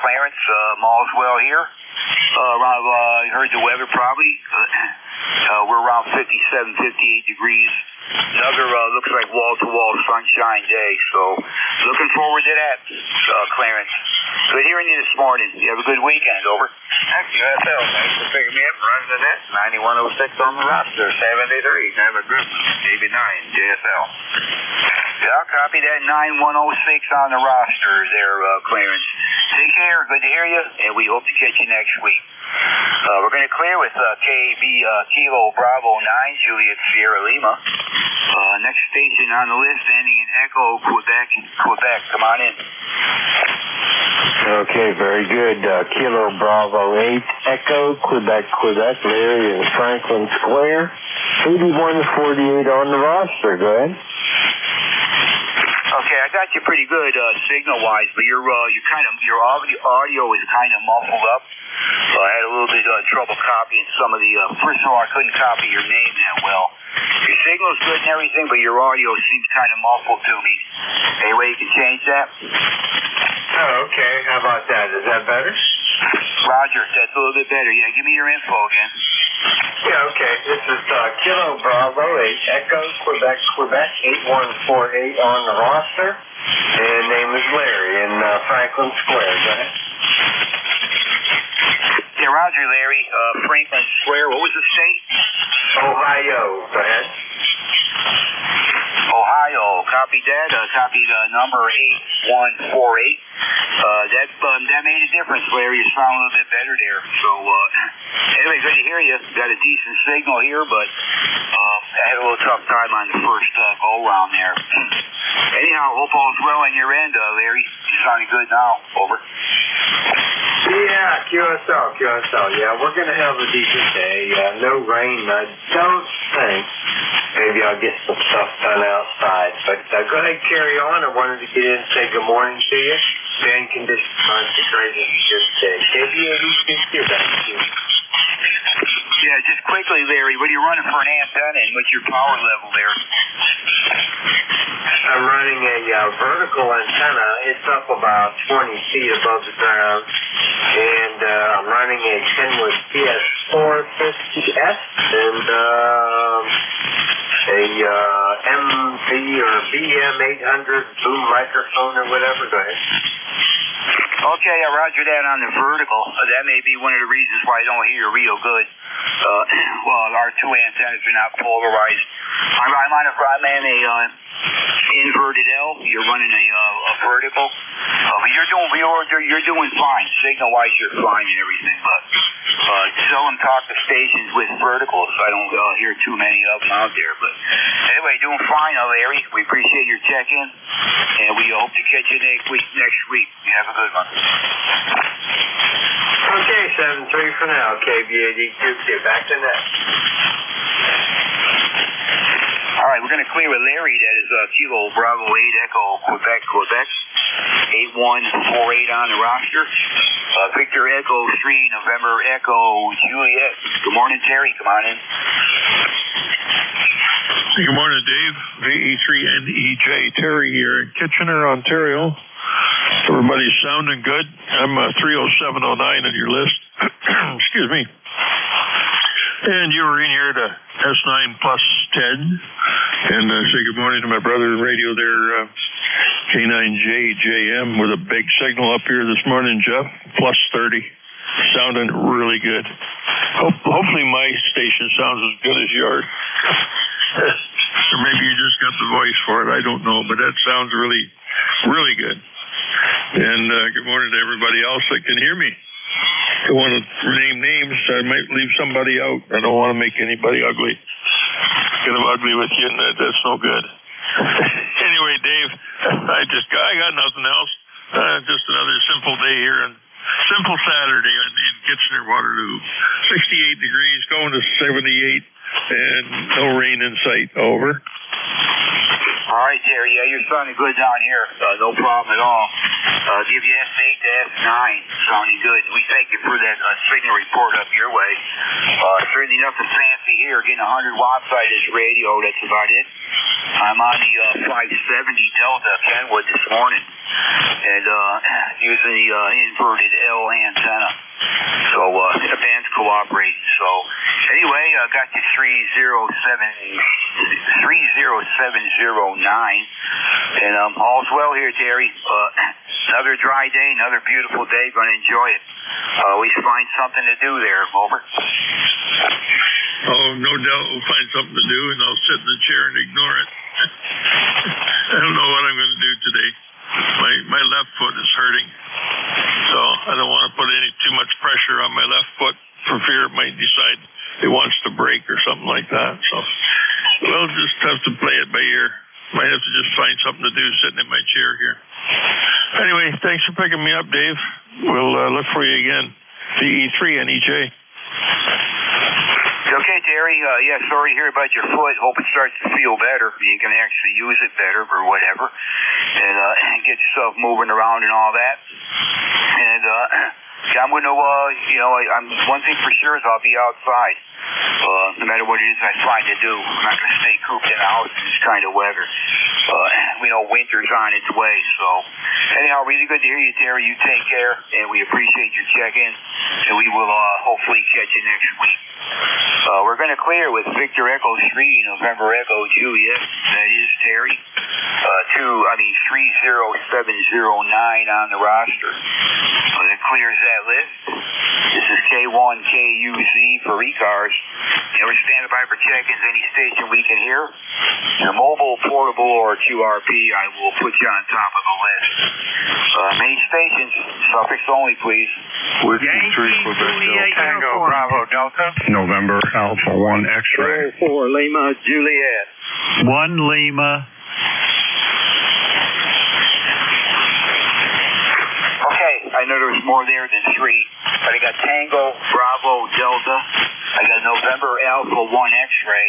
Clarence, all's well here. You heard the weather probably. We're around 57, 58 degrees. Another looks like wall-to-wall sunshine day, so looking forward to that, Clarence. Good hearing you this morning. You have a good weekend, over. Thank you, SL. Thanks for picking me up, running the net. 9106 on the roster, 73. Have a good one. 89, JSL. Yeah, copy that. 9106 on the roster there, Clarence. Take care. Good to hear you, and we hope to catch you next week. We're going to clear with KB Kilo Bravo 9, Juliet Sierra Lima. Next station on the list, ending in Echo, Quebec. Come on in. Okay, very good. Kilo Bravo 8, Echo, Quebec, Larry in Franklin Square. 8148 on the roster. Go ahead. Okay, I got you pretty good signal-wise, but your audio is kind of muffled up. I had a little bit of trouble copying some of the. First of all, I couldn't copy your name that well. Your signal's good and everything, but your audio seems kind of muffled to me. Any way you can change that? Oh, okay. How about that? Is that better? Roger, that's a little bit better. Yeah, give me your info again. Yeah, okay. This is Kilo Bravo 8, Echo, Quebec, 8148 on the roster. And name is Larry in Franklin Square. Go ahead. Yeah, Roger, Larry. Franklin Square. What was the state? Ohio. Go ahead. Ohio. Copy that. Copy number 8148. That made a difference, Larry. You sound a little bit better there. So, anyway, good to hear you. Got a decent signal here, but I had a little tough time on the first go-round there. Anyhow, hope all's well on your end, Larry. You sounding good now. Over. Yeah, QSL. Yeah, we're going to have a decent day. No rain, I don't think. Maybe I'll get some stuff done outside. But go ahead, carry on. I wanted to get in and say good morning to you. Fan conditions aren't the greatest this day. KBAD, back to you. Yeah, just quickly, Larry, what are you running for an antenna and what's your power level there? I'm running a vertical antenna. It's up about 20 feet above the ground. And I'm running a Kenwood PS450S and a MV or BM800 boom microphone or whatever. Go ahead. Okay, Roger that on the vertical. That may be one of the reasons why I don't hear you real good. Well, our two antennas are not polarized. I'm on a inverted L. You're running a vertical. But you're doing fine. Signal-wise, you're fine and everything. But seldom talk to stations with verticals. I don't hear too many of them out there. But anyway, doing fine, Larry. We appreciate your check-in, and we hope to catch you next week. You have a good one. Okay, 7-3 for now. KBAD2, get back to net. All right, we're going to clear with Larry. That is Kilo Bravo 8 Echo Quebec 8148 on the roster. Victor Echo 3 November Echo Juliet. Good morning, Terry. Come on in. Good morning, Dave. VE3NEJ Terry here in Kitchener, Ontario. Everybody's sounding good. I'm 30709 on your list. Excuse me. And you were in here to S9 plus 10. And say good morning to my brother in radio there, K9JJM, with a big signal up here this morning, Jeff, plus 30. Sounding really good. Hopefully my station sounds as good as yours. Or maybe you just got the voice for it. I don't know, but that sounds really, really good. And good morning to everybody else that can hear me. I don't want to name names. I might leave somebody out. I don't want to make anybody ugly. Get them ugly with you, and that's no good. Anyway, Dave, I got nothing else. Just another simple day here, and simple Saturday in Kitchener, Waterloo. 68 degrees, going to 78, and no rain in sight. Over. All right, Terry. Yeah, you're sounding good down here. No problem at all. Give you S8 to S9. Sounding good. We thank you for that signal report up your way. Certainly nothing fancy here. Getting 100 watts out of this radio. That's about it. I'm on the 570 Delta Kenwood this morning. and using the inverted L antenna. So the band's cooperating. So anyway, I got you 30709, and all's well here, Terry. Another dry day, another beautiful day. Going to enjoy it. Always find something to do there. Over. Oh, no doubt we'll find something to do, and I'll sit in the chair and ignore it. I don't know what I'm going to do today. My left foot is hurting, so I don't want to put too much pressure on my left foot for fear it might decide it wants to break or something like that. So we'll just have to play it by ear. Might have to just find something to do sitting in my chair here. Anyway, thanks for picking me up, Dave. We'll look for you again. VE3 and EJ. Okay, Terry. Yeah, sorry to hear about your foot. Hope it starts to feel better. You can actually use it better or whatever, and get yourself moving around and all that. And I'm going to, I'm one thing for sure is I'll be outside, no matter what it is I find to do. I'm not going to stay cooped in the house in this kind of weather. We know winter's on its way. So anyhow, really good to hear you, Terry. You take care, and we appreciate your check-in, and we will hopefully catch you next week. We're going to clear with Victor Echo 3, November Echo Juliet. That is Terry. 30709 on the roster. So that clears that list. This is K1KUZ for ECARS. We're standing by for check-ins any station we can hear. The mobile, portable, or QRP, I will put you on top of the list. Many stations, suffix only, please. Whiskey 3 Quebec Delta. Tango Bravo Delta. November Alpha 1 X-ray. 4 Lima Juliet. 1 Lima. I know there was more there than 3, but I got Tango, Bravo, Delta. I got November Alpha 1 X-ray,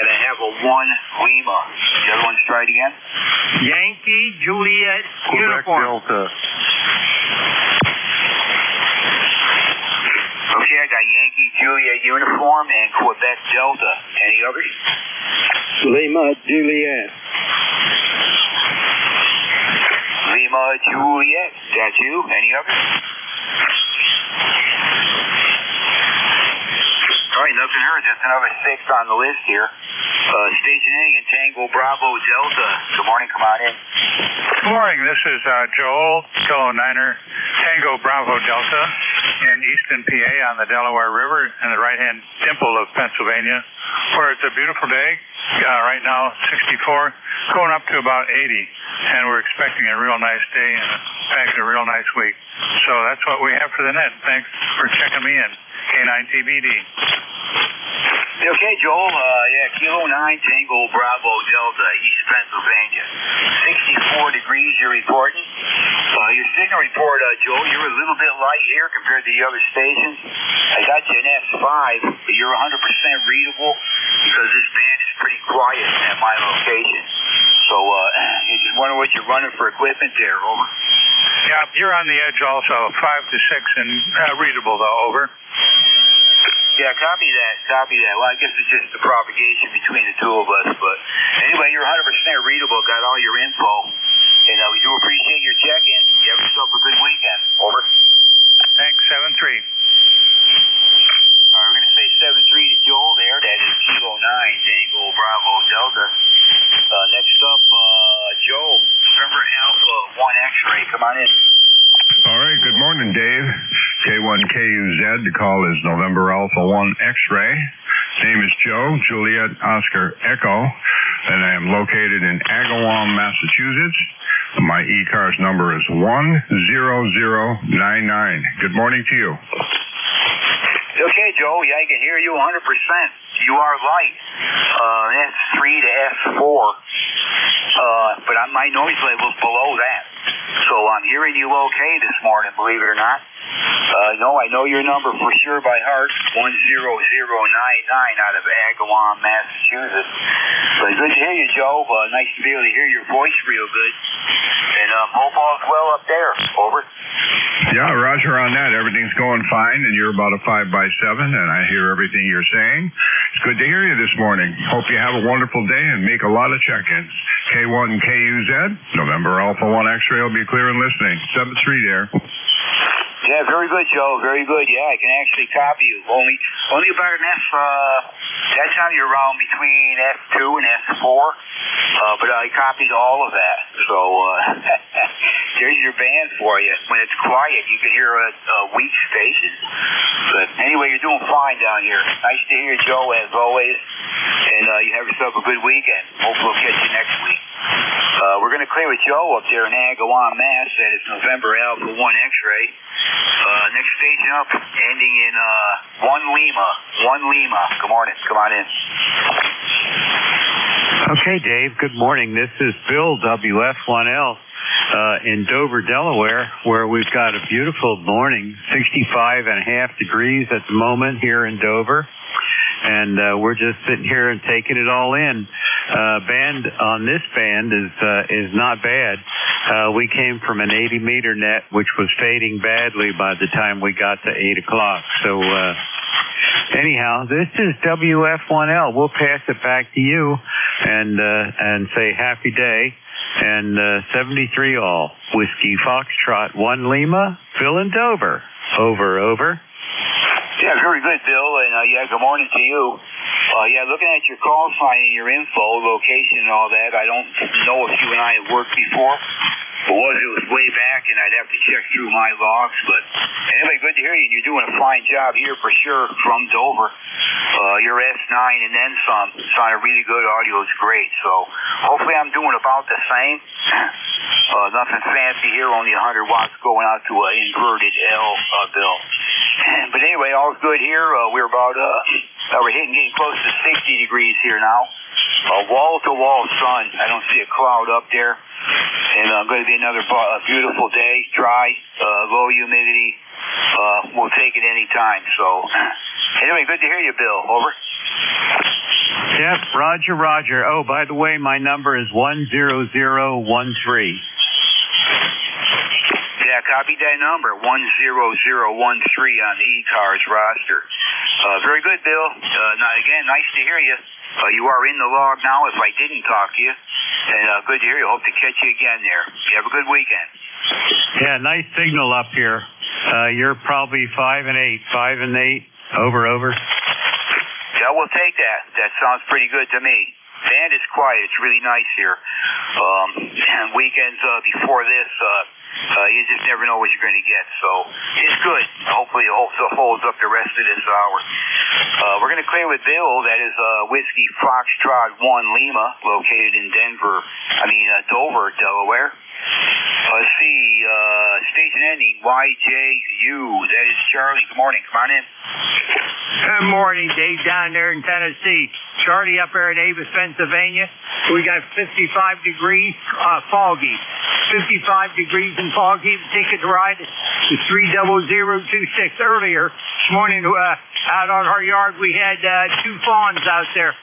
and I have a 1 Lima. The other one's tried again? Yankee Juliet Quebec Uniform. Delta. Okay, I got Yankee Juliet Uniform and Quebec Delta. Any others? Lima Juliet. Lima Juliet. That's you. Any others? All right, nothing heard. That's another 6 on the list here. Station A in Tango Bravo Delta. Good morning. Come on in. Good morning. This is Joel, Kilo 9er, Tango Bravo Delta in Easton, PA on the Delaware River in the right-hand dimple of Pennsylvania, where it's a beautiful day. Right now, 64, going up to about 80, and we're expecting a real nice day and in fact a real nice week. So that's what we have for the net. Thanks for checking me in. K9TBD. Okay, Joel. Kilo 9 Tango Bravo Delta, East Pennsylvania. 64 degrees you're reporting. Your signal report, Joel, you're a little bit light here compared to the other stations. I got you an S5, but you're 100% readable because this band is pretty quiet at my location. So, you just wonder what you're running for equipment there, over. Yeah, you're on the edge also, 5 to 6 and readable though, over. Yeah, copy that. Well, I guess it's just the propagation between the two of us. But anyway, you're 100% readable, got all your info. And we do appreciate your check-in. You have yourself a good weekend. Over. Thanks, 7-3. All right, we're going to say 7-3 to Joel there. That is Kilo 9 Tango Bravo Delta. Next up, Joel, November Alpha 1 X-ray. Come on in. All right, good morning, Dave. K1KUZ, the call is November Alpha 1 X-ray. Name is Joe, Juliet Oscar Echo, and I am located in Agawam, Massachusetts. My ECARS number is 10099. Good morning to you. Okay, Joe. Yeah, I can hear you 100%. You are light. S3 to S4. But my noise level is below that. So I'm hearing you okay this morning, believe it or not. I know your number for sure by heart, 10099 out of Agawam, Massachusetts. But good to hear you, Joe. Nice to be able to hear your voice real good. And hope all's well up there. Over. Yeah, Roger on that. Everything's going fine, and you're about a 5x7, and I hear everything you're saying. It's good to hear you this morning. Hope you have a wonderful day and make a lot of check-ins. K1KUZ, November Alpha 1 X-ray will be clear and listening. 7-3 there. Yeah, very good, Joe. Very good. Yeah, I can actually copy you. Only about an F. That time you're around between F2 and F4. But I copied all of that. So there's your band for you. When it's quiet, you can hear a weak station. But anyway, you're doing fine down here. Nice to hear you, Joe, as always. And you have yourself a good weekend. Hopefully we'll catch you next week. We're going to clear with Joe up there in Agawam, Mass. That is November Alpha 1 X-ray. Next station up, ending in 1 Lima. 1 Lima. Good morning. Come on in. Okay, Dave. Good morning. This is Bill, WF1L, in Dover, Delaware, where we've got a beautiful morning, 65.5 degrees at the moment here in Dover. And we're just sitting here and taking it all in. Band on this band is not bad. We came from an 80-meter net, which was fading badly by the time we got to 8 o'clock. So anyhow, this is WF1L. We'll pass it back to you and say happy day. And 73 all. Whiskey Foxtrot 1 Lima, Phil in Dover. Over. Yeah, very good, Bill, and yeah, good morning to you. Yeah, looking at your call sign and your info, location and all that, I don't know if you and I have worked before. It was way back, and I'd have to check through my logs, but anyway, good to hear you, and you're doing a fine job here for sure from Dover. Your S9 and then some sounded really good. Audio is great, so hopefully I'm doing about the same. Nothing fancy here, only 100 watts going out to an inverted L, Bill. But anyway, all's good here. We're getting close to 60 degrees here now. Wall-to-wall sun. I don't see a cloud up there. And going to be another beautiful day, dry, low humidity. We'll take it any time. So anyway, good to hear you, Bill. Over. Yep, Roger. Oh, by the way, my number is 10013. Yeah, copy that number, 10013 on the ECARS roster. Very good, Bill. Again, nice to hear you. You are in the log now if I didn't talk to you. And good to hear you. Hope to catch you again there. You have a good weekend. Yeah, nice signal up here. You're probably 5 and 8. 5 and 8. Over. Yeah, we'll take that. That sounds pretty good to me. Band is quiet. It's really nice here. Weekends before this, you just never know what you're going to get. So it's good. Hopefully it also holds up the rest of this hour. We're going to clear with Bill. That is Whiskey Foxtrot 1 Lima, located in Dover, Delaware. Let's see, station ending YJU. That is Charlie. Good morning. Come on in. Good morning, Dave, down there in Tennessee. Charlie up there in Avis, Pennsylvania. We got 55 degrees, foggy. 55 degrees and foggy. Ticket to ride is 30026. Earlier this morning, out on our yard, we had 2 fawns out there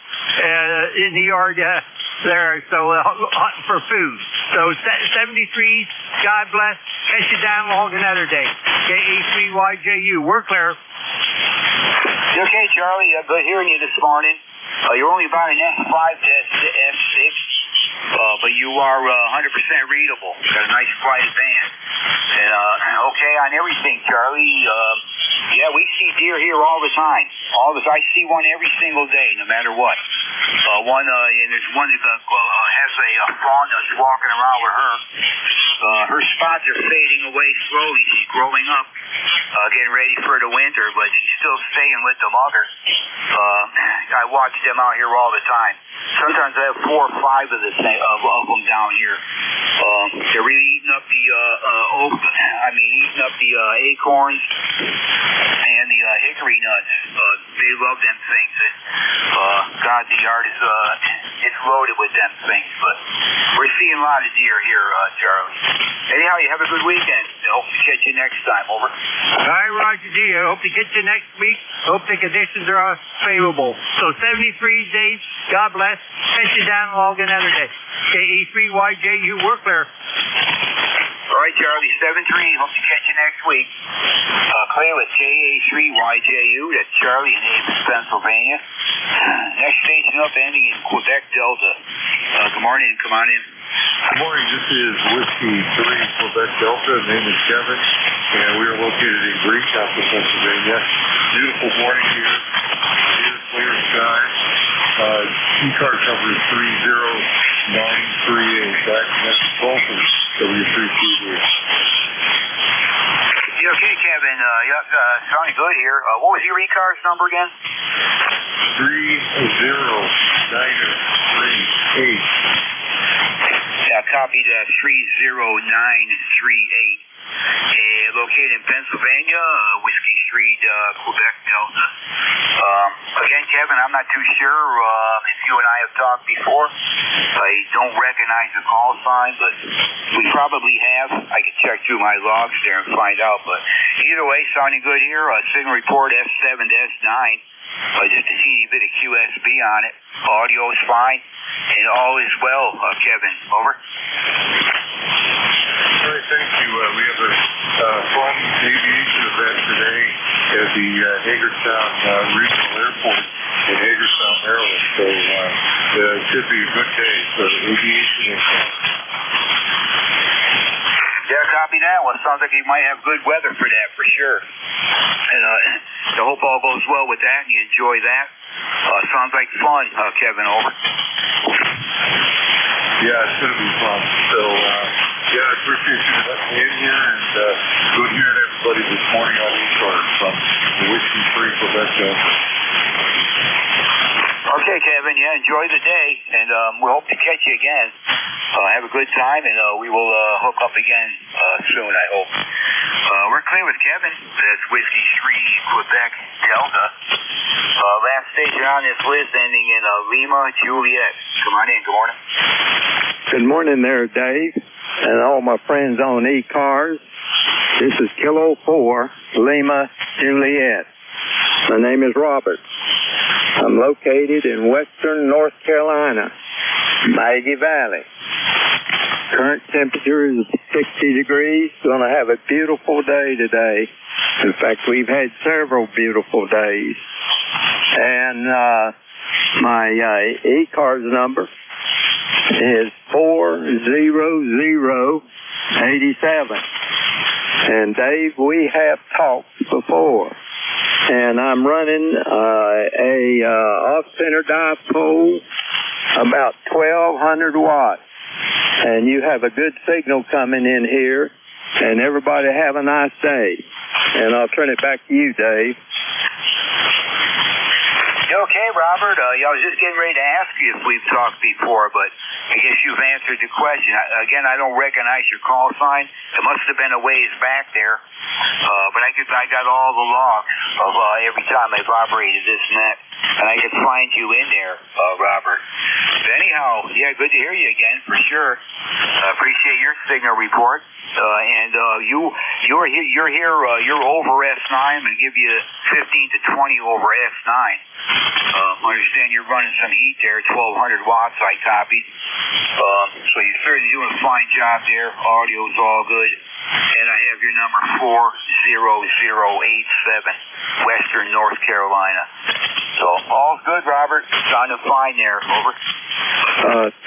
in the yard there, so hunting for food. So 73, God bless. Catch you down along another day. KA3YJU. We're clear. Okay, Charlie. Good hearing you this morning. You're only about an F5 to F6, but you are 100% readable. Got a nice quiet band. And okay on everything, Charlie. Yeah, we see deer here all the time. I see one every single day, no matter what. And there's one that has a fawn that's walking around with her. Her spots are fading away slowly. She's growing up, getting ready for the winter, but she's still staying with the mother. I watch them out here all the time. Sometimes I have 4 or 5 of them down here. They're really eating up the acorns and the hickory nuts. They love them things. And God, the yard is it's loaded with them things. But we're seeing a lot of deer here, Charlie. Anyhow, you have a good weekend. I hope to catch you next time. Over. Hi, Roger D. I hope to get you next week. Hope the conditions are favorable. So 73 days. God bless. Catch you down along another day. KE3YJU. We're clear. right, Charlie, 7-3. Hope to catch you next week. Clear with JA3YJU. That's Charlie in Ames, Pennsylvania. Next station up ending in Quebec Delta. Good morning. Come on in. Good morning. This is Whiskey 3 Quebec Delta. The name is Kevin, and we are located in Greencastle, Pennsylvania. Beautiful morning here. Clear sky. ECARS number is 30938. That's Bolton, W3QD. Yeah, okay, Kevin. Sounding good here. What was your ECARS number again? 30938. Yeah, copy that. 30938. Located in Pennsylvania, Whiskey Street, Quebec Delta. Again, Kevin, I'm not too sure if you and I have talked before. I don't recognize the call sign, but we probably have. I can check through my logs there and find out. But either way, sounding good here. Signal report S7 to S9. Just a teeny bit of QSB on it. Audio is fine, and all is well, Kevin. Over. All right, thank you. We have a fun aviation event today at the Hagerstown Regional Airport in Hagerstown, Maryland. So it should be a good day for aviation and Yeah, copy that. Well, it sounds like you might have good weather for that, for sure. And I hope all goes well with that and you enjoy that. Sounds like fun, Kevin. Over. Yeah, it's going to be fun. So, yeah, I appreciate you letting me in here, and good hearing everybody this morning on ECARS from the Whiskey 3 Quebec Delta. Okay, Kevin. Yeah, enjoy the day, and we hope to catch you again. Have a good time, and we will hook up again soon, I hope. We're clear with Kevin. That's Whiskey 3 Quebec Delta. Last station on this list ending in Lima, Juliet. Come on in. Good morning. Good morning there, Dave, and all my friends on ECARS. This is Kilo 4, Lima, Juliet. My name is Robert. I'm located in western North Carolina, Maggie Valley. Current temperature is 60 degrees. Going to have a beautiful day today. In fact, we've had several beautiful days. And my ECARS number is 40087. And Dave, we have talked before. And I'm running a off-center dipole, about 1,200 watts. And you have a good signal coming in here. And everybody have a nice day. And I'll turn it back to you, Dave. Okay, Robert. I was just getting ready to ask you if we've talked before, but I guess you've answered the question. Again, I don't recognize your call sign. It must have been a ways back there, but I got all the logs of every time I've operated this net, and I could find you in there, Robert. But anyhow, yeah, good to hear you again for sure. Appreciate your signal report. And you're here. You're over S9. I'm going to give you 15 to 20 over S9. I understand you're running some heat there, 1,200 watts. I copied. So you're certainly doing a fine job there. Audio's all good. And I have your number 40087, Western North Carolina. So all's good, Robert. Sounding fine there. Over.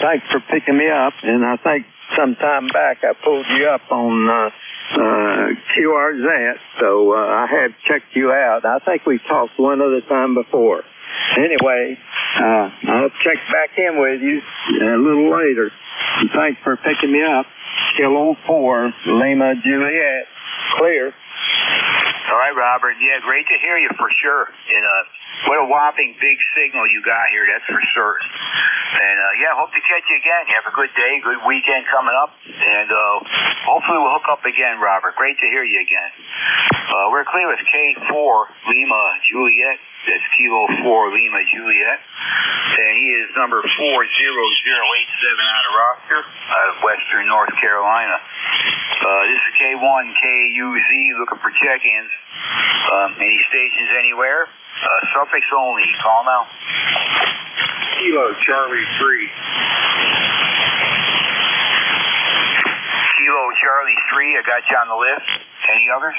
Thanks for picking me up. And I think some time back I pulled you up on QRZ, so I have checked you out. I think we talked one other time before. Anyway, I'll check back in with you a little later. And thanks for picking me up. Kilo 4, Lima, Juliet. Clear. All right, Robert. Yeah, great to hear you for sure. And what a whopping big signal you got here, that's for certain. And yeah, hope to catch you again. You have a good day, good weekend coming up, and hopefully we'll hook up again, Robert. Great to hear you again. We're clear with K4 Lima Juliet. That's Kilo 4 Lima Juliet. And he is number 40087 out of roster, out of Western North Carolina. This is K1 KUZ looking for check-ins. Any stations anywhere? Suffix only. Call now. Kilo Charlie 3. Kilo Charlie 3, I got you on the list. Any others?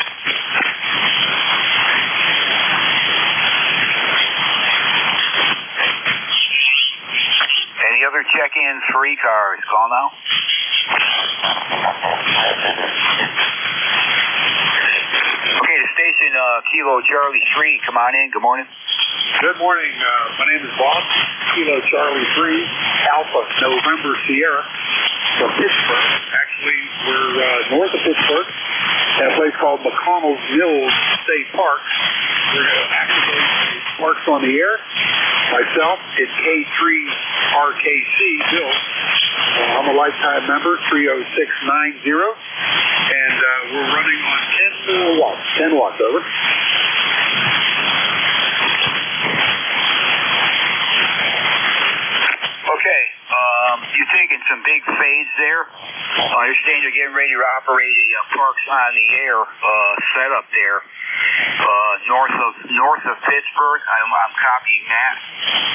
Any other check-ins for ECARS? Call now. Okay, the station Kilo Charlie 3, come on in. Good morning. Good morning. My name is Bob. Kilo Charlie 3, Alpha November Sierra from Pittsburgh. Actually, we're north of Pittsburgh at a place called McConnell's Mills State Park. We're going to activate Parks on the Air. Myself, it's K3RKC Bill. I'm a lifetime member, 30690. And we're running on 10 watts. 10 watts, over. Okay, you're taking some big fades there. I understand you're getting ready to operate a Parks on the Air setup there north of Pittsburgh. I'm copying that.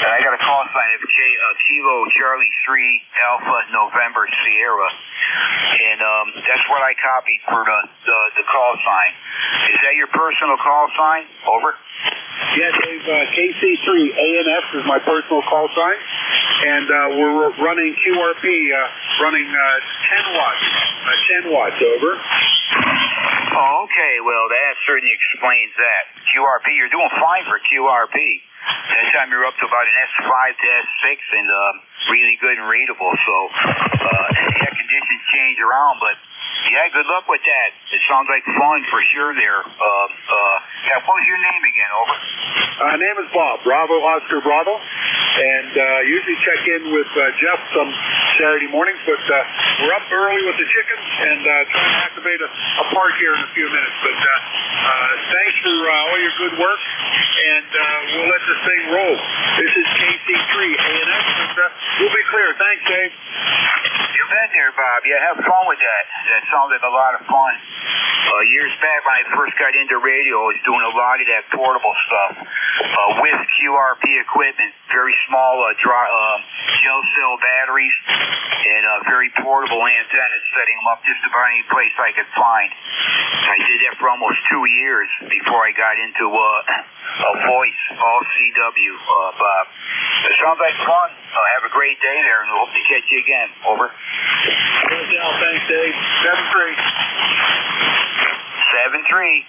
And I got a call sign of Kilo Charlie 3 Alpha November Sierra. And that's what I copied for the call sign. Is that your personal call sign? Over. Yeah, Dave, KC3 ANS is my personal call sign. And we're running QRP, running 10 watts. 10 watts, over. Oh, okay. Well, that certainly explains that. QRP, you're doing fine for QRP. That time you're up to about an S5 to S6 and really good and readable. So, yeah, conditions change around, but yeah, good luck with that. It sounds like fun for sure there. What was your name again, over? My name is Bob, Bravo Oscar Bravo, and usually check in with Jeff some Saturday mornings, but we're up early with the chickens and trying to activate a park here in a few minutes. But thanks for all your good work, and we'll let this thing roll. This is KC3 ANS, and we'll be clear. Thanks, Dave. You bet there, Bob. Yeah, have fun with that. That sounds like a lot of fun. Years back when I first got into radio, I was doing a lot of that portable stuff with QRP equipment, very small gel cell batteries, and very portable antennas, setting them up just about any place I could find. I did that for almost 2 years before I got into a voice, all CW, Bob. It sounds like fun. Have a great day there, and we hope to catch you again. Over. Thanks, Dave. 7-3. 7-3.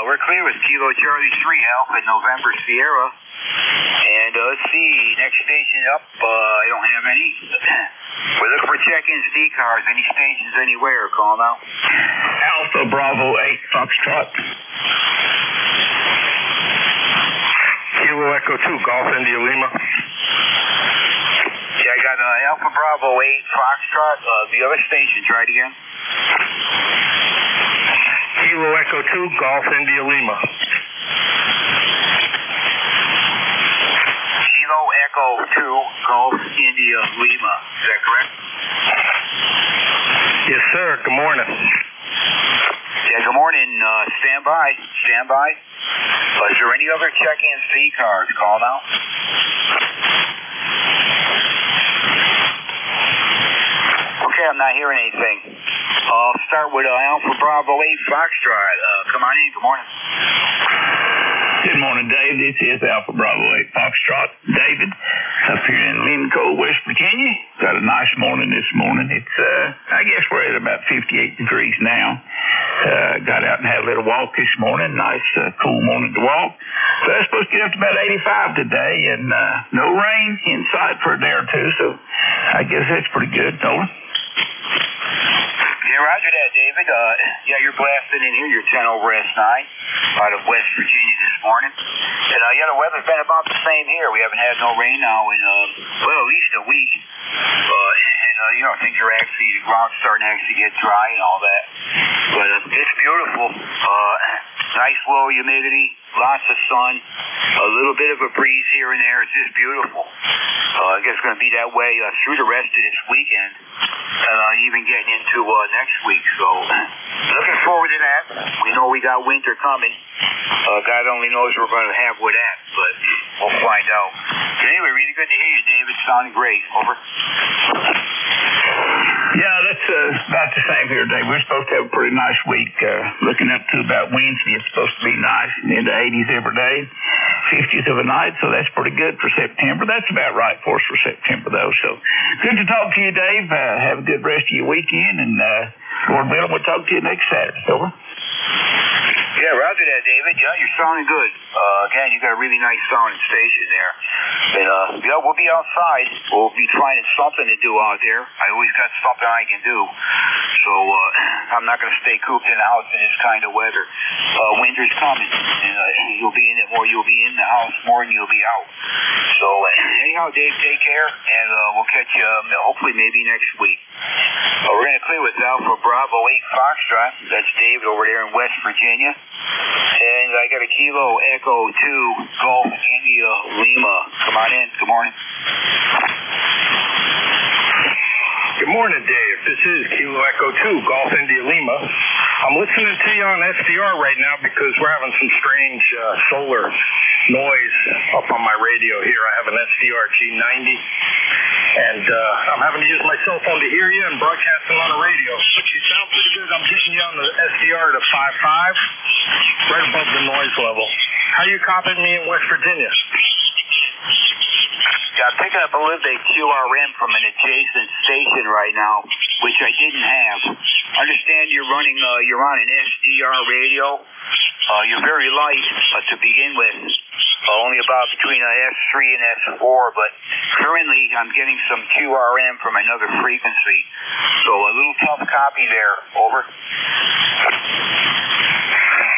We're clear with Kilo Charlie 3 Alpha November Sierra. And let's see, next station up, I don't have any. We're looking for check-ins, ECARS, any stations anywhere. Call now. Alpha Bravo 8 Foxtrot. Kilo Echo 2 Golf India Lima. Yeah, I got Alpha Bravo 8 Foxtrot. The other station, try it again. Kilo Echo 2 Golf India Lima. Kilo Echo 2 Golf India Lima. Is that correct? Yes, sir. Good morning. Yeah, good morning. Stand by. Stand by. Is there any other check-ins to ECARS? Call now. Okay, I'm not hearing anything. I'll start with Alpha Bravo 8 Foxtrot. Come on in. Good morning. Good morning, Dave. This is Alpha Bravo 8 Foxtrot. David, up here in Lincoln, West Virginia. Got a nice morning this morning. It's, I guess we're at about 58 degrees now. Got out and had a little walk this morning. Nice, cool morning to walk. So it's supposed to get up to about 85 today, and no rain in sight for a day or two, so I guess that's pretty good. Nolan? Yeah, roger that, David. Yeah, you're blasting in here. You're 10 over S9 out of West Virginia this morning. And yeah, the weather's been about the same here. We haven't had no rain now in, well, at least a week. And, you know, things are actually, the ground's starting to actually get dry and all that. But it's beautiful. Nice low humidity, lots of sun, a little bit of a breeze here and there. It's just beautiful. I guess it's going to be that way through the rest of this weekend, even getting into next week. So looking forward to that. We know we got winter coming. God only knows what we're going to have with that, but we'll find out. But anyway, really good to hear you, David. Sounding great. Over. Yeah, that's it's about the same here today. We're supposed to have a pretty nice week. Looking up to about Wednesday, it's supposed to be nice and in the 80s every day, 50s of a night, so that's pretty good for September. That's about right for us for September, though. So good to talk to you, Dave. Have a good rest of your weekend, and Lord willing, we'll talk to you next Saturday. Over. Yeah, roger that, David. Yeah, you're sounding good. Again, you got a really nice sounding station there. And, yeah, we'll be outside. We'll be finding something to do out there. I always got something I can do. So, I'm not going to stay cooped in the house in this kind of weather. Winter's coming. And, you'll be in it more. You'll be in the house more than you'll be out. So, anyhow, Dave, take care. And, we'll catch you, hopefully, maybe next week. We're going to clear with Alpha Bravo 8 Foxtrot. That's David over there in West Virginia. And I got a Kilo Echo 2 Golf India Lima. Come on in. Good morning. Good morning, Dave. This is Kilo Echo 2 Golf India Lima. I'm listening to you on SDR right now because we're having some strange solar noise up on my radio here. I have an SDR G90, and I'm having to use my cell phone to hear you and broadcasting on the radio. But you sound pretty good. I'm getting you on the SDR to 5.5, right above the noise level. How are you copying me in West Virginia? Yeah, I'm picking up a little bit QRM from an adjacent station right now, which I didn't have. Understand you're running, you're on an SDR radio. You're very light to begin with, only about between S3 and S4, but currently I'm getting some QRM from another frequency. So a little tough copy there. Over.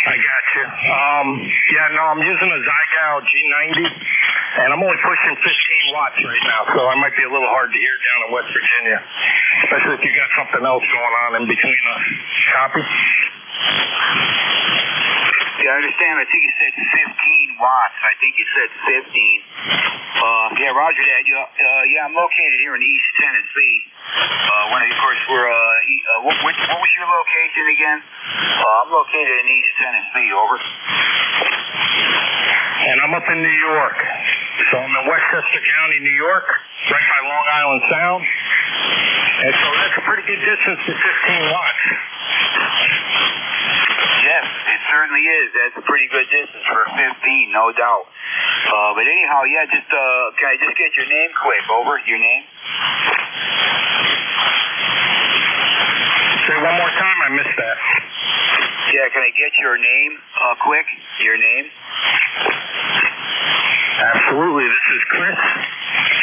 I got you. Yeah, no, I'm using a Zygow G90, and I'm only pushing 15 watts right now, so I might be a little hard to hear down in West Virginia, especially if you got something else going on in between us. Copy? Yeah, I understand. I think you said 15 watts. I think you said 15. Yeah, roger that. Yeah, I'm located here in East Tennessee. Of course, we're, what was your location again? I'm located in East Tennessee. Over. And I'm up in New York. So I'm in Westchester County, New York, right by Long Island Sound. And so that's a pretty good distance to 15 watts. Yes, it certainly is. That's a pretty good distance for 15, no doubt. But anyhow, yeah, just can I just get your name quick? Over. Your name? Say one more time. I missed that. Yeah, can I get your name quick? Your name? Absolutely. This is Chris,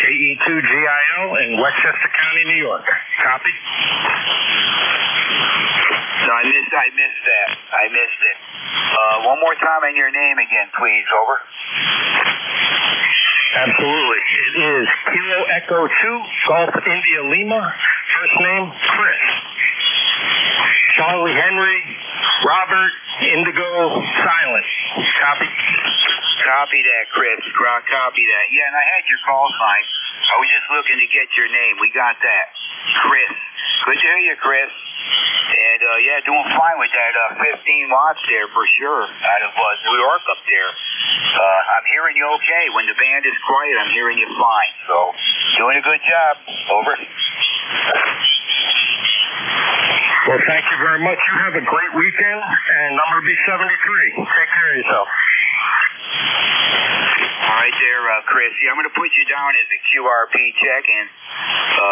KE2GIL in Westchester County, New York. Copy? No, I missed that. I missed it. One more time on your name again, please. Over. Absolutely. It is Kilo Echo 2 Golf India Lima. First name, Chris. Charlie Henry, Robert, Indigo, Silent. Copy? Copy that, Chris. Copy that. Yeah, and I had your call sign. I was just looking to get your name. We got that. Chris. Good to hear you, Chris. And, yeah, doing fine with that 15 watts there for sure out of New York up there. I'm hearing you okay. When the band is quiet, I'm hearing you fine. So, doing a good job. Over. Well, thank you very much. You have a great weekend, and I'm going to be 73. Take care of yourself. All right there, Chris. Yeah, I'm going to put you down as a QRP check-in,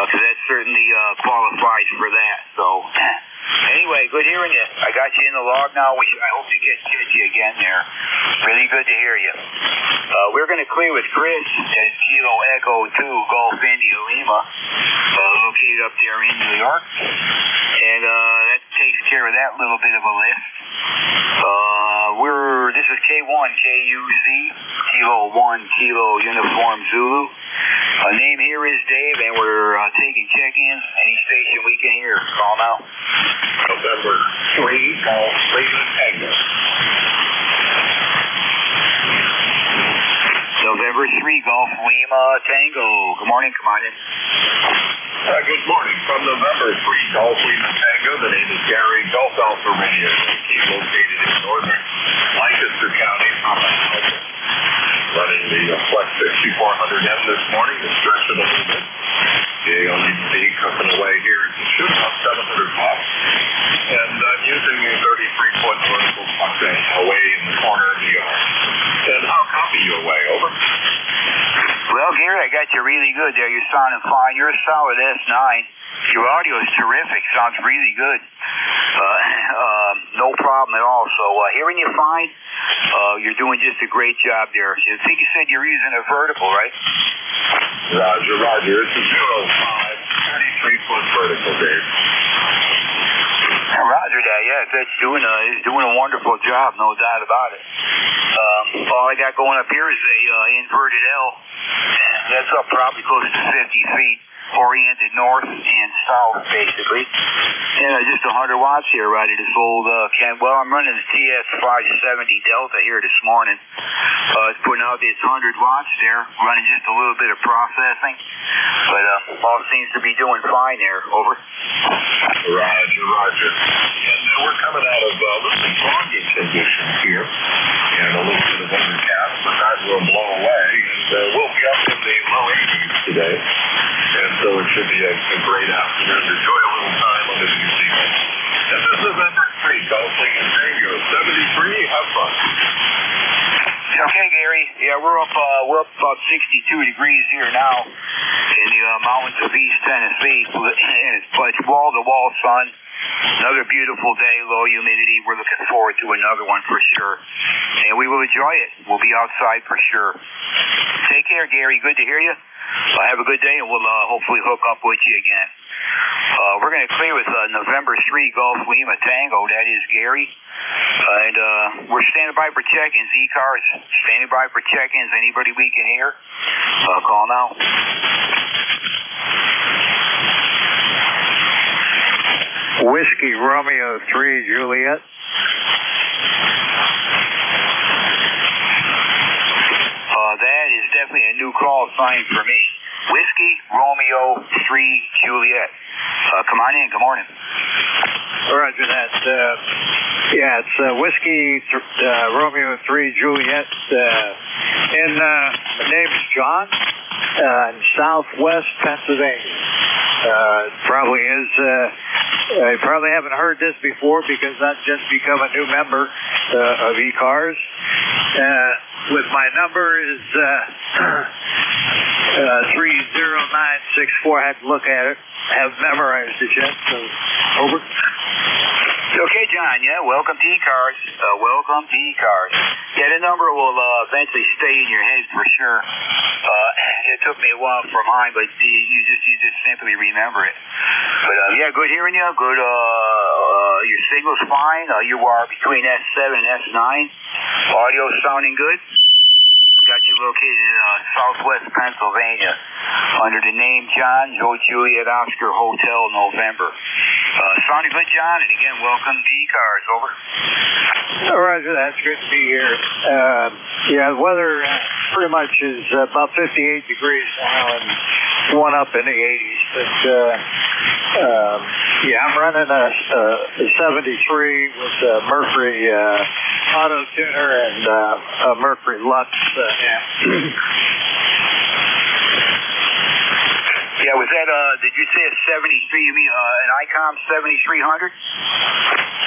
because that certainly qualifies for that. So, anyway, good hearing you. I got you in the log now. I hope to catch you again there. Really good to hear you. We're going to clear with Chris at Kilo Echo 2 Golf India Lima, located up there in New York. And that takes care of that little bit of a list. This is K1 KUZ, Kilo 1 Kilo Uniform Zulu. Name here is Dave, and we're taking check-ins. Any station we can hear. Call now. November 3, Golf Lima Tango. November 3, Golf Lima Tango. Good morning. Come on in. Good morning. From November 3, Golf Lima Tango, the name is Gary, Golf Alpha Radio. He's located in northern Lancaster County, Papa Alpha. Running the Flex 6400M this morning to stretch it a little bit. The AOD cooking away here. It should about Well, Gary, I got you really good there. You're sounding fine. You're a solid S9. Your audio is terrific. Sounds really good. No problem at all. So hearing you fine. You're doing just a great job there. I think you said you're using a vertical, right? Roger. It's a 05, 33-foot vertical, Dave. Roger that. Yeah, that's doing a wonderful job, no doubt about it. All I got going up here is a inverted L. That's up probably close to 50 feet. Oriented north and south, basically. And just 100 watts here, right, at this old well, I'm running the TS570 Delta here this morning. It's putting out this 100 watts there, running just a little bit of processing. But all seems to be doing fine there. Over. Roger. And we're coming out of a little foggy conditions here, and a little bit of overcast, but that will blow away. And we'll be up in the low 80s today. And so it should be a great afternoon to enjoy a little time on this evening. And this is November 3, Golfing and Tango 73. Have fun. Okay, Gary. Yeah, we're up about 62 degrees here now in the mountains of East Tennessee. And it's wall-to-wall sun. Another beautiful day, low humidity. We're looking forward to another one for sure. And we will enjoy it. We'll be outside for sure. Take care, Gary. Good to hear you. Have a good day, and we'll hopefully hook up with you again. We're going to clear with November 3 Golf Lima Tango. That is Gary. And we're standing by for check-ins. ECARS, standing by for check-ins. Anybody we can hear, call now. Whiskey Romeo 3 Juliet. That is definitely a new call sign for me. Whiskey Romeo 3 Juliet. Come on in. Good morning. Roger that. It's Whiskey Romeo 3 Juliet. And my name's John. In Southwest Pennsylvania. Probably is. I probably haven't heard this before because I've just become a new member of ECARS. With my number is 30964. I had to look at it. I have memorized it yet. So over. Okay, John. Yeah, welcome to ECARS. Welcome to ECARS. Yeah, the number will eventually stay in your head for sure. It took me a while for mine, but you just simply remember it. But yeah, good hearing you. Good. Your signal's fine. You are between S7 and S9. Audio sounding good. Got you located in Southwest Pennsylvania under the name John Joe Juliet Oscar Hotel November. Sounding good, John, and again, welcome to ECARS. Over. Roger, that's good to be here. The weather pretty much is about 58 degrees now and one up in the 80s. But I'm running a 73 with a Mercury auto tuner and a Mercury Lux amp. Yeah, was that, did you say a 73, you mean an ICOM 7300?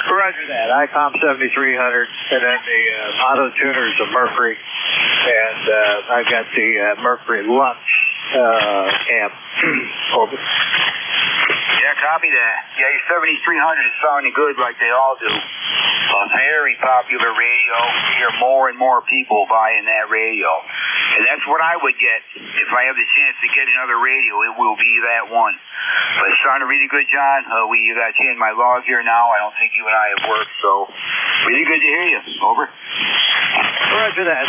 Roger that, ICOM 7300, and then the auto tuner is a Mercury, and I've got the Mercury Lux amp. Over. Yeah, copy that. Yeah, your 7300 is sounding good like they all do. A very popular radio. You hear more and more people buying that radio. And that's what I would get if I have the chance to get another radio. It will be that one. But it's sounding really good, John. We got you in my log here now. I don't think you and I have worked, so really good to hear you. Over. Roger that.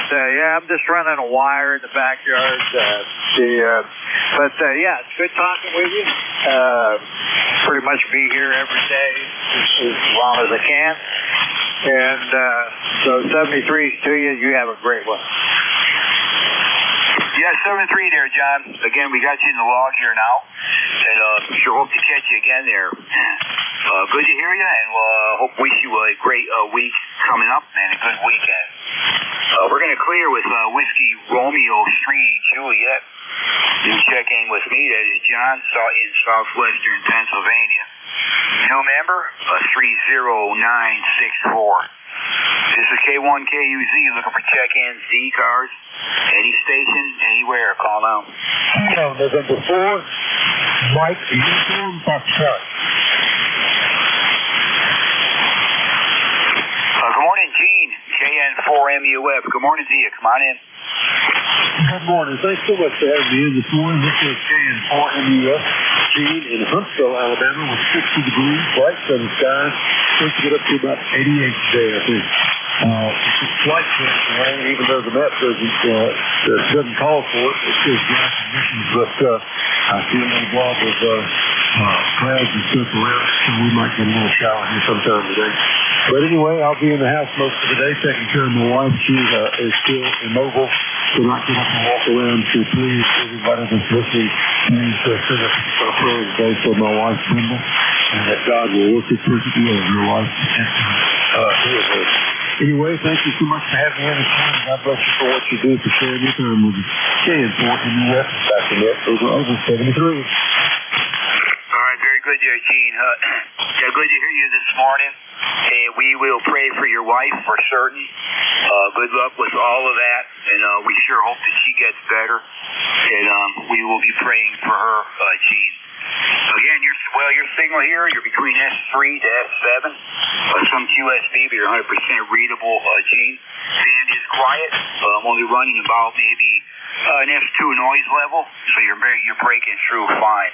I'm just running a wire in the backyard. It's good talking with you. Pretty much be here every day as long as I can. And so 73's to you. You have a great one. Yeah, 7-3 there, John. Again, we got you in the log here now. And sure hope to catch you again there. Good to hear you, and wish you a great week coming up and a good weekend. We're going to clear with Whiskey Romeo 3 Juliet. You check in with me. That is John in southwestern Pennsylvania. New member, 30964. This is K1KUZ looking for check-ins to ECARS. Any station, anywhere, call now. November 4, Mike, uniform, Foxtrot. Good morning, Gene. KN4MUF. Good morning to you. Come on in. Good morning. Thanks so much for having me in this morning. This is KN4MUF. Gene in Huntsville, Alabama, with 60 degrees, bright sunny skies. Supposed to get up to about 88 today, I think. It's a slight chance of rain, even though the map doesn't call for it. It says dry conditions, but I see a little blob of clouds and stuff around, so we might get a little shower here sometime today. But anyway, I'll be in the house most of the day taking care of my wife. She is still immobile, so not get up and walk around. So please, everybody that's listening, please send up a prayer today for my wife, Brenda, and that God will work it perfectly in your life. Anyway, thank you so much for having me in this morning. God bless you for what you do for sharing your time with us. KN4MUF, back in that over 73. All right, very good there, Gene. Good to hear you this morning. We will pray for your wife for certain. Good luck with all of that, and we sure hope that she gets better. And we will be praying for her, Gene. Again, your signal here, you're between S3 to S7. Some QSB, but you're 100% readable, Gene. Band is quiet. I'm only running about maybe an S2 noise level, so you're breaking through fine.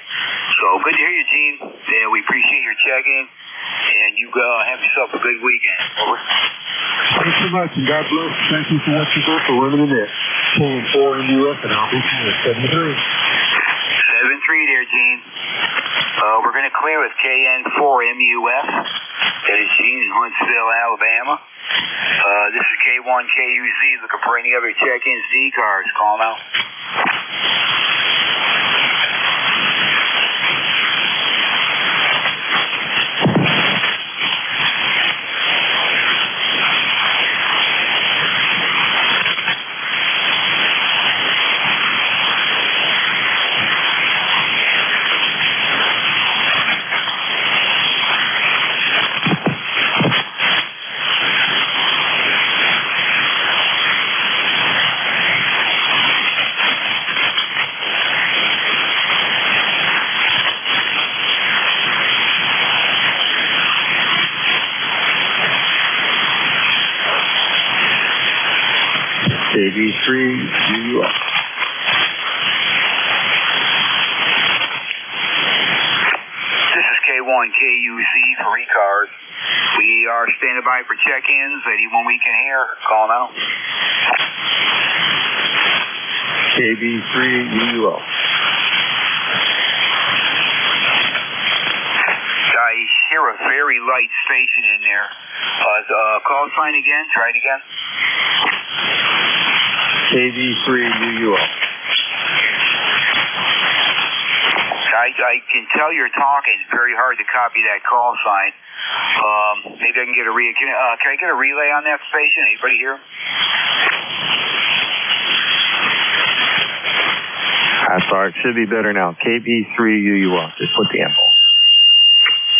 So good to hear you, Gene. Yeah, we appreciate your checking, and you have yourself a good weekend. Over. Thanks so much, and God bless. Thank you for what you do for women in it. KN4MUF, and I'll be here at 73. 73 there, Gene. We're going to clear with KN4MUF. That is Gene in Huntsville, Alabama. This is K1KUZ looking for any other check-ins to ECARS. Call now. KV3, UUF. This is K1KUZ for ECARS. We are standing by for check-ins. Anyone we can hear, call now. KV3, UUF. I hear a very light station in there. Call sign again. Try it again. KV3, UUF. I can tell you're talking. It's very hard to copy that call sign. Maybe I can get a relay. Can I get a relay on that station? Anybody here? Sorry, it should be better now. KV3, UUF. Just put the M on.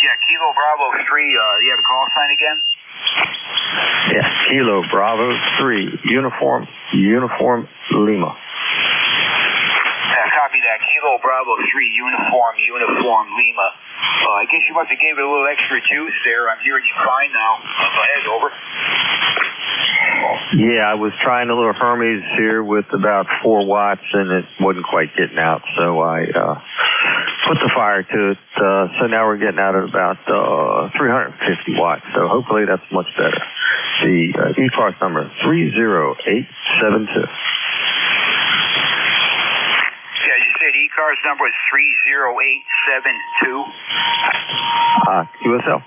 Yeah, Kilo Bravo 3. You have a call sign again? Yes, Kilo Bravo 3. Uniform Lima. Copy that. Kilo Bravo 3. Uniform Lima. I guess you must have gave it a little extra juice there. I'm hearing you fine now. Go ahead, over. Yeah, I was trying a little Hermes here with about 4 watts, and it wasn't quite getting out, so I put the fire to it. So now we're getting out at about 350 watts, so hopefully that's much better. The ECARS number 30872. Yeah, you said ECARS number is 30872. QSL.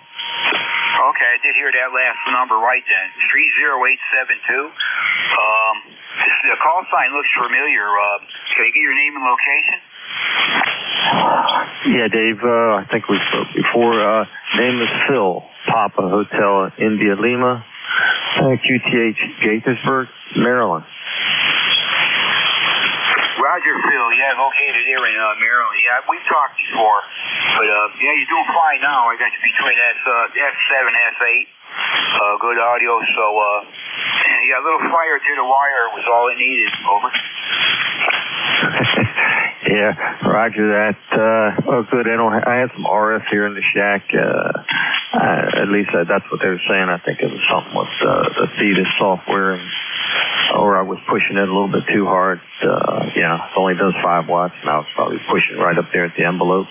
Okay, I did hear that last number right then. 30872. The call sign looks familiar. Can I get your name and location? Yeah, Dave, I think we spoke before. Name is Phil, Papa Hotel India Lima, QTH Gaithersburg, Maryland. Roger, Phil. Yeah, located here in Maryland. Yeah, we've talked before. But, yeah, you're doing fine now. I got you between S7, S8. good audio. So, yeah, a little fire to the wire was all it needed. Over. Yeah, roger that. Oh, good. I had some RF here in the shack. At least that's what they were saying. I think it was something with the Thetis software, or I was pushing it a little bit too hard. Yeah, it only does 5 watts. Now it's probably pushing right up there at the envelope.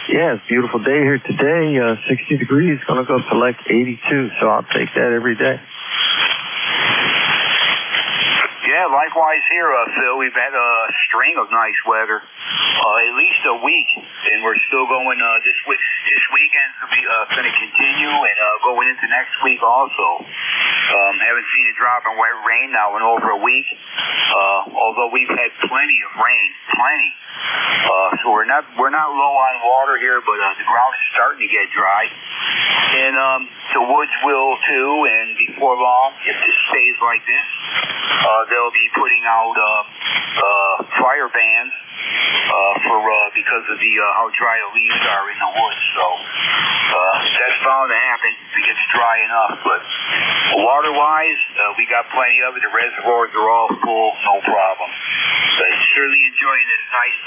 Yeah, it's a beautiful day here today. 60 degrees, going to go up to like 82, so I'll take that every day. Yeah, likewise here, Phil. We've had a string of nice weather, at least a week, and we're still going this week. This weekend's going to continue, and going into next week also. Haven't seen a drop in rain now in over a week, although we've had plenty of rain, plenty. So we're not low on water here, but the ground is starting to get dry, and the woods will too. And before long, if this stays like this, they'll be putting out fire bans because of the how dry the leaves are in the woods. So that's bound to happen if it gets dry enough. But water-wise, we got plenty of it. The reservoirs are all full, no problem. But certainly enjoying this nice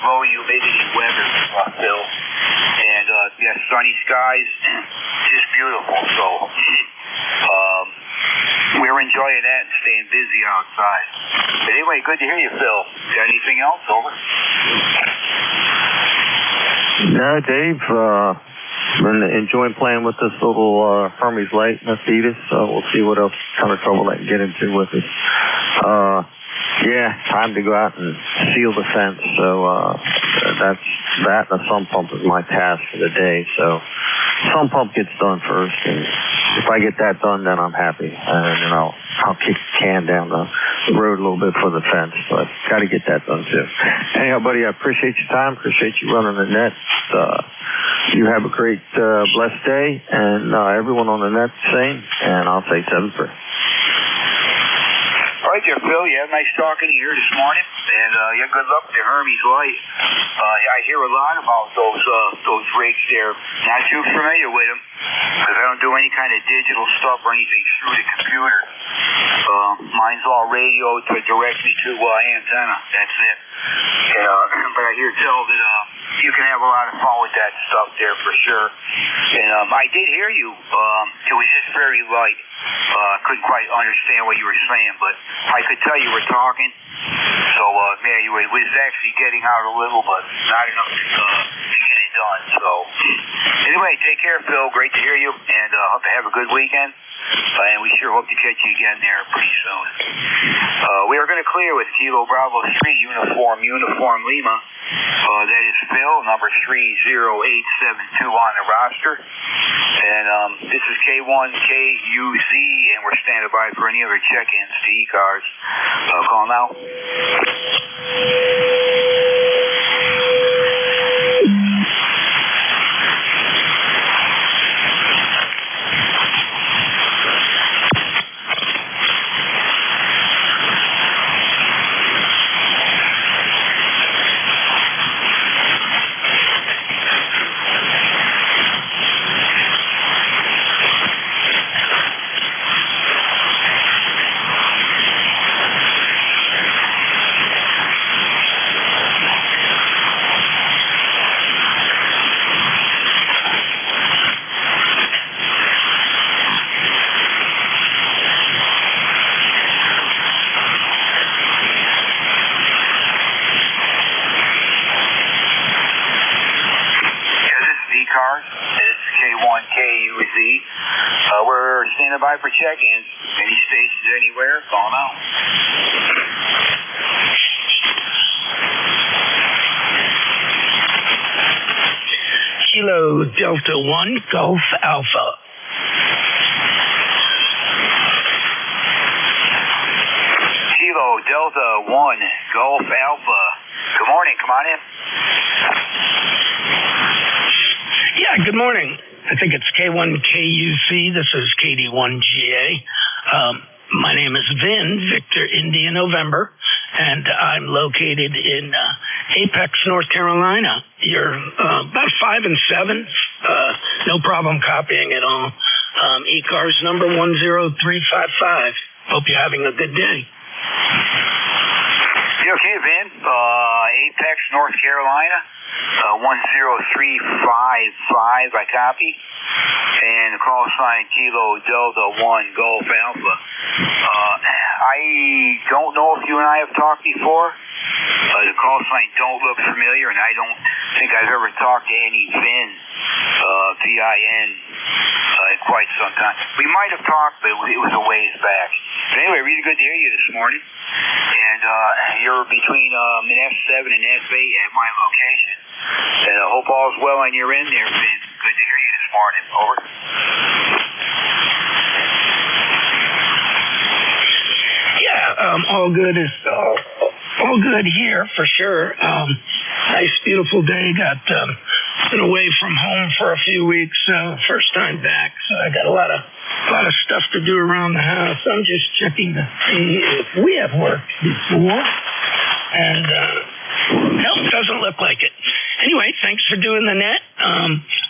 low humidity weather, Phil. And yeah, sunny skies, just beautiful. So we're enjoying that and staying busy outside. But anyway, good to hear you, Phil. Got anything else? Over. No, Dave. Been enjoying playing with this little Hermes Light and the Thetis. So we'll see what else kind of trouble I can get into with it. Yeah, time to go out and seal the fence. So that's that. The sump pump is my task for the day. So sump pump gets done first, and if I get that done, then I'm happy. And I'll kick the can down the road a little bit for the fence. But got to get that done too. Anyhow, buddy, I appreciate your time. Appreciate you running the net. You have a great, blessed day, and everyone on the net same. And I'll say 7-3. All right there, Phil. Yeah, nice talking to you here this morning. And yeah, good luck to Hermes Light. I hear a lot about those rigs there. Not too familiar with them because I don't do any kind of digital stuff or anything through the computer. Mine's all radioed directly to antenna. That's it. But I hear tell that you can have a lot of fun with that stuff there for sure. And I did hear you. It was just very light. Couldn't quite understand what you were saying, but I could tell you were talking. So, yeah, you was actually getting out a little, but not enough to get it done. So, anyway, take care, Phil. Great to hear you, and hope to have a good weekend. And we sure hope to catch you again there pretty soon. We are going to clear with Kilo Bravo 3, Uniform Lima. That is Phil, number 30872 on the roster. And this is K1KUZ, and we're standing by for any other check-ins to ECARS. Call now. It's K1KUZ. We're standing by for check-ins. Any stations anywhere, call now. Kilo Delta 1, Golf Alpha. Kilo Delta 1, Golf Alpha. Good morning. Come on in. Yeah, good morning. I think it's K1KUC. This is KD1GA. My name is Vin, Victor India November, and I'm located in Apex, North Carolina. You're about 5 and 7. No problem copying it all. ECARS number 10355. Hope you're having a good day. You okay, Vin? Apex, North Carolina, 10355. I copy. And the call sign Kilo Delta 1 Golf Alpha. I don't know if you and I have talked before. The call sign don't look familiar, and I don't think I've ever talked to any Vin, V-I-N, in quite some time. We might have talked, but it was a ways back. But anyway, really good to hear you this morning. And you're between an F7 and F8 at my location. And I hope all's well on your end there, Vin. Good to hear you this morning. Over. Yeah, all good is all good here for sure. Nice, beautiful day. Been away from home for a few weeks. First time back, so I got a lot of stuff to do around the house. I'm just checking to see if we have worked before, and nope, doesn't look like it. Anyway, thanks for doing the net.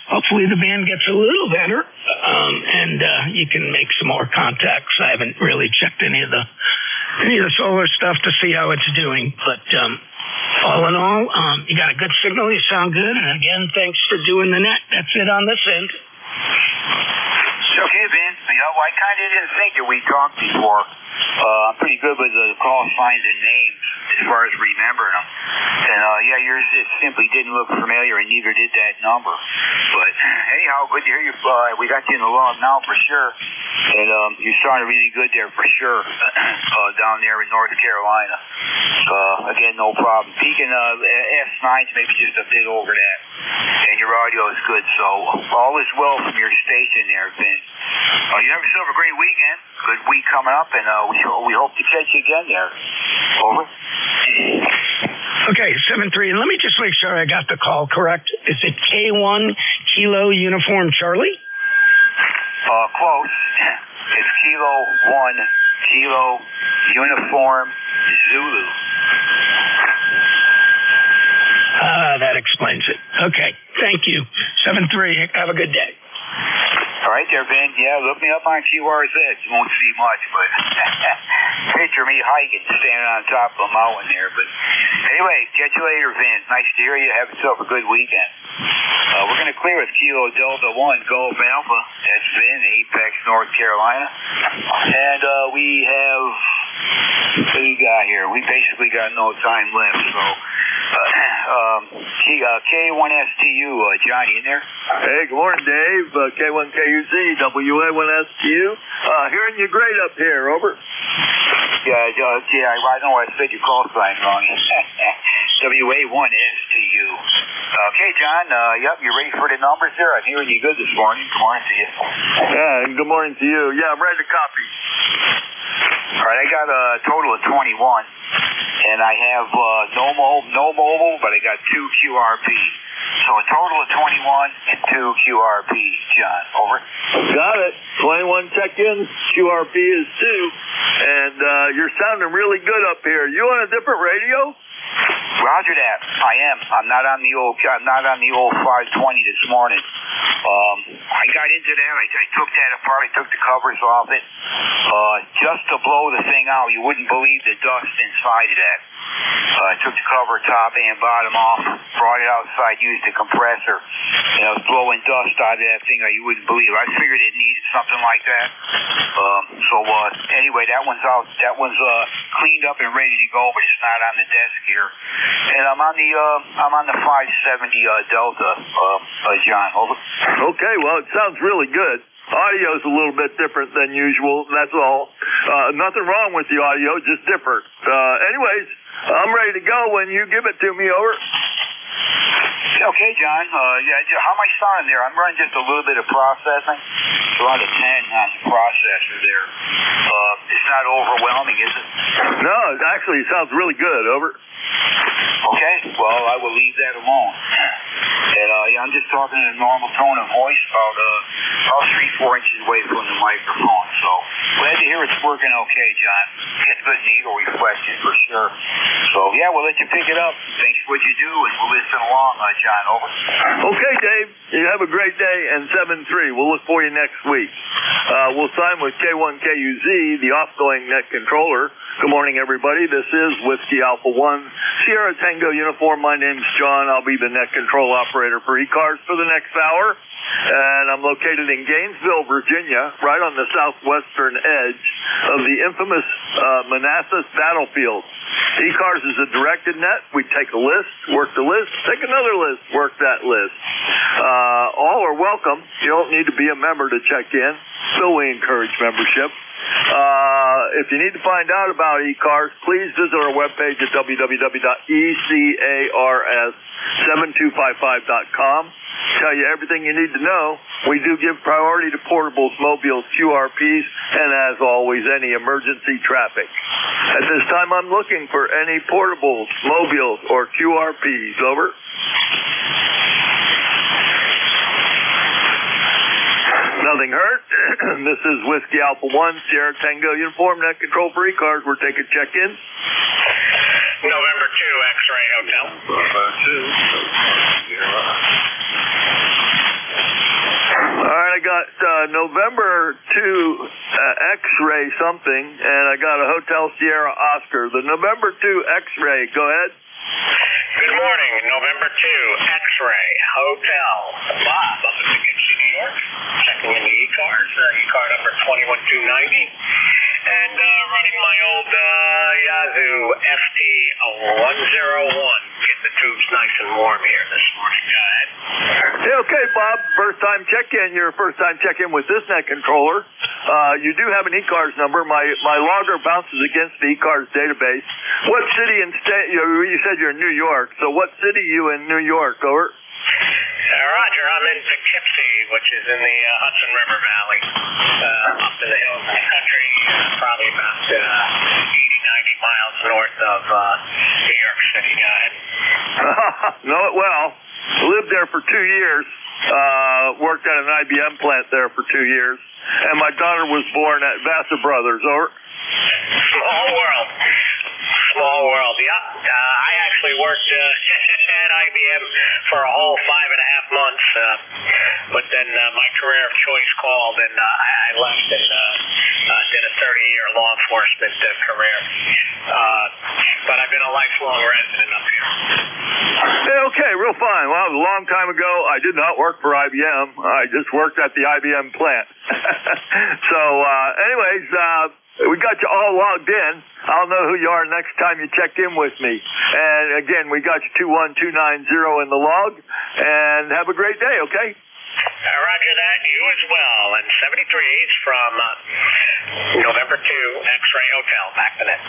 Hopefully the band gets a little better, and you can make some more contacts. I haven't really checked any of the solar stuff to see how it's doing, but all in all, you got a good signal. You sound good, and again, thanks for doing the net. That's it on this end. Okay, Ben. Well, I kind of didn't think that we talked before. I'm pretty good with the call signs and names as far as remembering them. And, yeah, yours just simply didn't look familiar, and neither did that number. But anyhow, good to hear you. We got you in the log now for sure. And you're starting really good there for sure down there in North Carolina. Again, no problem. Peaking S9's maybe just a bit over that. And your audio is good, so all is well from your station there, Ben. You have yourself a great weekend. Good week coming up, and we hope to catch you again there. Over. Okay, 7-3. Let me just make sure I got the call correct. Is it K1 Kilo Uniform Charlie? Close. It's Kilo 1 Kilo Uniform Zulu. That explains it. Okay, thank you. 7-3. Have a good day. All right there, Ben. Yeah, look me up on QRZ. You won't see much, but picture me hiking, standing on top of a mountain there. But anyway, catch you later, Vin. Nice to hear you. Have yourself a good weekend. We're going to clear with Kilo Delta 1 Golf Alpha. That's Vin, Apex, North Carolina. And we have, what do you got here? We basically got no time left, so K1STU, Johnny in there? Hey, good morning, Dave. K1KUZ, WA1STU. Hearing you great up here, over. Yeah, I know I said your call sign wrong. WA1STU. Okay, John, yep, you ready for the numbers there? I'm hearing you good this morning. Good morning to you. Yeah, good morning to you. Yeah, I'm ready to copy. All right, I got a total of 21, and I have no mobile, but I got 2 QRP. So a total of 21 and 2 QRP, John. Over. Got it. 21 check-ins, QRP is 2, and you're sounding really good up here. You on a different radio? Roger that. I am. I'm not on the old 520 this morning. I got into that. I took that apart. I took the covers off it. Just to blow the thing out, you wouldn't believe the dust inside of that. I took the cover top and bottom off, brought it outside, used the compressor, and I was blowing dust out of that thing like you wouldn't believe. I figured it needed something like that. Anyway, that one's out. That one's cleaned up and ready to go, but it's not on the desk here. And I'm on the 570 Delta, John. Over. Okay, well, it sounds really good. Audio's a little bit different than usual, that's all. Nothing wrong with the audio, just different. Anyways, I'm ready to go when you give it to me, over. Okay, John. How am I sounding there? I'm running just a little bit of processing. It's around a 10 on the processor there. It's not overwhelming, is it? No, actually, it sounds really good, over. Okay, well, I will leave that alone. And I'm just talking in a normal tone of voice, about about 3-4 inches away from the microphone. So glad to hear it's working okay, John. Get good needle reflection for sure. So yeah, we'll let you pick it up. Thanks for what you do, and we'll listen along, John. Over. Okay, Dave. You have a great day, and 7-3. We'll look for you next week. We'll sign with K1KUZ, the off-going net controller. Good morning, everybody. This is Whiskey Alpha 1, Sierra Tango uniform. My name's John. I'll be the net control operator for ECARS for the next hour. And I'm located in Gainesville, Virginia, right on the southwestern edge of the infamous Manassas battlefield. ECARS is a directed net. We take a list, work the list, take another list, work that list. All are welcome. You don't need to be a member to check in, so we encourage membership. If you need to find out about ECARS, please visit our webpage at www.ecars7255.com. Tell you everything you need to know. We do give priority to portables, mobiles, QRPs, and as always, any emergency traffic. At this time, I'm looking for any portables, mobiles, or QRPs. Over. Nothing hurt. This is Whiskey Alpha 1, Sierra Tango uniform, net control for ECARS. We're taking check-in. November 2, X-Ray Hotel. All right, I got November 2 X-Ray something, and I got a Hotel Sierra Oscar. The November 2 X-Ray, go ahead. Good morning, November 2, X-Ray Hotel. Bob, up in Poughkeepsie, New York. Checking in the ECARS, ECAR number 21290. And running my old Yazoo FT101. Getting the tubes nice and warm here this morning. Go ahead. Hey, okay, Bob. First time check-in. Your first time check-in with this net controller. You do have an ECARS number. My logger bounces against the ECARS database. What city and state? You said you're in New York. So what city are you in New York? Over. Roger, I'm in Poughkeepsie, which is in the Hudson River Valley, up in the hills of the country, probably about 80-90 miles north of New York City. Go ahead. Know it well. Lived there for 2 years. Worked at an IBM plant there for 2 years. And my daughter was born at Vassar Brothers. Over. Small world. Small world. Yeah. I actually worked at IBM for a whole 5.5 months, but then my career of choice called, and I left and did a 30-year law enforcement career. But I've been a lifelong resident up here. Okay, real fine. Well, a long time ago, I did not work for IBM. I just worked at the IBM plant. So, anyways, we got you all logged in. I'll know who you are next time you check in with me. And again, we got you 21290 in the log. And have a great day, okay? Roger that. You as well. And 73's from November 2, X-Ray Hotel. Back to that.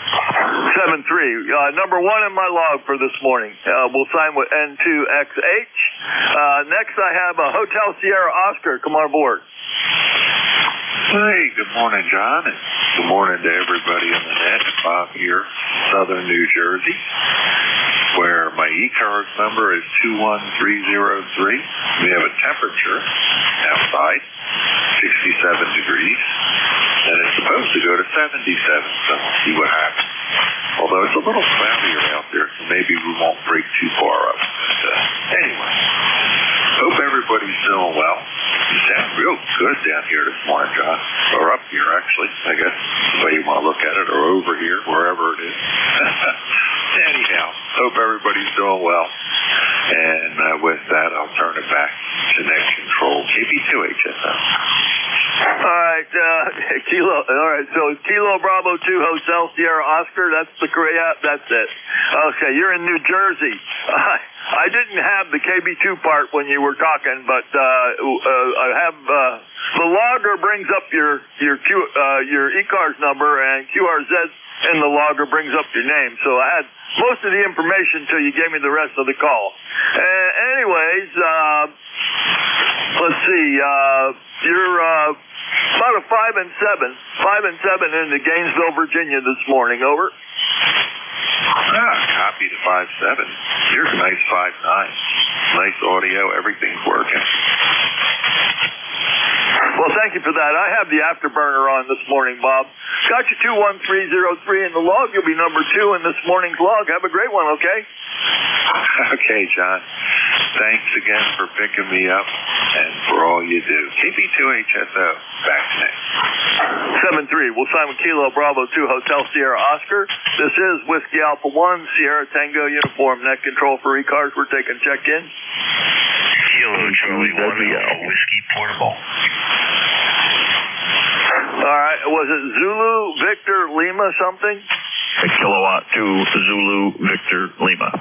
7-3. Number 1 in my log for this morning. We'll sign with N2XH. Next, I have a Hotel Sierra Oscar. Come on aboard. Hey, good morning, John, and good morning to everybody in the net. Bob here, Southern New Jersey, where my ECARS number is 21303. We have a temperature outside, 67 degrees, and it's supposed to go to 77, so we'll see what happens. Although it's a little cloudier out there, so maybe we won't break too far up. But anyway, hope everybody's doing well. You sound real good down here this morning, John. Or up here, actually, I guess, the way you want to look at it, or over here, wherever it is. Anyhow, hope everybody's doing well. And with that, I'll turn it back to net control, KB2HSL. All right, Kilo. All right, so Kilo Bravo 2 Hotel Sierra Oscar. That's the Korea. That's it. Okay, you're in New Jersey. I didn't have the KB2 part when you were talking, but I have the logger brings up your ECARS number, and QRZ in the logger brings up your name. So I had most of the information until you gave me the rest of the call. Anyways, let's see. You're about a 5 and 7 into Gainesville, Virginia this morning. Over. Copy to 5-7. Here's a nice 5-9. Nice audio. Everything's working. Well, thank you for that. I have the afterburner on this morning, Bob. Got you 21303 in the log. You'll be number 2 in this morning's log. Have a great one, okay? Okay, John. Thanks again for picking me up and for all you do. KB2HSO. Back next. 7-3. We'll sign with Kilo Bravo 2 Hotel Sierra Oscar. This is Whiskey Alpha 1 Sierra Tango Uniform. Net control for ECARS. We're taking check-in. Kilo Charlie 1 Whiskey Portable. All right. Was it Zulu Victor Lima something? Kilowatt 2 Zulu Victor Lima.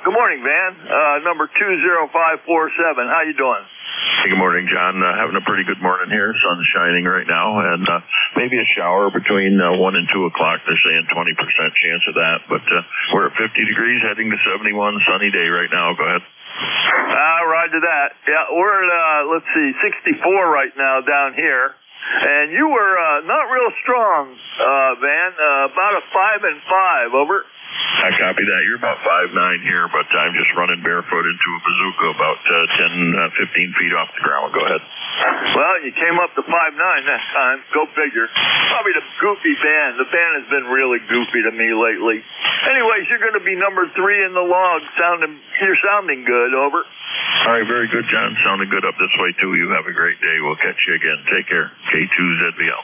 Good morning, Van. Number 20547. How you doing? Hey, good morning, John. Having a pretty good morning here. Sun's shining right now, and maybe a shower between 1 and 2 o'clock. They're saying 20% chance of that, but we're at 50 degrees, heading to 71. Sunny day right now. Go ahead. Right to that. Yeah, we're at, let's see, 64 right now down here. And you were not real strong, Van. About a 5 and 5. Over. I copy that. You're about 5'9" here, but I'm just running barefoot into a bazooka about 10, 15 feet off the ground. Go ahead. Well, you came up to 5'9" that time. Go figure. Probably the goofy band. The band has been really goofy to me lately. Anyways, you're going to be number 3 in the log. You're sounding good. Over. All right, very good, John. Sounding good up this way, too. You have a great day. We'll catch you again. Take care. K2ZBL.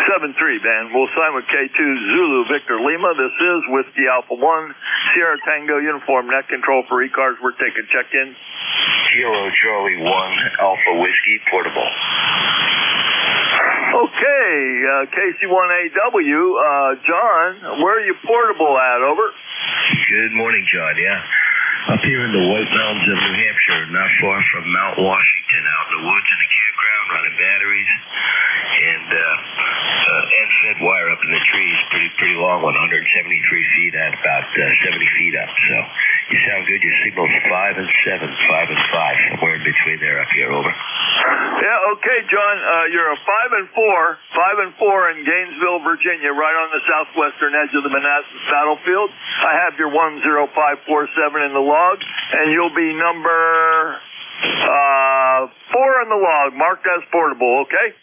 7-3, man. We'll sign with K2 Zulu Victor Lima. This is Whiskey Alpha 1 Sierra Tango Uniform. Net control for ECARS. We're taking check-in. Kilo Charlie 1 Alpha Whiskey Portable. Okay, KC1AW. John, where are you portable at? Over. Good morning, John. Yeah. Up here in the White Mountains of New Hampshire, not far from Mount Washington, out in the woods in a campground, running batteries, and fed wire up in the trees, pretty long one, 173 feet at about 70 feet up. So you sound good. Your signal's 5 and 7, 5 and 5, somewhere in between there up here. Over. Yeah, okay, John. You're a 5 and 4 in Gainesville, Virginia, right on the southwestern edge of the Manassas battlefield. I have your 10547 in the log, and you'll be number 4 in the log, marked as portable, okay?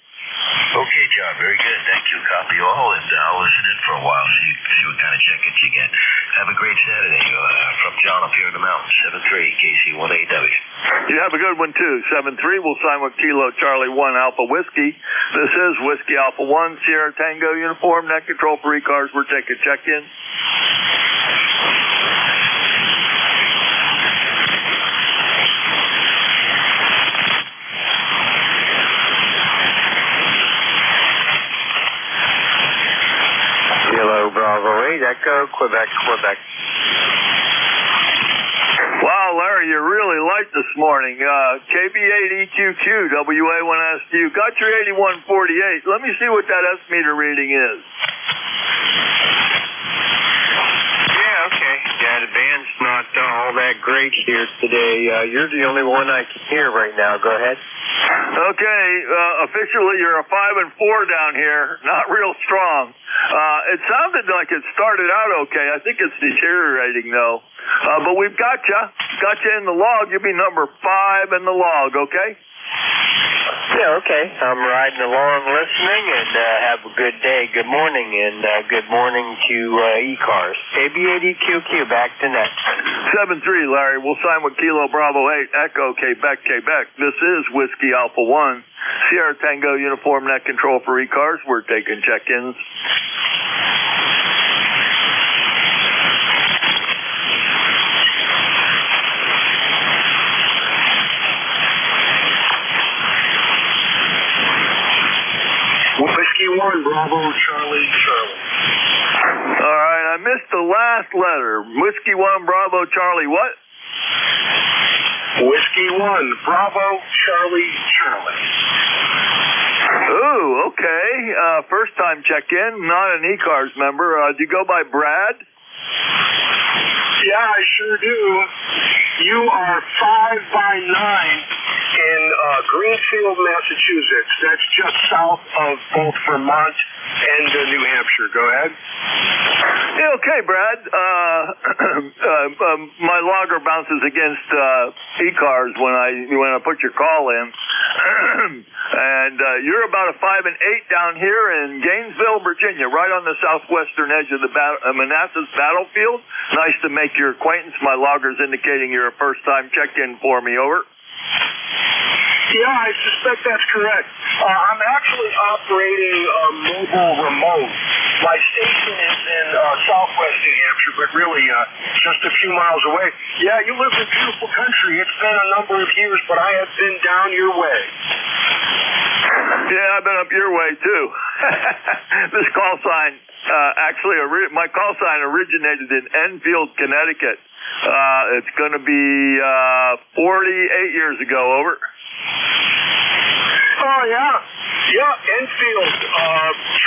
Okay, John. Very good. Thank you. Copy all, and I'll listen in for a while, see what kind of check-ins you get. Have a great Saturday. From John up here in the mountains, 7-3, KC1AW. You have a good one, too. 7-3, we'll sign with Kilo Charlie 1 Alpha Whiskey. This is Whiskey Alpha 1 Sierra Tango Uniform. Net control for ECARS. We're taking check-in. Kilo Bravo 8 Echo, Quebec. Wow, Larry, you're really light this morning. KB8EQQ, WA1SU. Got your 8148. Let me see what that S meter reading is. Yeah, okay. Yeah, the band's not all that great here today. You're the only one I can hear right now. Go ahead. Okay, officially you're a 5 and 4 down here. Not real strong. It sounded like it started out okay. I think it's deteriorating though. But we've got you in the log. You'll be number 5 in the log, okay? Yeah, okay. I'm riding along listening, and have a good day. Good morning, and good morning to ECARS. KB80QQ, back to next. 7-3, Larry. We'll sign with Kilo Bravo 8 Echo, Quebec. This is Whiskey Alpha 1 Sierra Tango Uniform. Net control for ECARS. We're taking check-ins. Whiskey 1, Bravo, Charlie. All right, I missed the last letter. Whiskey 1, Bravo, Charlie, what? Whiskey 1, Bravo, Charlie. Ooh, okay. First time check-in, not an ECARS member. Do you go by Brad? Yeah, I sure do. You are 5 by 9 in Greenfield, Massachusetts. That's just south of both Vermont and New Hampshire. Go ahead. Yeah, okay, Brad. My logger bounces against ECARS when I put your call in. And you're about a 5 and 8 down here in Gainesville, Virginia, right on the southwestern edge of the Manassas battlefield. Nice to make your acquaintance. My logger's indicating you're a first-time check-in for me. Over. Yeah, I suspect that's correct. I'm actually operating mobile remote. My station is in southwest New Hampshire, but really just a few miles away. Yeah, you live in beautiful country. It's been a number of years, but I have been down your way. Yeah, I've been up your way, too. This call sign, my call sign originated in Enfield, Connecticut. It's going to be 48 years ago, over. Oh, yeah. Yeah, Enfield.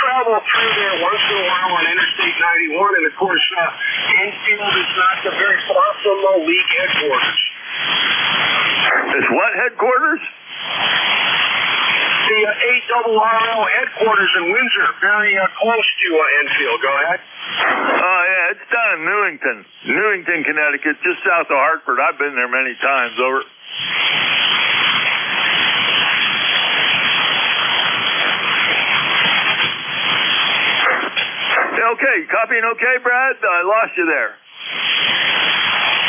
Travel through there once in a while on Interstate 91, and of course, Enfield is not the very far from the league headquarters. It's what headquarters? The ARRL headquarters in Windsor, very close to Enfield. Go ahead. Oh, yeah, it's down in Newington, Connecticut, just south of Hartford. I've been there many times, over. Okay, copying okay, Brad? I lost you there.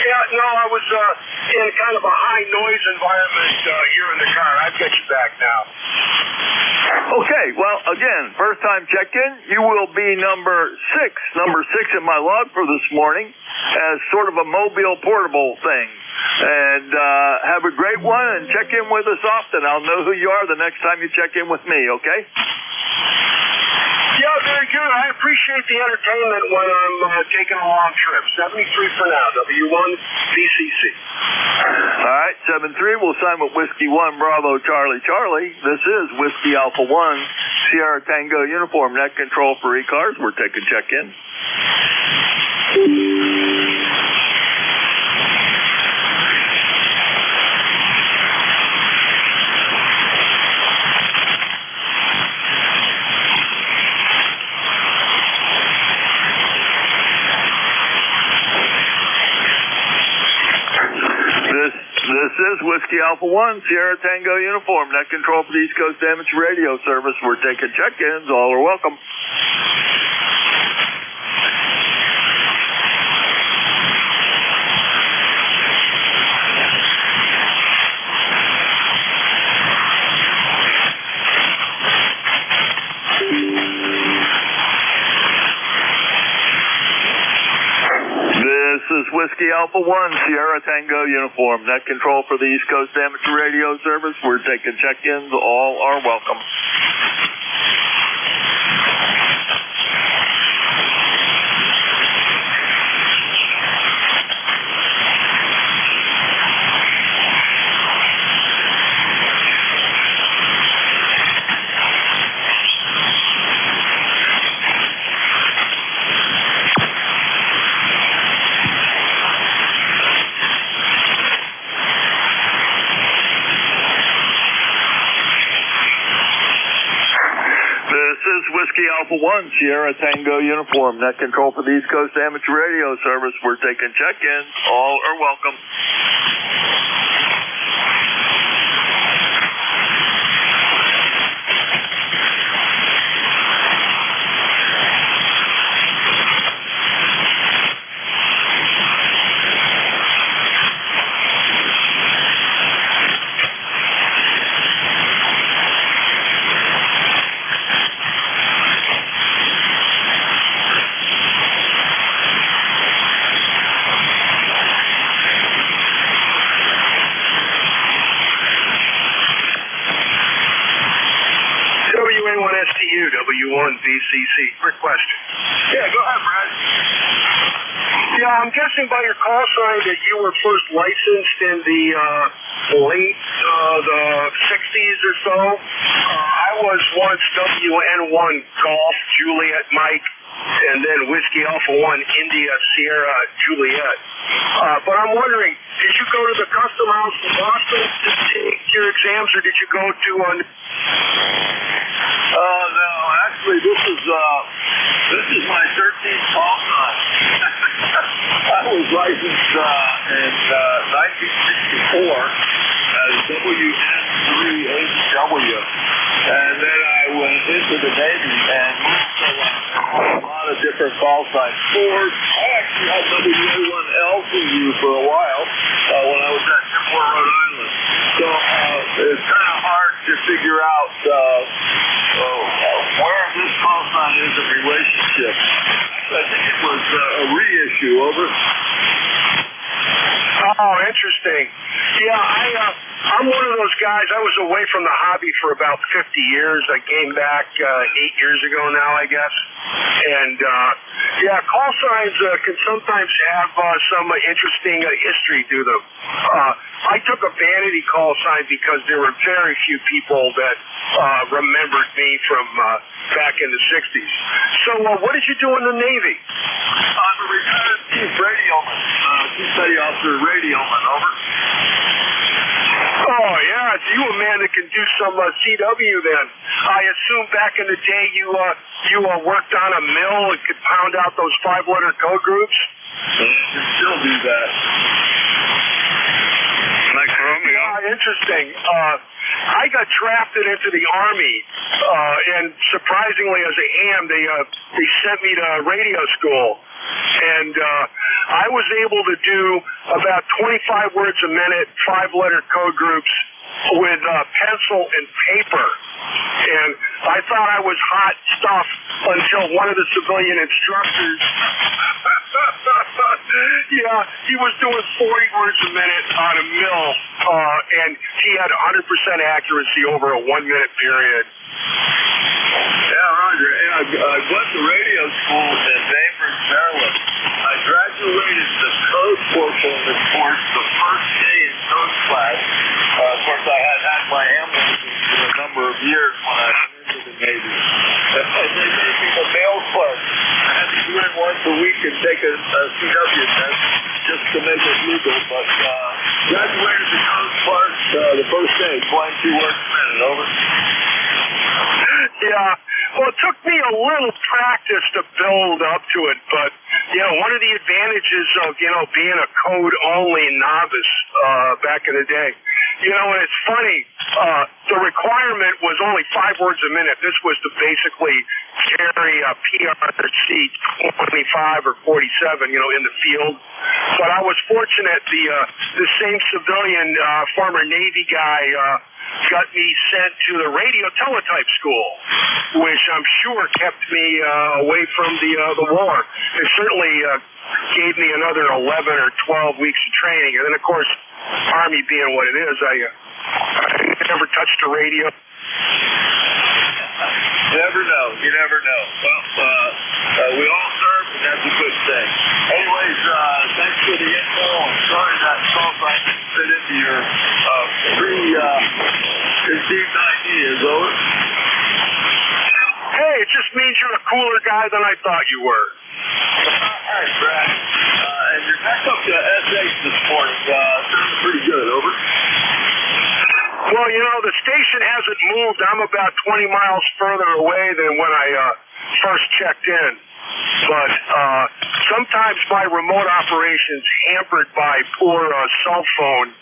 Yeah, no, I was in kind of a high noise environment here in the car. I've got you back now. Okay, well, again, first time check-in. You will be number six in my log for this morning as sort of a mobile portable thing. And have a great one and check in with us often. I'll know who you are the next time you check in with me, okay? Yeah, very good. I appreciate the entertainment when I'm taking a long trip. 73 for now, W1 VCC. All right, 73. We'll sign with Whiskey 1 Bravo Charlie Charlie. This is Whiskey Alpha 1 Sierra Tango uniform net control for ECARS. We're taking check-in. This is Whiskey Alpha 1, Sierra Tango uniform, net control for the East Coast Amateur Radio Service. We're taking check-ins. All are welcome. This is Whiskey Alpha 1, Sierra Tango uniform, net control for the East Coast Amateur Radio Service. We're taking check-ins. All are welcome. Whiskey Alpha 1, Sierra Tango uniform, net control for the East Coast Amateur Radio Service. We're taking check-ins. All are welcome. W1 VCC. Quick question. Yeah, go ahead, Brad. Yeah, I'm guessing by your call sign that you were first licensed in the late the 60s or so. I was once WN1 Golf Juliet Mike, and then Whiskey Alpha 1 India Sierra Juliet. But I'm wondering, did you go to the Custom House in Boston to take your exams, or did you go to No, actually, this is my 13th call sign. I was licensed in 1964 as WN3HW, and then I went into the Navy and moved to a lot of different call signs. Ford, I actually had WA1L for you for a while when I was at Newport, Rhode Island. So it's kind of hard to figure out where this call sign is in relationship. I think it was a reissue, over. Oh, interesting. Yeah, I'm one of those guys. I was away from the hobby for about 50 years. I came back 8 years ago now, I guess. And, yeah, call signs can sometimes have some interesting history to them. I took a vanity call sign because there were very few people that remembered me from back in the 60s. So what did you do in the Navy? I'm a retired chief radioman, chief petty officer radioman, over. Oh, yeah. So you a man that can do some CW then. I assume back in the day you worked on a mill and could pound out those 5-letter code groups? You still do that. Like Romeo. Interesting. I got drafted into the Army, and surprisingly, as a ham, they sent me to radio school. And I was able to do about 25 words a minute, 5-letter code groups with pencil and paper. And I thought I was hot stuff until one of the civilian instructors, yeah, he was doing 40 words a minute on a mill, and he had 100% accuracy over a 1-minute period. Yeah, Roger. And I went to radio school in Bainbridge, Maryland. I graduated the code portion of the course the first day in code class. Of course, I had my ambulance for a number of years when I went into the Navy. And they made me a mail clerk. I had to do it once a week and take a CW test just to make it legal. But graduated the code clerk the first day, 22 words a minute, over. Yeah, well, it took me a little practice to build up to it, but, one of the advantages of, being a code-only novice back in the day, and it's funny, the requirement was only 5 words a minute. This was to basically carry a PRC 25 or 47, in the field. But I was fortunate, the same civilian, former Navy guy, got me sent to the radio teletype school, which I'm sure kept me away from the war. It certainly gave me another 11 or 12 weeks of training. And then, of course, Army being what it is, I never touched a radio. You never know. You never know. Well, we all serve, and that's a good thing. Anyways, thanks for the info. I'm sorry that call sign didn't fit into your preconceived ideas, over. Hey, it just means you're a cooler guy than I thought you were. All right, Brad. And you're back up to SH this morning. Sounds pretty good, over. Well, the station hasn't moved. I'm about 20 miles further away than when I first checked in. But sometimes my remote operation's hampered by poor cell phone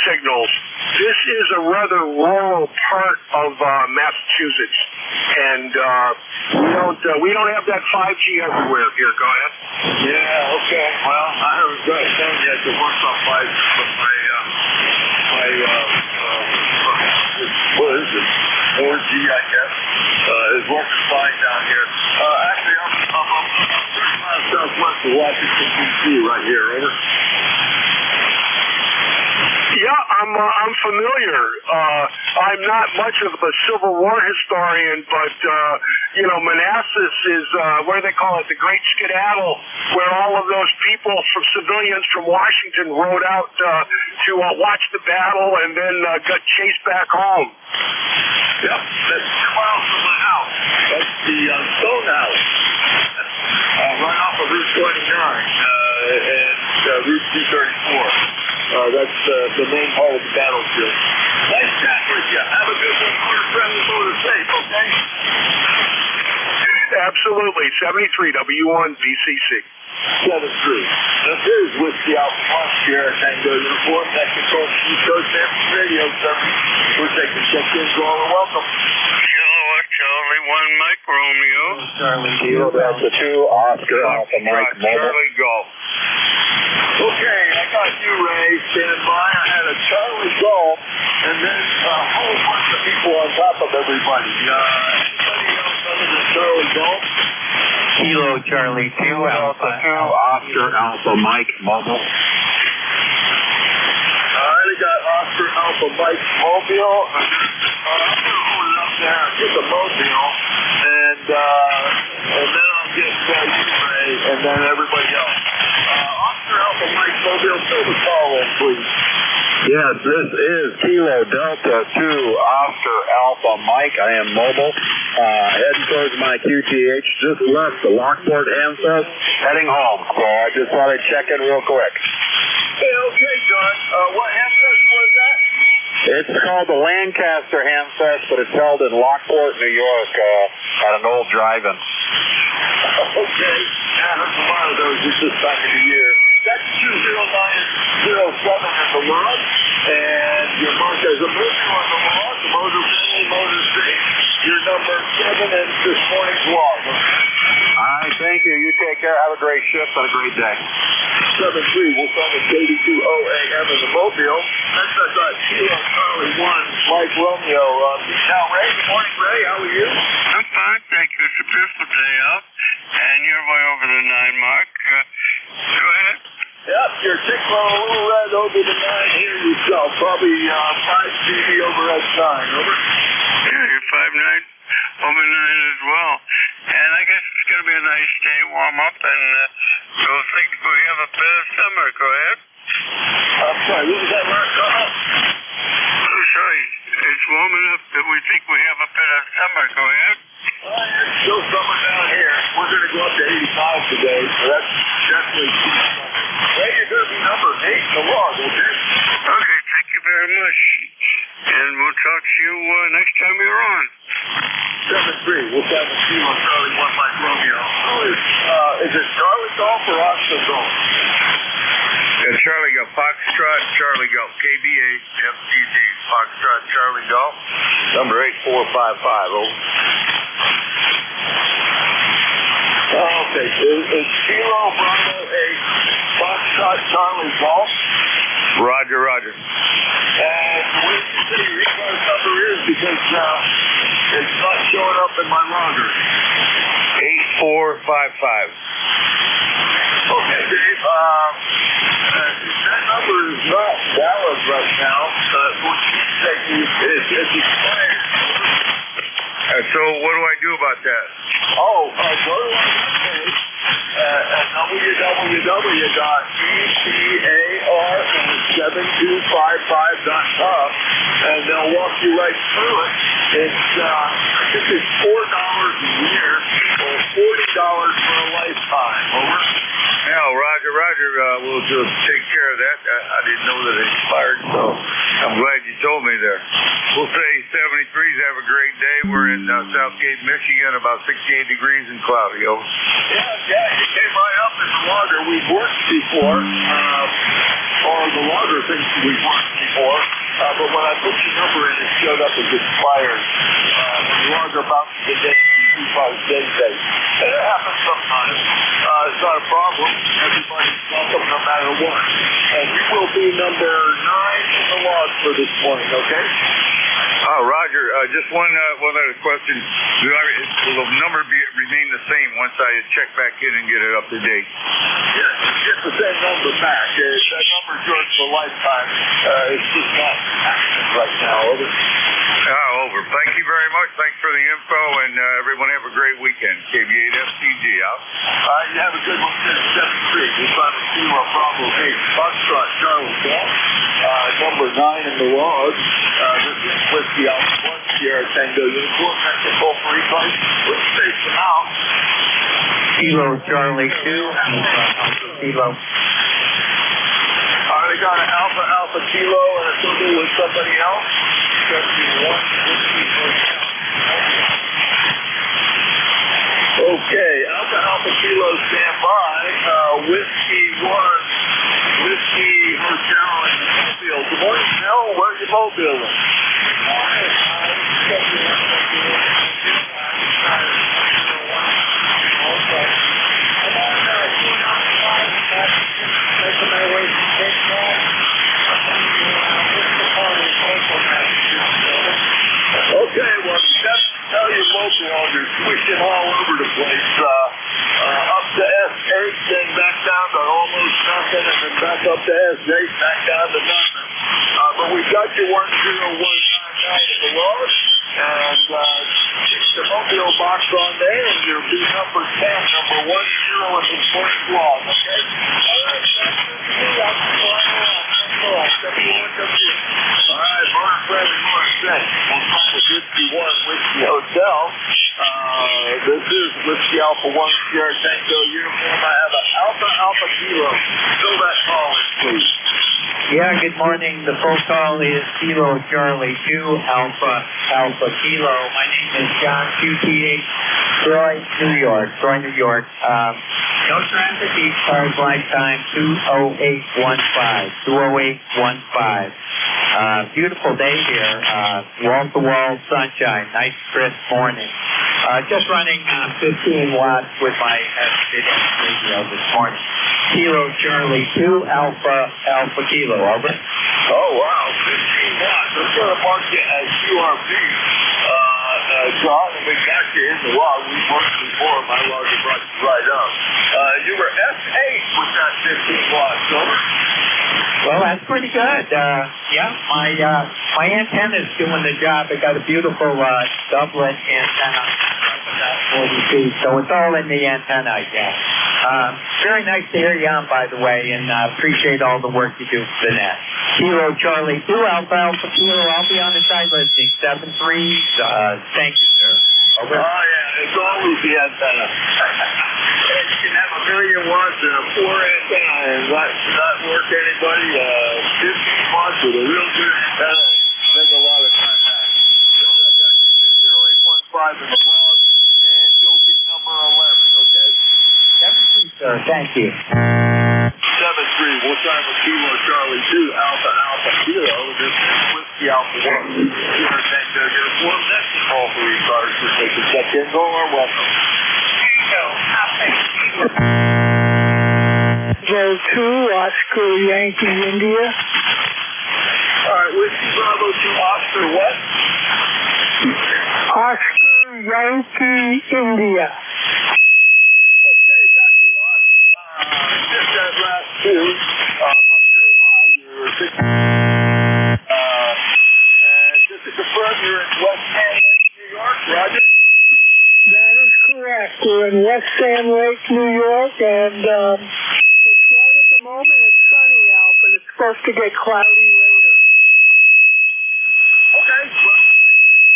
signals. This is a rather rural part of Massachusetts, and we don't have that 5G everywhere here. Go ahead. Yeah. Okay. Well, I haven't got it done yet to work on 5G, but what is it? 4G, I guess, is working fine down here. Actually, I'm 30 miles southwest of Washington, D.C. right here, over. Yeah, I'm I'm familiar. I'm not much of a Civil War historian, but Manassas is what do they call it? The Great Skedaddle, where all of those people from civilians from Washington rode out to watch the battle and then got chased back home. Yep, that's 2 miles from my house. That's the Stone House, right off of Route 29 and Route 234. That's the main part of the battlefield. Nice chat with you. Have a good one. Motor friendly, motor safe, okay? Absolutely. 73 W1 VCC. 73. This is Whiskey Alpha Fox Sierra Tango Uniform. That controls East Coast radio service. We're taking check-ins. All are welcome. Charlie 1 Mike Romeo. Charlie Kilo Delta 2 Oscar Alpha Mike Charlie Golf. Okay, I got you, Ray. Stand by. I had a Charlie Golf and then a whole bunch of people on top of everybody. Anybody else other than Charlie Golf? Kilo Charlie 2 Alpha 2 Oscar Alpha Mike Mobile. I already got Oscar Alpha Mike Mobile. I'm going to hold it up there and get the Mobile, and then I'll get you, Ray, and then everybody else. Oscar Alpha Mike Mobile, fill the call in, please. Yes, this is Kilo Delta 2 Oscar Alpha Mike. I am mobile. Heading towards my QTH. Just left the Lockport Hamfest. Heading home. So I just thought I'd check in real quick. Okay, John. What Hamfest was that? It's called the Lancaster Hamfest, but it's held in Lockport, New York, at an old drive-in. Okay. Yeah, there's a lot of those just this time of the year. That's 20907 in the log, and your mark as a motor on the log, the motor friendly, motor safe. Your number 7 in this morning's log. All right, thank you. You take care. Have a great shift and a great day. 7-3, we'll send it to 82 OAM in the Mobile. Next I got Kilo Charlie 1, Mike Romeo. Now, Ray, good morning, Ray. How are you? I'm fine, thank you. It's a beautiful day out, and you're way over the 9 mark. Go ahead. Yep, you're ticking on a little red over the 9 here yourself. Probably 5 dB over that 9, over? Yeah, you're 5'9", over 9 as well. And I guess it's going to be a nice day, warm up, and we'll think we have a bit of summer. Go ahead. I'm sorry, what was that last comment? Oh, sorry. It's warm enough that we think we have a bit of summer. Go ahead. It's still summer down here. We're going to go up to 85 today, so that's definitely summer. Hey, you're going to be number 8 in the log, okay? Okay, thank you very much. And we'll talk to you next time you're on. 7-3, we'll have a team on Charlie 1 Mike Romeo. Is it Charlie Golf or Oscar Golf? Yeah, Charlie Golf, Foxtrot, Charlie Golf, KBA, FTD, Foxtrot, Charlie Golf. Number 8455, over. Okay, is Kilo Bravo a Foxtrot Charlie Golf? Roger, roger. And what did you say your ECARS number is? Because it's not showing up in my logger. 8455. Okay, Dave. That number is not valid right now. What you say it's expired. So what do I do about that? Go to our webpage at www.ECARS7255.com, and they'll walk you right through it. It's I think it's $4 a year or $40 for a lifetime. Over. Yeah, Roger. We'll just take care of that. I didn't know that it expired, so I'm glad you told me there. We'll say 73s. Have a great day. We're in Southgate, Michigan, about 68 degrees and cloudy. Over. Yeah, you came right up in the logger. We've worked before, or the logger thinks we've worked before, but when I put your number in, it showed up as expired. The logger bounced the day. And it happens sometimes. It's not a problem. Everybody's welcome no matter what. And you will be number 9 in the log for this morning, okay? Roger. Just one other question. Will the number remain the same once I check back in and get it up to date? Yes. get the same number back. That number's yours for a lifetime. It's just not active right now. Over. Over. Thank you very much. Thanks for the info, and everyone have a great weekend. KB8FCG out. All right, you have a good one. 7-3. We'll find a Kilo Bravo 8 Foxtrot Charlie Bell. Number 9 in the log. This is Whiskey Alpha 1 Sierra Tango Uniform. Mexico for replay. Let's take them out. Kilo Charlie 2, Alpha Kilo. All right, we got an Alpha Kilo and a total with somebody else. 71 Whiskey Hotel. Okay, Alpha Kilo stand by. Whiskey 1, Whiskey Hotel in the Mobile. Good morning, Mel. Where's your mobile? Good morning. Okay, well, just tell your local owners, switching all over the place. Up to S8, then back down to almost nothing, and then back up to S8, back down to nothing. But we got you 10199 in the log, and the mobile box on there, and your B number 10, number 10 in the first log, okay? All right, all right, Mark Bradley Morissette. We'll find the 51 Whiskey Hotel. This is Whiskey Alpha 1 Sierra Tango uniform. I have an Alpha Kilo. Fill that call in, please. Yeah, good morning. The full call is Kilo Charlie 2, Alpha Kilo. My name is John QTH, Troy, New York. No traffic, ECARS lifetime 20815. Beautiful day here, wall-to-wall sunshine, nice crisp morning. Just running 15 watts with my radio this morning. Kilo Charlie 2, Alpha Kilo, over. Oh, wow, 15 watts. I'm going to mark you as QRP. John, and we got you in the log. We worked before. My log is right up. You were S8 with that 15 watts, over. Well, that's pretty good. My antenna's doing the job. I got a beautiful doublet antenna. 42, so it's all in the antenna, I guess. Very nice to hear you on, by the way, and appreciate all the work you do for the net. Kilo Charlie 2, Alpha Kilo. I'll be on the side listening. 7-3. Thank you, sir. Over. Oh, yeah, it's always the antenna. You can have 1 million watts and a 4 antenna and not work anybody. 15 watts with a real good antenna. Take a lot of time back. So I got you 20815 in the log, and you'll be number 11, okay? 7-3, sir. Thank you. 7-3. We'll try with Kilo Charlie 2, Alpha Kilo. This is Whiskey Alpha 1. Sierra Tango uniform. That's the call for ECARS. Just take a check in. Go or welcome. Joe 2, Oscar Yankee India. All right, Whiskey Bravo 2, Oscar what? Oscar Yankee India. Okay, got you, Ross. Just that last two. I'm not sure why you're and just to confirm, you're in West Sand Lake, New York, Roger? That is correct. We're in West Sand Lake, New York, and it's right at the moment. It's sunny out, but it's supposed to get cloudy later. Okay. Well, nice to meet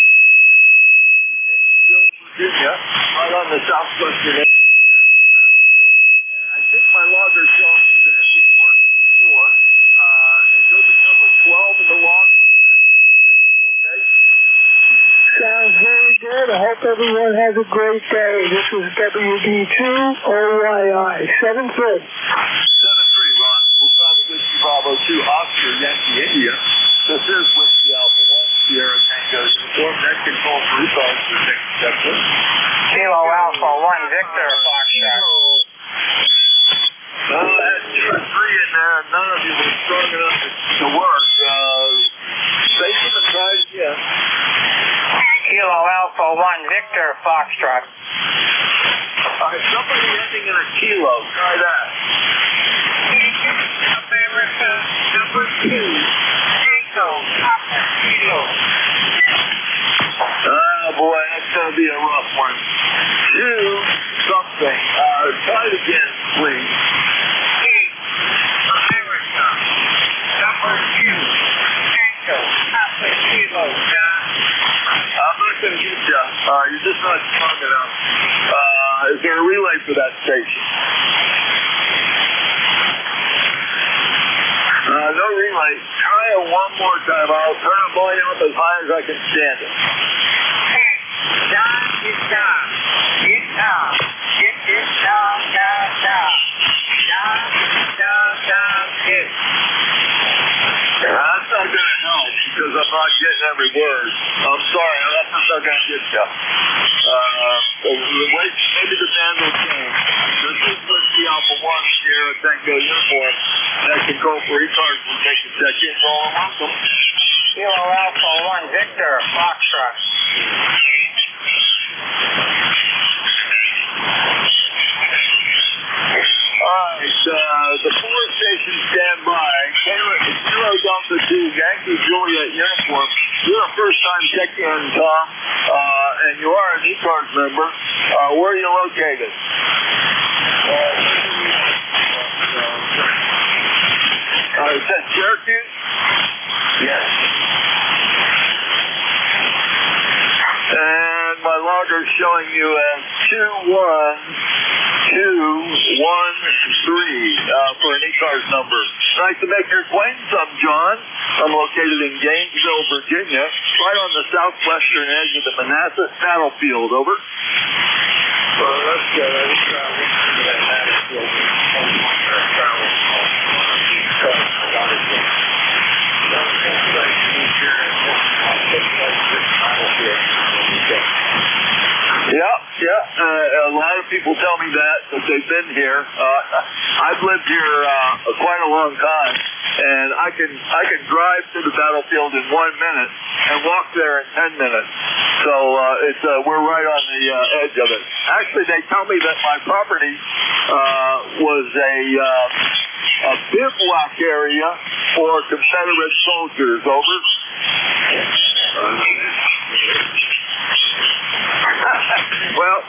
you. Virginia, right on the southwestern edge of the Manassas battlefield. And I think my logger's showing me that we've worked before. And you'll be number 12 in the log with an SA signal, okay? Sounds very good. I hope everyone has a great day. This is WB2 OYI 7-3. 7-3, Ron. We'll try with Whiskey Bravo 2, Oscar Yankee India. This is Whiskey Alpha 1, Sierra Tango uniform. Net control for ECARS for next section. Kilo Alpha 1, Victor Foxtrot. Well, I had 2 or 3 in there, and none of you were strong enough to work. They even tried again. Kilo Alpha 1, Victor Foxtrot. All right, somebody ending in a kilo. Try that. to be a rough one. 2 something. Try it again, please. America. Number 2. Tango. Half a kilo, John. I'm not going to get you. You're just not strong enough. Is there a relay for that station? No relay. Try it one more time. I'll turn the volume up as high as I can stand it. John, get down. Get down. Get down, down, down. Down, down, down, get. That's not going to help because I'm not getting every word. I'm sorry. That's not going to get you. Wait, maybe the band will change. This is Whiskey Alpha 1 Sierra Tango uniform. That control for ECARS will take the check in. All welcome. Kilo Alpha 1 Victor, Foxtrot. Alright, the 4 stations stand by. Kilo Delta 2, Yankee Juliet uniform. You're a first-time check-in, Tom, and you are an ECARS member. Where are you located? Is that Syracuse? Yes. And my logger's showing you as 21213 for an ECARS number. Nice to make your acquaintance. I'm John. I'm located in Gainesville, Virginia, right on the southwestern edge of the Manassas battlefield. Over. Well, that's good. I just traveled to that battlefield. Yeah. A lot of people tell me that they've been here. I've lived here quite a long time, and I can drive to the battlefield in 1 minute and walk there in 10 minutes. So we're right on the edge of it. Actually, they tell me that my property was a bivouac area for Confederate soldiers. Over. Well,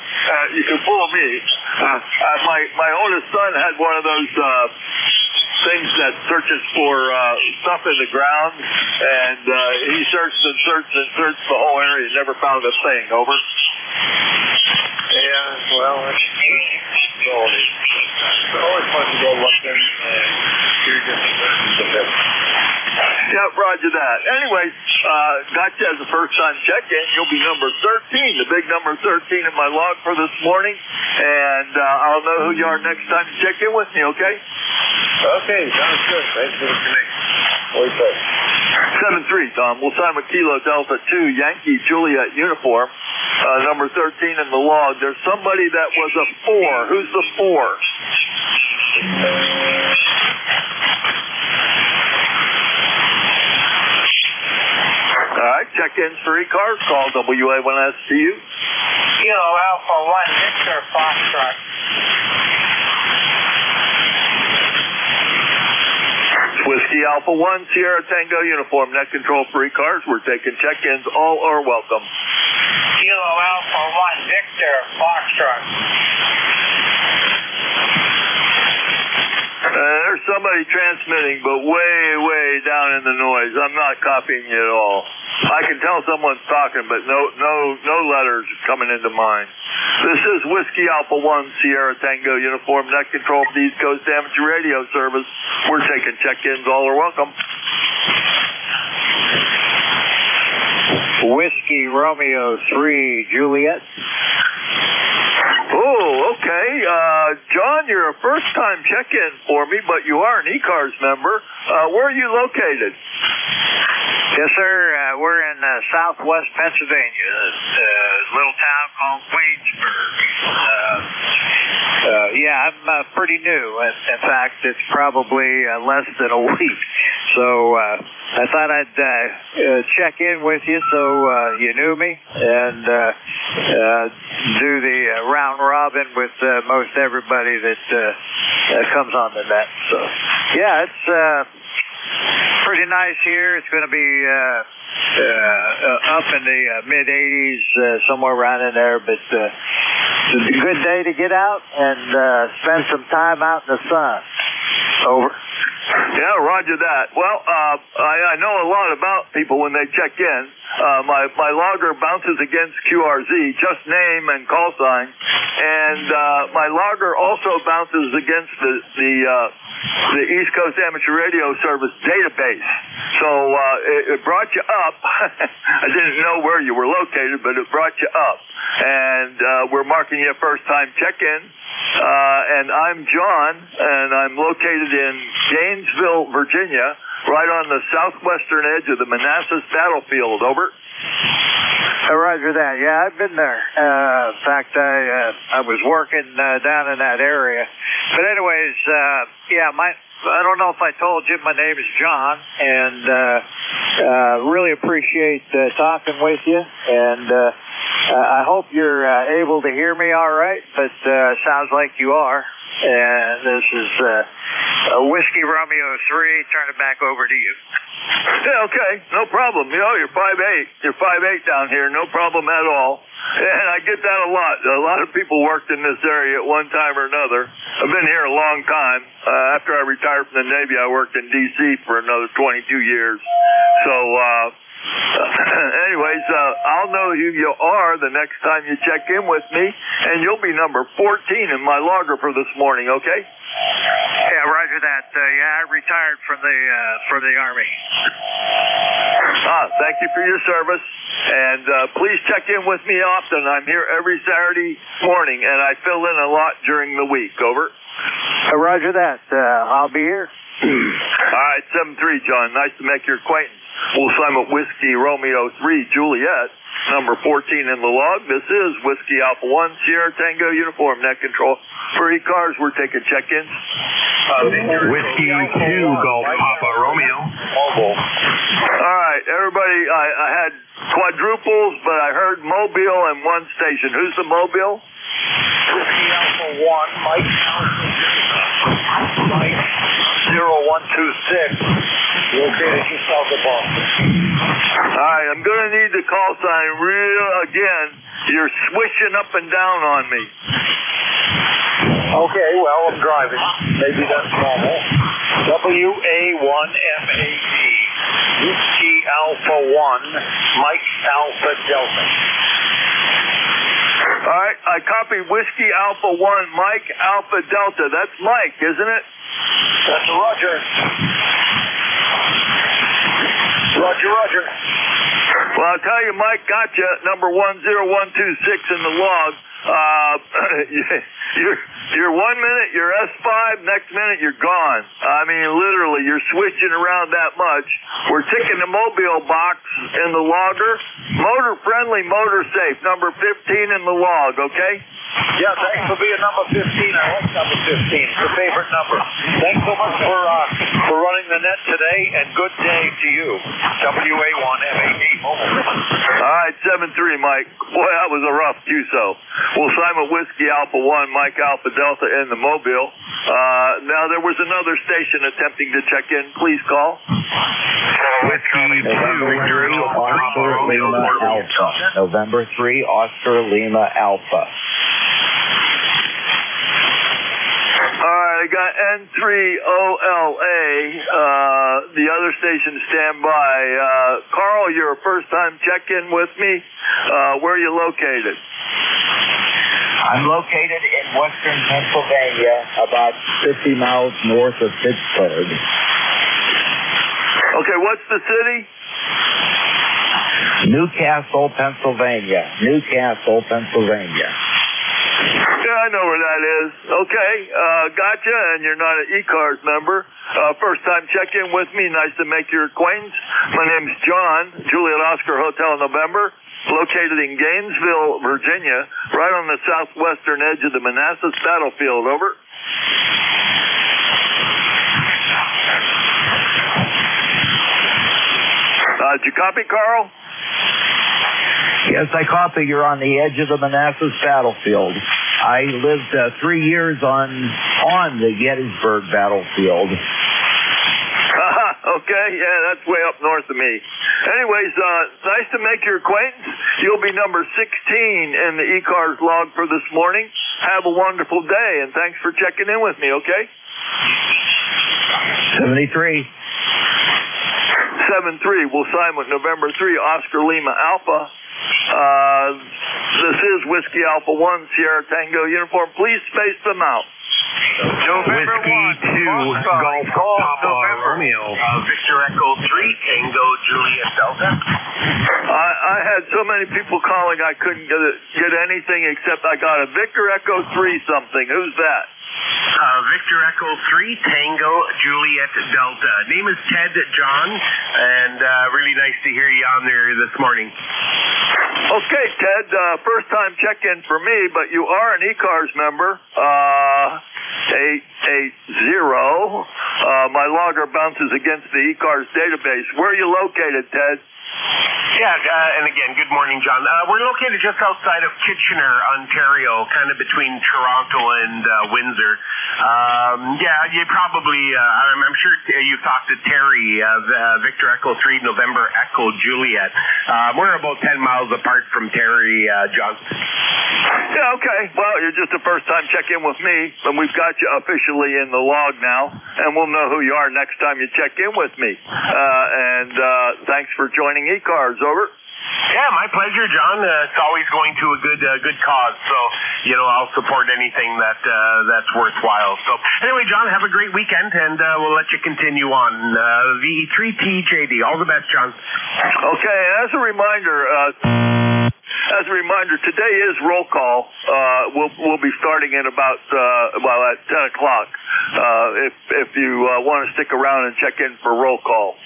you can fool me. My oldest son had one of those things that searches for stuff in the ground, and he searched and searched and searched the whole area, never found a thing. Over. Yeah, well, it's always fun to go look in and hear different versions of it. Yeah, roger that. Anyways, got you as a first-time check-in. You'll be number 13, the big number 13 in my log for this morning, and I'll know who you are next time you check in with me, okay? Okay, sounds good. Thanks for the connection. 7-3, Tom. We'll sign with Kilo Delta 2, Yankee Juliet uniform, number 13 in the log. There's somebody that was a 4. Who's the 4? All right, check-ins for ECARS. Call WA1STU. Kilo Alpha 1 Victor, Foxtrot. Whiskey Alpha 1 Sierra Tango uniform. Net control for ECARS. We're taking check-ins. All are welcome. Kilo Alpha 1 Victor, Foxtrot. There's somebody transmitting, but way down in the noise. I'm not copying you at all. I can tell someone's talking, but no letters coming into mine. This is Whiskey Alpha 1 Sierra Tango uniform. Net control for the East Coast Amateur Radio Service. We're taking check-ins. All are welcome. Whiskey Romeo 3 Juliet. Oh, okay. John, you're a first-time check-in for me, but you are an ECARS member. Where are you located? Yes, sir. We're in southwest Pennsylvania, a little town called Waynesburg. Yeah, I'm pretty new. In fact, it's probably less than a week. So I thought I'd check in with you so you knew me and do the round robin with most everybody that comes on the net. So, yeah, it's pretty nice here. It's going to be up in the mid-80s, somewhere around in there. But it's a good day to get out and spend some time out in the sun. Over. Yeah, roger that. Well, I know a lot about people when they check in. My logger bounces against QRZ, just name and call sign, and my logger also bounces against the East Coast Amateur Radio Service database. So it brought you up. I didn't know where you were located, but it brought you up. And we're marking you a first-time check-in. And I'm John, and I'm located in Gainesville, Virginia, right on the southwestern edge of the Manassas battlefield. Over. Roger that. Yeah, I've been there. In fact, I was working down in that area. But anyways, yeah, I don't know if I told you, my name is John, and really appreciate talking with you. And I hope you're able to hear me all right, but sounds like you are. And this is Whiskey Romeo 3. Turn it back over to you. Yeah, okay, no problem. You know, you're 5'8". You're 5'8" down here, no problem at all. And I get that a lot. A lot of people worked in this area at one time or another. I've been here a long time. After I retired from the Navy, I worked in D.C. for another 22 years. So, anyways, I'll know who you are the next time you check in with me, and you'll be number 14 in my logger for this morning, okay? Yeah, roger that. Yeah, I retired from the Army. Thank you for your service, and please check in with me often. I'm here every Saturday morning, and I fill in a lot during the week. Over. Roger that. I'll be here. All right, 7-3, John. Nice to make your acquaintance. We'll sign up Whiskey Romeo 3, Juliet, number 14 in the log. This is Whiskey Alpha 1, Sierra Tango Uniform, net control. For ECARS, we're taking check-ins. Whiskey 2, Golf Papa Romeo. All right, everybody, I had quadruples, but I heard Mobile and one station. Who's the Mobile? Whiskey Alpha 1, Mike 0126. Located just south of Boston. All right, I'm going to need the call sign again. You're swishing up and down on me. Okay, well, I'm driving. Maybe that's normal. WA1MAD. Whiskey Alpha 1, Mike Alpha Delta. All right, I copy Whiskey Alpha 1, Mike Alpha Delta. That's Mike, isn't it? That's Roger. Roger. Well, I'll tell you, Mike got you at number 10126 in the log. You're 1 minute, you're S5, next minute you're gone. I mean, literally, you're switching around that much. We're ticking the Mobile box in the logger. Motor friendly, motor safe, number 15 in the log, okay? Yeah, thanks for being number 15. I hope number 15. It's a favorite number. Thanks so much for running the net today, and good day to you. WA1MAD Mobile. All right, 7-3, Mike. Boy, that was a rough QSO. We'll sign with Whiskey Alpha 1, Mike Alpha Delta in the Mobile. Now, there was another station attempting to check in. Please call. Whiskey 2, Oscar Lima Alpha. November 3, Oscar Lima Alpha. All right, I got N3OLA. The other station stand by. Carl, you're a first-time check-in with me. Where are you located? I'm located in western Pennsylvania, about 50 miles north of Pittsburgh. Okay, what's the city? Newcastle, Pennsylvania. Newcastle, Pennsylvania. Yeah, I know where that is. Okay, gotcha, and you're not an ECARS member. First time check-in with me. Nice to make your acquaintance. My name's John, Juliet Oscar Hotel November, located in Gainesville, Virginia, right on the southwestern edge of the Manassas battlefield. Over. Did you copy, Carl? Yes, I copy. You're on the edge of the Manassas battlefield. I lived 3 years on the Gettysburg battlefield. Okay, yeah, that's way up north of me. Anyways, nice to make your acquaintance. You'll be number 16 in the ECARS log for this morning. Have a wonderful day, and thanks for checking in with me, okay? 73. 7-3, we'll sign with November 3, Oscar Lima Alpha. This is Whiskey Alpha 1, Sierra Tango uniform. Please space them out. November 1, Golf Papa Romeo. Victor Echo 3, Tango Juliet Delta. I had so many people calling I couldn't get anything except I got a Victor Echo 3 something. Who's that? Victor Echo 3, Tango Juliet Delta. Name is Ted John, and really nice to hear you on there this morning. Okay, Ted, first time check-in for me, but you are an ECARS member. 880. My logger bounces against the ECARS database. Where are you located, Ted? Yeah, and again, good morning, John. We're located just outside of Kitchener, Ontario, kind of between Toronto and Windsor. Yeah, you probably, I'm sure you've talked to Terry, Victor Echo 3, November Echo Juliet. We're about 10 miles apart from Terry, John. Yeah, okay. Well, you're just a first-time check-in with me, and we've got you officially in the log now, and we'll know who you are next time you check in with me. And thanks for joining ECARS. Over. Yeah, my pleasure, John. It's always going to a good cause, so I'll support anything that's worthwhile. So anyway, John, have a great weekend, and we'll let you continue on. VE3TJD. All the best, John. Okay. As a reminder, today is roll call. We'll be starting at about at 10 o'clock. If you want to stick around and check in for roll call.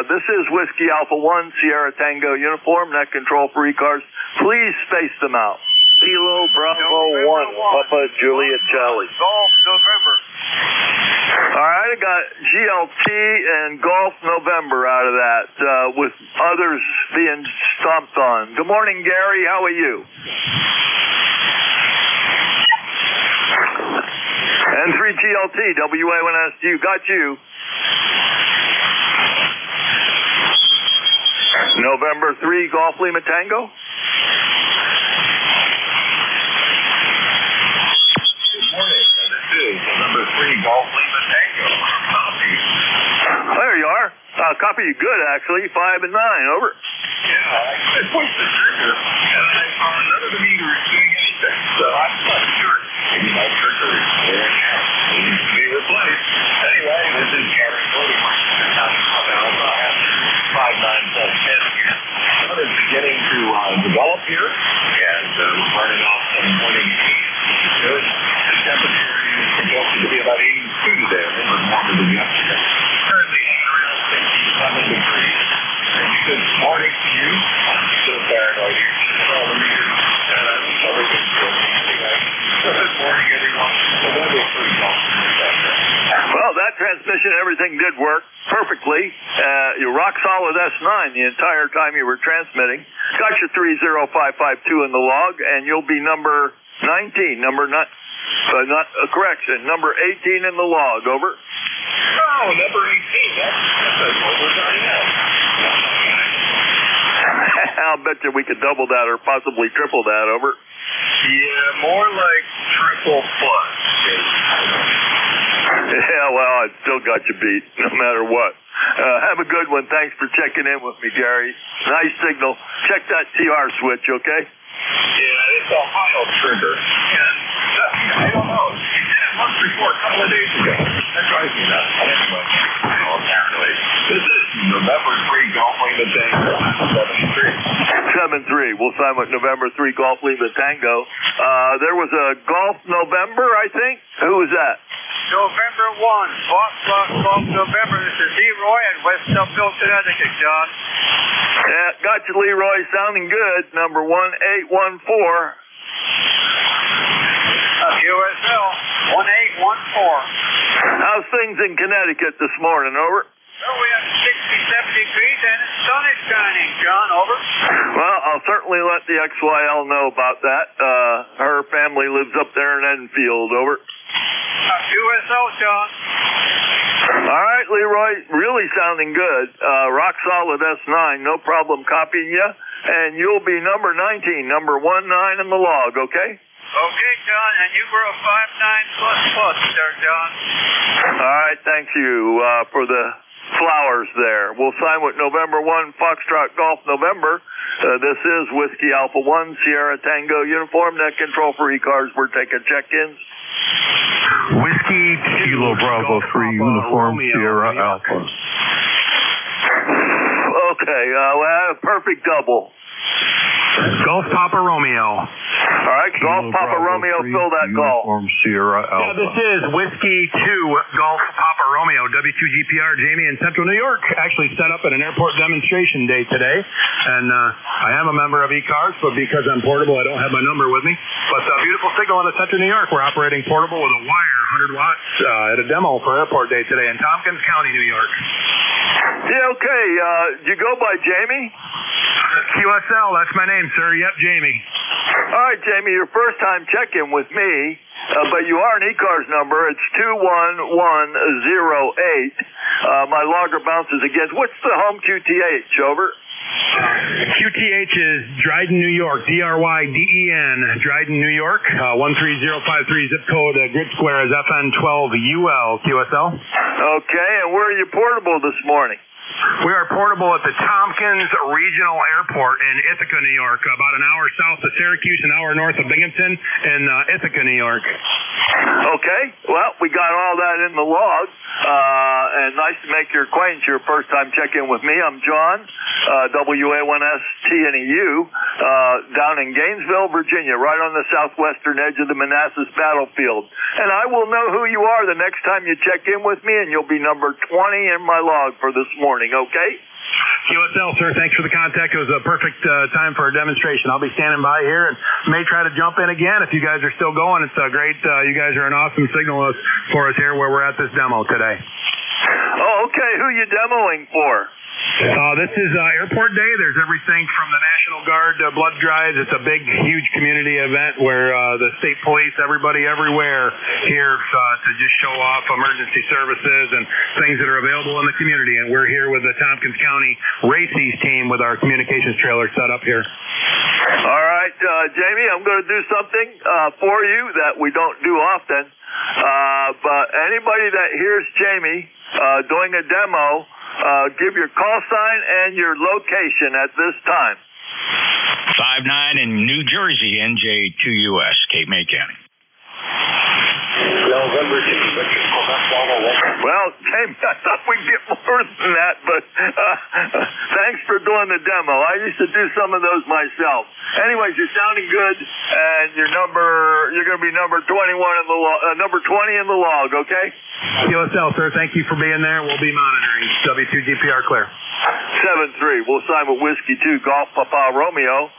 This is Whiskey Alpha 1, Sierra Tango uniform, net control for ECARS. Please space them out. Kilo Bravo 1, Papa Juliet Charlie. Golf November. All right, I got GLT and Golf November out of that, with others being stomped on. Good morning, Gary. How are you? N3 GLT, WA1SU, got you. November 3, Golf Lima Tango. Good morning. This is number 3, Golf Lima Tango. Copy. There you are. Copy you good, actually. 5 and 9. Over. Yeah, I pushed the trigger, and I found none of the meters doing anything. So I'm not sure. Maybe my trigger is there now. It needs to be replaced. Anyway, this is Gary Cody. I have 59710 here. Sun is beginning to develop here, and we're burning off some morning heat. Good. The temperature is projected to be about 82 today, a little bit warmer than yesterday. Currently hanging around 67 degrees. Good morning to you. I'm still paranoid here. All the meters. Everything's good. Anyway, good morning, everyone. The weather's pretty awesome. Well, that transmission, everything did work perfectly. You rock solid S9 the entire time you were transmitting. Got your 30552 in the log, and you'll be number 19. Number 18 in the log. Over. Oh, number 18. That's what we're talking about. I'll bet you we could double that or possibly triple that. Over. Yeah, more like triple plus. Yeah, well, I still got you beat, no matter what. Have a good one. Thanks for checking in with me, Gary. Nice signal. Check that TR switch, okay? Yeah, it's a Ohio trigger. And I don't know. You did it once before, a couple of days ago. That drives me nuts. Anyway, apparently. This is November 3 Golf Lima Tango, 73. 7-3. We'll sign with November 3 Golf Lima Tango. There was a Golf November, I think. Who was that? November 1, Golf November. This is Leroy in West Upville, Connecticut, John. Yeah, got you, Leroy. Sounding good. Number 1814. USL 1814. How's things in Connecticut this morning? Over. Well, we have 67 degrees and the sun is shining, John. Over. Well, I'll certainly let the XYL know about that. Her family lives up there in Enfield. Over. USO, John. All right, Leroy, really sounding good. Rock solid S9, no problem copying you. And you'll be number 19, number 19 in the log, okay? Okay, John, and you were a 59++ there, John. All right, thank you for the flowers there. We'll sign with November 1, Foxtrot Golf November. This is Whiskey Alpha 1, Sierra Tango Uniform, net control for ECARS. We're taking check-ins. Whiskey Kilo Bravo 3 Uniform, Sierra Alpha. Okay, we had a perfect double. Golf Papa Romeo. All right, Golf Papa Romeo, fill that call. Uniform Sierra Alpha. Yeah, this is Whiskey 2 Golf Papa Romeo, W2GPR, Jamie in Central New York. Actually set up at an airport demonstration day today. And I am a member of ECARS, but because I'm portable, I don't have my number with me. But beautiful signal in the Central New York. We're operating portable with a wire, 100 watts, at a demo for airport day today in Tompkins County, New York. Yeah, okay. Did you go by Jamie? QSL, that's my name, sir. Yep, Jamie. All right, Jamie, your first time check-in with me, but you are an ECARS number. It's 21108. My logger bounces against. What's the home QTH? Over. QTH is Dryden, New York. DRYDEN, Dryden, New York. 13053 zip code. Grid square is FN12UL. QSL. Okay, and where are you portable this morning? We are portable at the Tompkins Regional Airport in Ithaca, New York, about an hour south of Syracuse, an hour north of Binghamton, in Ithaca, New York. Okay, well, we got all that in the log, and nice to make your acquaintance. Your first time check-in with me. I'm John, WA1STNEU, down in Gainesville, Virginia, right on the southwestern edge of the Manassas battlefield. And I will know who you are the next time you check in with me, and you'll be number 20 in my log for this morning, okay? QSL, sir, thanks for the contact. It was a perfect time for a demonstration. I'll be standing by here and may try to jump in again if you guys are still going. It's great. You guys are an awesome signal for us here where we're at this demo today. Oh, okay. Who are you demoing for? This is Airport Day. There's everything from the National Guard blood drives. It's a big, huge community event where the state police, everybody everywhere here to just show off emergency services and things that are available in the community. And we're here with the Tompkins County Races team with our communications trailer set up here. All right, Jamie, I'm going to do something for you that we don't do often. But anybody that hears Jamie doing a demo, give your call sign and your location at this time. 5'9" in New Jersey, NJ2US, Cape May County. Well, Jamie, I thought we'd get more than that, but thanks for doing the demo. I used to do some of those myself. Anyways, you're sounding good, and you're going to be number 21 in the number 20 in the log, okay? QSL, sir, thank you for being there. We'll be monitoring. W2GPR clear. 7-3. We'll sign with Whiskey 2 Golf Papa Romeo.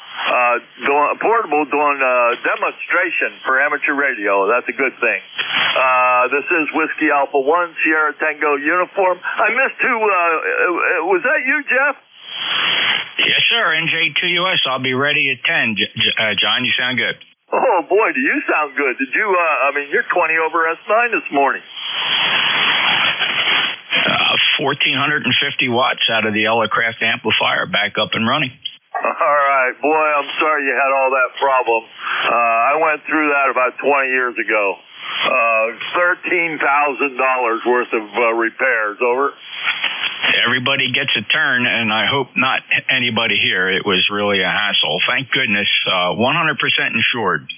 Portable doing demonstration for amateur radio. That's a good thing. This is Whiskey Alpha 1 Sierra Tango Uniform. I missed who, was that you, Jeff? Yes, sir. NJ2US. I'll be ready at 10. John, you sound good. Oh, boy, do you sound good. Did you, you're 20 over S9 this morning. 1,450 watts out of the Elecraft amplifier back up and running. All right, boy, I'm sorry you had all that problem. I went through that about 20 years ago. $13,000 worth of repairs. Over. Everybody gets a turn, and I hope not anybody here. It was really a hassle. Thank goodness, 100% insured.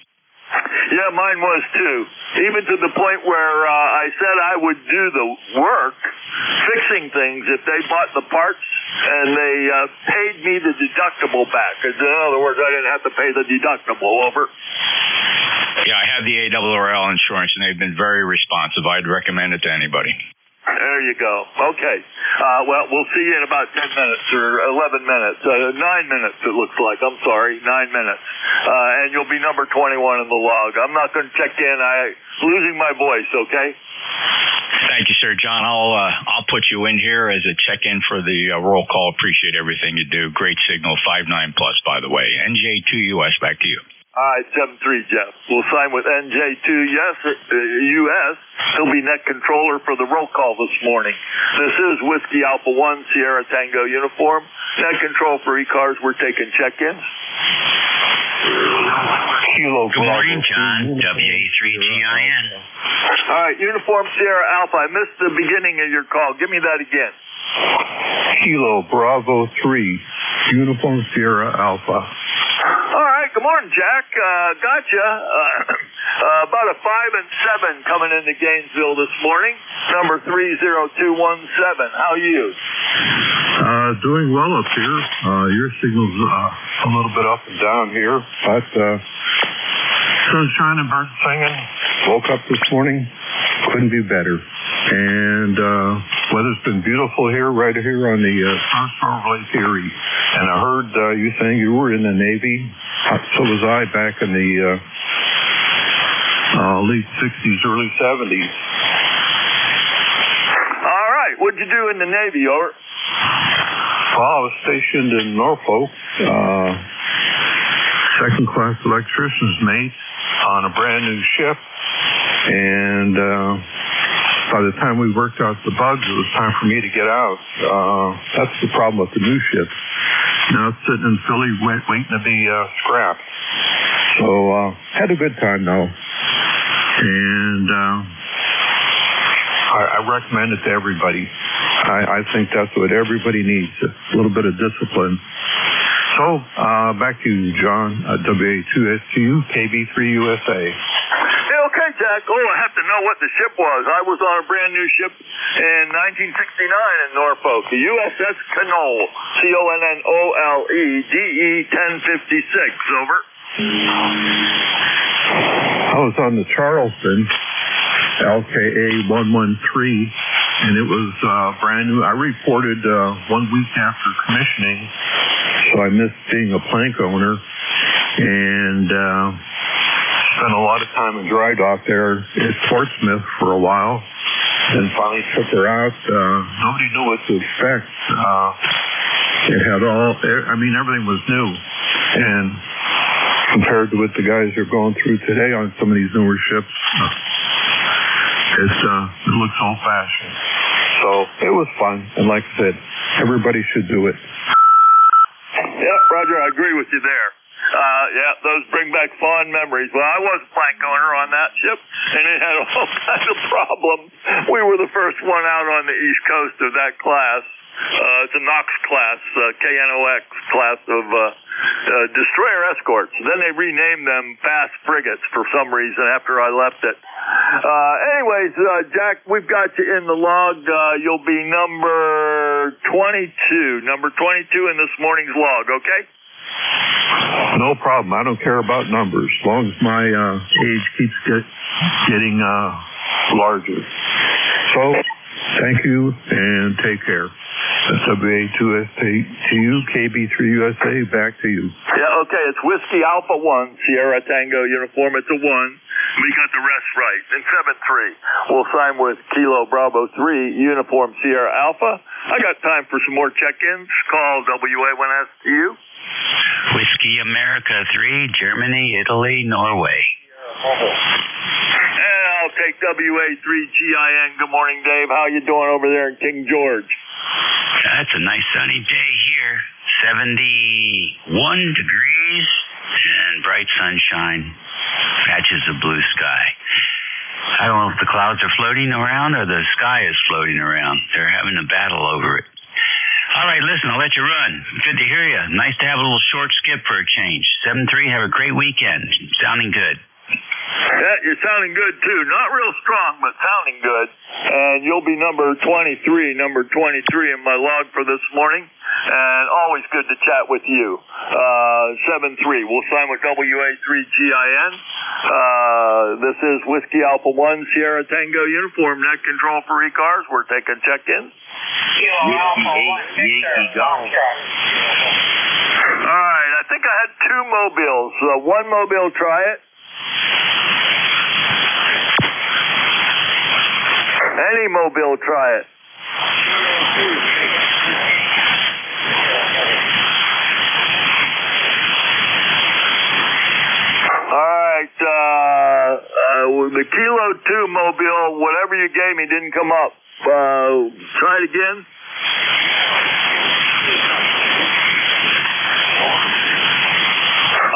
Yeah, mine was too. Even to the point where I said I would do the work, fixing things, if they bought the parts, and they paid me the deductible back. In other words, I didn't have to pay the deductible. Over. Yeah, I have the ARRL insurance, and they've been very responsive. I'd recommend it to anybody. There you go. Okay. Well, we'll see you in about 10 minutes or 11 minutes. 9 minutes, it looks like. I'm sorry, 9 minutes. And you'll be number 21 in the log. I'm not going to check in. I'm losing my voice, okay? Thank you, sir. John, I'll put you in here as a check-in for the roll call. Appreciate everything you do. Great signal, 5.9 plus, by the way. NJ2US, back to you. All right, 7-3, Jeff. We'll sign with NJ2US. He'll be net controller for the roll call this morning. This is Whiskey Alpha 1, Sierra Tango uniform. Net control for ECARS. We're taking check-ins. Good morning, John. WA3GIN. All right, uniform Sierra Alpha. I missed the beginning of your call. Give me that again. Kilo Bravo 3, Uniform Sierra Alpha. All right, good morning, Jack. Gotcha. About a 5 and 7 coming into Gainesville this morning. Number 30217. How are you? Doing well up here. Your signal's a little bit up and down here, but sunshine and birds singing. Woke up this morning, couldn't be better. And weather's been beautiful here, right here on the south shore of Lake Erie. And I heard you saying you were in the Navy. So was I back in the late 60s, early 70s. All right. What'd you do in the Navy, over? Well, I was stationed in Norfolk, second-class electrician's mate on a brand-new ship. And by the time we worked out the bugs, it was time for me to get out. That's the problem with the new ship. Now it's sitting in Philly waiting to be scrapped. So had a good time, though. And I recommend it to everybody. I think that's what everybody needs, a little bit of discipline. So, back to you, John, WA2STU, KB3USA. Hey, okay, Jack. Oh, I have to know what the ship was. I was on a brand new ship in 1969 in Norfolk, the USS Connole, CONNOLE, DE 1056. Over. I was on the Charleston, LKA 113, and it was brand new. I reported 1 week after commissioning, so I missed being a plank owner, and spent a lot of time in dry dock there at Portsmouth for a while, and finally took her out. Nobody knew what to expect. It had everything was new, and compared to what the guys are going through today on some of these newer ships, it looks old-fashioned. So it was fun, and like I said, everybody should do it. Yep, Roger, I agree with you there. Yeah, those bring back fond memories. Well, I was a plank owner on that ship, and it had all kinds of problems. We were the first one out on the East Coast of that class. It's a NOx class, KNOX class of destroyer escorts. Then they renamed them fast frigates for some reason after I left it. Anyways, Jack, we've got you in the log. You'll be number 22. Number 22 in this morning's log, okay? No problem. I don't care about numbers, as long as my age keeps getting larger. So, thank you and take care. WA2STU, KB3USA, back to you. Yeah, okay, it's Whiskey Alpha 1, Sierra Tango uniform. It's a 1. We got the rest right. And 7-3. We'll sign with Kilo Bravo 3, uniform Sierra Alpha. I got time for some more check-ins. Call WA1STU. Whiskey America 3, Germany, Italy, Norway. And I'll take WA3GIN. Good morning, Dave. How you doing over there in King George? It's a nice sunny day here. 71 degrees and bright sunshine. Patches of blue sky. I don't know if the clouds are floating around or the sky is floating around. They're having a battle over it. All right, listen, I'll let you run. Good to hear you. Nice to have a little short skip for a change. 7-3, have a great weekend. Sounding good. Yeah, you're sounding good, too. Not real strong, but sounding good. And you'll be number 23 in my log for this morning. And always good to chat with you. 7-3. We'll sign with WA3GIN. This is Whiskey Alpha 1, Sierra Tango uniform, net control for ECARS. We're taking check-ins. Yankee Golf. All right, I think I had 2 mobiles. One mobile, try it. Any mobile, try it. the Kilo 2 Mobile, whatever you gave me, didn't come up. Try it again.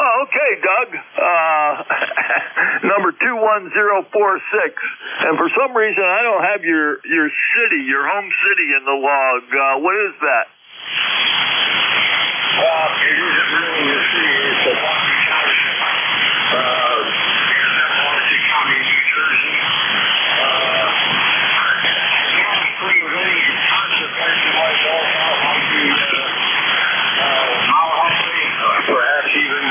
Oh, okay, Doug. Number 21046. And for some reason, I don't have your city, your home city in the log. What is that? It isn't really a city. It's a Washington County, New Jersey. Perhaps even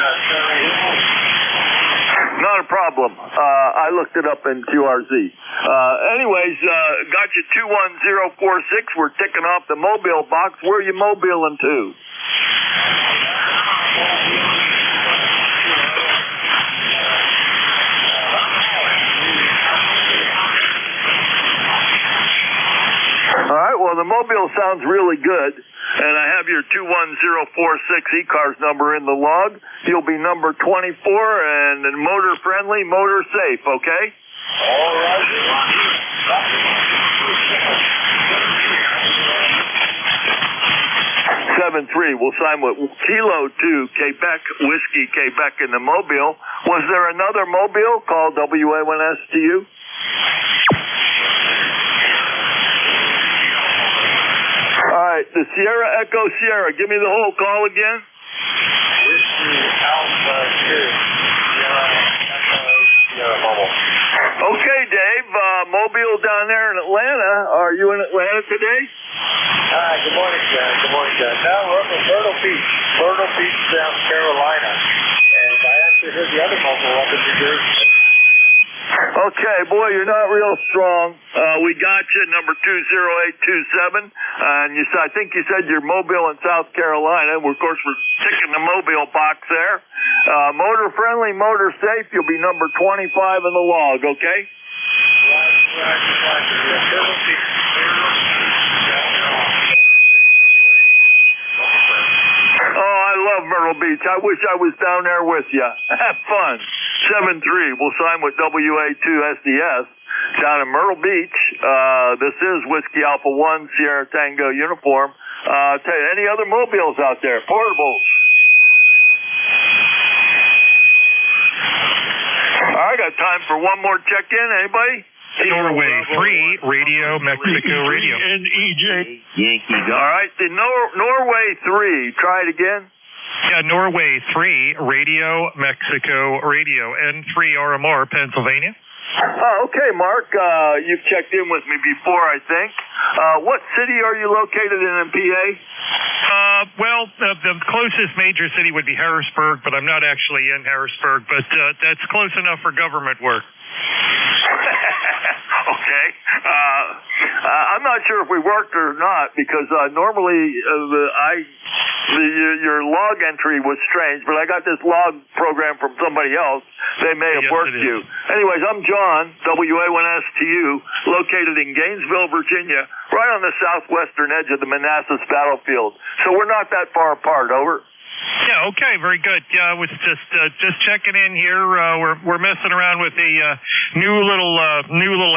Not a problem. I looked it up in QRZ. Anyways, got you 21046. We're ticking off the mobile box. Where are you mobiling to? All right, well, the mobile sounds really good, and I have your 21046 ECARS number in the log. You'll be number 24 and motor-friendly, motor-safe, okay? all right. 7-3. We'll sign with Kilo 2, Quebec, Whiskey, Quebec in the mobile. Was there another mobile called WA1STU? All right, the Sierra Echo Sierra. Give me the whole call again. Whiskey Alpha 2. Okay, Dave. Mobile down there in Atlanta. Are you in Atlanta today? Hi, good morning, John. Good morning, John. Now we're up in Myrtle Beach, South Carolina. And I actually heard the other mobile up in New Jersey. Okay, boy, you're not real strong. We got you, number 20827. And I think you said you're mobile in South Carolina. Of course, we're ticking the mobile box there. Motor friendly, motor safe. You'll be number 25 in the log, okay? Oh, I love Myrtle Beach. I wish I was down there with you. Have fun. 7-3. We'll sign with WA2SDS down in Myrtle Beach. This is Whiskey Alpha 1 Sierra Tango uniform. Tell you, any other mobiles out there? Portables. I got time for one more check-in. Anybody? Norway 3, Radio, Mexico Radio. And EJ. Yankee. All right, the Norway 3. Try it again. Yeah, Norway 3, Radio, Mexico Radio, N3 RMR, Pennsylvania. Oh, okay, Mark. You've checked in with me before, I think. What city are you located in PA? Well, the closest major city would be Harrisburg, but I'm not actually in Harrisburg, but that's close enough for government work. Okay. I'm not sure if we worked or not because normally your log entry was strange, but I got this log program from somebody else. They may have worked you. Anyways, I'm John, WA1STU, located in Gainesville, Virginia, right on the southwestern edge of the Manassas battlefield. So we're not that far apart, over. Yeah, okay, very good. Yeah, I was just checking in here. We're messing around with a new little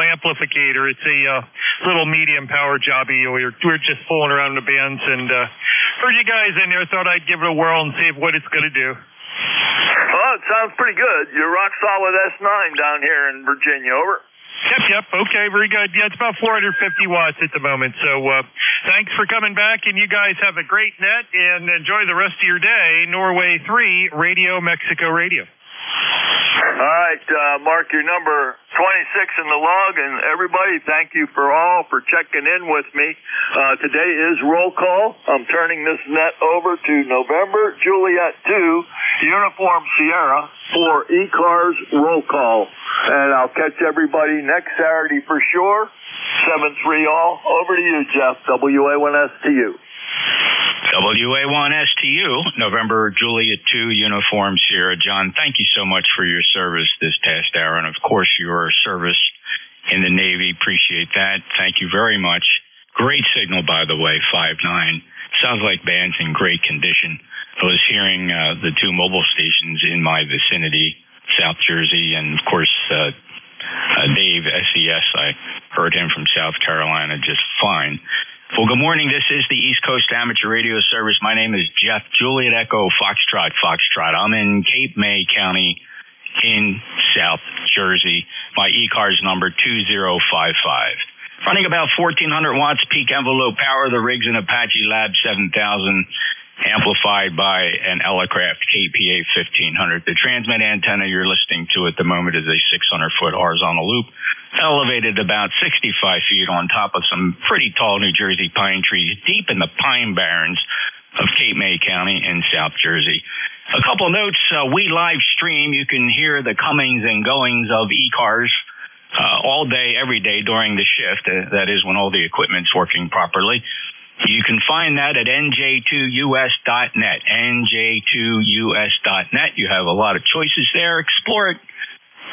amplificator. It's a little medium power jobby. We're just fooling around the bands and heard you guys in there. Thought I'd give it a whirl and see what it's going to do. Well, it sounds pretty good. You're rock solid S9 down here in Virginia, over. Yep. Okay, very good. Yeah, it's about 450 watts at the moment. So thanks for coming back, and you guys have a great net, and enjoy the rest of your day. Norway 3, Radio, Mexico Radio. All right, Mark, your number 26 in the log, and everybody, thank you for checking in with me. Today is roll call. I'm turning this net over to November Juliet 2, Uniform Sierra, for ECARS roll call. And I'll catch everybody next Saturday for sure. 7-3 all. Over to you, Jeff, WA1STU. WA1STU, November Juliet 2, Uniform Sierra. John, thank you so much for your service this past hour, and of course your service in the Navy. Appreciate that. Thank you very much. Great signal, by the way, 5.9. Sounds like band's in great condition. I was hearing the two mobile stations in my vicinity, South Jersey, and of course Dave, SES, I heard him from South Carolina just fine. Well, good morning. This is the East Coast Amateur Radio Service. My name is Jeff, Juliet Echo, Foxtrot. I'm in Cape May County in South Jersey. My ECARS number 2055. Running about 1,400 watts peak envelope power. The rig's an Apache Lab 7000, amplified by an Elecraft KPA 1500. The transmit antenna you're listening to at the moment is a 600-foot horizontal loop, elevated about 65 feet on top of some pretty tall New Jersey pine trees, deep in the pine barrens of Cape May County in South Jersey. A couple notes, we live stream. You can hear the comings and goings of ECARS all day, every day during the shift. That is when all the equipment's working properly. You can find that at NJ2US.net, NJ2US.net. You have a lot of choices there. Explore it.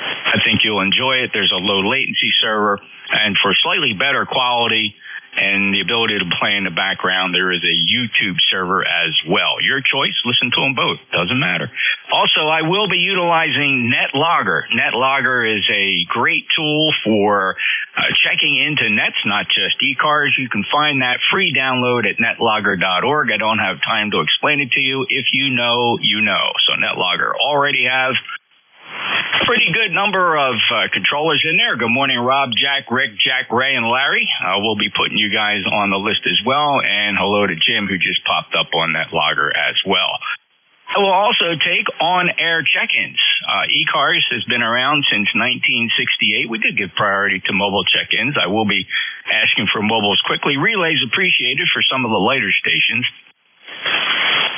I think you'll enjoy it. There's a low latency server, and for slightly better quality and the ability to play in the background, there is a YouTube server as well. Your choice. Listen to them both. Doesn't matter. Also, I will be utilizing NetLogger. NetLogger is a great tool for checking into nets, not just ECARS. You can find that free download at netlogger.org. I don't have time to explain it to you. If you know, you know. So NetLogger already have a pretty good number of controllers in there. Good morning, Rob, Jack, Rick, Jack, Ray, and Larry. We'll be putting you guys on the list as well. And hello to Jim, who just popped up on NetLogger as well. I will also take on-air check-ins. ECARS has been around since 1968. We did give priority to mobile check-ins. I will be asking for mobiles quickly. Relays appreciated for some of the later stations.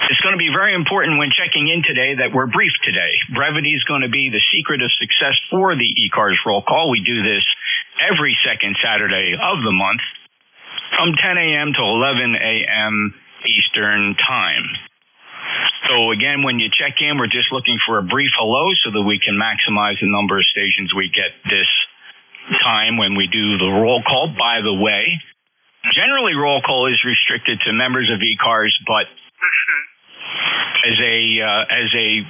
It's going to be very important when checking in today that we're brief today. Brevity is going to be the secret of success for the ECARS roll call. We do this every second Saturday of the month from 10 a.m. to 11 a.m. Eastern Time. So again, when you check in, we're just looking for a brief hello so that we can maximize the number of stations we get this time when we do the roll call. By the way, generally roll call is restricted to members of ECARS, but as a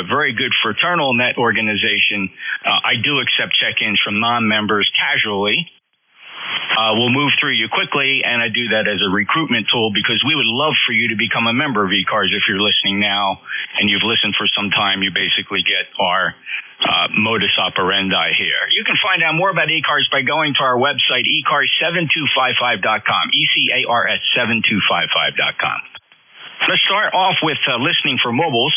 very good fraternal net organization, I do accept check-ins from non-members casually. We'll move through you quickly, and I do that as a recruitment tool because we would love for you to become a member of ECARS. If you're listening now and you've listened for some time, you basically get our modus operandi here. You can find out more about ECARS by going to our website, ECARS7255.com, ECARS7255.com. Let's start off with listening for mobiles.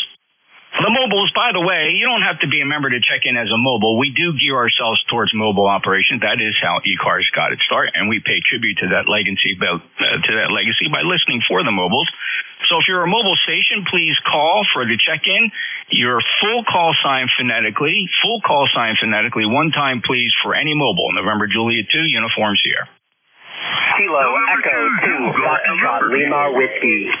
The mobiles, by the way, you don't have to be a member to check in as a mobile. We do gear ourselves towards mobile operations. That is how ECARS got its start, and we pay tribute to that legacy by listening for the mobiles. So if you're a mobile station, please call for the check-in. Your full call sign phonetically. One time, please, for any mobile. November Juliet 2, uniforms here. Kilo Echo 2, Foxtrot Lima Whiskey.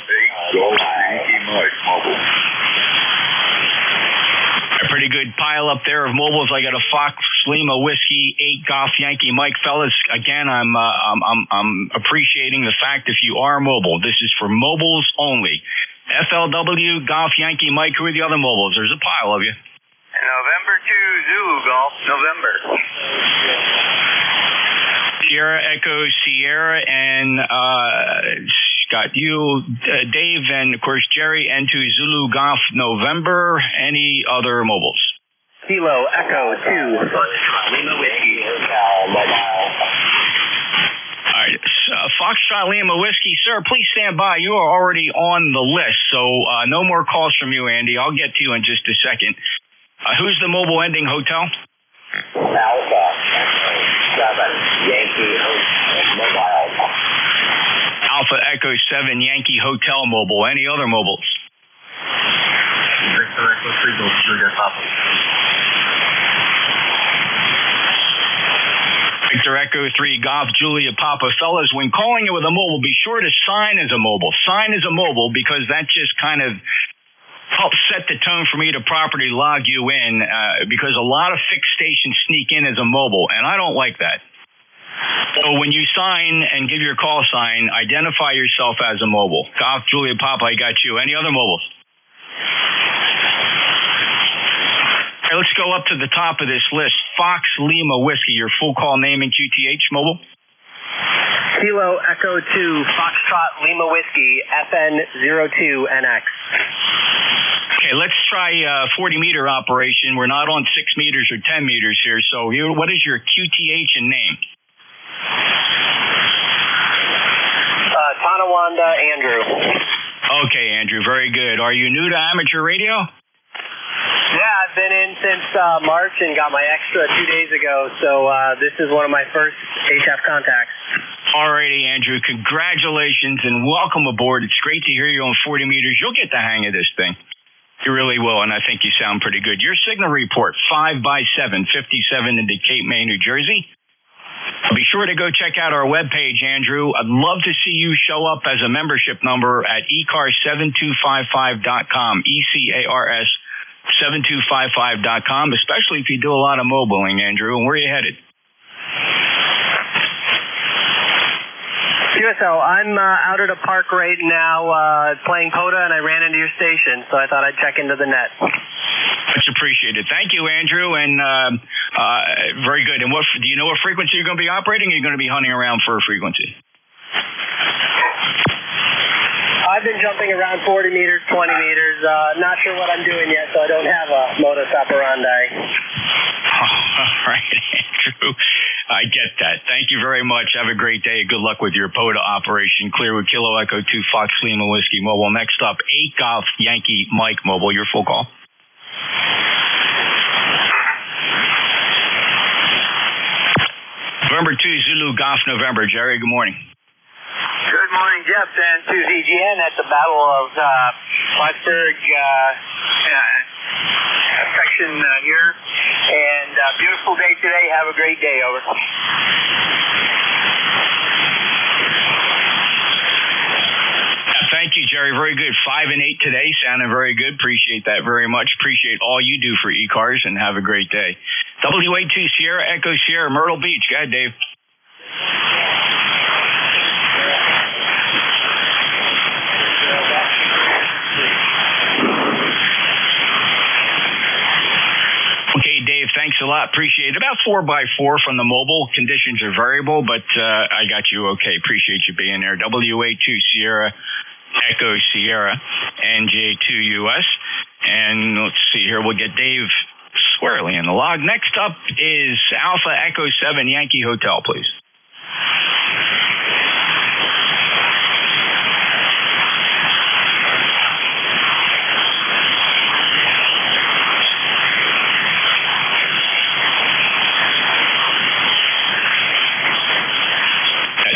A pretty good pile up there of mobiles. I got a Fox Lima Whiskey 8 Golf Yankee Mike, fellas. Again, I'm appreciating the fact if you are mobile, this is for mobiles only. FLW Golf Yankee Mike. Who are the other mobiles? There's a pile of you. November 2 Zulu Golf, November. Sierra Echo Sierra, and got you, Dave, and of course Jerry, and to Zulu Golf November. Any other mobiles? Kilo Echo 2, Lima Whiskey. All right, Foxtrot Lima Whiskey, sir, please stand by. You are already on the list, so no more calls from you, Andy. I'll get to you in just a second. Who's the mobile ending hotel? Alpha 7 Yankee Mobile. Alpha Echo 7 Yankee Hotel Mobile. Any other mobiles? Victor Echo 3 Golf Juliet Papa. Victor Echo 3 Golf Juliet Papa. Fellas, when calling it with a mobile, be sure to sign as a mobile. Sign as a mobile because that just kind of helps set the tone for me to properly log you in because a lot of fixed stations sneak in as a mobile, and I don't like that. So when you sign and give your call sign, identify yourself as a mobile. Golf Juliet Papa, I got you. Any other mobiles? All right, let's go up to the top of this list. Fox Lima Whiskey, your full call name and QTH mobile. Kilo Echo 2 Foxtrot Lima Whiskey FN02NX. Okay, let's try 40-meter operation. We're not on 6 meters or 10 meters here. So here, what is your QTH and name? Tonawanda Andrew. Okay, Andrew, very good. Are you new to amateur radio? Yeah, I've been in since March and got my extra 2 days ago, so this is one of my first HF contacts. Alrighty, Andrew, congratulations and welcome aboard. It's great to hear you on 40 meters. You'll get the hang of this thing. You really will, and I think you sound pretty good. Your signal report, 5x7, 57 into Cape May, New Jersey. Be sure to go check out our webpage, Andrew. I'd love to see you show up as a membership number at ECARS7255.com, ECARS 7255.com, especially if you do a lot of mobiling, Andrew. And where are you headed? QSL, I'm out at a park right now playing POTA, and I ran into your station, so I thought I'd check into the net. Much appreciated. Thank you, Andrew, and very good. And what do you know what frequency you're going to be operating, or are you going to be hunting around for a frequency? I've been jumping around 40 meters, 20 meters. Not sure what I'm doing yet, so I don't have a modus operandi. All right, Andrew. I get that. Thank you very much. Have a great day. Good luck with your POTA operation. Clear with Kilo Echo 2 Fox Lima Whiskey Mobile. Next up, 8 Golf Yankee Mike Mobile. Your full call. November 2 Zulu Golf November. Jerry, good morning. Good morning, Jeff, and 2ZGN at the Battle of Plattsburgh section here. And beautiful day today. Have a great day. Over. Thank you, Jerry. Very good. 5 and 8 today. Sounding very good. Appreciate that very much. Appreciate all you do for ECARS, and have a great day. WA2 Sierra Echo Sierra Myrtle Beach. Go ahead, Dave. Okay, Dave, thanks a lot. Appreciate it. About 4x4 from the mobile. Conditions are variable, but I got you okay. Appreciate you being there. WA2 Sierra Echo Sierra NJ2US. And let's see here. We'll get Dave squarely in the log. Next up is Alpha Echo 7 Yankee Hotel, please.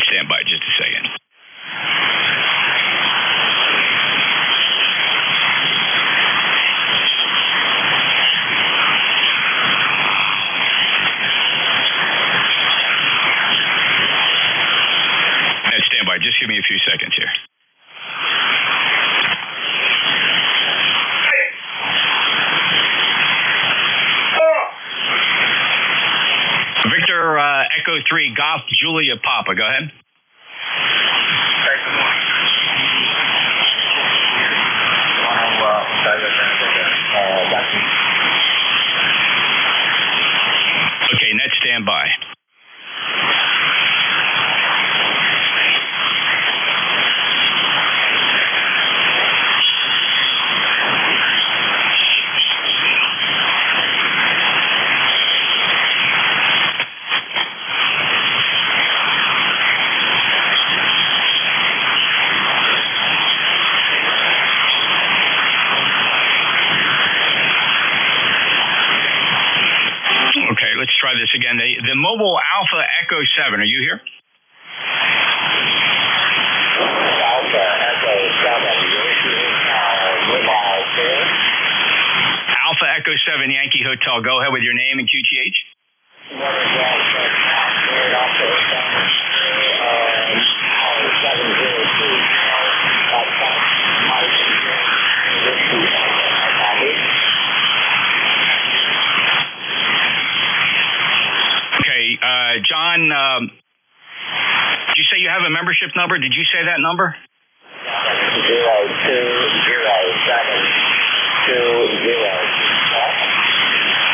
Stand by just a second. Stand by. Just give me a few seconds here. Victor Echo 3 Golf Julia Papa. Go ahead. Okay, net standby. Okay, let's try this again. The mobile Alpha Echo 7, are you here? Alpha Echo 7. Alpha Echo 7 Yankee Hotel. Go ahead with your name and QTH. Okay, John, did you say you have a membership number? Did you say that number? 0207220.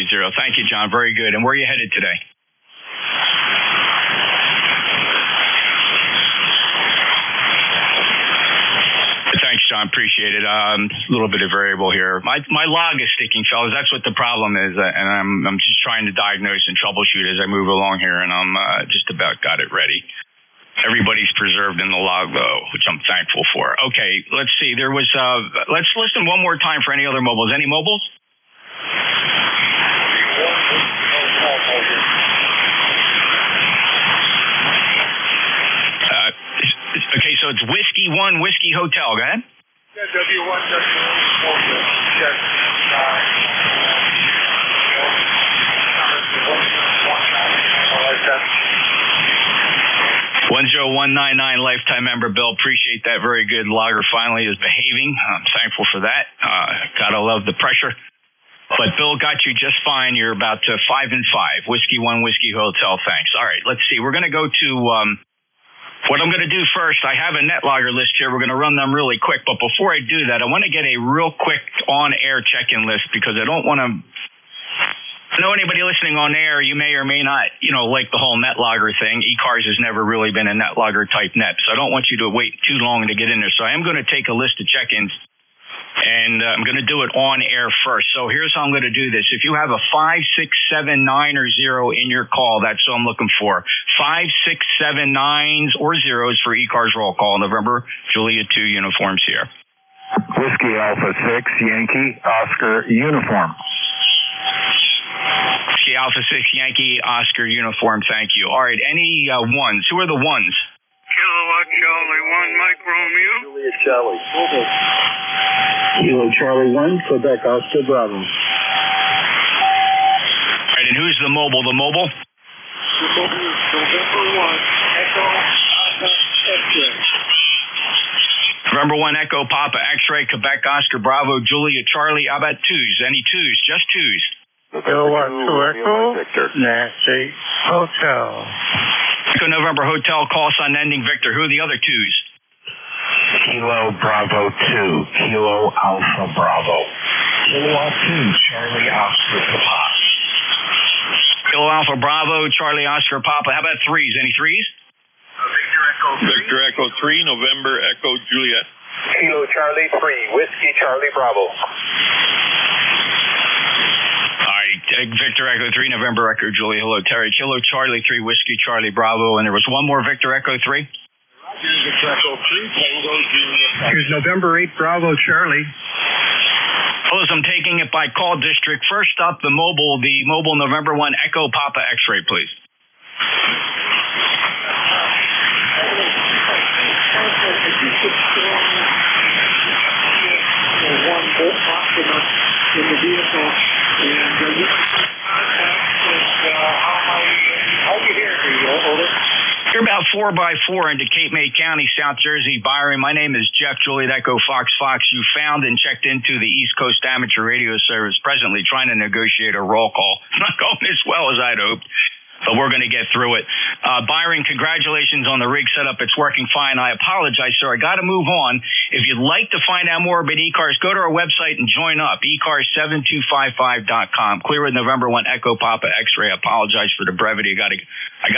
720. Thank you, John. Very good. And where are you headed today? Thanks, John. Appreciate it. A little bit of variable here. My log is sticking, fellas. That's what the problem is, and I'm just trying to diagnose and troubleshoot as I move along here, and I'm just about got it ready. Everybody's preserved in the log, though, which I'm thankful for. Okay, let's see. There was. Let's listen one more time for any other mobiles. Any mobiles? Okay, so it's Whiskey 1 Whiskey Hotel. Go ahead. Yeah, W1 check. 10199 lifetime member Bill. Appreciate that. Very good. Logger finally is behaving. I'm thankful for that. Gotta love the pressure. But Bill got you just fine. You're about 5 and 5. Whiskey 1 Whiskey Hotel. Thanks. All right, let's see. We're going to go to what I'm going to do first. I have a net logger list here. We're going to run them really quick. But before I do that, I want to get a real quick on-air check-in list because I don't want to know anybody listening on air. You may or may not, like the whole net logger thing. ECARS has never really been a net logger type net. So I don't want you to wait too long to get in there. So I am going to take a list of check-ins. And I'm going to do it on air first. So here's how I'm going to do this. If you have a 5, 6, 7, 9, or 0 in your call, that's what I'm looking for. 5, 6, 7, 9s or 0s for ECARS roll call. November, Julia 2 uniforms here. Whiskey Alpha 6, Yankee, Oscar, uniform. Whiskey Alpha 6, Yankee, Oscar, uniform. Thank you. All right, any ones? Who are the ones? Kilowatt Charlie 1, Mike Romeo. Juliet Charlie. Kilo Charlie 1, Quebec Oscar Bravo. All right, and who's the mobile? The mobile? The mobile is November 1, Echo Papa X-ray. November 1, Echo Papa X-ray, Quebec Oscar Bravo, Julia Charlie. How about twos? Any twos? Just twos. Kilowatt 2 Echo, Nancy Hotel. Echo November Hotel, call sign ending Victor. Who are the other twos? Kilo Bravo 2, Kilo Alpha Bravo. Kilowatt 2, Charlie Oscar Papa. Kilo Alpha Bravo, Charlie Oscar Papa. How about threes? Any threes? Victor Echo 3, November Echo Juliet. Kilo Charlie 3, Whiskey Charlie Bravo. All right, Victor Echo 3, November Echo Juliet. Hello, Terry. Kilo Charlie 3, Whiskey Charlie Bravo. And there was one more Victor Echo 3? Here's November 8, Bravo Charlie. Fellas, I'm taking it by call district. First up, the mobile November 1 Echo Papa X-ray, please. In the vehicle, and you can contact how you hear me, over. You're about 4x4 into Cape May County, South Jersey. Byron, my name is Jeff, Juliet Echo Fox. You found and checked into the East Coast Amateur Radio Service, presently trying to negotiate a roll call. It's not going as well as I'd hoped, but we're going to get through it. Byron, congratulations on the rig setup. It's working fine. I apologize, sir. I got to move on. If you'd like to find out more about ECARS, go to our website and join up, ECARS7255.com. Clear with November 1 Echo Papa X-ray. I apologize for the brevity. I got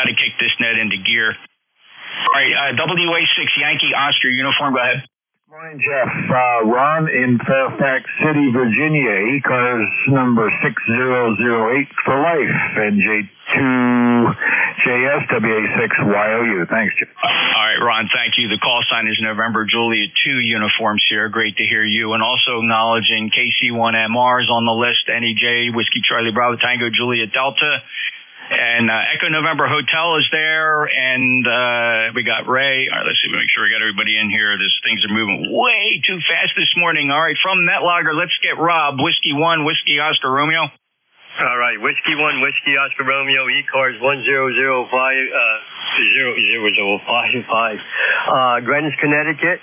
to kick this net into gear. All right, WA6 Yankee Oscar uniform. Go ahead. Morning, Jeff. Ron in Fairfax City, Virginia. ECARS number 6008 for life. NJ2US WA6YOU. Thanks, Jeff. All right, Ron, thank you. The call sign is November Juliet 2 uniforms here. Great to hear you. And also acknowledging KC1MRs on the list. NEJ, Whiskey Charlie Bravo Tango Juliet Delta. And Echo November Hotel is there, and we got Ray. All right, let's see, make sure we got everybody in here. Things are moving way too fast this morning. All right, from NetLogger, let's get Rob. Whiskey 1, Whiskey Oscar Romeo. All right, Whiskey 1, Whiskey Oscar Romeo, ECARS 1005, 0055. Greenwich, Connecticut.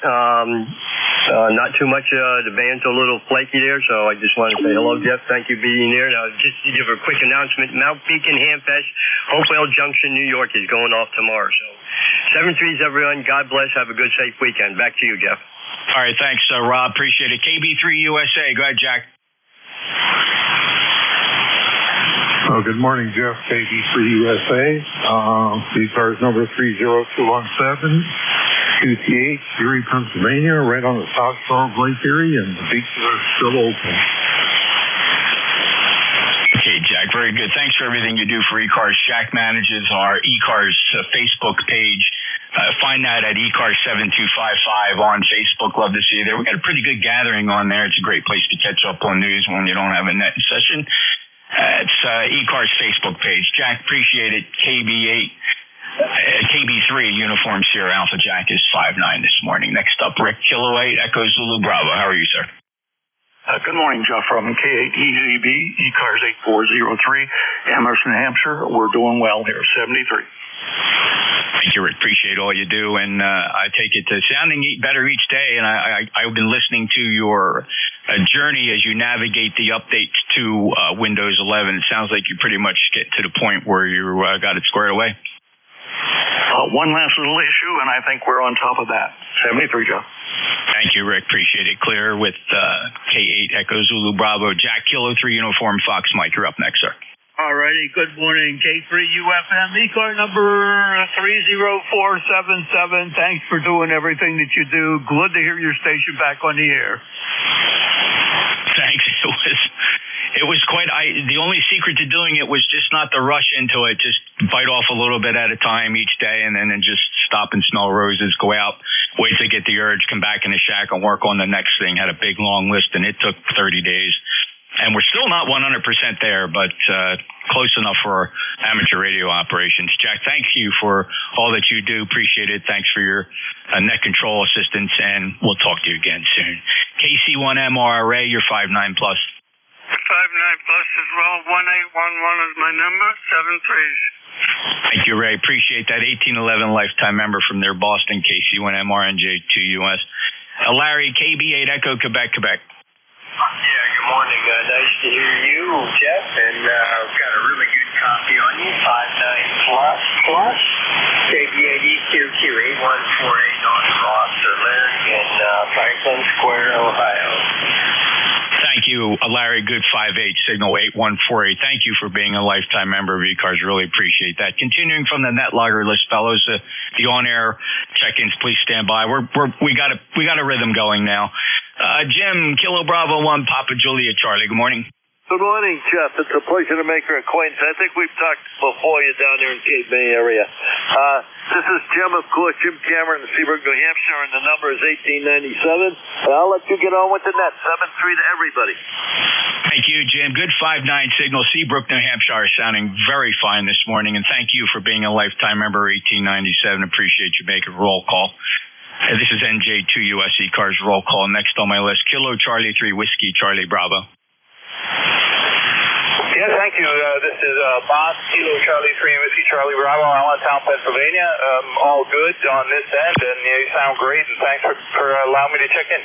Not too much, the band's a little flaky there, so I just want to say hello, Jeff. Thank you for being there. Now, just to give a quick announcement, Mount Beacon Hamfest, Hopewell Junction, New York is going off tomorrow. So 7-3s, everyone. God bless. Have a good, safe weekend. Back to you, Jeff. All right, thanks, Rob. Appreciate it. KB3 USA. Go ahead, Jack. Oh, good morning, Jeff, KB3USA. ECARS number 30217, QTH, Erie, Pennsylvania, right on the south shore of Lake Erie, and the beaches are still open. Okay, Jack, very good. Thanks for everything you do for ECARS. Jack manages our ECARS Facebook page. Find that at ECARS7255 on Facebook. Love to see you there. We've got a pretty good gathering on there. It's a great place to catch up on news when you don't have a net session. It's ECARS Facebook page. Jack, appreciate it. KB3 Uniform Sierra Alpha Jack is 5'9" this morning. Next up, Rick, Kilo 8 Echo Zulu Bravo. How are you, sir? Good morning, Jeff, from K8EZB, ECARS 8403, Amherst, New Hampshire. We're doing well here, 73. Thank you, Rick. Appreciate all you do, and I take it to sounding better each day. And I've been listening to your journey as you navigate the updates to Windows 11. It sounds like you pretty much get to the point where you got it squared away. One last little issue, and I think we're on top of that. 73, Jeff. Thank you, Rick. Appreciate it. Clear with K8 Echo Zulu Bravo. Jack Kilo 3 Uniform Fox Mike. You're up next, sir. All righty. Good morning, K3UFM, ECAR number 30477. Thanks for doing everything that you do. Good to hear your station back on the air. Thanks. It was quite. The only secret to doing it was just not to rush into it. Just bite off a little bit at a time each day, and then just stop and smell roses. Go out, wait to get the urge, come back in the shack and work on the next thing. Had a big long list, and it took 30 days. And we're still not 100% there, but close enough for amateur radio operations. Jack, thank you for all that you do. Appreciate it. Thanks for your net control assistance, and we'll talk to you again soon. KC1MRA, you're 5'9+. 5'9+ as well. 1811 is my number. 7 3s. Thank you, Ray. Appreciate that. 1811 lifetime member from their Boston, KC1MR, NJ2US. Larry, KB8 Echo, Quebec, Quebec. Yeah, good morning. Nice to hear you, Jeff, and I've got a really good copy on you, 59++, KB8EQQ 8148 on Ross or Larry in Franklin Square, Ohio. Thank you, Larry. Good 5'8", signal 8148. Thank you for being a lifetime member of ECARS. Really appreciate that. Continuing from the net logger list, fellows, the on-air check-ins, please stand by. We got a rhythm going now. Jim, Kilo Bravo 1, Papa Julia Charlie. Good morning. Good morning, Jeff. It's a pleasure to make your acquaintance. I think we've talked before you down there in Cape May area. This is Jim, of course, Jim Cameron in Seabrook, New Hampshire, and the number is 1897. And I'll let you get on with the net. 7-3 to everybody. Thank you, Jim. Good 5'9" signal. Seabrook, New Hampshire, sounding very fine this morning. And thank you for being a lifetime member, 1897. Appreciate you making a roll call. This is NJ2US ECARS roll call. Next on my list, Kilo Charlie 3 Whiskey Charlie Bravo. Yeah, thank you. This is Bob, Kilo Charlie 3 Whiskey Charlie Bravo, Allentown, Pennsylvania. All good on this end, and you sound great, and thanks for allowing me to check in.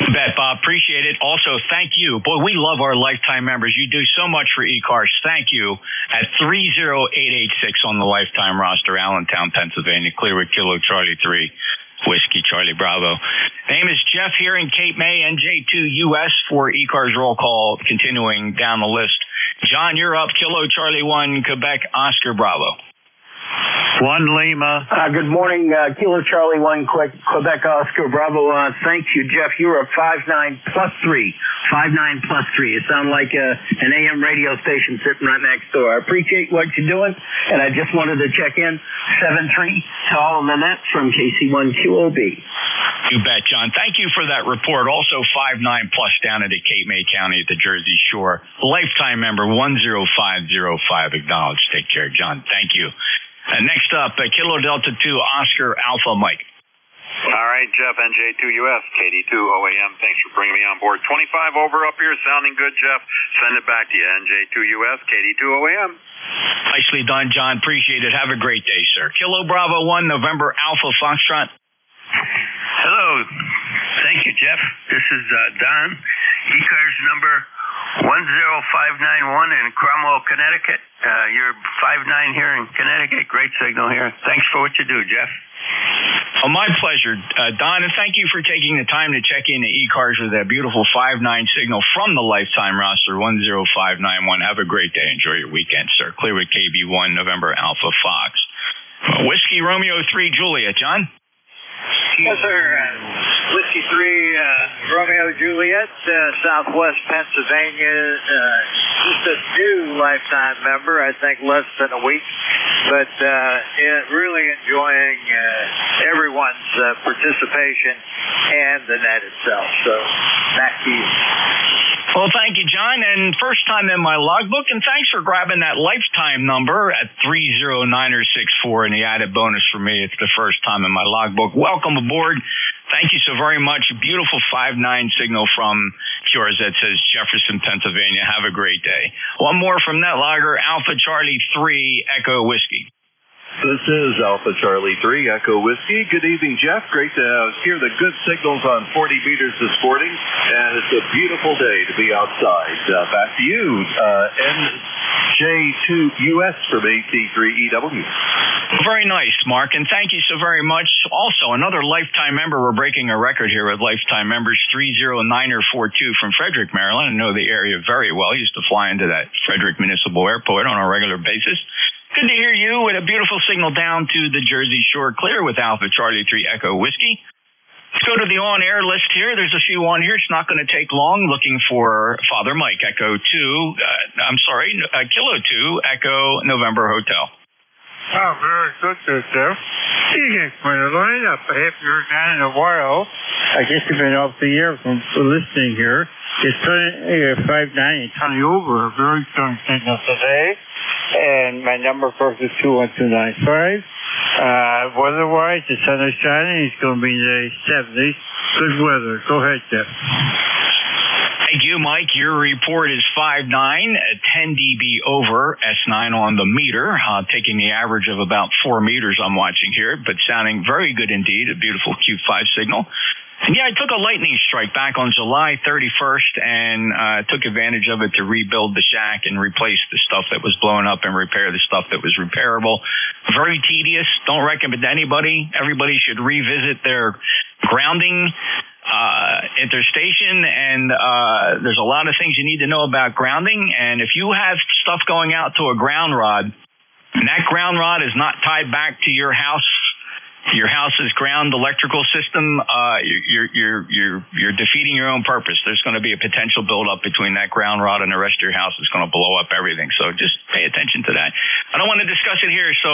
You bet, Bob. Appreciate it. Also, thank you. Boy, we love our lifetime members. You do so much for ECARS. Thank you. At 30886 on the lifetime roster, Allentown, Pennsylvania, Clearwood, Kilo Charlie 3. Whiskey Charlie Bravo. Name is Jeff here in Cape May, NJ2US for ECARS roll call. Continuing down the list. John, you're up. Kilo Charlie 1, Quebec, Oscar Bravo. 1 Lima. Good morning, Kilo Charlie 1, Quebec, Oscar Bravo. Thank you, Jeff. You're a 5'9+3. 5'9+3. You sound like an AM radio station sitting right next door. I appreciate what you're doing, and I just wanted to check in. 7-3 to all of the net from KC1QOB. You bet, John. Thank you for that report. Also 5'9+ down at the Cape May County at the Jersey Shore. Lifetime member 10505. Acknowledged. Take care, John. Thank you. Next up, Kilo Delta 2 Oscar Alpha Mike. All right, Jeff, NJ2US, KD2OAM. Thanks for bringing me on board. 25 over up here, sounding good, Jeff. Send it back to you, NJ2US, KD2OAM. Nicely done, John. Appreciate it. Have a great day, sir. Kilo Bravo 1, November Alpha Foxtrot. Hello. Thank you, Jeff. This is Don. ECARS number 10591 in Cromwell, Connecticut. You're 5'9" here in Connecticut. Great signal here. Thanks for what you do, Jeff. Well, my pleasure, Don, and thank you for taking the time to check in to ECARS with that beautiful 5-9 signal from the lifetime roster 10591. Have a great day. Enjoy your weekend, sir. Clear with KB1 November Alpha Fox. Whiskey Romeo 3 Juliet, John? Yes, sir. Whiskey 3 Romeo Juliet, Southwest Pennsylvania. Just a new lifetime member, I think less than a week, but really enjoying everyone's participation and the net itself. So back to you. Well, thank you, John. And first time in my logbook, and thanks for grabbing that lifetime number at 309064. And the added bonus for me, it's the first time in my logbook. Welcome aboard. Thank you so very much. A beautiful 5-9 signal from yours that says Jefferson, Pennsylvania. Have a great day. One more from that logger, Alpha Charlie 3 Echo Whiskey. This is Alpha Charlie 3 Echo Whiskey. Good evening, Jeff. Great to hear the good signals on 40 meters this morning, and it's a beautiful day to be outside. Back to you, NJ2US from AC3EW. Very nice, Mark, and thank you so very much. Also, another lifetime member. We're breaking a record here with lifetime members 30942 from Frederick, Maryland. I know the area very well. I used to fly into that Frederick Municipal Airport on a regular basis. Good to hear you with a beautiful signal down to the Jersey Shore clear with Alpha Charlie 3 Echo Whiskey. Let's go to the on-air list here. There's a few on here. It's not going to take long. Looking for Father Mike, Kilo 2 Echo November Hotel. Oh, very good there, Jeff. You can line up. I haven't heard that in a while. I guess you've been off the air from listening here. It's 5-9 and Tony over. A very strong signal today. And my number first is 21295. Weather-wise, the sun is shining. It's going to be in the 70s. Good weather. Go ahead, Jeff. Thank you, Mike. Your report is 5-9 at 10 dB over, S9 on the meter, taking the average of about 4 meters I'm watching here, but sounding very good indeed, a beautiful Q5 signal. And yeah, I took a lightning strike back on July 31st and took advantage of it to rebuild the shack and replace the stuff that was blown up and repair the stuff that was repairable. Very tedious. Don't recommend to anybody. Everybody should revisit their grounding interstation, and there's a lot of things you need to know about grounding. And if you have stuff going out to a ground rod, and that ground rod is not tied back to your house's ground electrical system, you're defeating your own purpose. There's going to be a potential buildup between that ground rod and the rest of your house. It's going to blow up everything. So just pay attention to that. I don't want to discuss it here, so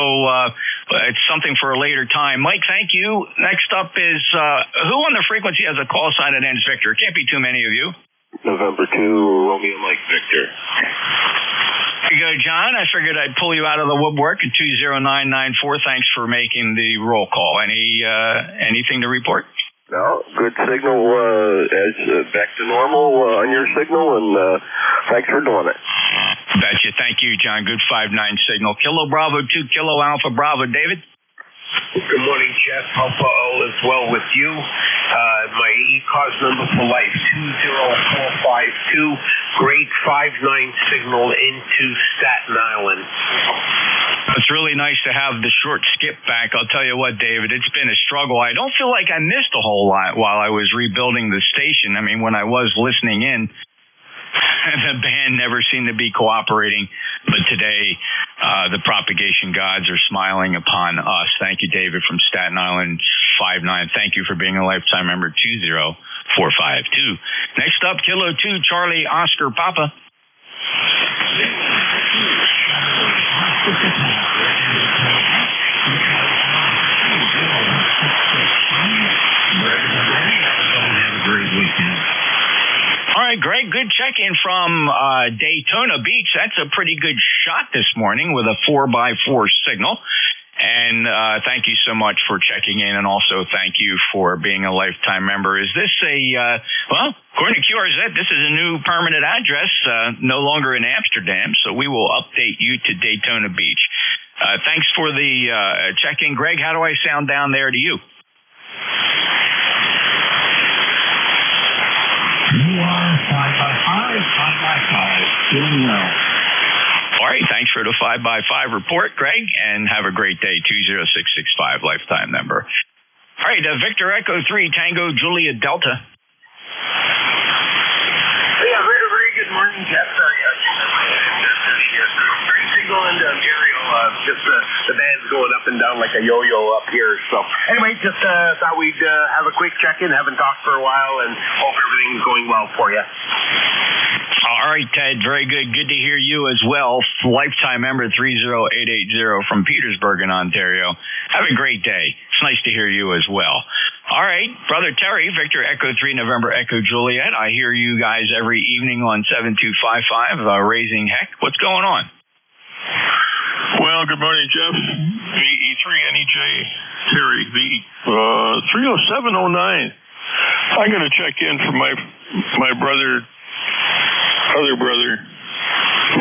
it's something for a later time. Mike, thank you. Next up is who on the frequency has a call sign that ends Victor? It can't be too many of you. November 2, Romeo Mike Victor. There you go, John. I figured I'd pull you out of the woodwork at 20994. Thanks for making the roll call. Anything to report? No, good signal, as back to normal on your signal, and thanks for doing it. Betcha. Thank you, John. Good 5-9 signal. Kilo Bravo 2, Kilo Alpha Bravo. David? Good morning, Jeff. Hope all is well with you. My ECARS number for life, 20452. Great 5-9 signal into Staten Island. It's really nice to have the short skip back. I'll tell you what, David, it's been a struggle. I don't feel like I missed a whole lot while I was rebuilding the station. I mean, when I was listening in, the band never seemed to be cooperating. But today, the propagation gods are smiling upon us. Thank you, David, from Staten Island, 5-9. Thank you for being a lifetime member, 20452. Next up, Kilo 2, Charlie Oscar Papa. All right, Greg, good check-in from Daytona Beach. That's a pretty good shot this morning with a 4x4 signal. And thank you so much for checking in, and also thank you for being a lifetime member. Is this well, according to QRZ, this is a new permanent address, no longer in Amsterdam, so we will update you to Daytona Beach. Thanks for the check-in. Greg, how do I sound down there to you? You are 5x5, 5x5, doing well. All right, thanks for the 5x5 report, Greg, and have a great day. 20665 lifetime member. All right, Victor Echo 3, Tango Juliet Delta. Yeah, very good morning, Jeff. Sorry, green signal and aerial. Just the band's going up and down like a yo-yo up here. So anyway, just thought we'd have a quick check-in. Haven't talked for a while, and hope everything's going well for you. All right, Ted, very good. Good to hear you as well. Lifetime member 30880 from Petersburg in Ontario. Have a great day. It's nice to hear you as well. All right, Brother Terry, Victor Echo 3, November Echo Juliet. I hear you guys every evening on 7255, Raising Heck. What's going on? Well, good morning, Jeff. VE3NEJ, Terry, V 30709. I'm going to check in for my other brother.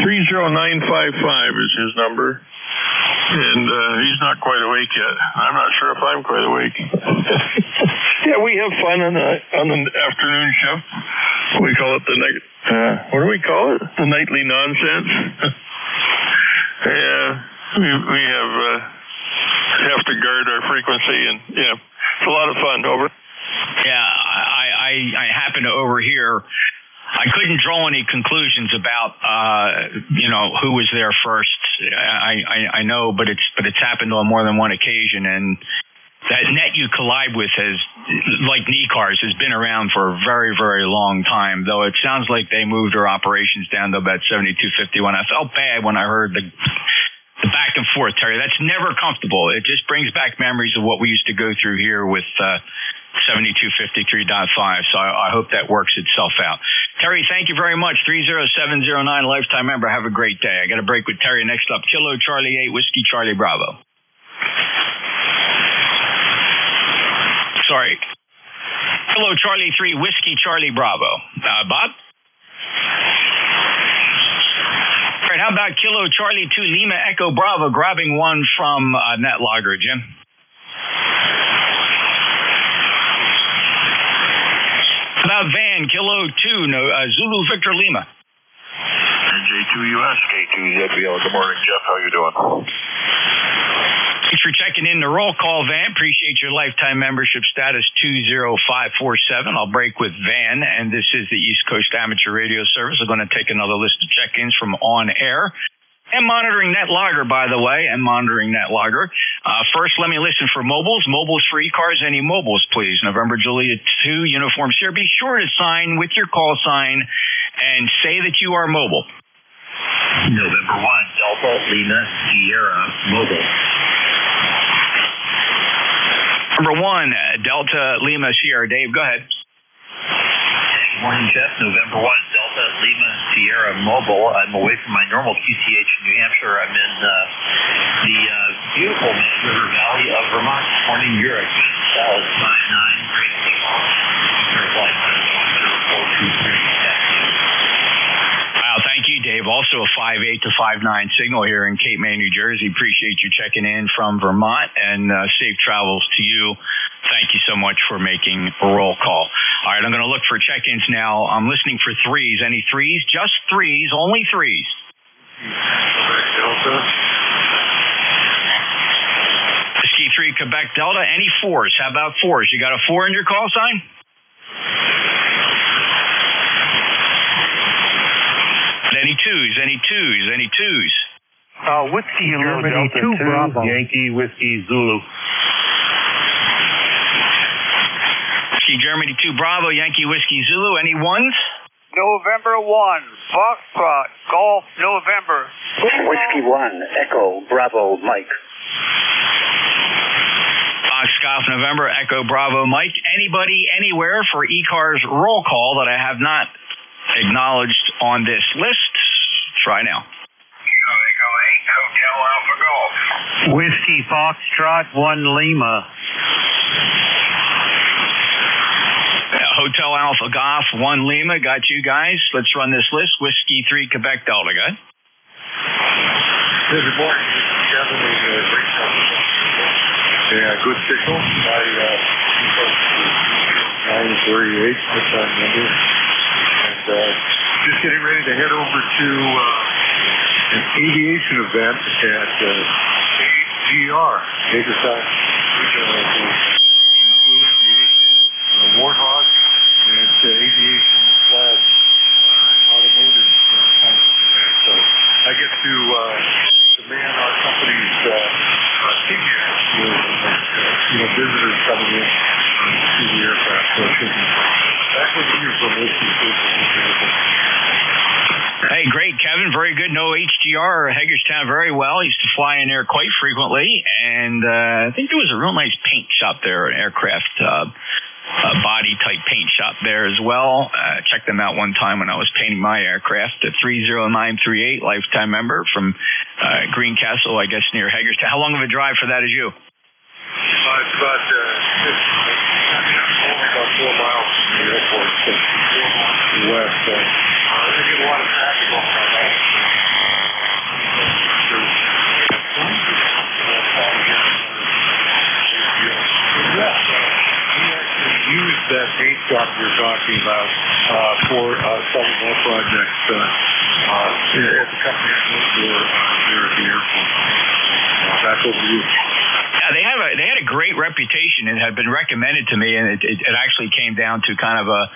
30955 is his number. And he's not quite awake yet. I'm not sure if I'm quite awake. Yeah, we have fun on the afternoon shift. We call it the night. What do we call it? The nightly nonsense. Yeah, we have to guard our frequency, and yeah, it's a lot of fun. Over. Yeah, I happen to overhear. I couldn't draw any conclusions about who was there first. I know, but it's happened on more than one occasion, and that net you collide with like ECARS, has been around for a very, very long time. Though it sounds like they moved their operations down to about 7251. I felt bad when I heard the back and forth, Terry. That's never comfortable. It just brings back memories of what we used to go through here with 7253.5. So I hope that works itself out. Terry, thank you very much. 30709, lifetime member. Have a great day. I got a break with Terry. Next up, Kilo Charlie 8, Whiskey Charlie Bravo. Sorry. Kilo Charlie 3, Whiskey Charlie Bravo. Bob? All right, how about Kilo Charlie 2, Lima Echo Bravo, grabbing one from Net Logger, Jim? How about Van, Kilo 2, Zulu Victor Lima? NJ2US, K2ZBL. Good morning, Jeff. How you doing? Thanks for checking in the roll call, Van. Appreciate your lifetime membership status 20547. I'll break with Van, and this is the East Coast Amateur Radio Service. I'm going to take another list of check-ins from on air. And monitoring Net Logger, by the way, and monitoring Net Logger. First, let me listen for mobiles. Mobiles for ECARS. Any mobiles, please? November Juliet 2, Uniform Sierra. Be sure to sign with your call sign and say that you are mobile. November 1, Delta Lima Sierra Mobile. Number 1, Delta Lima Sierra. Dave, go ahead. Good morning, Jeff. November 1, Delta Lima Sierra Mobile. I'm away from my normal QTH in New Hampshire. I'm in the beautiful Mist River Valley of Vermont. Morning, you're a good solid 5'9", great signal. Flight 10423. Wow, thank you, Dave. Also a 5'8" to 5'9" signal here in Cape May, New Jersey. Appreciate you checking in from Vermont, and safe travels to you. Thank you so much for making a roll call. All right, I'm going to look for check-ins now. I'm listening for threes. Any threes? Just threes. Only threes. Delta. Whiskey 3, Quebec Delta. Any fours? How about fours? You got a 4 in your call sign? Any twos? Any twos? Any twos? Whiskey Germany Delta 2, Bravo. Yankee Whiskey Zulu. Whiskey Germany 2, Bravo, Yankee Whiskey Zulu. Any ones? November 1, Foxtrot, Golf, November. Whiskey 1, Echo, Bravo, Mike. Foxtrot, November, Echo, Bravo, Mike. Anybody, anywhere for ECARS roll call that I have not acknowledged on this list? Try now. Echo 8, Hotel Alpha Golf. Whiskey Foxtrot 1 Lima. Hotel Alpha Golf 1 Lima. Got you guys. Let's run this list. Whiskey 3 Quebec Delta. Go ahead. Good morning. This is Kevin. Great company. Yeah, good signal. My 938. That's our number. And just getting ready to head over to an aviation event at GR. visitors coming in to the aircraft. So it should be back with you from Whiskey 2. Hey, great, Kevin. Very good. No HDR, Hagerstown, very well. Used to fly in there quite frequently, and I think there was a real nice paint shop there, an aircraft body type paint shop there as well. Checked them out one time when I was painting my aircraft. A 30938 lifetime member from Greencastle, I guess near Hagerstown. How long of a drive for that is you? It's about 4 miles from the airport, so 4 miles to the west. So they get a lot of traffic off my way. Use that paint shop you're talking about for some of our projects at the company I work for there at the airport. Back over to you. Yeah, they had a great reputation. It had been recommended to me, and it actually came down to kind of a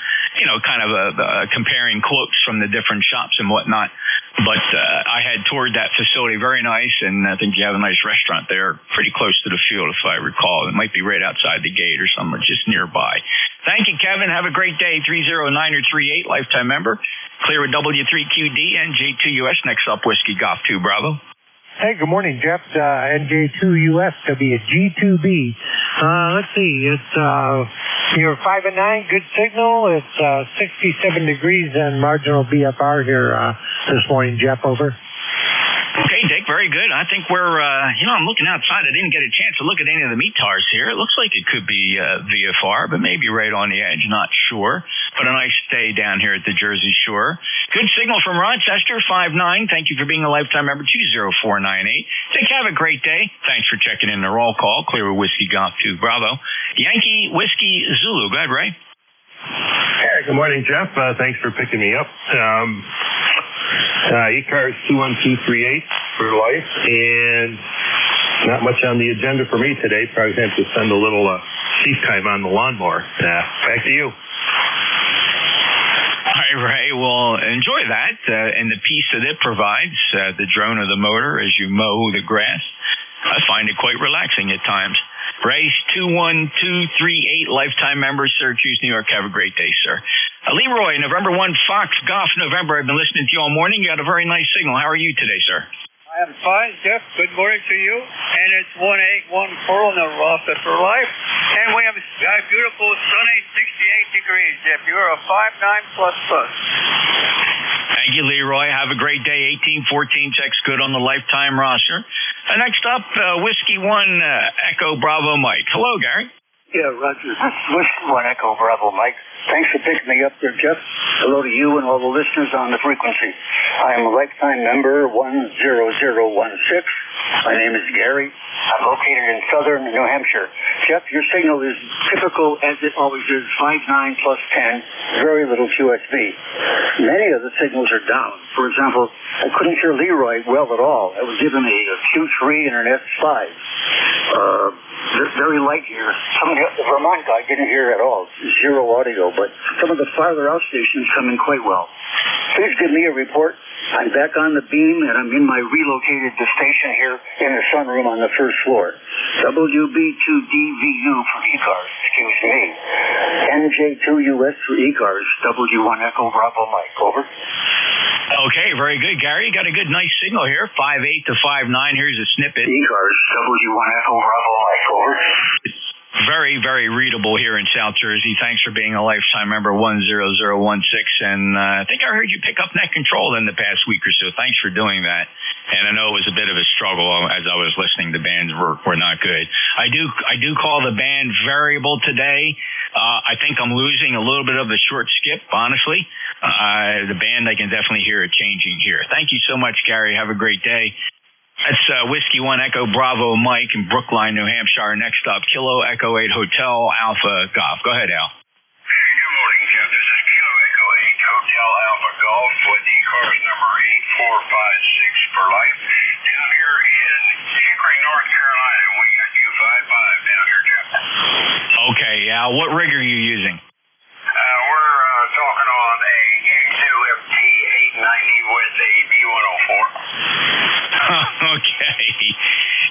comparing quotes from the different shops and whatnot. But I had toured that facility, very nice, and I think you have a nice restaurant there, pretty close to the field, if I recall. It might be right outside the gate or somewhere just nearby. Thank you, Kevin. Have a great day. 30938, lifetime member. Clear with W3QD, NJ2US. Next up, Whiskey Golf 2 Bravo. Hey, good morning, Jeff. NJ2US to be a G2B. Let's see. It's you're 5 and 9, good signal. It's 67 degrees and marginal BFR here this morning, Jeff. Over. Okay, Dick, very good. I think we're, I'm looking outside. I didn't get a chance to look at any of the METARs here. It looks like it could be VFR, but maybe right on the edge, not sure. But a nice day down here at the Jersey Shore. Good signal from Rochester, 5-9. Thank you for being a lifetime member, 20498. Dick, have a great day. Thanks for checking in the roll call. Clear with Whiskey Golf 2 Bravo. Yankee Whiskey Zulu. Go ahead, Ray. Hey, good morning, Jeff. Thanks for picking me up. ECARS 21238 for life, and not much on the agenda for me today. Probably have to spend a little seat time on the lawnmower. Back to you. All right, Ray. Well, enjoy that and the peace that it provides, the drone of the motor as you mow the grass. I find it quite relaxing at times. Race 21238, lifetime member, Syracuse, New York. Have a great day, sir. Leroy, November 1, Fox Golf, November. I've been listening to you all morning. You got a very nice signal. How are you today, sir? I am fine, Jeff. Good morning to you. And it's 181 on the roster for life. And we have a beautiful sunny 68 degrees, Jeff. You're a 5-9 plus. Thank you, Leroy. Have a great day. 1814 checks good on the lifetime roster. Next up, Whiskey 1 Echo Bravo Mike. Hello, Gary. Yeah, Roger. Whiskey 1 Echo Bravo Mike. Thanks for picking me up there, Jeff. Hello to you and all the listeners on the frequency. I am a lifetime member 10016. My name is Gary. I'm located in southern New Hampshire. Jeff, your signal is typical as it always is, 5-9 plus 10, very little QSB. Many of the signals are down. For example, I couldn't hear Leroy well at all. I was giving a Q3 and an S5. Very light here. Some of the Vermont guy didn't hear at all. Zero audio, but some of the farther out stations come in quite well. Please give me a report. I'm back on the beam, and I'm in my relocated station here in the sunroom on the first floor. WB2DVU for ECARS, excuse me. NJ2US for ECARS, W1 Echo Bravo Mike, over. Okay, very good, Gary. You got a good, nice signal here, 5.8 to 5.9. Here's a snippet. ECARS, W1 Echo Bravo Mike, over. Very, very readable here in South Jersey. Thanks for being a lifetime member, 10016. And I think I heard you pick up net control in the past week or so. Thanks for doing that. And I know it was a bit of a struggle as I was listening. The bands were not good. I do call the band variable today. I think I'm losing a little bit of the short skip, honestly. The band, I can definitely hear it changing here. Thank you so much, Gary. Have a great day. That's Whiskey 1 Echo Bravo Mike in Brookline, New Hampshire. Next up, Kilo Echo 8 Hotel Alpha Golf. Go ahead, Al. Good morning, Jeff. This is Kilo Echo 8 Hotel Alpha Golf with ECARS number 8456 for life down here in Hickory, North Carolina. We got you 5-5 down here, Jeff. Okay, Al. What rig are you using? We're talking on a U2FT 890 with a B104. Okay.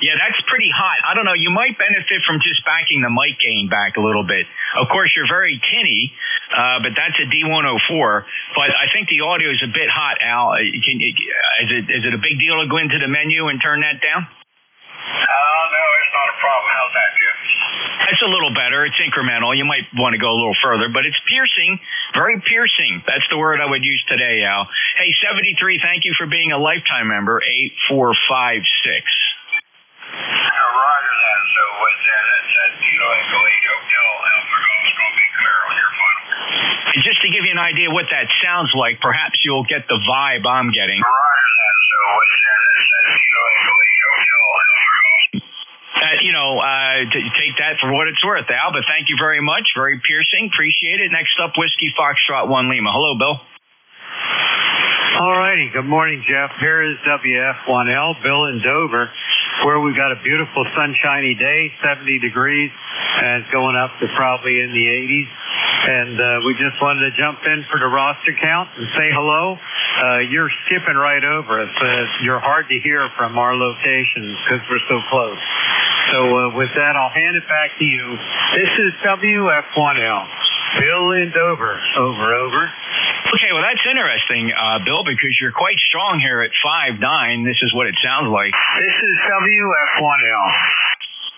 Yeah, that's pretty hot. I don't know. You might benefit from just backing the mic gain back a little bit. Of course, you're very tinny, but that's a D104. But I think the audio is a bit hot, Al. Is it a big deal to go into the menu and turn that down? No, it's not a problem. How's that, Jeff? That's a little better. It's incremental. You might want to go a little further, but it's piercing, very piercing. That's the word I would use today, Al. Hey, 73, thank you for being a lifetime member, 8456. Roger that. So what's that? That's Kilo Echo 8 Hotel Alpha Golf is going to be clear on your final. And just to give you an idea what that sounds like, perhaps you'll get the vibe I'm getting. Roger that. So what's that? That's Kilo Echo 8 Hotel Alpha Golf. Take that for what it's worth, Al, but thank you very much. Very piercing. Appreciate it. Next up, Whiskey Foxtrot 1 Lima. Hello, Bill. All righty. Good morning, Jeff. Here is WF1L, Bill in Dover, where we've got a beautiful sunshiny day, 70 degrees, and it's going up to probably in the 80s. And we just wanted to jump in for the roster count and say hello. You're skipping right over us. You're hard to hear from our locations because we're so close. So with that, I'll hand it back to you. This is WF1L, Bill in Dover. Over. Okay, well, that's interesting, Bill, because you're quite strong here at 5'9". This is what it sounds like. This is WF1L.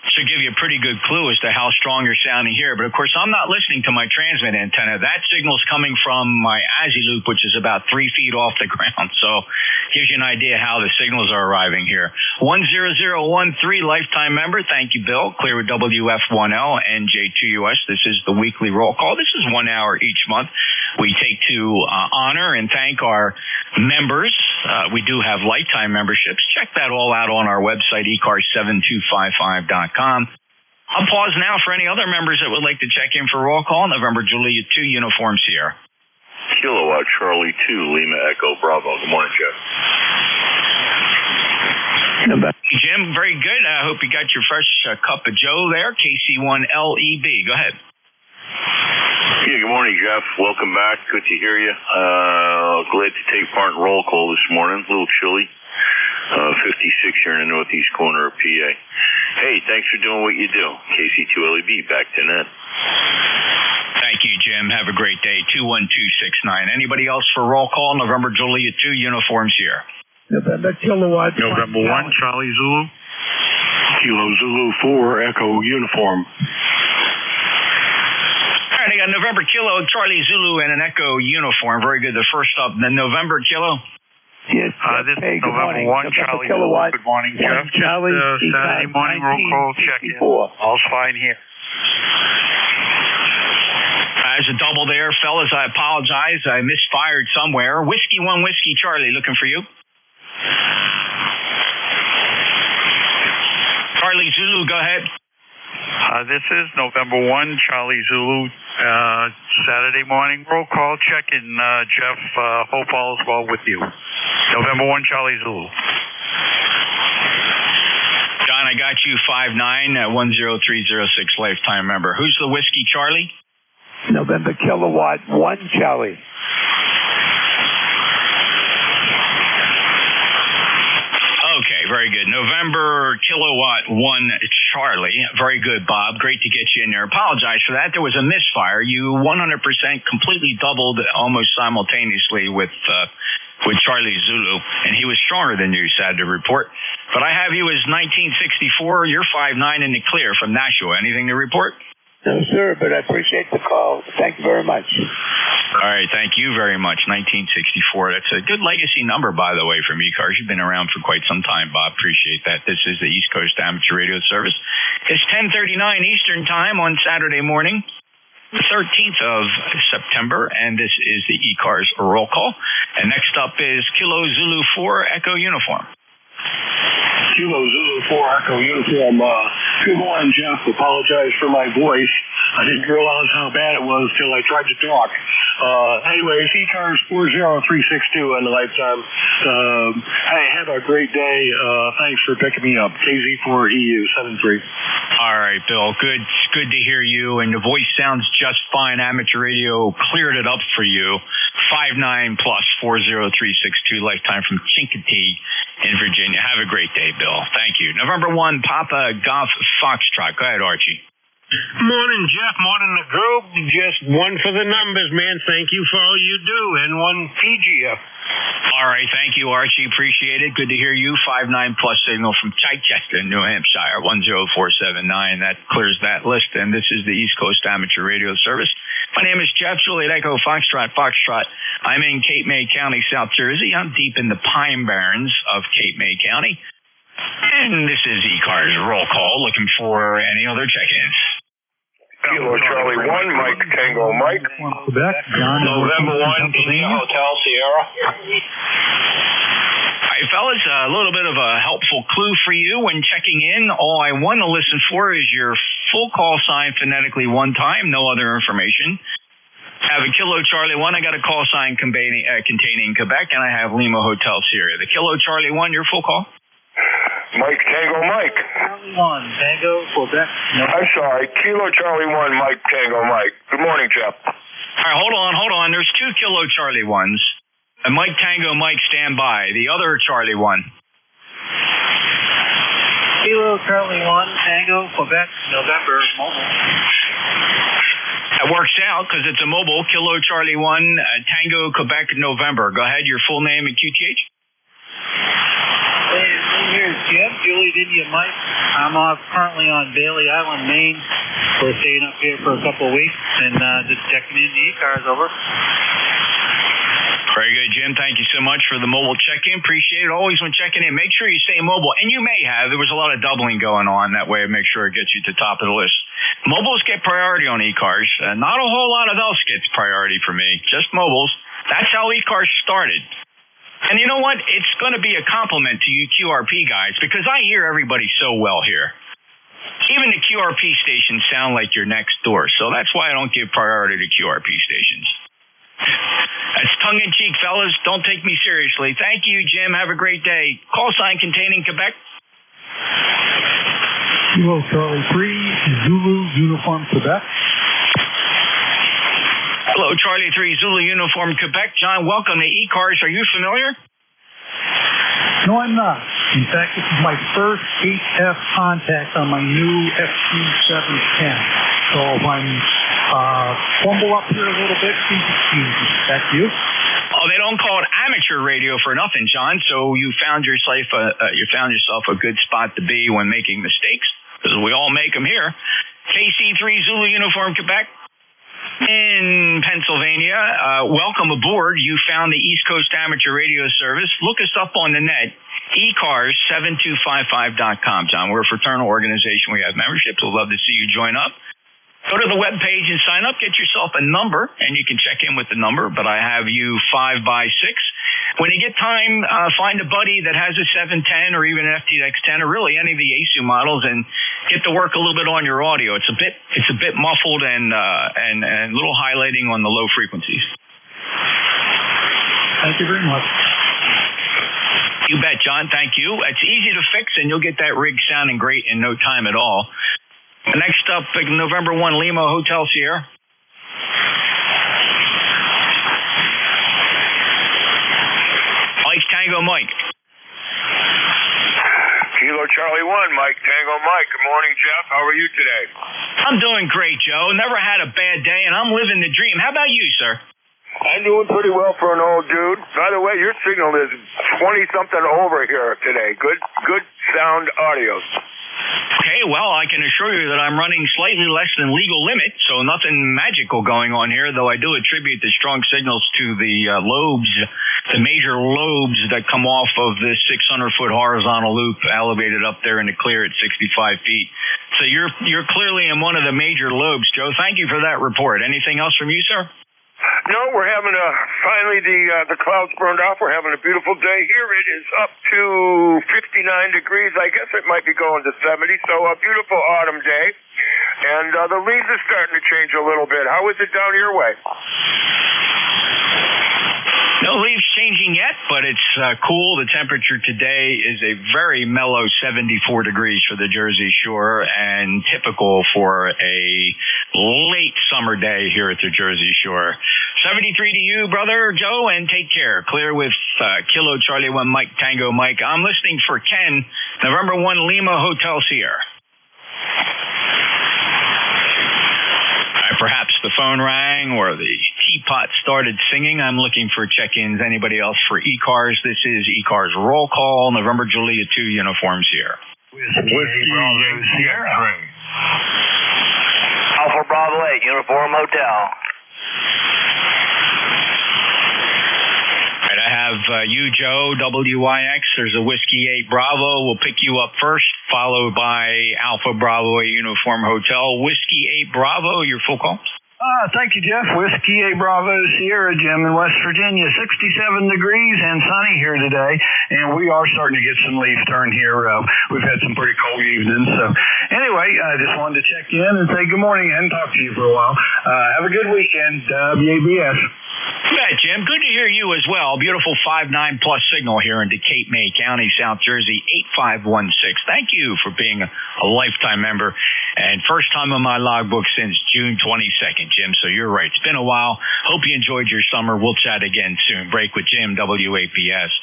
Should give you a pretty good clue as to how strong you're sounding here. But, of course, I'm not listening to my transmit antenna. That signal's coming from my Aziloop, which is about 3 feet off the ground. So gives you an idea how the signals are arriving here. 10013 lifetime member. Thank you, Bill. Clear with WF1L, NJ2US. This is the weekly roll call. This is 1 hour each month. We take to honor and thank our members. We do have lifetime memberships. Check that all out on our website, ECARS7255.com. I'll pause now for any other members that would like to check in for roll call. November Juliet 2 Uniform Sierra. Kilowatt Charlie 2 Lima Echo Bravo. Good morning, Jeff. Jim, very good. I hope you got your fresh cup of Joe there. KC1LEB. Go ahead. Yeah, good morning, Jeff. Welcome back. Good to hear you. Glad to take part in roll call this morning. A little chilly. 56 here in the northeast corner of PA. Hey, thanks for doing what you do. KC2LEB, back to net. Thank you, Jim. Have a great day. 21269. Anybody else for roll call? November Juliet 2 Uniforms here. November Kilowatt. November 1 Charlie Zulu. Kilo Zulu 4 Echo Uniform. All right, I got November Kilo, Charlie Zulu, and an Echo uniform. Very good. The first up, the November Kilo. Yes, this hey, is November 1 Charlie Zulu. Good morning, Jeff. Charlie, Saturday morning roll call check-in. All's fine here. There's a double there. Fellas, I apologize. I misfired somewhere. Whiskey 1 Whiskey Charlie, looking for you. Charlie Zulu, go ahead. This is November 1 Charlie Zulu. Saturday morning roll call check-in. Jeff, hope all is well with you. November 1 Charlie Zulu. John, I got you 5'9", 10306 lifetime member. Who's the Whiskey Charlie? November Kilowatt 1 Charlie. Okay, very good. November Kilowatt 1 Charlie. Very good, Bob. Great to get you in there. Apologize for that. There was a misfire. You 100% completely doubled almost simultaneously with Charlie Zulu, and he was stronger than you, sad to report. But I have you as 1964. You're 5'9" in the clear from Nashua. Anything to report? No, sir, but I appreciate the call. Thank you very much. All right, thank you very much. 1964. That's a good legacy number, by the way, from ECARS. You've been around for quite some time, Bob. Appreciate that. This is the East Coast Amateur Radio Service. It's 10:39 Eastern Time on Saturday morning, the 13th of September, and this is the ECARS roll call. And next up is Kilo Zulu 4 Echo Uniform. Kilo Zulu 4 Echo Uniform. Good morning, Jeff. Apologize for my voice. I didn't realize how bad it was till I tried to talk. Anyways, ECARS 40362 on the lifetime. Hey, have a great day. Thanks for picking me up. KZ4EU 73. All right, Bill. Good to hear you, and the voice sounds just fine. Amateur radio cleared it up for you. 59 plus 40362 lifetime from Chincoteague in Virginia. Have a great day, Bill. Thank you. November 1, Papa Golf Foxtrot. Go ahead, Archie. Morning, Jeff. Morning, the group. Just one for the numbers, man. Thank you for all you do, and one Fiji. All right, thank you, Archie. Appreciate it. Good to hear you. 59 plus signal from Chichester, New Hampshire, 10479. That clears that list, and this is the East Coast Amateur Radio Service. My name is Jeff Juliet Echo Foxtrot. I'm in Cape May County, South Jersey. I'm deep in the Pine Barrens of Cape May County. And this is ECARS roll call, looking for any other check-ins. Kilo Charlie 1, Mike Tango Mike. Quebec, John. November 1, India Hotel Sierra. All right, fellas, a little bit of a helpful clue for you when checking in. All I want to listen for is your full call sign phonetically one time, no other information. I have a Kilo Charlie 1, I got a call sign containing Quebec, and I have Lima Hotel Sierra. The Kilo Charlie 1, your full call? Mike Tango Mike. Charlie 1, Tango, Quebec. No. I'm sorry, Kilo Charlie 1, Mike Tango Mike. Good morning, Jeff. All right, hold on. There's 2 Kilo Charlie 1s. And Mike Tango Mike, stand by. The other Charlie 1. Kilo Charlie 1, Tango, Quebec, November, mobile. That works out because it's a mobile. Kilo Charlie 1, Tango, Quebec, November. Go ahead, your full name and QTH. Hey, here's Jim, Juliet India Mike. I'm currently on Bailey Island, Maine. We're staying up here for a couple of weeks and just checking in the ECARS over. Very good, Jim. Thank you so much for the mobile check-in. Appreciate it. Always when checking in, make sure you stay mobile. And you may have. There was a lot of doubling going on. That way, make sure it gets you to the top of the list. Mobiles get priority on ECARS. Not a whole lot of else gets priority for me. Just mobiles. That's how ECARS started. And you know what? It's going to be a compliment to you QRP guys because I hear everybody so well here. Even the QRP stations sound like you're next door. So that's why I don't give priority to QRP stations. That's tongue-in-cheek, fellas. Don't take me seriously. Thank you, Jim. Have a great day. Call sign containing Quebec. Kilo Charlie 3, Zulu, Uniform, Quebec. Hello, Charlie 3, Zulu, Uniform, Quebec. John, welcome to ECARS. Are you familiar? No, I'm not. In fact, this is my first HF contact on my new FT710. So if I'm fumble up here a little bit, please excuse me. That's you? Oh, they don't call it amateur radio for nothing, John. So you found yourself a good spot to be when making mistakes, because we all make them here. KC3 Zulu Uniform Quebec in Pennsylvania. Welcome aboard. You found the East Coast Amateur Radio Service. Look us up on the net. ECARS7255.com, John. We're a fraternal organization. We have memberships. We'd love to see you join up. Go to the web page and sign up. Get yourself a number, and you can check in with the number. But I have you 5x6. When you get time, find a buddy that has a 710 or even an FTX10 or really any of the ASU models, and get to work a little bit on your audio. It's a bit muffled and a little highlighting on the low frequencies. Thank you very much. You bet, John. Thank you. It's easy to fix, and you'll get that rig sounding great in no time at all. Next up, November 1, Lima Hotel Sierra. Mike Tango Mike. Kilo Charlie 1, Mike Tango Mike. Good morning, Jeff. How are you today? I'm doing great, Joe. Never had a bad day, and I'm living the dream. How about you, sir? I'm doing pretty well for an old dude. By the way, your signal is 20-something over here today. Good sound audio. Okay, well, I can assure you that I'm running slightly less than legal limit, so nothing magical going on here, though I do attribute the strong signals to the lobes, the major lobes that come off of this 600-foot horizontal loop elevated up there in the clear at 65 feet. So you're clearly in one of the major lobes, Joe. Thank you for that report. Anything else from you, sir? No, we're having finally the clouds burned off. We're having a beautiful day here. It is up to 59 degrees. I guess it might be going to 70. So a beautiful autumn day. And the leaves are starting to change a little bit. How is it down your way? No leaves changing yet, but it's cool. The temperature today is a very mellow 74 degrees for the Jersey Shore and typical for a late summer day here at the Jersey Shore. 73 to you, brother Joe, and take care. Clear with Kilo Charlie 1 Mike Tango Mike. I'm listening for Ken, November 1 Lima Hotel Sierra. Perhaps the phone rang or the teapot started singing. I'm looking for check-ins. Anybody else for ECARS? This is ECARS Roll Call, November Juliet 2 Uniform Sierra. Whiskey Sierra. Alpha Bravo 8, Uniform Hotel. All right, I have you, Joe, WYX. There's a Whiskey 8 Bravo. We'll pick you up first, followed by Alpha Bravo 8 Uniform Hotel. Whiskey 8 Bravo, your full call. Thank you, Jeff. Whiskey 8 Bravo Sierra, Jim, in West Virginia. 67 degrees and sunny here today, and we are starting to get some leaf turn here. We've had some pretty cold evenings. So anyway, I just wanted to check in and say good morning and talk to you for a while. Have a good weekend, WABS. Yeah, Jim, good to hear you as well. Beautiful 5.9 plus signal here in Decatur, May County, South Jersey, 8516. Thank you for being a lifetime member and first time on my logbook since June 22nd, Jim. So you're right. It's been a while. Hope you enjoyed your summer. We'll chat again soon. Break with Jim, WAPS.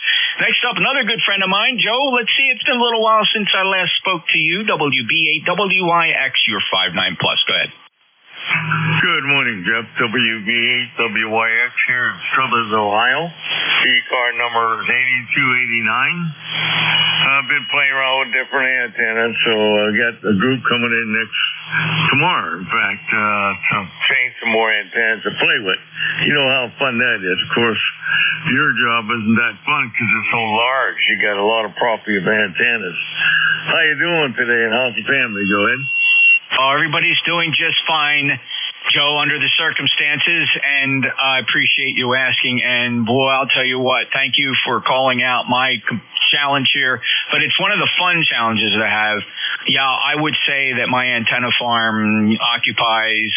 Next up, another good friend of mine, Joe. Let's see. It's been a little while since I last spoke to you. WB8, WYX, you're 5.9 plus. Go ahead. Good morning, Jeff. WB8 WYX here in Struthers, Ohio. ECAR number is 8289. I've been playing around with different antennas, so I got a group coming in tomorrow, in fact, to change some more antennas to play with. You know how fun that is. Of course, your job isn't that fun because it's so large. You got a lot of property of antennas. How you doing today, and how's the family? Go ahead. Everybody's doing just fine, Joe, under the circumstances, and I appreciate you asking. And boy, I'll tell you what, thank you for calling out my challenge here, but it's one of the fun challenges that I have. Yeah, I would say that my antenna farm occupies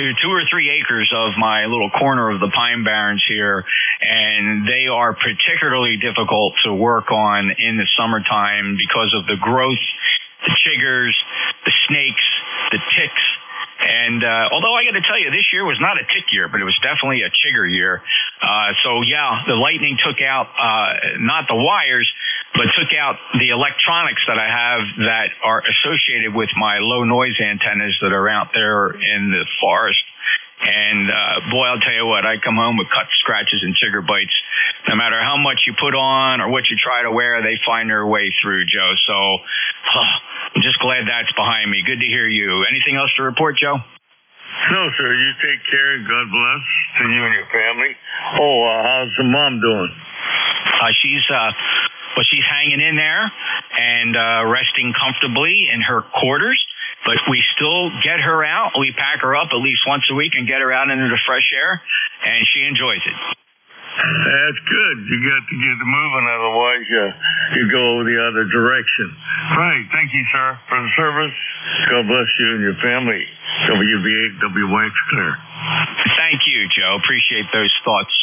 2 or 3 acres of my little corner of the Pine Barrens here, and they are particularly difficult to work on in the summertime because of the growth, the chiggers, the snakes, the ticks. And although I got to tell you, this year was not a tick year, but it was definitely a chigger year. So, yeah, the lightning took out not the wires, but took out the electronics that I have that are associated with my low noise antennas that are out there in the forest. And boy, I'll tell you what, I come home with cuts, scratches, and chigger bites. No matter how much you put on or what you try to wear, they find their way through, Joe. So I'm just glad that's behind me. Good to hear you. Anything else to report, Joe? No, sir. You take care. God bless to you and your family. Oh, how's the mom doing? She's hanging in there and resting comfortably in her quarters. But we still get her out. We pack her up at least once a week and get her out into the fresh air, and she enjoys it. That's good. You got to get moving, otherwise you go the other direction. Right. Thank you, sir, for the service. God bless you and your family. WB8 WYX clear. Thank you, Joe. Appreciate those thoughts,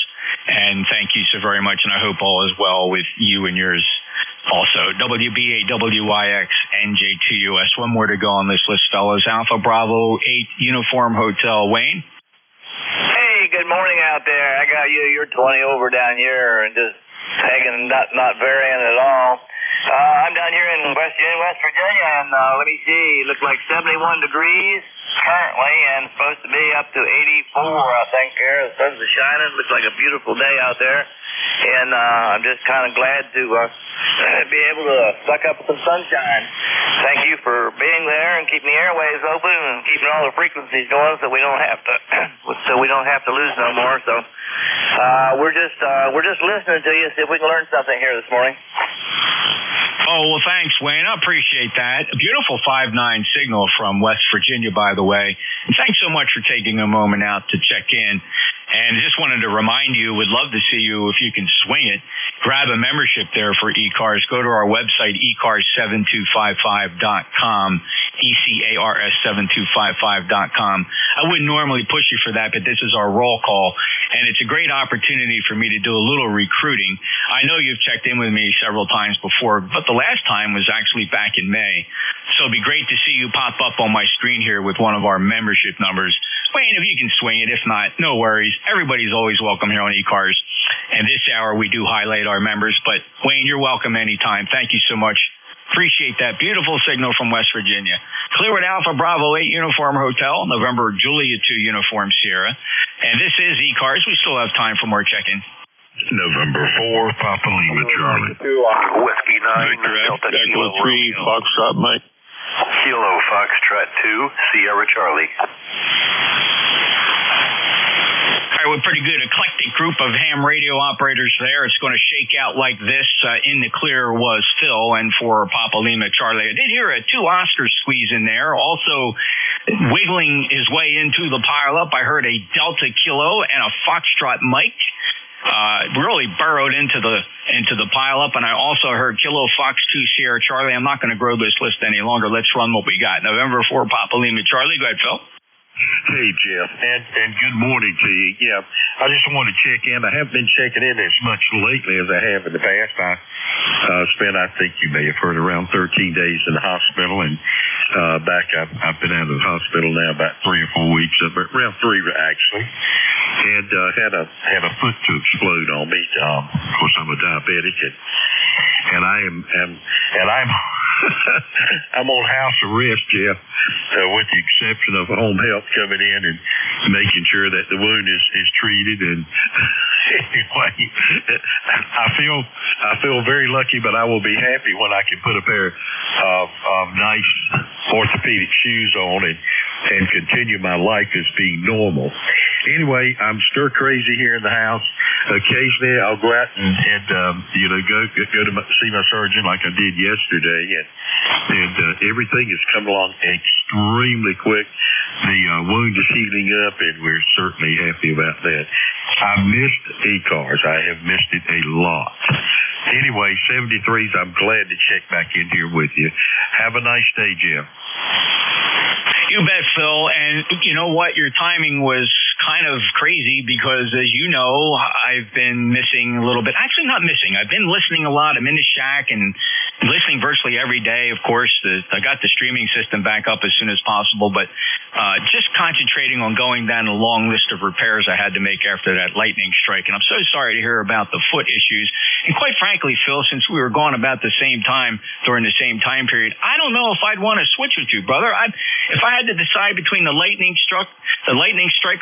and thank you so very much, and I hope all is well with you and yours. Also, WB8 WYX NJ2US. One more to go on this list, fellas. Alpha Bravo 8 Uniform Hotel. Wayne? Hey, good morning out there. I got you. You're 20 over down here and just hanging, not varying at all. I'm down here in West Virginia, and let me see. It looks like 71 degrees currently, and supposed to be up to 84, I think. Here, the sun's shining. Looks like a beautiful day out there, and I'm just kind of glad to be able to suck up some sunshine. Thank you for being there and keeping the airways open and keeping all the frequencies going, so we don't have to lose no more. So we're just listening to you, see if we can learn something here this morning. Oh, well, thanks, Wayne. I appreciate that. A beautiful 5.9 signal from West Virginia, by the way. And thanks so much for taking a moment out to check in. And just wanted to remind you, would love to see you if you can swing it. Grab a membership there for ECARS. Go to our website, ECARS7255.com. ECARS7255.com. I wouldn't normally push you for that, but this is our roll call, and it's a great opportunity for me to do a little recruiting. I know you've checked in with me several times before, but the last time was actually back in May. So it'd be great to see you pop up on my screen here with one of our membership numbers. Wayne, if you can swing it. If not, no worries. Everybody's always welcome here on ECARS. And this hour, we do highlight our members. But, Wayne, you're welcome anytime. Thank you so much. Appreciate that. Beautiful signal from West Virginia. Clearwood Alpha Bravo 8 Uniform Hotel, November Juliet 2 Uniform Sierra. And this is ECARS. We still have time for more check-in. November 4, Papa Lima Charlie. Whiskey 9, Delta Kilo 3, Foxtrot Mike. Kilo Foxtrot 2, Sierra Charlie. All right, we're a pretty good eclectic group of ham radio operators there. It's going to shake out like this. In the clear was Phil, and for Papa Lima Charlie. I did hear a 2 Oscar squeeze in there. Also wiggling his way into the pileup, I heard a Delta Kilo and a Foxtrot Mike. Really burrowed into the pileup, and I also heard Kilo Fox 2 Sierra Charlie. I'm not going to grow this list any longer. Let's run what we got. November 4 Papa Lima Charlie. Go ahead, Phil. Hey, Jeff, and good morning to you. Yeah, I just want to check in. I haven't been checking in as much lately as I have in the past. I spent, I think you may have heard, around 13 days in the hospital, and I've been out of the hospital now about 3 or 4 weeks, around 3 actually, and had a foot to explode on me. Of course, I'm a diabetic, and I'm I'm on house arrest, Jeff, with the exception of home health coming in and making sure that the wound is treated. And anyway, I feel very lucky, but I will be happy when I can put a pair of nice orthopedic shoes on and continue my life as being normal. Anyway, I'm stir crazy here in the house. Occasionally, I'll go out and go to see my surgeon like I did yesterday, and everything is coming along extremely quick. The wound is healing up, and we're certainly happy about that. I missed ECARS. I have missed it a lot. Anyway, 73s, I'm glad to check back in here with you. Have a nice day, Jim. You bet, Phil. And you know what? Your timing was kind of crazy because, as you know, I've been missing a little bit. Actually, not missing. I've been listening a lot. I'm in the shack and listening virtually every day. Of course, I got the streaming system back up as soon as possible, but just concentrating on going down a long list of repairs I had to make after that lightning strike. And I'm so sorry to hear about the foot issues. And quite frankly, Phil, since we were gone about the same time during the same time period, I don't know if I'd want to switch with you, brother. If I had to decide between the lightning strike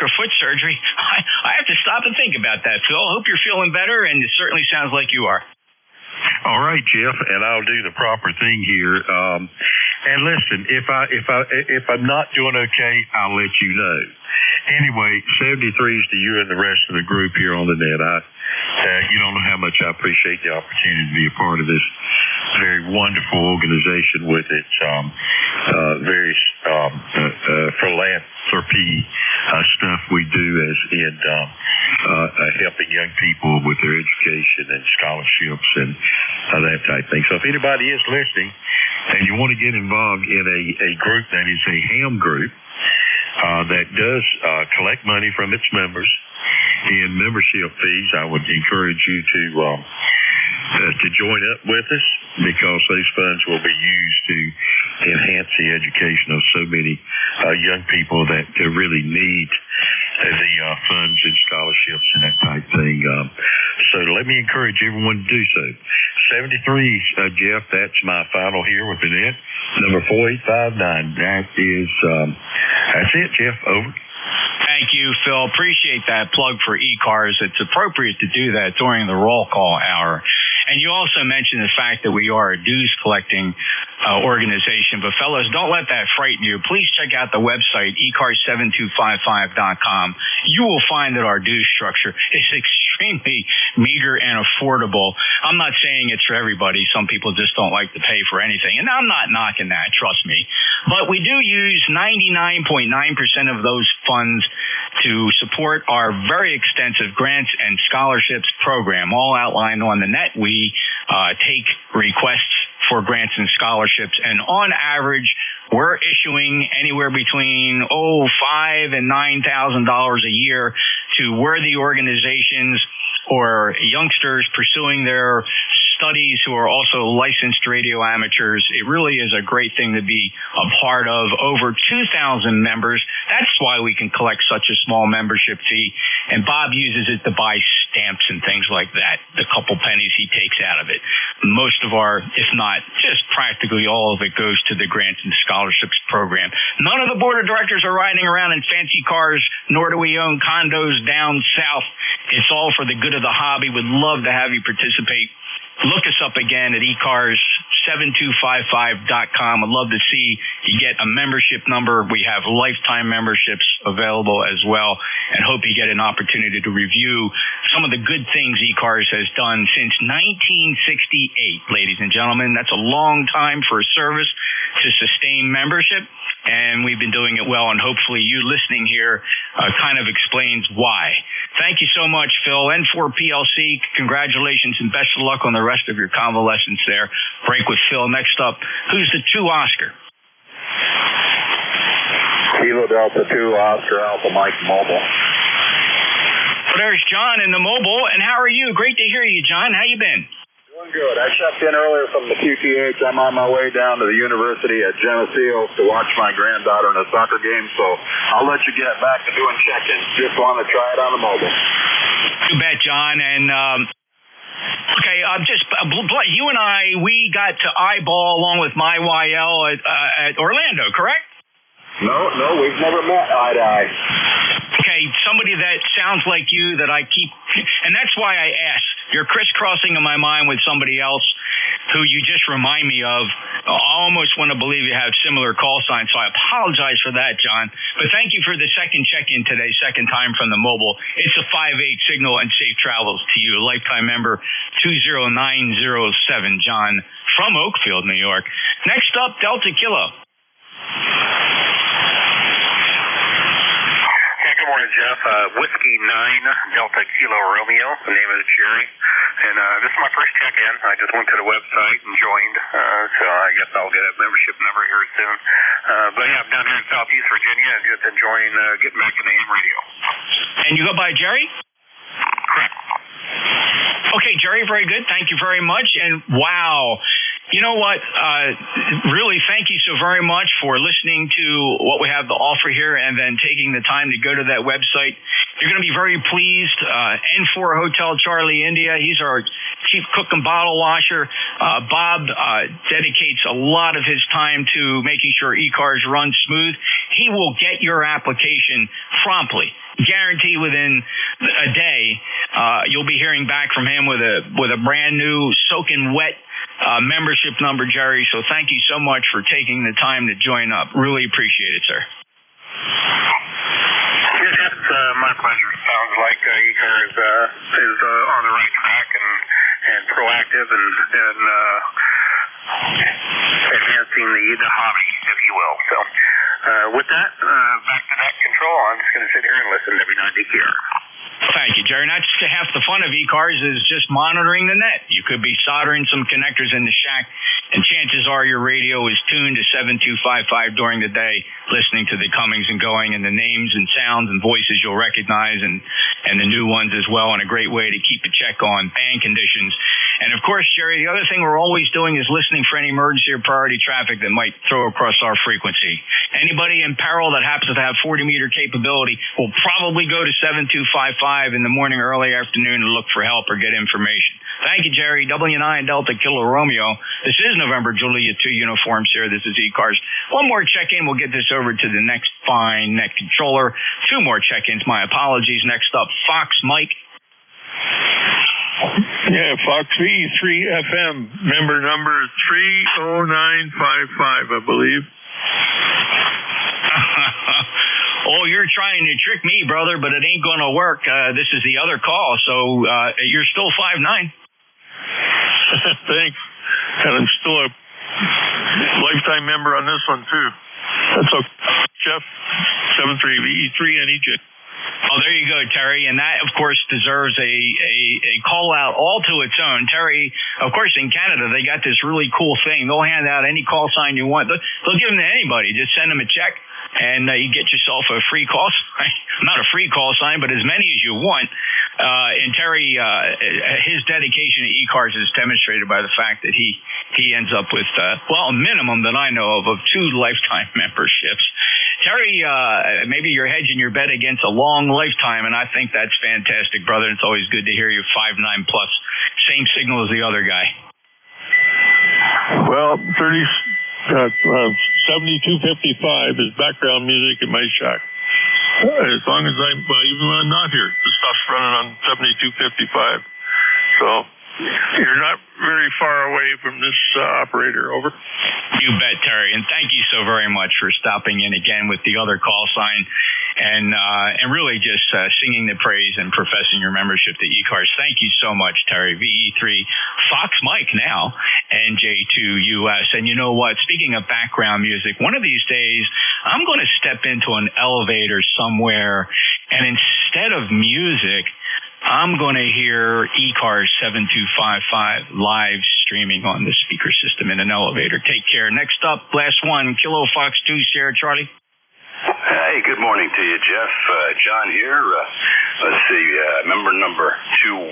or foot surgery, I have to stop and think about that, Phil. I hope you're feeling better, and it certainly sounds like you are. All right, Jeff, and I'll do the proper thing here. And listen, if I'm not doing okay, I'll let you know. Anyway, 73s to you and the rest of the group here on the net. You don't know how much I appreciate the opportunity to be a part of this very wonderful organization with its various philanthropy stuff we do as in helping young people with their education and scholarships and that type of thing. So if anybody is listening and you want to get involved in a group that is a ham group that does collect money from its members in membership fees, I would encourage you to join up with us, because those funds will be used to enhance the education of so many young people that really need the funds and scholarships and that type thing. So let me encourage everyone to do so. 73, Jeff, that's my final here with the net, number 4859. That's it, Jeff. Over. Thank you, Phil. Appreciate that plug for ECARS. It's appropriate to do that during the roll call hour. And you also mentioned the fact that we are a dues collecting organization. But fellas, don't let that frighten you. Please check out the website, ECARS7255.com. You will find that our dues structure is extremely meager and affordable. I'm not saying it's for everybody. Some people just don't like to pay for anything. And I'm not knocking that, trust me. But we do use 99.9% of those funds to support our very extensive grants and scholarships program, all outlined on the net. We take requests for grants and scholarships, and on average, we're issuing anywhere between $5,000 and $9,000 a year to worthy organizations or youngsters pursuing their studies who are also licensed radio amateurs. It really is a great thing to be a part of. Over 2,000 members. That's why we can collect such a small membership fee. And Bob uses it to buy stamps and things like that, the couple pennies he takes out of it. Most of our, if not just practically all of it, goes to the Grants and Scholarships program. None of the board of directors are riding around in fancy cars, nor do we own condos down south. It's all for the good of the hobby. Would love to have you participate. Look us up again at ECARS7255.com. I'd love to see you get a membership number. We have lifetime memberships available as well, and hope you get an opportunity to review some of the good things ECARS has done since 1968, ladies and gentlemen. That's a long time for a service to sustain membership, and we've been doing it well, and hopefully you listening here kind of explains why. Thank you so much, Phil. N4 PLC, congratulations and best of luck on the rest of your convalescence there. Break with Phil. Next up, who's the 2 Oscar? Kilo Delta 2 Oscar Alpha Mike Mobile. Well, there's John in the mobile, and how are you? Great to hear you, John. How you been? Doing good. I checked in earlier from the QTH. I'm on my way down to the university at Geneseo to watch my granddaughter in a soccer game, so I'll let you get back to doing check-ins. Just want to try it on the mobile. You bet, John. And okay, you and I, we got to eyeball along with my YL at Orlando, correct? No, we've never met eye to eye. Okay, somebody that sounds like you that I keep, and that's why I asked. You're crisscrossing in my mind with somebody else who you just remind me of. I almost want to believe you have similar call signs, so I apologize for that, John. But thank you for the second check-in today, second time from the mobile. It's a 5-8 signal and safe travels to you. Lifetime member 20907, John, from Oakfield, New York. Next up, Delta Kilo. Good morning, Jeff. Whiskey 9 Delta Kilo Romeo. The name is Jerry. And this is my first check-in. I just went to the website and joined. So I guess I'll get a membership number here soon. But yeah, I'm down here in Southeast Virginia and just enjoying getting back in the AM radio. And you go by Jerry? Correct. Okay, Jerry, very good. Thank you very much. And wow. You know what? Really, thank you so very much for listening to what we have to offer here and then taking the time to go to that website. You're going to be very pleased. N4 Hotel Charlie India, he's our chief cook and bottle washer. Bob dedicates a lot of his time to making sure ECARS runs smooth. He will get your application promptly. Guarantee within a day, you'll be hearing back from him with a brand new soaking wet membership number, Jerry. So thank you so much for taking the time to join up. Really appreciate it, sir. It's my pleasure. It sounds like ECARS is on the right track and proactive and advancing the hobby, if you will. So with that, back to that control. I'm just going to sit here and listen every night to ECARS. Thank you, Jerry. That's half the fun of ECARS is just monitoring the net. You could be soldering some connectors in the shack, and chances are your radio is tuned to 7255 during the day, listening to the comings and going and the names and sounds and voices you'll recognize and the new ones as well, and a great way to keep a check on band conditions. And of course, Jerry, the other thing we're always doing is listening for any emergency or priority traffic that might throw across our frequency. Anybody in peril that happens to have 40-meter capability will probably go to 7255 in the morning or early afternoon to look for help or get information. Thank you, Jerry. W9 Delta Kilo Romeo. This is November Juliet 2 uniforms here. This is ECARS. One more check-in. We'll get this over to the next fine net controller. 2 more check-ins. My apologies. Next up, Fox Mike. Yeah, Fox V3FM, member number 30955, I believe. Oh, you're trying to trick me, brother, but it ain't going to work. This is the other call, so you're still 5'9". Thanks. And I'm still a lifetime member on this one, too. That's okay. Jeff, 73VE3NEJ. Oh, there you go, Terry. And that, of course, deserves a call out all to its own. Terry, of course, in Canada, they got this really cool thing. They'll hand out any call sign you want. They'll give them to anybody. Just send them a check, and you get yourself a free call sign. Not a free call sign, but as many as you want. And Terry, his dedication to ECARS is demonstrated by the fact that he ends up with, a minimum that I know of 2 lifetime memberships. Terry, maybe you're hedging your bet against a long lifetime, and I think that's fantastic, brother. It's always good to hear you 5'9" plus. Same signal as the other guy. Well, 7255 is background music in my shack. As long as even when I'm not here, the stuff's running on 7255. So you're not very far away from this operator. Over. You bet, Terry, and thank you so very much for stopping in again with the other call sign, and really just singing the praise and professing your membership to ECARS. Thank you so much, Terry. VE3 Fox Mike now, NJ2US. And you know what? Speaking of background music, one of these days I'm going to step into an elevator somewhere, and instead of music, I'm going to hear ECARS 7255 live streaming on the speaker system in an elevator. Take care. Next up, last one, Kilo Fox 2, Sierra Charlie. Hey, good morning to you, Jeff. John here. Let's see, member number 21157,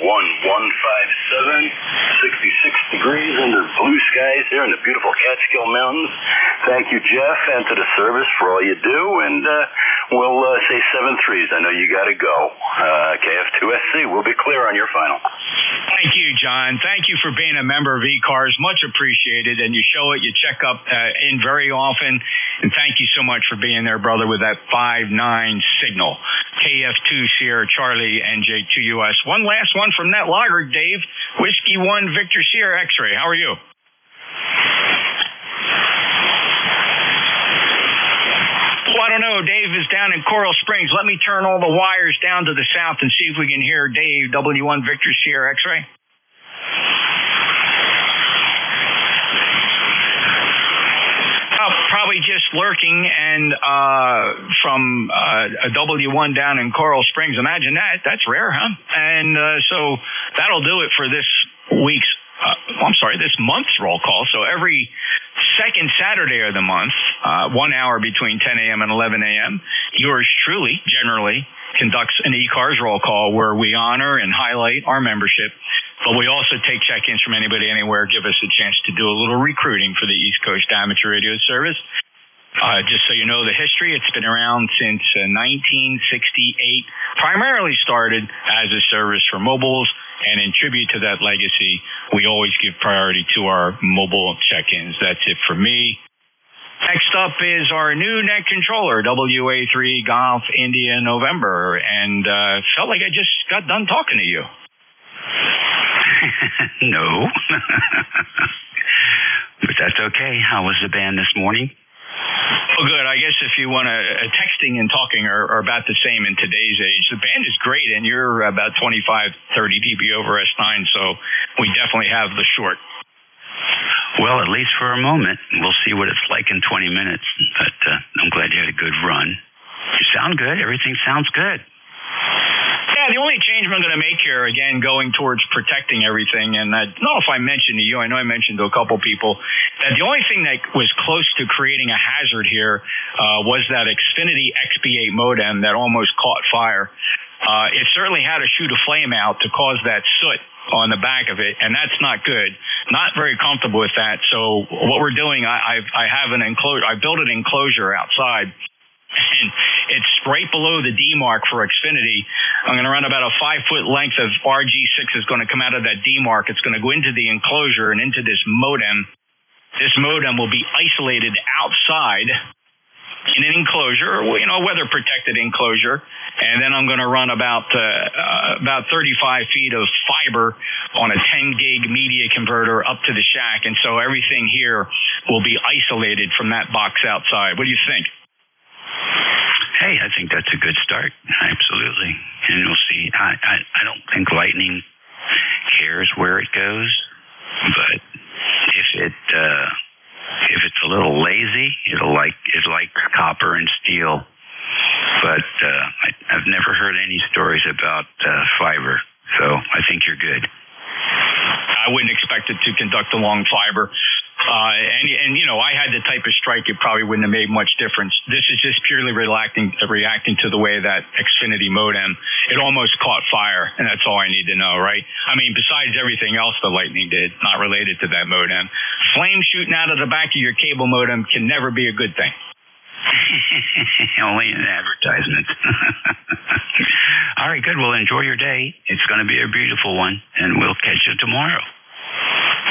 66 degrees under blue skies here in the beautiful Catskill Mountains. Thank you, Jeff, and to the service for all you do. And we'll say 7-3s. I know you got to go. KF2SC, we'll be clear on your final. Thank you, John. Thank you for being a member of ECARS. Much appreciated. And you show it. You check up in very often. And thank you so much for being there, brother, with that 5-9 signal. KF2 Sierra Charlie NJ2US. One last one from that logger, Dave. Whiskey 1 Victor Sierra X-ray. How are you? Well, I don't know. Dave is down in Coral Springs. Let me turn all the wires down to the south and see if we can hear Dave, W1 Victor Sierra X-ray. Probably just lurking and from a W1 down in Coral Springs. Imagine that. That's rare, huh? And so that'll do it for this week's, this month's roll call. So every second Saturday of the month, 1 hour between 10 a.m. and 11 a.m., yours truly generally conducts an ECARS roll call where we honor and highlight our membership. But we also take check-ins from anybody, anywhere, give us a chance to do a little recruiting for the East Coast Amateur Radio Service. Just so you know the history, it's been around since 1968, primarily started as a service for mobiles, and in tribute to that legacy, we always give priority to our mobile check-ins. That's it for me. Next up is our new net controller, WA3 Golf India November, and felt like I just got done talking to you. No. But that's okay. How was the band this morning? Oh, good. I guess if you want to, texting and talking are about the same in today's age. The band is great, and you're about 25, 30 dB over S9, so we definitely have the short. Well, at least for a moment. We'll see what it's like in 20 minutes, but I'm glad you had a good run. You sound good. Everything sounds good. Yeah, the only change I'm going to make here, again, going towards protecting everything, and I don't know if I mentioned to you, I know I mentioned to a couple people, that the only thing that was close to creating a hazard here was that Xfinity XB8 modem that almost caught fire. It certainly had to shoot a flame out to cause that soot on the back of it, and that's not good. Not very comfortable with that. So what we're doing, I have an enclosure. I built an enclosure outside, and it's right below the D mark for Xfinity. I'm going to run about a 5-foot length of RG6 is going to come out of that D mark. It's going to go into the enclosure and into this modem. This modem will be isolated outside in an enclosure, weather protected enclosure, and then I'm going to run about 35 feet of fiber on a 10 gig media converter up to the shack, and so everything here will be isolated from that box outside. What do you think? Hey, I think that's a good start. Absolutely. And we'll see. I don't think Lightning cares where it goes, but if it's a little lazy, it likes copper and steel. But I've never heard any stories about fiber, so I think you're good. I wouldn't expect it to conduct along fiber. And you know, I had the type of strike, it probably wouldn't have made much difference. This is just purely reacting to the way that Xfinity modem, it almost caught fire, and that's all I need to know, right? I mean, besides everything else the Lightning did, not related to that modem. Flame shooting out of the back of your cable modem can never be a good thing. Only an advertisement. All right, good. Well, enjoy your day. It's going to be a beautiful one, and we'll catch you tomorrow.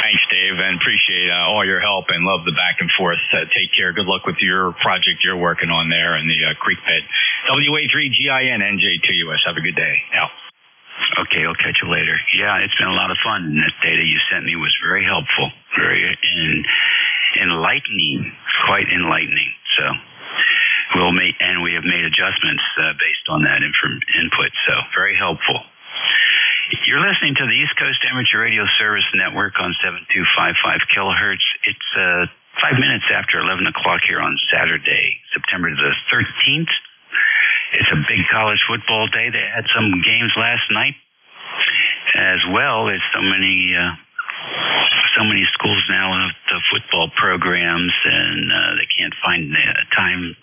Thanks, Dave, and appreciate all your help and love the back and forth. Take care. Good luck with your project you're working on there in the creek bed. WA3GIN NJ2US. Have a good day. Al. Okay, I'll catch you later. Yeah, it's been a lot of fun, and that data you sent me was very helpful, very enlightening, quite enlightening. So we have made adjustments based on that input, so very helpful. You're listening to the East Coast Amateur Radio Service Network on 7255 kilohertz. It's 5 minutes after 11 o'clock here on Saturday, September the 13th. It's a big college football day. They had some games last night as well. There's so many schools now have the football programs, and they can't find the time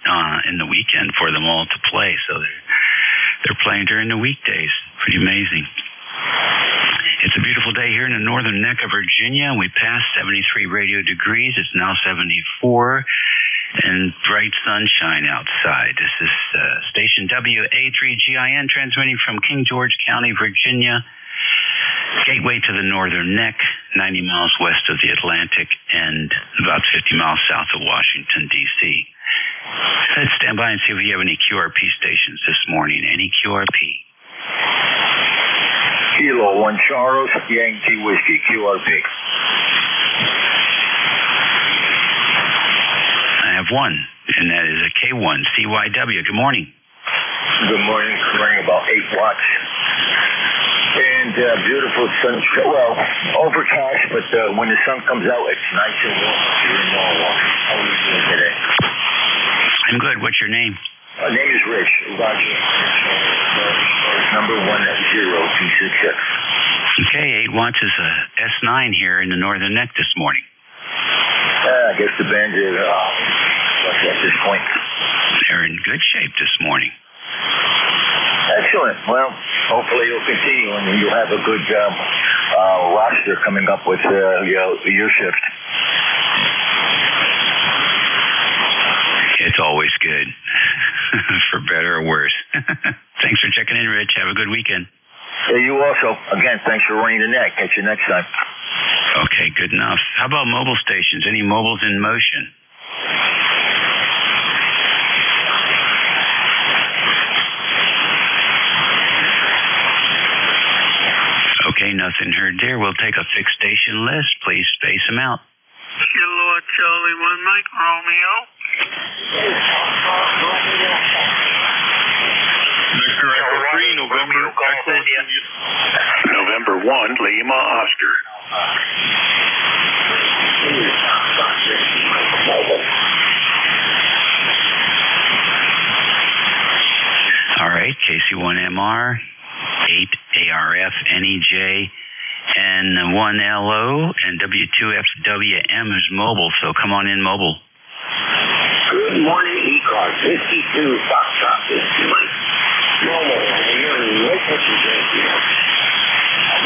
in the weekend for them all to play. So they're playing during the weekdays. Pretty amazing. It's a beautiful day here in the northern neck of Virginia. We passed 73 radio degrees. It's now 74. And bright sunshine outside. This is station WA3GIN transmitting from King George County, Virginia. Gateway to the northern neck, 90 miles west of the Atlantic and about 50 miles south of Washington, D.C. Let's stand by and see if we have any QRP stations this morning. Any QRP? Kilo 1 Charles, Yankee Whiskey, QRP. I have one, and that is a K1, CYW. Good morning. Good morning. Running about 8 watts. And beautiful sun, well, overcast, but when the sun comes out, it's nice and warm here in Norwalk. How are you doing today? I'm good. What's your name? My name is Rich. Roger. Number 10266. Okay, 8 watts is a S9 here in the northern neck this morning. I guess the band is at this point. They're in good shape this morning. Excellent. Well, hopefully you'll continue and you'll have a good roster coming up with your shift. It's always good, for better or worse. Thanks for checking in, Rich. Have a good weekend. Hey, you also. Again, thanks for running the net. Catch you next time. Okay, good enough. How about mobile stations? Any mobiles in motion? Okay, nothing heard there. We'll take a fixed station list. Please space them out. Kilo Charlie 1 Mike Romeo. Victor Echo 3, November Echo. November 1, Lima Oscar. All right, KC1MR, 8 ARF, NEJ, and 1LO, and W2FWM is mobile, so come on in mobile. Good morning, ECARS 52 Foxtrot. This is Mike. Normal. You're in Lakewood, New Jersey.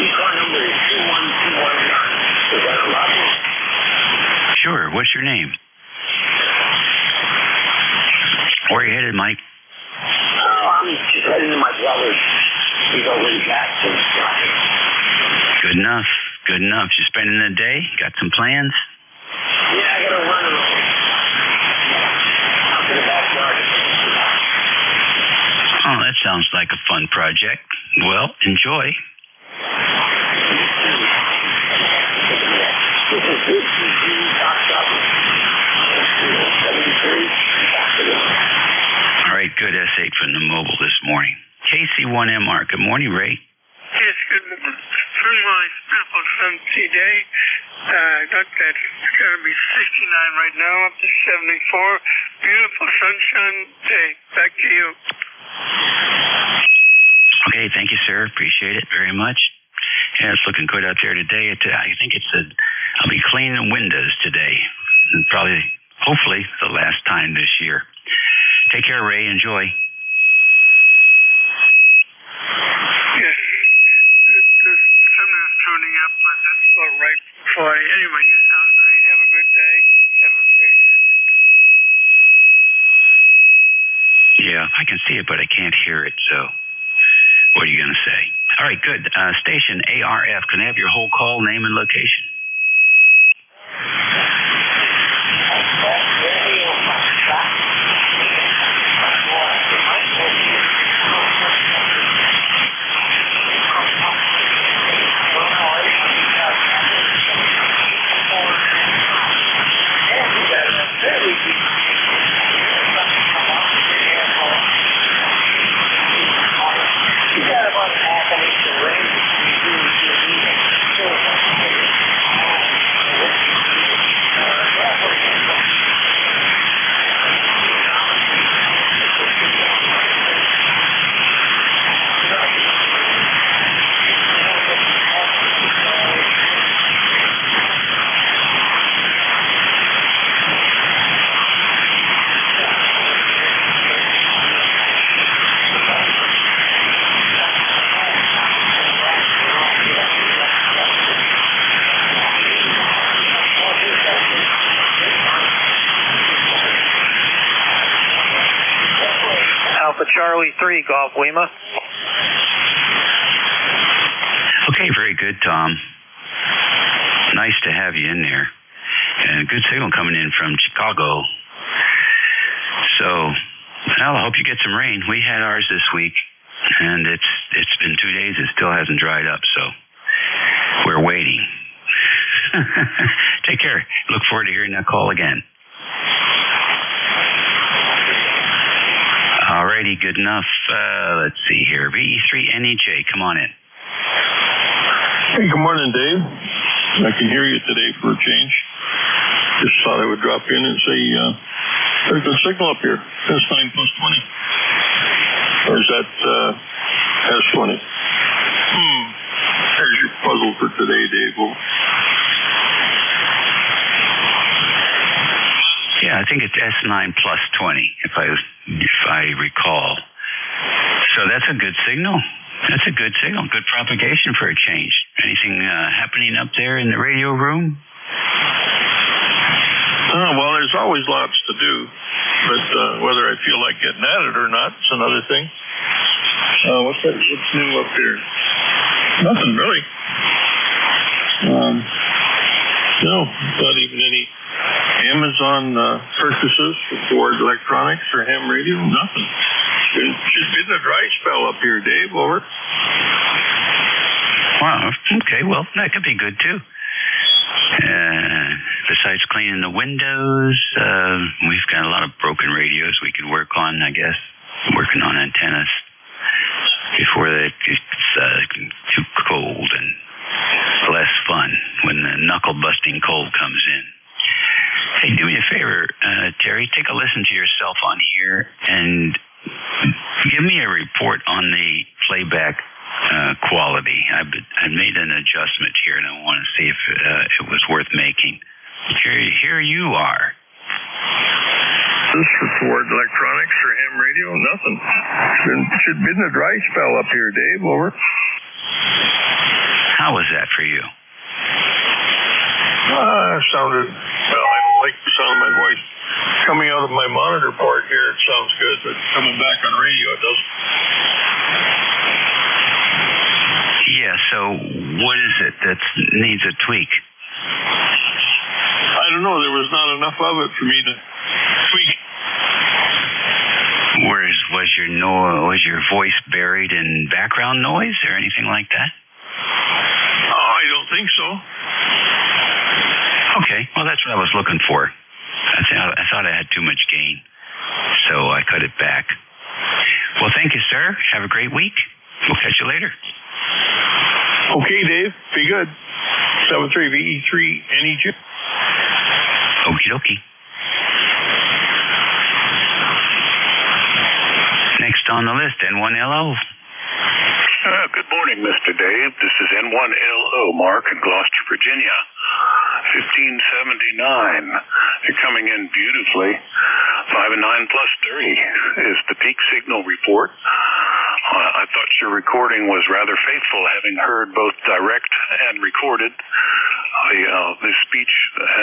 ECAR number is 21219. Is that a lot? Sure. What's your name? Where are you headed, Mike? I'm just heading to my brother's. He's already back to the project. Good enough. Good enough. You spending the day? Got some plans? Yeah, I gotta run out to the backyard. Oh, that sounds like a fun project. Well, enjoy. All right, good S8 from the mobile this morning. KC1MR, good morning, Ray. Yes, good morning. For my beautiful sunny day, I got that it's going to be 69 right now, up to 74. Beautiful sunshine day. Back to you. sir. Appreciate it very much. Yeah, it's looking good out there today. I think I'll be cleaning windows today. And probably, hopefully, the last time this year. Take care, Ray. Enjoy. Yes. The sun is turning up, but that's all right for you. Anyway, you sound great. Have a good day. Have a great. Yeah, I can see it, but I can't hear it, so what are you going to say? All right, good. Station ARF, can I have your whole call, name, and location? Charlie 3, Golf Lima. Okay, very good, Tom. Nice to have you in there. And good signal coming in from Chicago. So, well, I hope you get some rain. We had ours this week, and it's been 2 days. It still hasn't dried up, so we're waiting. Take care. Look forward to hearing that call again. Alrighty, good enough. Let's see here. VE3NEJ, come on in. Hey, good morning, Dave. I can hear you today for a change. Just thought I would drop in and say there's a good signal up here. S9 plus 20. Or is that S20? There's your puzzle for today, Dave. Yeah, I think it's S9 plus 20, if I recall. So that's a good signal. That's a good signal. Good propagation for a change. Anything happening up there in the radio room? Well, there's always lots to do, but whether I feel like getting at it or not, it's another thing. What's new up here? Nothing really. No, not even any Amazon purchases for Ford Electronics or ham radio. Nothing. Should be a dry spell up here, Dave. Over. Wow. Okay. Well, that could be good too. Besides cleaning the windows, we've got a lot of broken radios we could work on, I guess. Working on antennas before it gets too cold and less fun when the knuckle-busting cold comes in. Hey, do me a favor, Terry. Take a listen to yourself on here and give me a report on the playback quality. I made an adjustment here, and I want to see if it was worth making. Here you are. This for Ford Electronics or ham radio? Nothing. Should be a dry spell up here, Dave. Over. How was that for you? Sounded, well, I don't like the sound of my voice. Coming out of my monitor port here, it sounds good, but coming back on radio, it doesn't. Yeah, so what is it that needs a tweak? I don't know. There was not enough of it for me to tweak. Was your voice buried in background noise or anything like that? Oh, I don't think so. Okay, well, that's what I was looking for. I thought I had too much gain, so I cut it back. Well, thank you, sir. Have a great week. We'll catch you later. Okay, Dave. Be good. 73VE3NEJ. Okie dokie. Next on the list, N1LO. Good Good morning, Mr. Dave. This is N1LO Mark in Gloucester, Virginia. 1579. You're coming in beautifully. 5 and 9 plus 30 is the peak signal report. I thought your recording was rather faithful, having heard both direct and recorded. The speech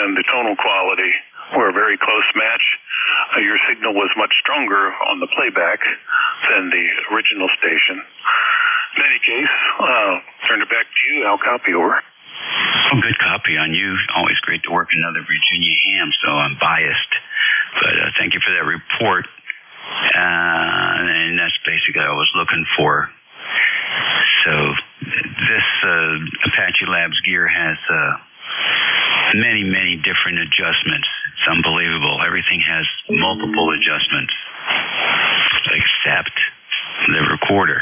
and the tonal quality were a very close match. Your signal was much stronger on the playback than the original station. In any case, turn it back to you. I'll copy over. Oh, good copy on you. Always great to work another Virginia ham, so I'm biased. But thank you for that report. And that's basically what I was looking for. So this Apache Labs gear has many, many different adjustments. It's unbelievable. Everything has multiple adjustments, except the recorder.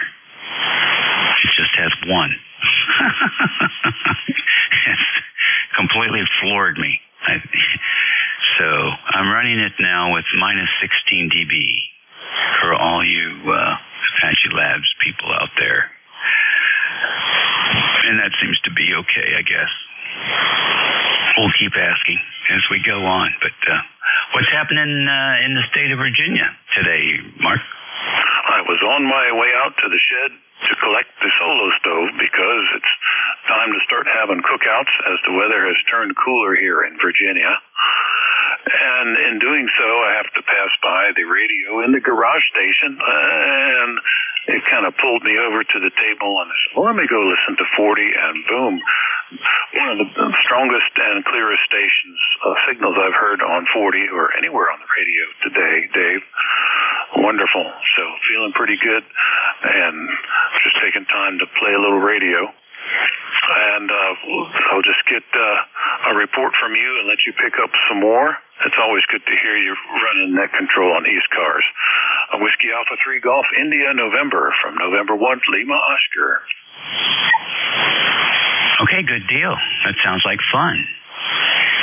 It just has one. It's completely floored me. So I'm running it now with minus 16 dB for all you Apache Labs people out there. And that seems to be okay, I guess. We'll keep asking as we go on. But what's happening in the state of Virginia today, Mark? I was on my way out to the shed to collect the solo stove because it's time to start having cookouts as the weather has turned cooler here in Virginia. And in doing so, I have to pass by the radio in the garage station, and it kind of pulled me over to the table, and I said, well, let me go listen to 40, and boom, one of the strongest and clearest signals I've heard on 40 or anywhere on the radio today, Dave. Wonderful. So feeling pretty good, and just taking time to play a little radio. And I'll just get a report from you and let you pick up some more. It's always good to hear you running net control on ECARS. Whiskey Alpha 3 Golf India, November, from November 1, Lima, Oscar. Okay, good deal. That sounds like fun.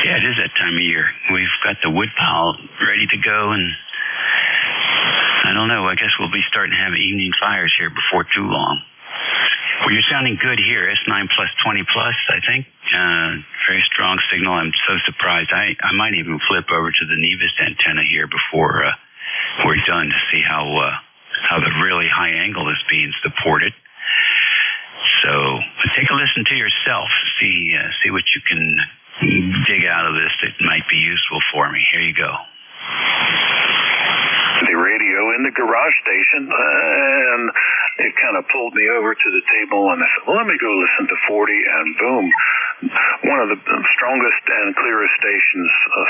Yeah, it is that time of year. We've got the wood pile ready to go, and I don't know, I guess we'll be starting to have evening fires here before too long. Well, you're sounding good here, S9 plus 20 plus, I think. Very strong signal. I'm so surprised. I might even flip over to the Nevis antenna here before we're done to see how the really high angle is being supported. So take a listen to yourself. See what you can dig out of this that might be useful for me. Here you go. The radio in the garage station, and it kind of pulled me over to the table, and I said, well, let me go listen to 40, and boom, one of the strongest and clearest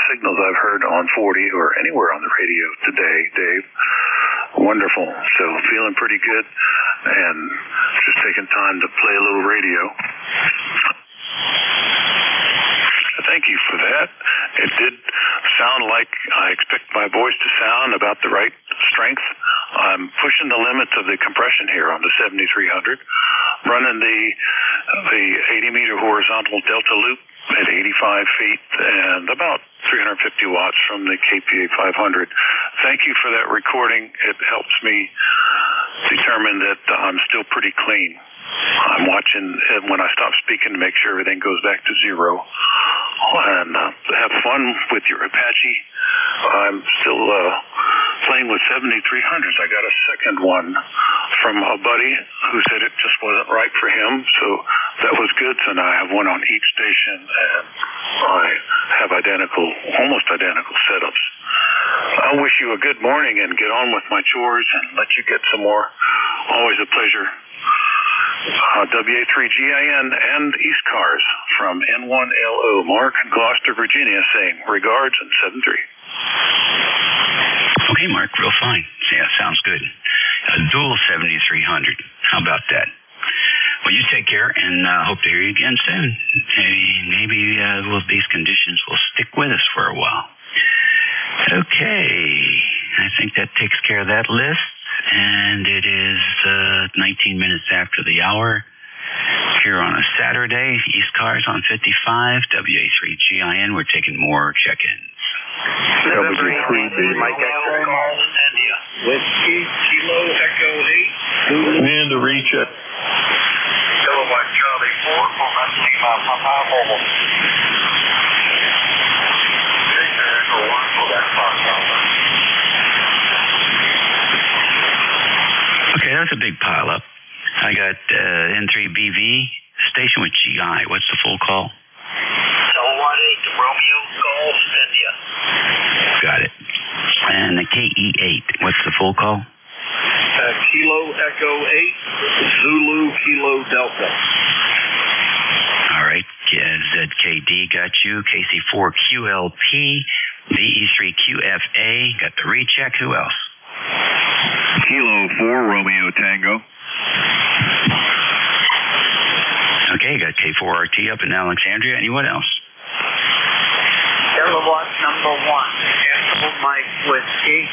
signals I've heard on 40 or anywhere on the radio today, Dave. Wonderful. So feeling pretty good, and just taking time to play a little radio. Thank you for that. It did sound like I expect my voice to sound about the right strength. I'm pushing the limits of the compression here on the 7300, running the 80-meter horizontal delta loop at 85 feet and about 350 watts from the KPA 500. Thank you for that recording. It helps me determine that I'm still pretty clean. I'm watching when I stop speaking to make sure everything goes back to zero. And have fun with your Apache. I'm still playing with 7300s. I got a second one from a buddy who said it just wasn't right for him, so that was good. So now I have one on each station, and I have almost identical setups. I wish you a good morning and get on with my chores and let you get some more. Always a pleasure. WA3GIN and ECARS from N1LO Mark in Gloucester, Virginia, saying regards and 7-3. Okay, Mark, real fine. Yeah, sounds good. A dual 7300. How about that? Well, you take care, and hope to hear you again soon. Maybe these conditions will stick with us for a while. Okay, I think that takes care of that list. And it is 19 minutes after the hour here on a Saturday. ECARS on 55, WA3GIN. We're taking more check-ins. W3B, Mike X-ray, India. Whiskey, Kilo, Echo 8. And the recheck. Papa Mobile. Okay, that's a big pile up. I got N3BV, station with GI. What's the full call? L18 Romeo Golf India. Got it. And the KE8, what's the full call? Kilo Echo 8, Zulu Kilo Delta. All right, ZKD got you. KC4QLP, VE3QFA, got the recheck. Who else? Kilo 4 Romeo Tango. Okay, got K4RT up in Alexandria. Anyone else? Kilowatt number 1. Mike Whiskey.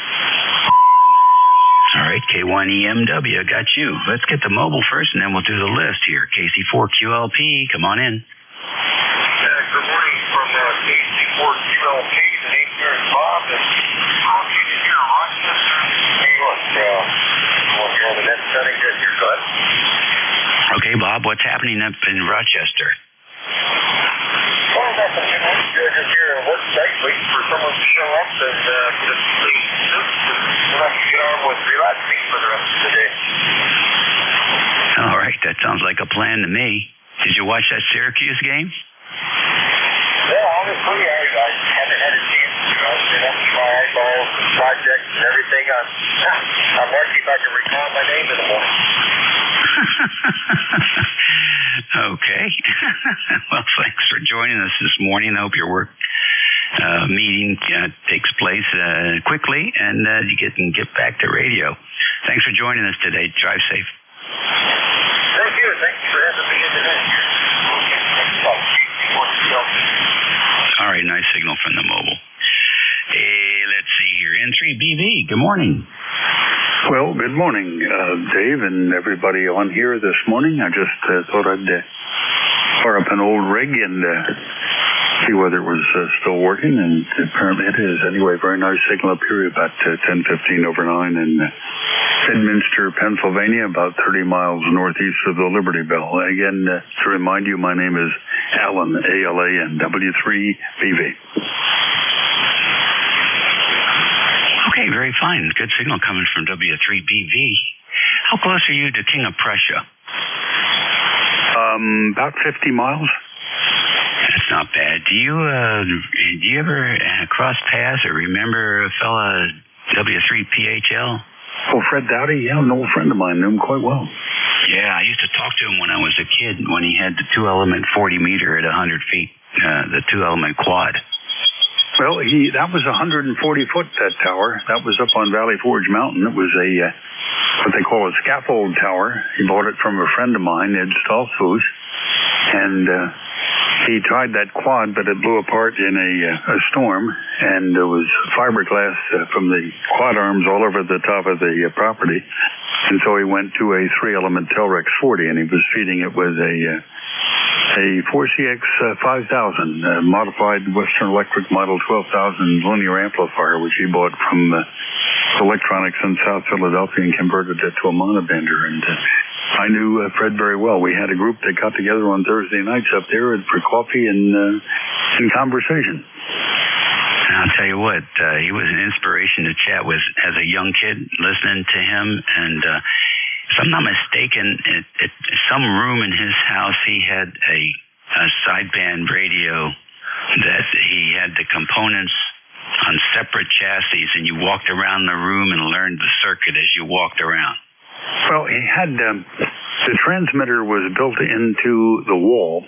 All right, K1EMW, got you. Let's get the mobile first, and then we'll do the list here. KC4QLP, come on in. Good morning from KC4QLP. The name here is Bob, and located here in Rochester. Hey, look, we'll hear the next setting that you're good. Okay, Bob, what's happening up in Rochester? Well, nothing, you know, just here at work site, waiting for someone to show up and get us clean suits, and we'll have to get on with relaxing for the rest of the day. All right, that sounds like a plan to me. Did you watch that Syracuse game? Yeah, honestly, I haven't had a chance to. I've been up to my eyeballs and projects and everything. I'm lucky if I can recall my name in the morning. Okay. Well, thanks for joining us this morning. I hope your work meeting takes place quickly and you can get back to radio. Thanks for joining us today. Drive safe. Thank you. Thank you for having me in today. All right, nice signal from the mobile. Hey, let's see here. N3BV, good morning. Well, good morning, Dave and everybody on here this morning. I just thought I'd fire up an old rig and see whether it was still working, and apparently it is. Anyway, very nice signal up here about 10:15 over 9 in Midminster, Pennsylvania, about 30 miles northeast of the Liberty Bell. Again, to remind you, my name is Alan, A-L-A-N, W3BV. Okay, very fine. Good signal coming from W3BV. How close are you to King of Prussia? About 50 miles. That's not bad. Do you ever cross paths or remember a fella W3PHL? Oh, Fred Dowdy? Yeah, an old friend of mine. Knew him quite well. Yeah, I used to talk to him when I was a kid, when he had the 2-element 40-meter at 100 feet, the 2-element quad. Well, that was 140-foot, that tower. That was up on Valley Forge Mountain. It was what they call a scaffold tower. He bought it from a friend of mine, Ed Stoltzfus, and he tried that quad, but it blew apart in a storm, and there was fiberglass from the quad arms all over the top of the property. And so he went to a 3-element Telrex 40, and he was feeding it with a 4CX 5000, modified Western Electric Model 12,000 linear amplifier, which he bought from Electronics in South Philadelphia and converted it to a monobender. And I knew Fred very well. We had a group that got together on Thursday nights up there for coffee and conversation. I'll tell you what, he was an inspiration to chat with as a young kid, listening to him. And if I'm not mistaken, at some room in his house, he had a sideband radio that he had the components on separate chassis, and you walked around the room and learned the circuit as you walked around. Well, he had the transmitter was built into the wall,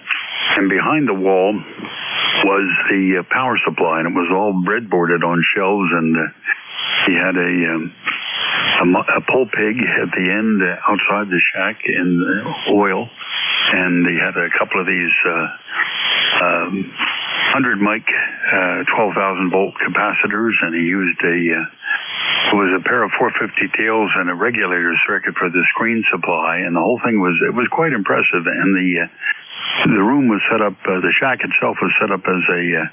and behind the wall was the power supply, and it was all breadboarded on shelves, and he had a pole pig at the end outside the shack in oil, and he had a couple of these 100 mic 12,000 volt capacitors, and he used it was a pair of 450 tails and a regulator circuit for the screen supply, and the whole thing was quite impressive. And the room was set up, the shack itself was set up as a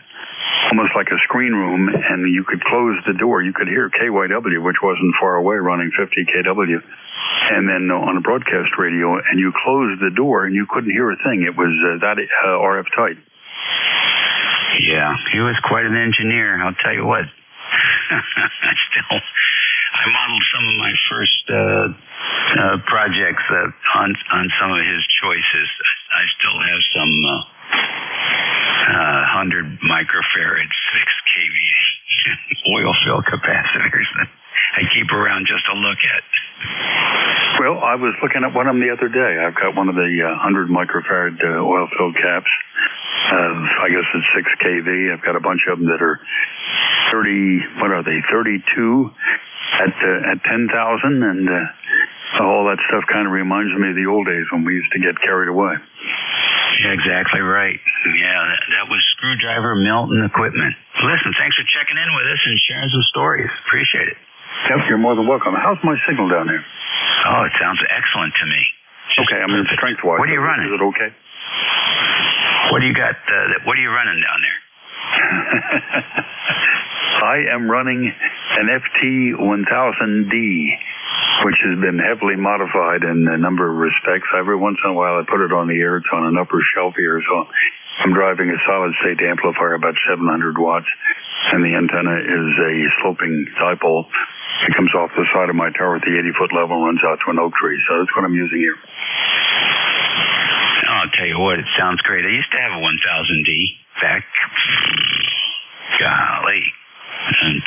almost like a screen room, and you could close the door. You could hear KYW, which wasn't far away, running 50 kW. And then on a broadcast radio, and you closed the door, and you couldn't hear a thing. It was that RF tight. Yeah, he was quite an engineer, I'll tell you what. I modeled some of my first projects on some of his choices. I still have some 100 microfarad 6 kVA oil fill capacitors that I keep around just to look at. Well, I was looking at one of them the other day. I've got one of the 100 microfarad oil fill caps. I guess it's 6 kV. I've got a bunch of them that are 30. What are they? 32 at 10,000, and all that stuff kind of reminds me of the old days when we used to get carried away. Yeah, exactly right. Yeah, that was screwdriver melting equipment. Listen, thanks for checking in with us and sharing some stories. Appreciate it. Yep, you're more than welcome. How's my signal down there? Oh, it sounds excellent to me. Okay, I mean strength-wise. What are you running? Is it okay? What do you got? What are you running down there? I am running an FT1000D, which has been heavily modified in a number of respects. Every once in a while I put it on the air. It's on an upper shelf here, so I'm driving a solid-state amplifier, about 700 watts, and the antenna is a sloping dipole. It comes off the side of my tower at the 80-foot level and runs out to an oak tree, so that's what I'm using here. I'll tell you what, it sounds great. I used to have a 1000D back,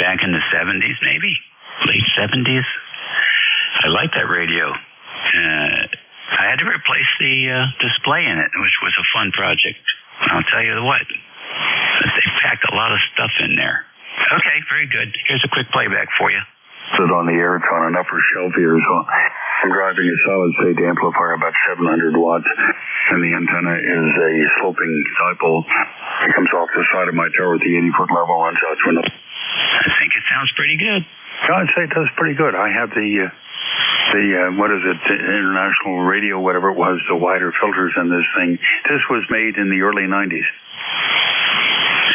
back in the 70s, maybe, late 70s. I liked that radio. I had to replace the display in it, which was a fun project. I'll tell you what, they packed a lot of stuff in there. Okay, very good. Here's a quick playback for you. Sit on the air. It's on an upper shelf here, so I'm driving a solid-state amplifier, about 700 watts, and the antenna is a sloping dipole. It comes off the side of my tower at the 80-foot level, runs out to an... I think it sounds pretty good. I'd say it does pretty good. I have the what is it, International Radio, whatever it was, the wider filters in this thing. This was made in the early 90s.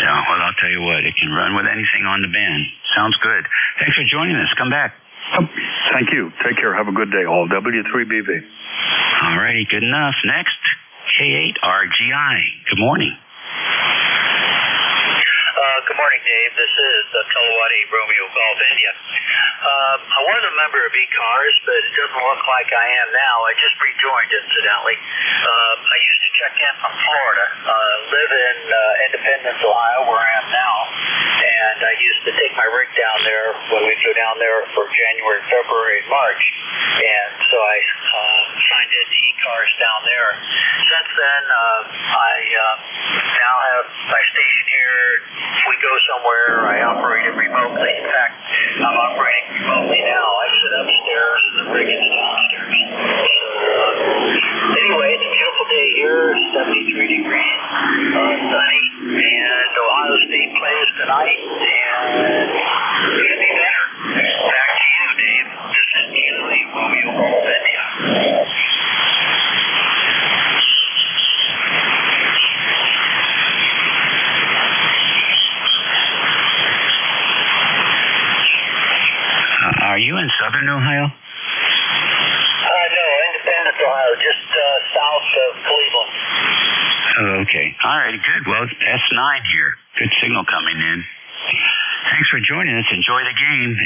Yeah, well, I'll tell you what, it can run with anything on the band. Sounds good. Thanks for joining us. Come back. Thank you. Take care. Have a good day, all. W3BV. All righty, good enough. Next, K8RGI. Good morning. Good morning, Dave. This is Kalawati Romeo Golf India. I was a member of ECARS, but it doesn't look like I am now. I just rejoined, incidentally. I used to check in from Florida, live in Independence, Ohio, where I am now, and I used to take my rig down there when we'd go down there for January, February, and March, and so I signed into ECARS down there. Since then, I now have my station here. If we go somewhere, I operate it remotely. In fact, I'm operating remotely now. I sit upstairs and the rig is downstairs. So, anyway, it's a beautiful day here. It's 73 degrees, sunny, and Ohio State plays tonight, and it's going to be better. Back to you, Dave. This is Kilo Romeo Golf India. Are you in southern Ohio? No, Independence, Ohio, just south of Cleveland. Oh, okay. All right, good. Well, S9 here. Good signal coming in. Thanks for joining us. Enjoy the game.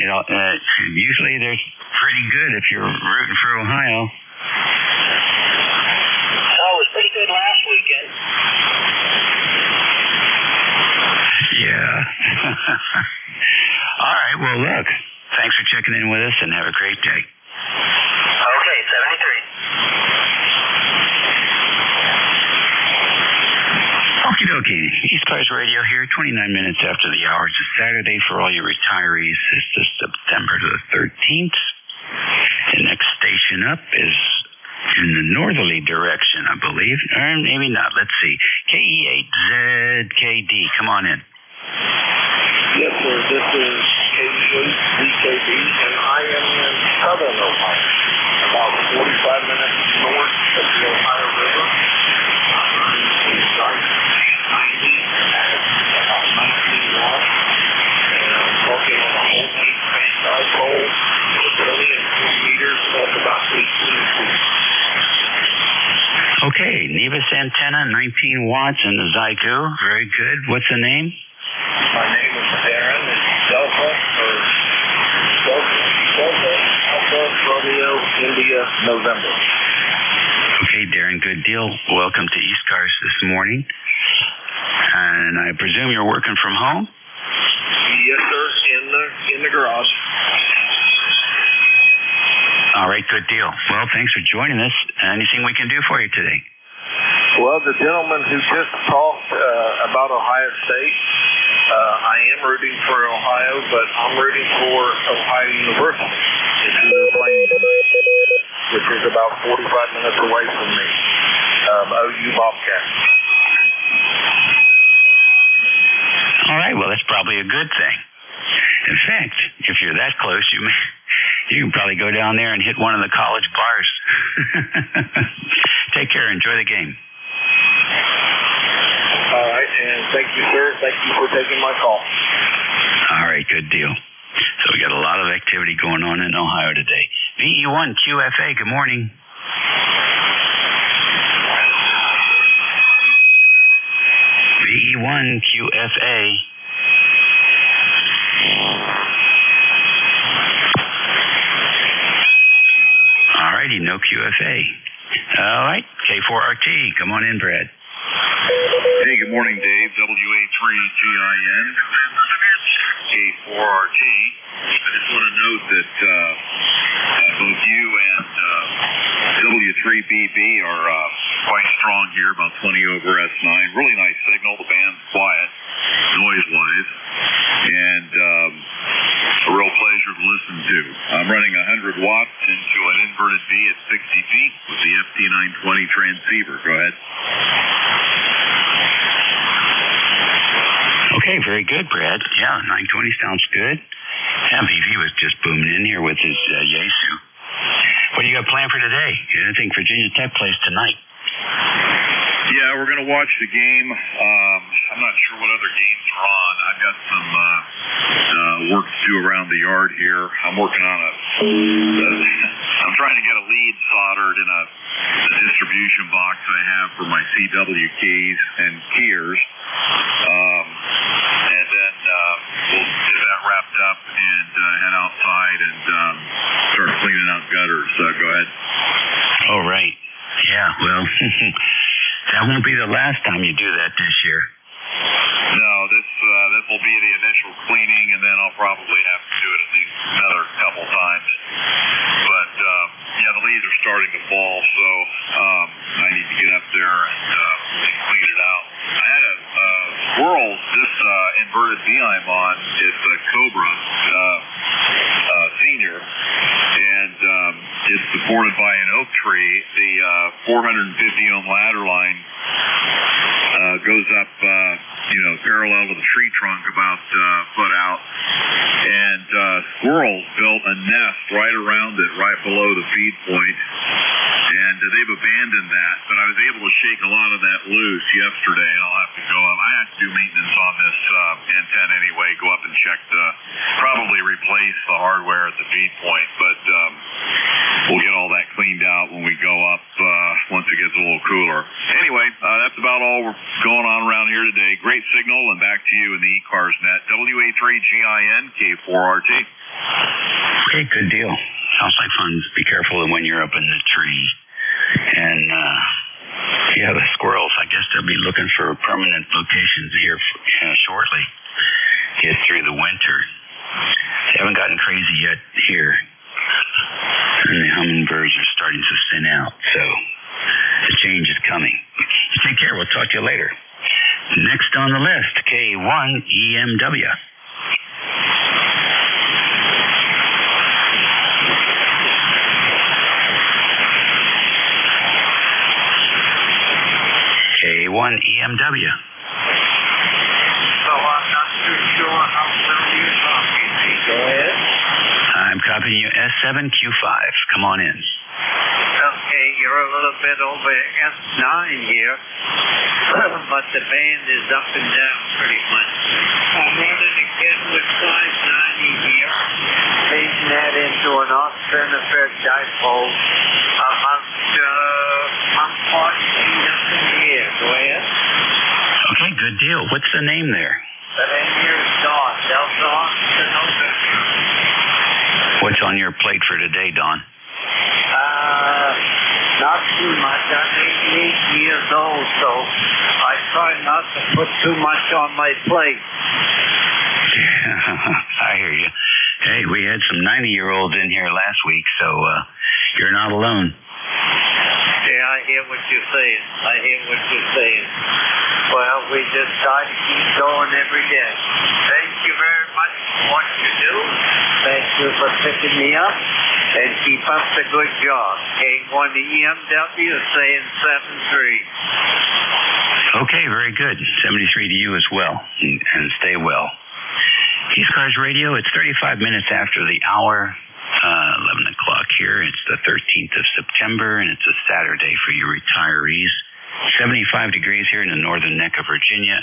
Usually they're pretty good if you're rooting for Ohio. Oh, it was pretty good last weekend. Yeah. All right, well, look. Thanks for checking in with us, and have a great day. Okay, 73. Okie dokie. ECARS Radio here, 29 minutes after the hour. It's a Saturday for all your retirees. It's the September the 13th. The next station up is in the northerly direction, I believe. Or maybe not. Let's see. KE8ZKD. Come on in. Yes, sir. This is KE8ZKD, and I am in southern Ohio, about 45 minutes north of the Ohio River. I'm running a site 90 at about 19 Okay, Nevis antenna, 19 watts, and the Zygo. Very good. What's the name? My name is Darren. It's Delta Alpha Romeo India November. Okay, Darren, good deal. Welcome to ECARS this morning. And I presume you're working from home? Yes, sir. In the garage. All right, good deal. Well, thanks for joining us. Anything we can do for you today? Well, the gentleman who just talked about Ohio State, I am rooting for Ohio, but I'm rooting for Ohio University. It's who they're playing tonight, which is about 45 minutes away from me. OU Bobcats. All right, well, that's probably a good thing. In fact, if you're that close, you can probably go down there and hit one of the college bars. Take care. Enjoy the game. All right, and thank you, sir. Thank you for taking my call. All right, good deal. So we got a lot of activity going on in Ohio today. VE1QFA, good morning. VE1QFA. Alrighty, no QFA. All right, K4RT, come on in, Brad. Hey, good morning, Dave. WA3GIN, K4RT. I just want to note that both you and W3BB are quite strong here, about 20 over S9. Really nice signal. The band's quiet, noise-wise, and a real pleasure to listen to. I'm running 100 watts into an inverted V at 60 feet with the FT920 transceiver. Go ahead. Okay, very good, Brad. Yeah, 920 sounds good. Yeah, VV was just booming in here with his Yaesu. What do you got planned for today? I think Virginia Tech plays tonight. Yeah, we're going to watch the game. I'm not sure what other games are on. I've got some work to do around the yard here. I'm working on I'm trying to get a lead soldered in a distribution box I have for my CW keys and keyers. And then we'll get that wrapped up and head outside and start cleaning out gutters. Go ahead. Oh, right. Yeah, well, that won't be the last time you do that this year. No, this will be the initial cleaning, and then I'll probably have to do it at least another couple times. But yeah, the leaves are starting to fall, so I need to get up there and clean it out. I had a squirrel. This inverted V I'm on is a Cobra Senior, and it's supported by an oak tree. The 450 ohm ladder line goes up, parallel to the tree trunk about a foot out. And squirrels built a nest right around it, right below the feed point. And they've abandoned that. But I was able to shake a lot of that loose yesterday, and I'll have to go up. I have to do maintenance on this antenna anyway, go up and check probably replace the hardware at the feed point. But we'll get all that cleaned out when we go up once it gets a little cooler. Anyway, that's about all we're going on around here today. Great signal, and back to you in the ECARS net. WA3GIN, K4RT. Okay, good deal. Sounds like fun. Be careful when you're up in the tree. And, yeah, the squirrels, I guess they'll be looking for permanent locations here shortly. Get through the winter. They haven't gotten crazy yet here. And the hummingbirds are starting to thin out, so the change is coming. Take care. We'll talk to you later. Next on the list, K1EMW. K1EMW. So I'm not too sure how clearly you're talking. Go ahead. I'm copying you S7Q5. Come on in. Okay, you're a little bit over S9 here, but the band is up and down pretty much. I'm running again with 590 here, changing that into an off-center dipole. I'm parking Good deal. What's the name there? The name here is Don. What's on your plate for today, Don? Not too much. I'm 88 years old, so I try not to put too much on my plate. I hear you. Hey, we had some 90-year-olds in here last week, so you're not alone. Yeah, I hear what you're saying. Well, we just try to keep going every day. Thank you very much for what you do. Thank you for picking me up. And keep up the good job. K1 to EMW saying 73. Okay, very good. 73 to you as well. And stay well. ECARS Radio, it's 35 minutes after the hour. 11 o'clock here. It's the 13th of September, and it's a Saturday for you retirees. 75 degrees here in the northern neck of Virginia.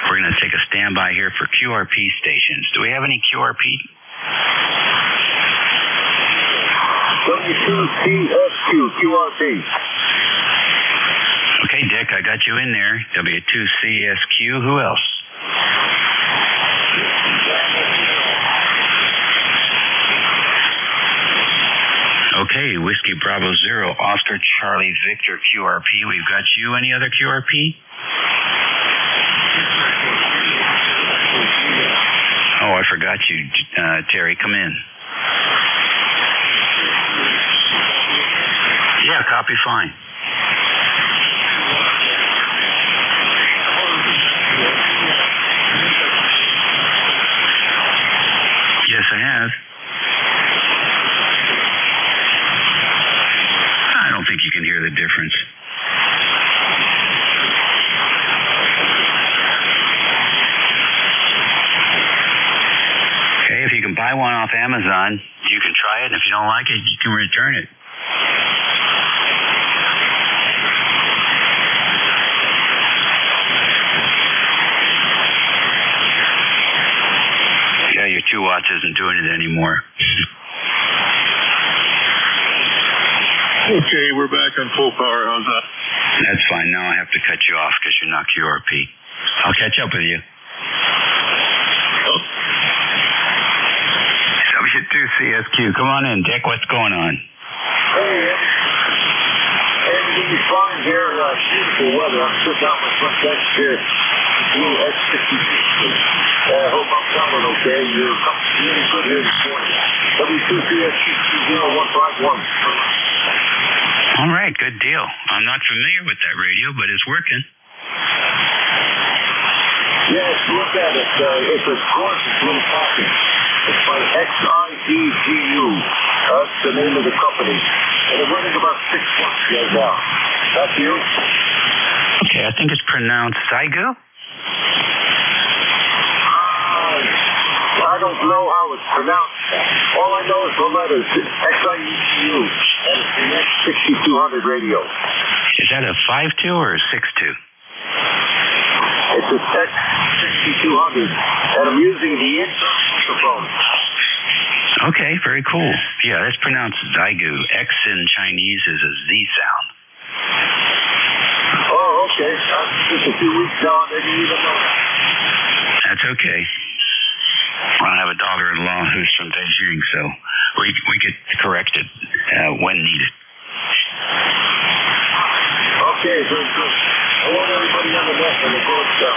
We're going to take a standby here for QRP stations. Do we have any QRP? W2CSQ, QRP. Okay, Dick, I got you in there. W2CSQ. Who else? Okay, Whiskey Bravo Zero, Oscar Charlie Victor QRP. We've got you. Any other QRP? Oh, I forgot you, Terry. Come in. Yeah, copy fine. Yes, I have. I don't think you can hear the difference. Okay, if you can buy one off Amazon, you can try it, and if you don't like it, you can return it. Yeah, your 2 watts isn't doing it anymore. Okay, we're back on full power. How's that? That's fine. Now I have to cut you off because you're not QRP. I'll catch up with you. W2CSQ. Come on in, Dick. What's going on? Hey, everything's fine here. Beautiful weather. I'm sitting out my front deck here. Hope I'm sounding okay. You're really good here this morning. W2CSQ 0151. All right, good deal. I'm not familiar with that radio, but it's working. Yes, look at it. It's a gorgeous little pocket. It's by XIDGU. That's the name of the company. And they're running about 6 months right now. That's you? Okay, I think it's pronounced Saigu. I don't know how it's pronounced. All I know is the letters. XIDGU. And it's the X6200 radio. Is that a 5.2 or a 6.2? It's a X6200. And I'm using the insert microphone. Okay, very cool. Yeah, that's pronounced Zaigu. X in Chinese is a Z sound. Oh, okay. Just a few weeks now, I didn't even know that. That's okay. I have a daughter-in-law who's from Beijing, so we get corrected when needed. Okay, very good. I want everybody on the net and the board stuff.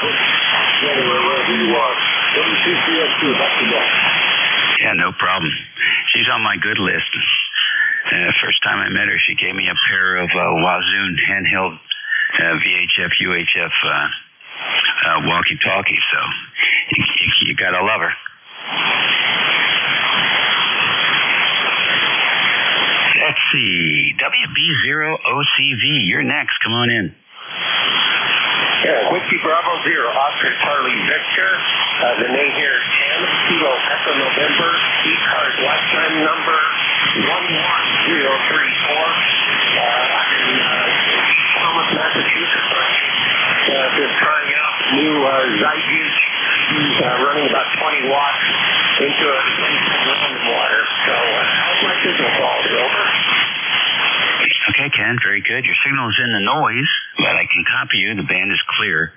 Anywhere, wherever you are. W2CSQ, back to that. Yeah, no problem. She's on my good list. First time I met her, she gave me a pair of Wazoo handheld VHF, UHF walkie-talkies, so you gotta love her. Let's see. WB0OCV, you're next. Come on in. Yeah, Whiskey Bravo Zero, Oscar Charlie Victor. The name here is 10 Kilo Echo November. ECARS lifetime number 11034. I'm in Thomas, Massachusetts. Been trying out new Zaigu, running about 20 watts into a random wire. So how's my signal quality? Over. Okay, Ken, very good. Your signal is in the noise, but I can copy you. The band is clear.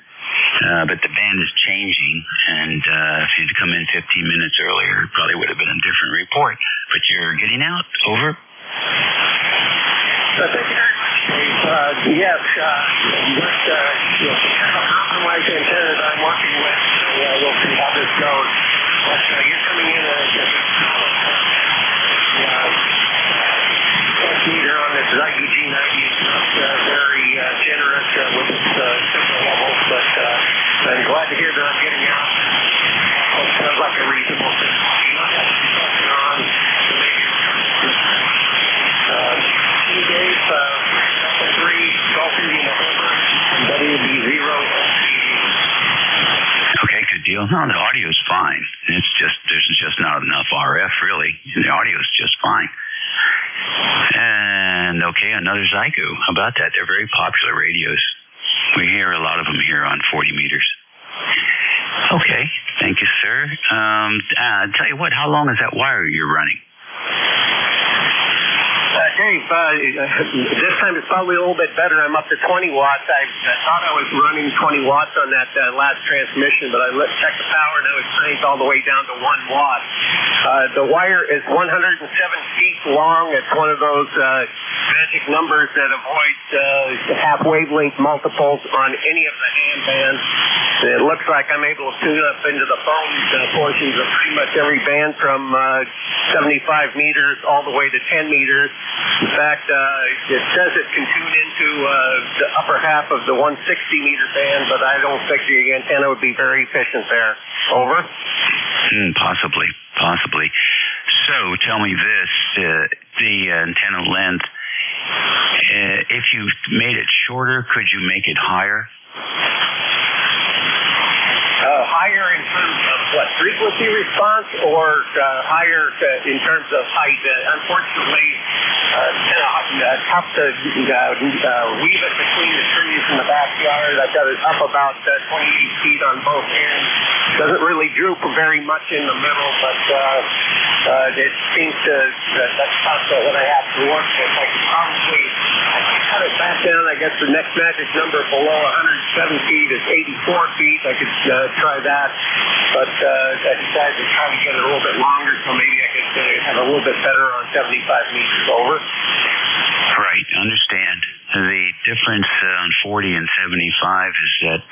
But the band is changing, and if you'd come in 15 minutes earlier, it probably would have been a different report. But you're getting out. Over. Thank you very much, Dave. Yes, with kind of compromised antennas I'm working with, we'll see how this goes. But you're coming in at a meter on this IUG 90 is not very generous with its signal levels, but I'm glad to hear that I'm getting out. It sounds like a reasonable thing. You don't have to be talking on to make it. Dave, 3, Golf India November, WB0. Okay, good deal. No, the audio is fine. It's just, there's just not enough RF, really. The audio is just fine. And, okay, another Zygo. How about that? They're very popular radios. We hear a lot of them here on 40 meters. Okay, thank you, sir. Tell you what, how long is that wire you're running? Dave, this time it's probably a little bit better. I'm up to 20 watts. I thought I was running 20 watts on that last transmission, but I checked the power and I was cranked all the way down to 1 watt. The wire is 107 feet long. It's one of those magic numbers that avoids half wavelength multiples on any of the hand bands. It looks like I'm able to tune up into the phone portions of pretty much every band from 75 meters all the way to 10 meters. In fact, it says it can tune into the upper half of the 160-meter band, but I don't think the antenna would be very efficient there. Over? Possibly. So, tell me this, the antenna length, if you made it shorter, could you make it higher? Higher in terms of what, frequency response, or higher in terms of height? Unfortunately, tough to weave it between the trees in the backyard. I've got it up about 28 feet on both ends. Doesn't really droop very much in the middle, but it seems to, that's not what I have to work with. I could probably cut it back down. I guess the next magic number below 107 feet is 84 feet. I could try that, but I decided to try to get it a little bit longer, so maybe I could have a little bit better on 75 meters. Over. Right, understand. The difference on 40 and 75 is that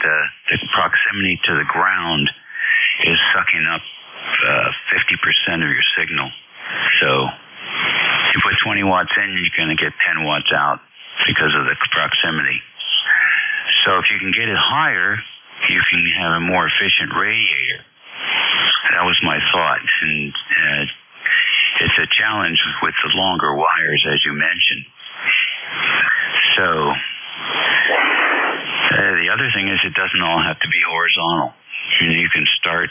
the proximity to the ground is sucking up 50% of your signal. So you put 20 watts in, you're going to get 10 watts out because of the proximity. So if you can get it higher, you can have a more efficient radiator. That was my thought. And it's a challenge with the longer wires, as you mentioned. So the other thing is it doesn't all have to be horizontal. You can start,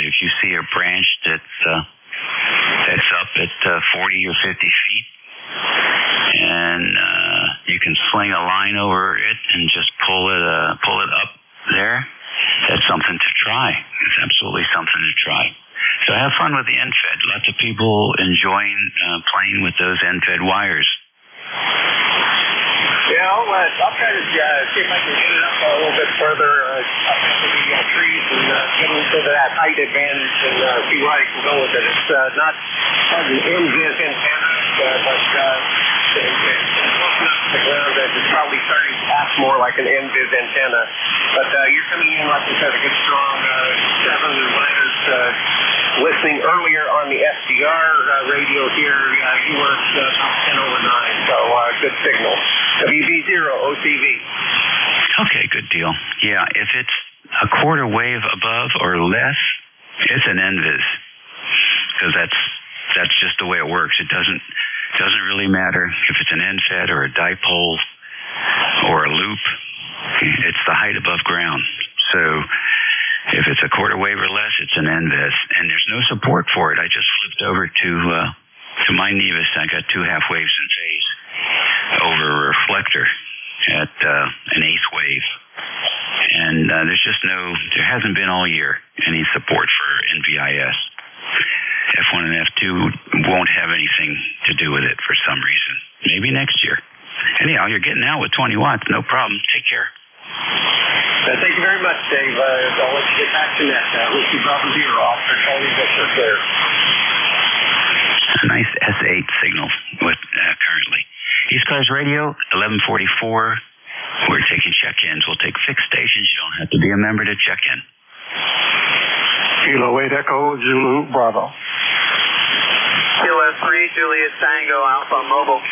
if you see a branch that's up at 40 or 50 feet, and you can sling a line over it and just pull it up there. That's something to try. It's absolutely something to try. So have fun with the end-fed. Lots of people enjoying playing with those end-fed wires. Yeah, I'll try to see if I can get it up a little bit further up into the trees and get a little bit of that height advantage and see where I can go with it. It's not an NVIS antenna, but it's close enough to the ground that it's probably starting to act more like an NVIS antenna. But you're coming in, like I said, a good strong 7. And when I was listening earlier on the SDR radio here, you were about 10 over 9, so good signal. WB0 OCV. Okay, good deal. Yeah, if it's a quarter wave above or less, it's an NVIS, because that's just the way it works. It doesn't really matter if it's an end-fed or a dipole or a loop. It's the height above ground. So if it's a quarter wave or less, it's an NVIS, and there's no support for it. I just flipped over to my Nevis. I got 2 half waves in phase over a reflector at an 1/8 wave. And there hasn't been all year any support for NVIS. F1 and F2 won't have anything to do with it for some reason. Maybe next year. Anyhow, you're getting out with 20 watts, no problem. Take care. Thank you very much, Dave. I'll let you get back to that. Whiskey Bravo Zero, Officer Tony Victor clear. A nice S8 signal with currently. ECARS Radio, 1144. We're taking check-ins. We'll take fixed stations. You don't have to be a member to check in. Kilo 8 Echo Zulu Bravo. Kilo 3 Juliet Tango Alpha Mobile.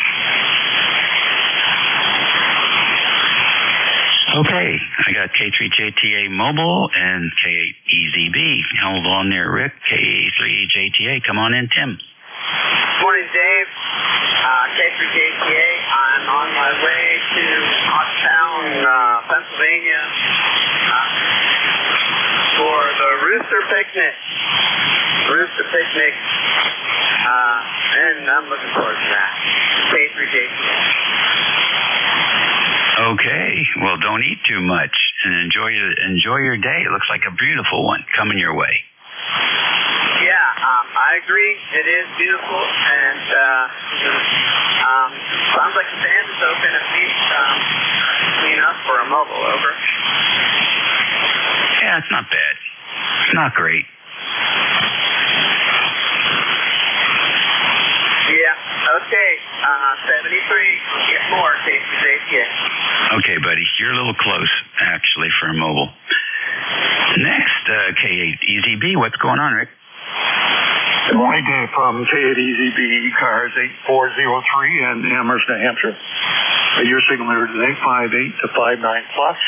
Okay, I got K3JTA Mobile and K8EZB. Hold on there, Rick. K3JTA, come on in, Tim. Morning, Dave. K3JTA. I'm on my way to Hawktown, Pennsylvania for the Rooster Picnic. And I'm looking forward to that. K3JTA. Okay, well, don't eat too much and enjoy your day. It looks like a beautiful one coming your way. Yeah, I agree. It is beautiful, and sounds like the band is open at least clean up for a mobile. Over. Yeah, it's not bad. It's not great. Yeah. Okay. 73. We'll get more. K3JTA. Okay, buddy. You're a little close, actually, for a mobile. Next, K8EZB. What's going on, Rick? Good morning, Dave, from K8EZB ECARS 8403 in Amherst, New Hampshire. Your signal here today, 58 to 59 plus.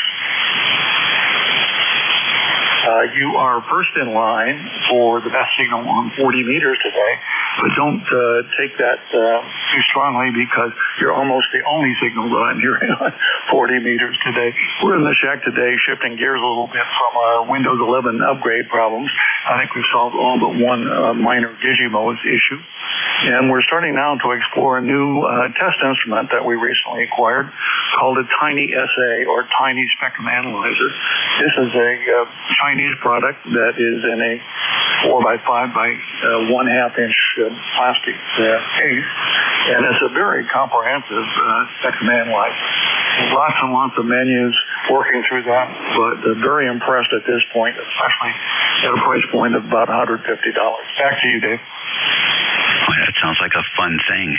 You are first in line for the best signal on 40 meters today, but don't take that too strongly because you're almost the only signal that I'm hearing on 40 meters today. We're in the shack today shifting gears a little bit from our Windows 11 upgrade problems. I think we've solved all but one minor Digimode issue. And we're starting now to explore a new test instrument that we recently acquired called a Tiny SA, or Tiny Spectrum Analyzer. This is a Chinese product that is in a 4x5 by 1/2 inch plastic case, and it's a very comprehensive spectrum analyzer. Lots and lots of menus working through that, but very impressed at this point, especially at a price point of about $150. Back to you, Dave. Boy, that sounds like a fun thing.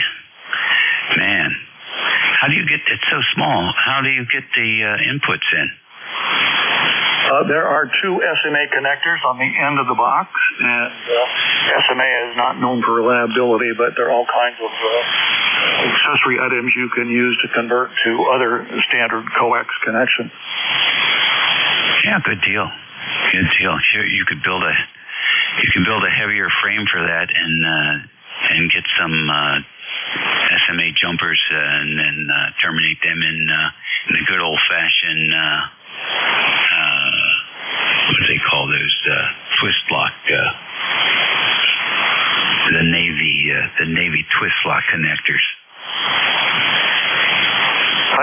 Man, how do you get it so small? How do you get the inputs in? There are two SMA connectors on the end of the box, and SMA is not known for reliability, but there are all kinds of accessory items you can use to convert to other standard coax connections. Yeah, good deal. Good deal. Sure, you could build a heavier frame for that and get some SMA jumpers and then terminate them in the good old-fashioned what do they call those twist lock? The Navy twist lock connectors.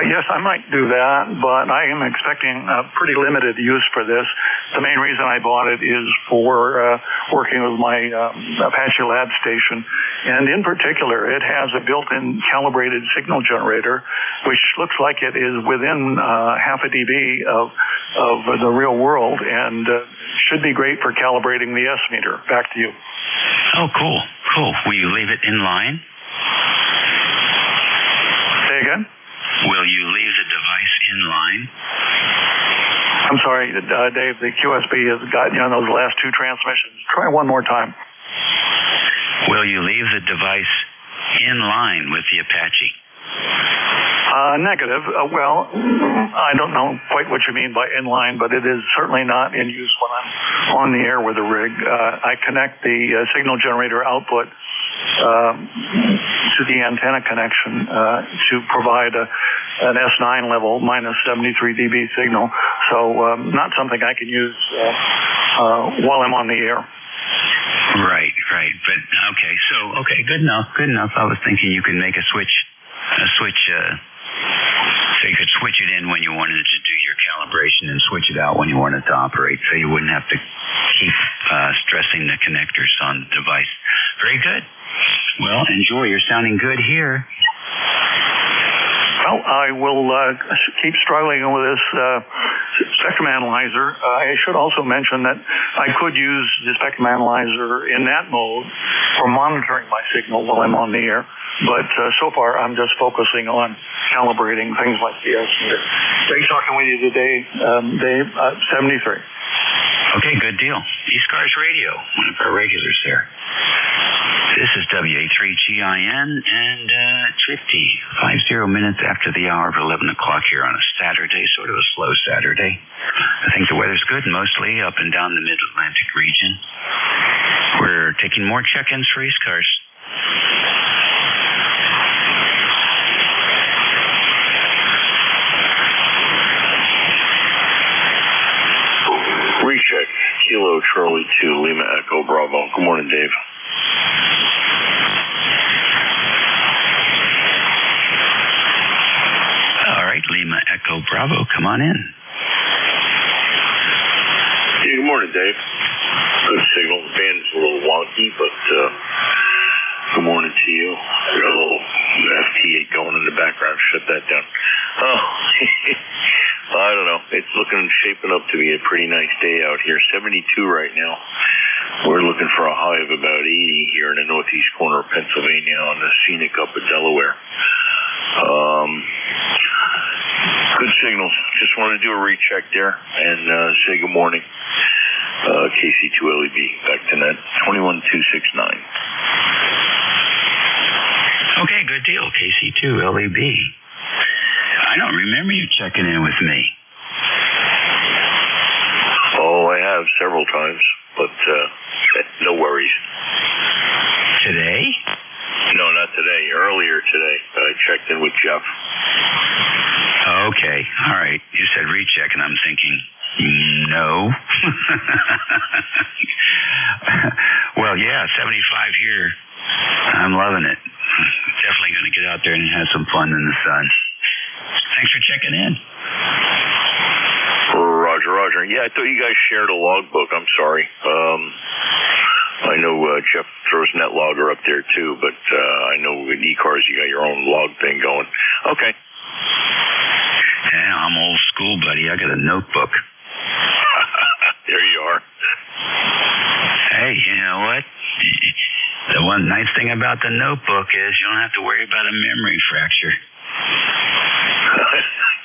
Yes, I might do that, but I am expecting pretty limited use for this. The main reason I bought it is for working with my Apache Lab station, and in particular, it has a built-in calibrated signal generator, which looks like it is within half a dB of the real world, and should be great for calibrating the S meter. Back to you. Oh, cool. Will you leave it in line? Say again? Will you leave the device in line? I'm sorry, Dave, the QSB has got you on those last two transmissions. Try one more time. Will you leave the device in line with the Apache? Negative. Well, I don't know quite what you mean by in line, but it is certainly not in use when I'm on the air with the rig. I connect the signal generator output to the antenna connection to provide an S9 level minus 73 dB signal. So not something I can use while I'm on the air. Right. But okay, good enough. I was thinking you could make a switch. So you could switch it in when you wanted to do your calibration and switch it out when you wanted to operate, so you wouldn't have to keep stressing the connectors on the device. Very good. Well, enjoy. You're sounding good here. Well, I will keep struggling with this spectrum analyzer. I should also mention that I could use the spectrum analyzer in that mode for monitoring my signal while I'm on the air. But so far, I'm just focusing on calibrating things like this. Great talking with you today, Dave. 73. Okay, good deal. ECARS Radio, one of our regulars there. This is WA3GIN, and it's 50 minutes after the hour of 11 o'clock here on a Saturday, sort of a slow Saturday. I think the weather's good, mostly up and down the mid-Atlantic region. We're taking more check-ins for ECARS. Recheck, Kilo Charlie 2, Lima Echo Bravo. Good morning, Dave. All right, Lima Echo Bravo, come on in. Yeah, good morning, Dave. Good signal. The band is a little wonky, but good morning to you. Got a little FT8 going in the background. Shut that down. Oh, I don't know. It's shaping up to be a pretty nice day out here. 72 right now. We're looking for a high of about 80 here in the northeast corner of Pennsylvania on the scenic up of Delaware. Good signals. Just wanted to do a recheck there and say good morning. KC2LEB, back to net 21269. Okay, good deal, KC2LEB. I don't remember you checking in with me. Oh, I have several times, but no worries. Today? No, not today. Earlier today, I checked in with Jeff. Okay, all right. You said recheck, and I'm thinking, no. Well, yeah, 75 here. I'm loving it. Definitely going to get out there and have some fun in the sun. Thanks for checking in. Roger. Yeah, I thought you guys shared a logbook. I'm sorry. I know Jeff throws NetLogger up there too, but I know with ECARS you got your own log thing going. Okay. Yeah, I'm old school, buddy. I got a notebook. There you are. Hey, you know what? The one nice thing about the notebook is you don't have to worry about a memory fracture.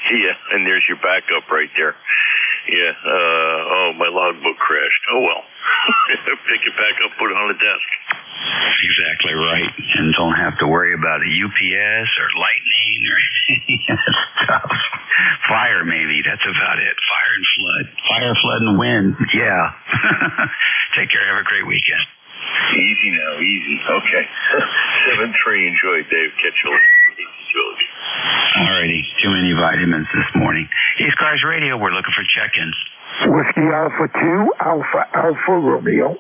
Yeah, and there's your backup right there. Yeah, my logbook crashed. Oh, well. Pick it back up, put it on the desk. Exactly right. And don't have to worry about a UPS or lightning or any of that stuff. Fire, maybe. That's about it. Fire and flood. Fire, flood, and wind. Yeah. Take care. Have a great weekend. Easy now. Easy. Okay. 7-3. Enjoy, Dave. Catch you later. Alrighty. Too many vitamins this morning. ECARS Radio. We're looking for check-ins. Whiskey Alpha 2, Alpha Romeo.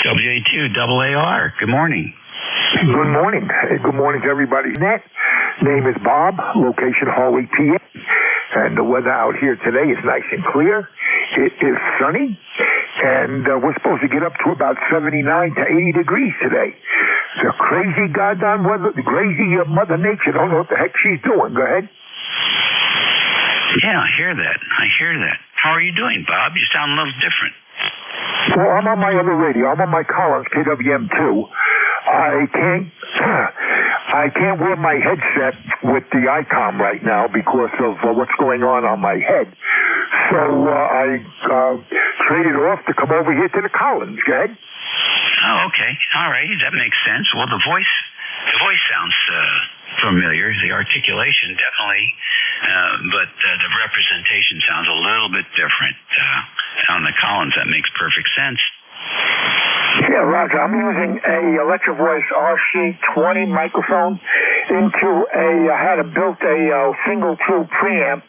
WA2AAR. Good morning. Good morning. Good morning to everybody. Name is Bob. Location Hallway, PA. And the weather out here today is nice and clear. It is sunny. And we're supposed to get up to about 79 to 80 degrees today. It's a crazy goddamn weather. Crazy Mother Nature. Don't know what the heck she's doing. Go ahead. Yeah, I hear that. How are you doing, Bob? You sound a little different. Well, I'm on my other radio. I'm on my Collins KWM2. I can't wear my headset with the ICOM right now because of what's going on my head. So I traded off to come over here to the Collins. Go ahead. Oh, okay. All right. That makes sense. Well, the voice sounds familiar. The articulation, definitely. But the representation sounds a little bit different. On the Collins, that makes perfect sense. Yeah, Roger. I'm using a Electro Voice RC20 microphone I had built a single tube preamp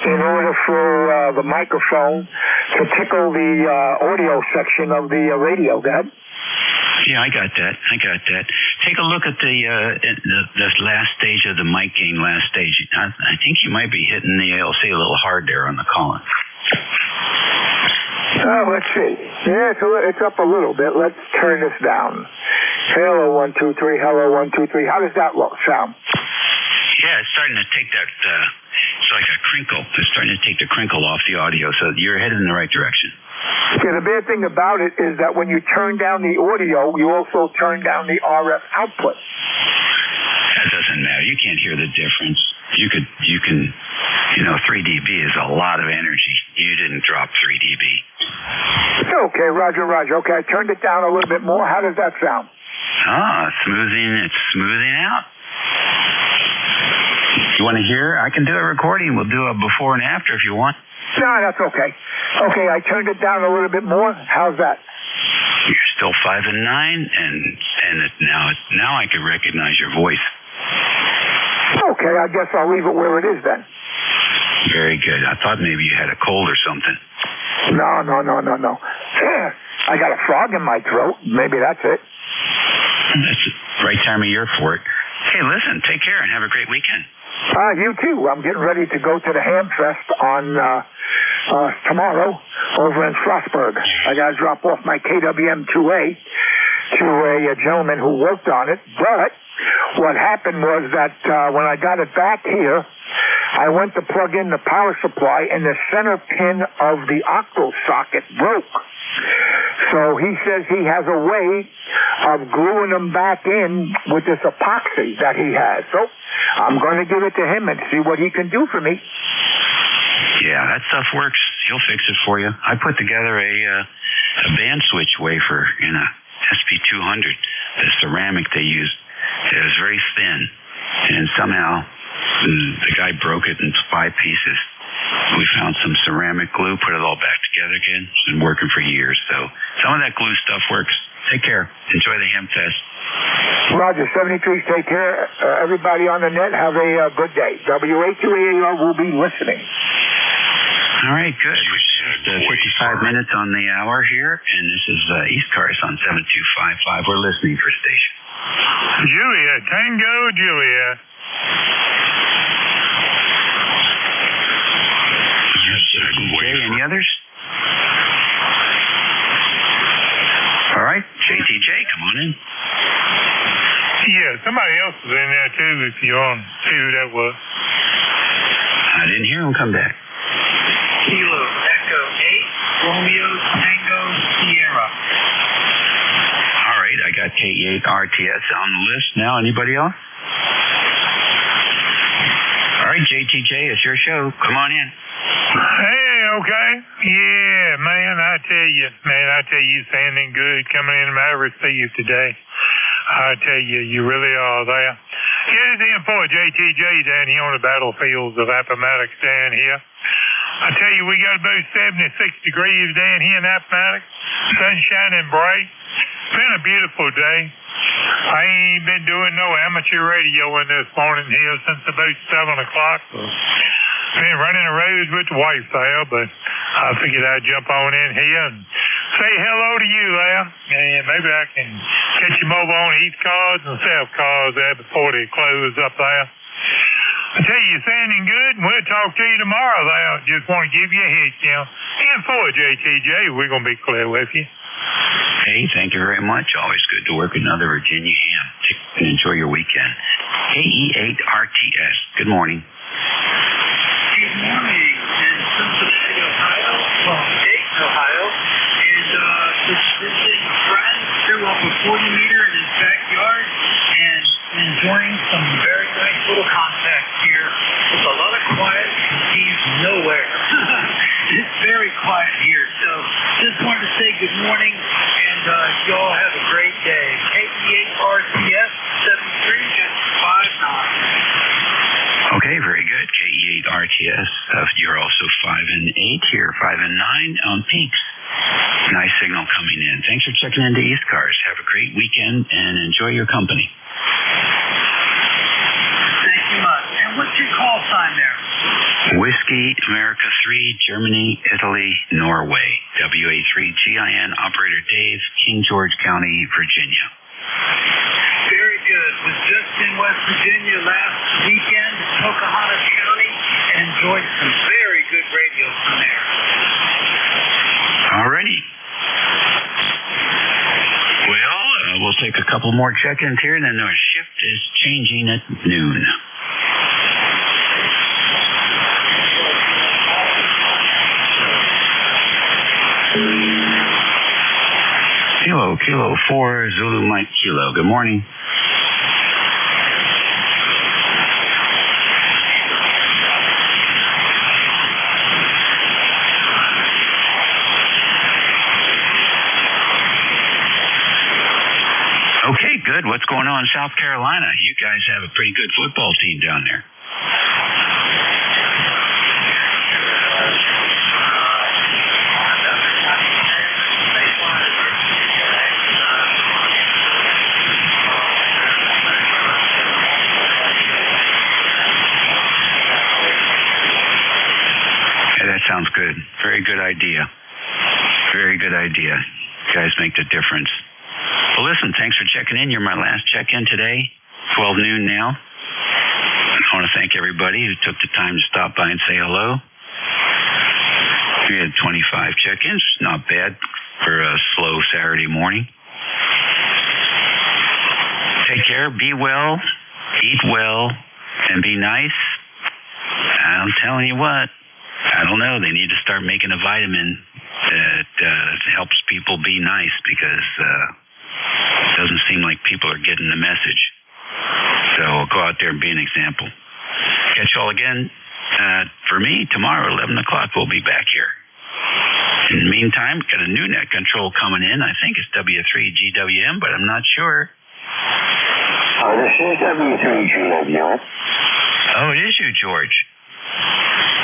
in order for the microphone to tickle the audio section of the radio. Go ahead. Yeah, I got that. Take a look at the last stage of the mic gain. Last stage. I think you might be hitting the ALC a little hard there on the Collins. Oh, let's see. Yeah, it's up a little bit. Let's turn this down. Hello, 1, 2, 3. Hello, 1, 2, 3. How does that look, sound? Yeah, it's starting to take that, it's like a crinkle. It's starting to take the crinkle off the audio, so you're headed in the right direction. Yeah, the bad thing about it is that when you turn down the audio, you also turn down the RF output. That doesn't matter. You can't hear the difference. You can, 3 dB is a lot of energy. You didn't drop 3 dB. Okay, Roger. Okay, I turned it down a little bit more. How does that sound? It's smoothing out. You want to hear? I can do a recording. We'll do a before and after if you want. No, that's okay. Okay, I turned it down a little bit more. How's that? You're still 5 and 9, and now I can recognize your voice. Okay, I guess I'll leave it where it is then. Very good. I thought maybe you had a cold or something. No. I got a frog in my throat. Maybe that's it. That's the right time of year for it. Hey, listen, take care and have a great weekend. You too. I'm getting ready to go to the Ham Fest on tomorrow over in Frostburg. I got to drop off my KWM 2A to a gentleman who worked on it. But what happened was that when I got it back here, I went to plug in the power supply and the center pin of the octal socket broke. So he says he has a way of gluing them back in with this epoxy that he has. So I'm going to give it to him and see what he can do for me. Yeah, that stuff works. He'll fix it for you. I put together a band switch wafer in a SP200, the ceramic they used. It was very thin, and somehow the guy broke it into 5 pieces. We found some ceramic glue, put it all back together again. It's been working for years. So some of that glue stuff works. Take care. Enjoy the Ham Fest. Roger, 73, take care. Everybody on the net, have a good day. WA2AR will be listening. All right, good. We're 55 minutes on the hour here, and this is ECARS on 7255. We're listening for station. Julia, Tango Julia. Any others? All right, JTJ, come on in. Yeah, somebody else was in there too, if you want to see who that was. I didn't hear him come back. Kilo Echo 8, Romeo Tango Sierra. All right, I got K8 RTS on the list now. Anybody else? All right, JTJ, it's your show. Come on in. Hey, okay. Yeah, man, I tell you, sounding good coming in my receive today. I tell you, you really are there. Here's the info of JTJ down here on the battlefields of Appomattox down here. I tell you, we got about 76 degrees down here in Appomattox. Sun shining bright. It's been a beautiful day. I ain't been doing no amateur radioing this morning here since about 7 o'clock. Been running the roads with the wife there, but I figured I'd jump on in here and say hello to you there. And maybe I can catch you over on ECARS and self-cars there before they close up there. I tell you, you're sounding good, and we'll talk to you tomorrow there. Just want to give you a hit, And for JTJ, we're going to be clear with you. Hey, thank you very much. Always good to work with another Virginia ham. And enjoy your weekend. KE8 RTS. Good morning. Good morning. In Cincinnati, Ohio, from Dayton, Ohio, and just visiting a friend, threw up a 40-meter in his backyard, and enjoying some very nice little contact here with a lot of quiet. He's nowhere. It's very quiet here, so just wanted to say good morning, and y'all have a great day. KE8 RTS 73, just 5-9. Okay, very good. KE8 RTS. You're also 5 and 8 here, 5 and 9 on peaks. Nice signal coming in. Thanks for checking into ECARS. Have a great weekend and enjoy your company. Thank you much. And what's your call sign there? Whiskey America 3, Germany, Italy, Norway. WA3GIN, Operator Dave, King George County, Virginia. Very good. Was just in West Virginia last weekend, Pocahontas County, and enjoyed some very good radio from there. Alrighty. Well, we'll take a couple more check-ins here, and then our shift is changing at noon. Kilo 4, Zulu Mike Kilo. Good morning. Okay, good. What's going on in South Carolina? You guys have a pretty good football team down there. Sounds good. Very good idea. Very good idea. You guys make the difference. Well, listen, thanks for checking in. You're my last check-in today, 12 noon now. I want to thank everybody who took the time to stop by and say hello. We had 25 check-ins. Not bad for a slow Saturday morning. Take care. Be well. Eat well. And be nice. I'm telling you what. I don't know. They need to start making a vitamin that helps people be nice because it doesn't seem like people are getting the message. So go out there and be an example. Catch you all again. For me, tomorrow, 11 o'clock, we'll be back here. In the meantime, got a new net control coming in. I think it's W3GWM, but I'm not sure. This is W3GWM. Oh, it is you, George.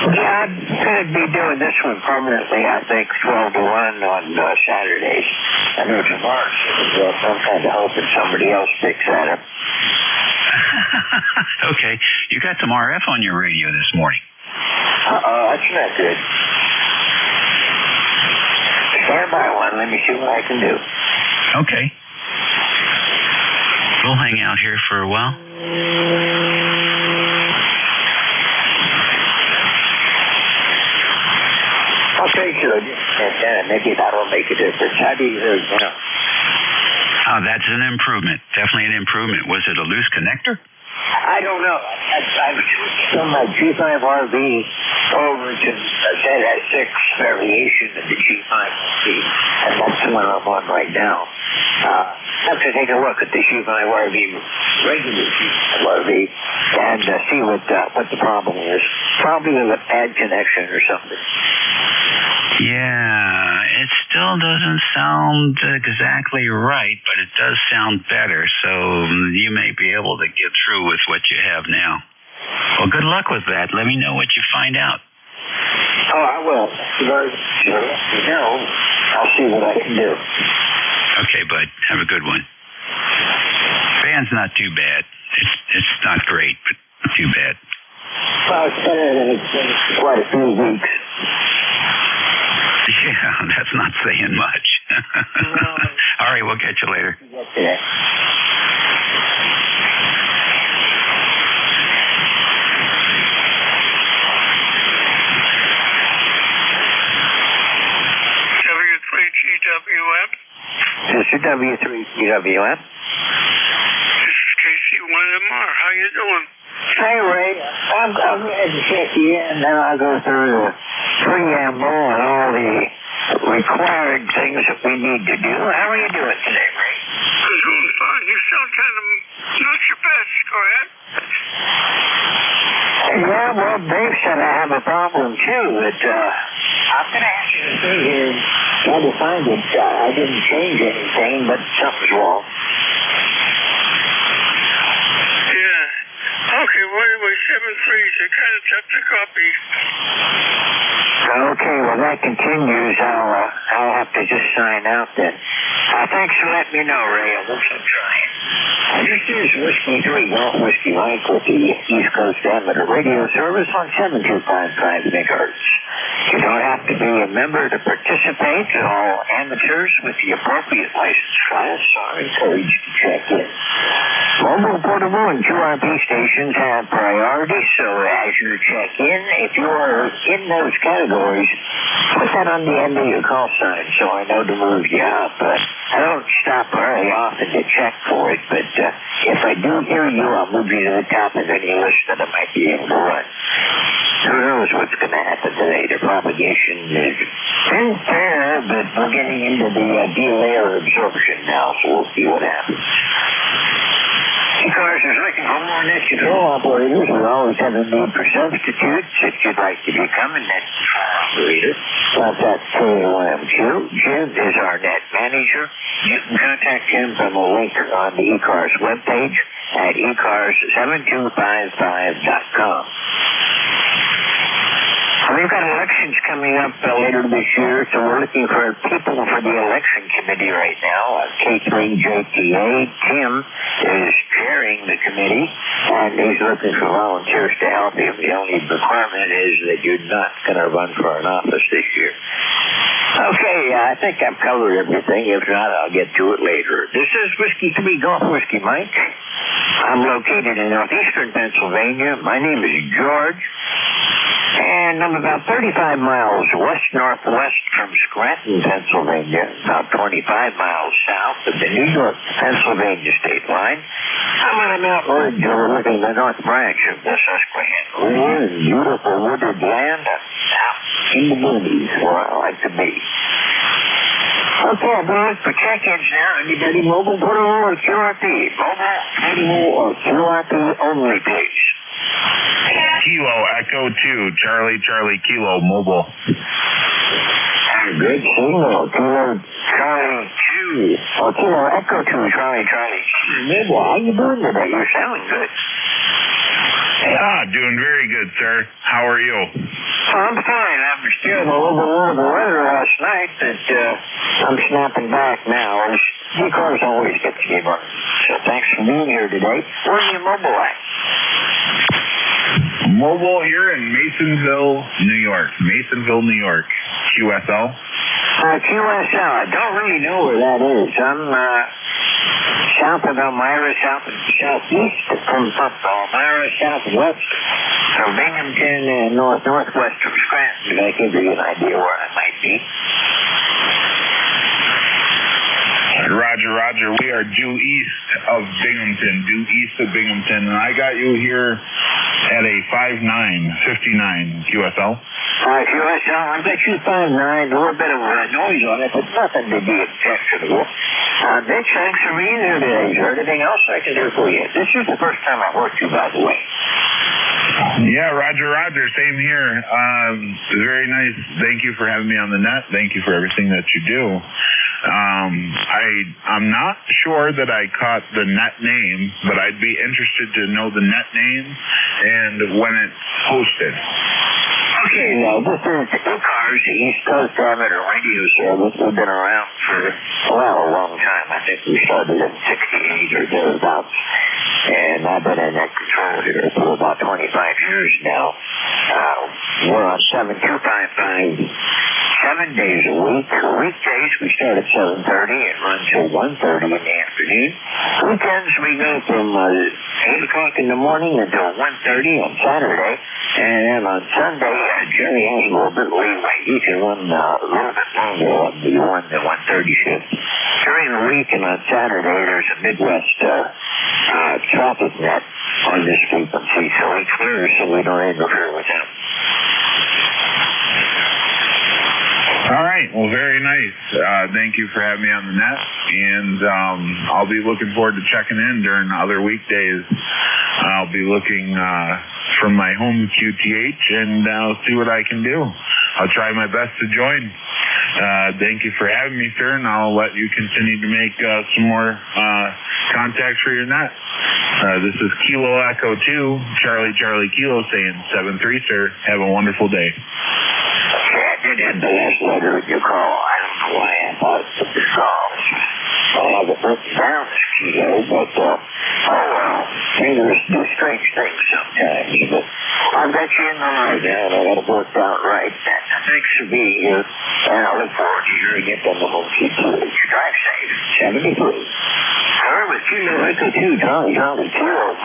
Yeah, I'm going to be doing this one permanently, I think, 12 to 1 on Saturdays. I know tomorrow, I'm kind of hoping somebody else picks that up. Okay, you got some RF on your radio this morning. That's not good. Stand by one, let me see what I can do. Okay. We'll hang out here for a while. Okay, good. And maybe that'll make a difference. How do you hear it now? Oh, that's an improvement. Definitely an improvement. Was it a loose connector? I don't know. I switched from my G5RV over to a ZS6 variation of the G5RV, and that's the one I'm on right now. I have to take a look at the G5RV, regular G5RV, and see what the problem is. Probably a bad connection or something. Yeah, it still doesn't sound exactly right, but it does sound better, so you may be able to get through with what you have now. Well, good luck with that. Let me know what you find out. Oh, I will. Sure. You know, I'll see what I can do. Okay, bud. Have a good one. Band's not too bad. It's not great, but not too bad. Well, it's better than it's been quite a few weeks. Yeah, that's not saying much. All right, we'll catch you later. Yeah. W3GWM. This is W3GWM. This is KC1MR. How you doing? Hey, Ray. I'm going to check you in, and then I'll go through the preamble and all the required things that we need to do. How are you doing today, Ray? I'm doing fine. You sound kind of not your best. Go ahead. Yeah, well, Dave said I have a problem, too, but I'm going to ask you to stay here and try to find it. I didn't change anything, but something's wrong. Okay, well, anyway, 7-3, so kind of tough to copy. Okay, well, that continues. I'll have to just sign out then. Thanks for letting me know, Ray. I'll keep trying. This is Whiskey 3 Golf Whiskey Mike with the East Coast Amateur Radio Service on 7255 MHz. You don't have to be a member to participate. All amateurs with the appropriate license class are encouraged to check in. Mobile, portable, and QRP stations have priority, so as you check in, if you are in those categories, put that on the end of your call sign so I know to move you up. I don't stop very often to check for it, but if I do hear you, I'll move you to the top of any list that I might be able to run. Who knows what's going to happen today? The propagation is fair, but we're getting into the de-layer absorption now, so we'll see what happens. ECARS is looking for more net control operators. We always have a need for substitutes if you'd like to become a net control operator. Contact KOMQ. Jim is our net manager. You can contact him from a link on the ECARS webpage at ECARS7255.com. We've got elections coming up later this year, so we're looking for people for the election committee right now. K3JTA, Tim, is chairing the committee, and he's looking for volunteers to help him. The only requirement is that you're not going to run for an office this year. Okay, I think I've covered everything. If not, I'll get to it later. This is Whiskey 3 Golf Whiskey Mike. I'm located in northeastern Pennsylvania. My name is George. And I'm about 35 miles west-northwest from Scranton, Pennsylvania, about 25 miles south of the New York-Pennsylvania state line. I'm on a mountain ridge overlooking the north branch of the Susquehanna River in beautiful wooded land out in the movies where I like to be. Okay, I'm going to look for check-ins now. Anybody mobile, portable, or QRP? Mobile, portable, or QRP only, please. Kilo Echo 2, Charlie Kilo Mobile. Good signal. Kilo Charlie 2. Or Kilo Echo 2, Charlie Mobile. How you doing today? You're sounding good. Doing very good, sir. How are you? I'm fine. I'm still a little bit under the weather last night, but I'm snapping back now. ECARS always gets me running. So thanks for being here today. Where are you mobile at? Mobile here in Masonville, New York. QSL. QSL. I don't really know where that is. I'm south of Elmira, southeast from Elmira, southwest from Binghamton, and northwest from Scranton. That gives you an idea where I might be. Roger. We are due east of Binghamton, and I got you here at a 59 QSL. QSL, I've got you 59, a little bit of noise on it, but nothing to be objectionable. Bitch, thanks for being here today. Is there anything else I can do for you? This is the first time I've worked you, by the way. Yeah, Roger. Same here. Very nice. Thank you for having me on the net. Thank you for everything that you do. I'm not sure that I caught the net name, but I'd be interested to know the net name and when it's posted. Okay, now this is ECARS, the East Coast Amateur Radio Service. We've been around for, a long time. I think we started in 68 or thereabouts. And I've been in net control here for about 25 years now. We're on 7255, 7 days a week. Weekdays, we start at 7:30 and run till 1:30 in the afternoon. Weekends, we go from 8 o'clock in the morning until 1:30 on Saturday. And then on Sunday, Jerry has a little bit of leeway. He can run a little bit longer on the 1 to 1:30 shift. During the week and on Saturday, there's a Midwest traffic net on this frequency, so we clear so we don't interfere with them. All right. Well, very nice. Thank you for having me on the net, and I'll be looking forward to checking in during other weekdays. I'll be looking from my home QTH, and I'll see what I can do. I'll try my best to join. Thank you for having me, sir, and I'll let you continue to make some more contacts for your net. This is Kilo Echo 2, Charlie Kilo saying 7-3, sir. Have a wonderful day. I did have the last letter in your call. I don't know why I thought it took the call. I have it written down as Kilo, but fingers do strange things sometimes. But I've got you in the line now, and I got it worked out right. Thanks for being here, and I look forward to hearing it on the home QTH. Drive safe. 73. Her with Kilo Echo 2, Charlie, Kilo.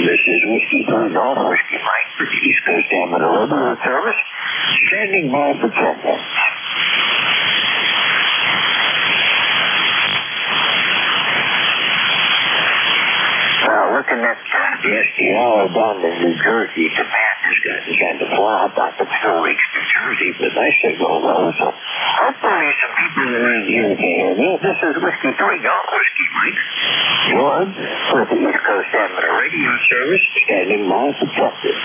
This is Whiskey 3 Golf, Whiskey Mike for the East Coast Amateur Radio Service. Standing by for 10 minutes. Looking at the SDR down in New Jersey, the bat has gotten kind of flat. I could still reach New Jersey, but I should go well. So hopefully some people around here can hear me. This is Whiskey 3 Golf, Whiskey Mike. George, with the East Coast Amateur Radio Service, standing by for Texas.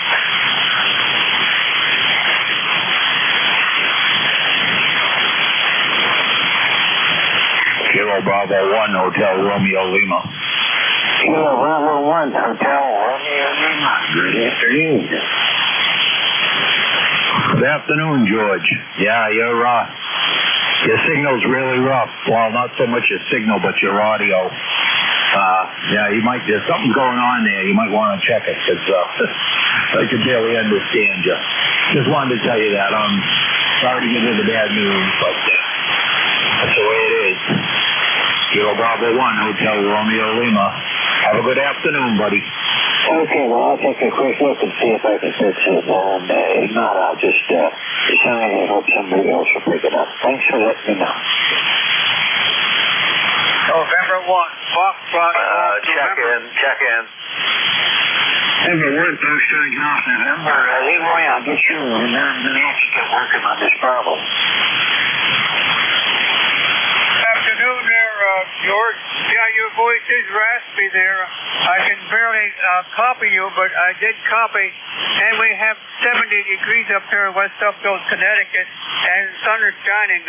Kilo Bravo 1, Hotel Romeo Lima. Kilo Bravo 1, Hotel Romeo Lima. Good afternoon. Good afternoon, George. Yeah, your signal's really rough. Well, not so much your signal, but your audio. There's something going on there. You might want to check it, because I could barely understand you. Just wanted to tell you that. I'm sorry to give you the bad news, but that's the way it is. Kilo Bravo 1, Hotel Romeo Lima. Have a good afternoon, buddy. Okay, well, I'll take a quick look and see if I can fix it. And if not, I'll just sign and hope somebody else will pick it up. Thanks for letting me know. November 1, Foxtrot. Check in. November 1, Foxtrot Golf, November. Leroy, I'll get you, and then I'm going to have to get working on this problem. Afternoon there, George. Yeah, your voice is raspy there. I can barely copy you, but I did copy. And we have 70 degrees up here in West Upfield, Connecticut, and sun is shining,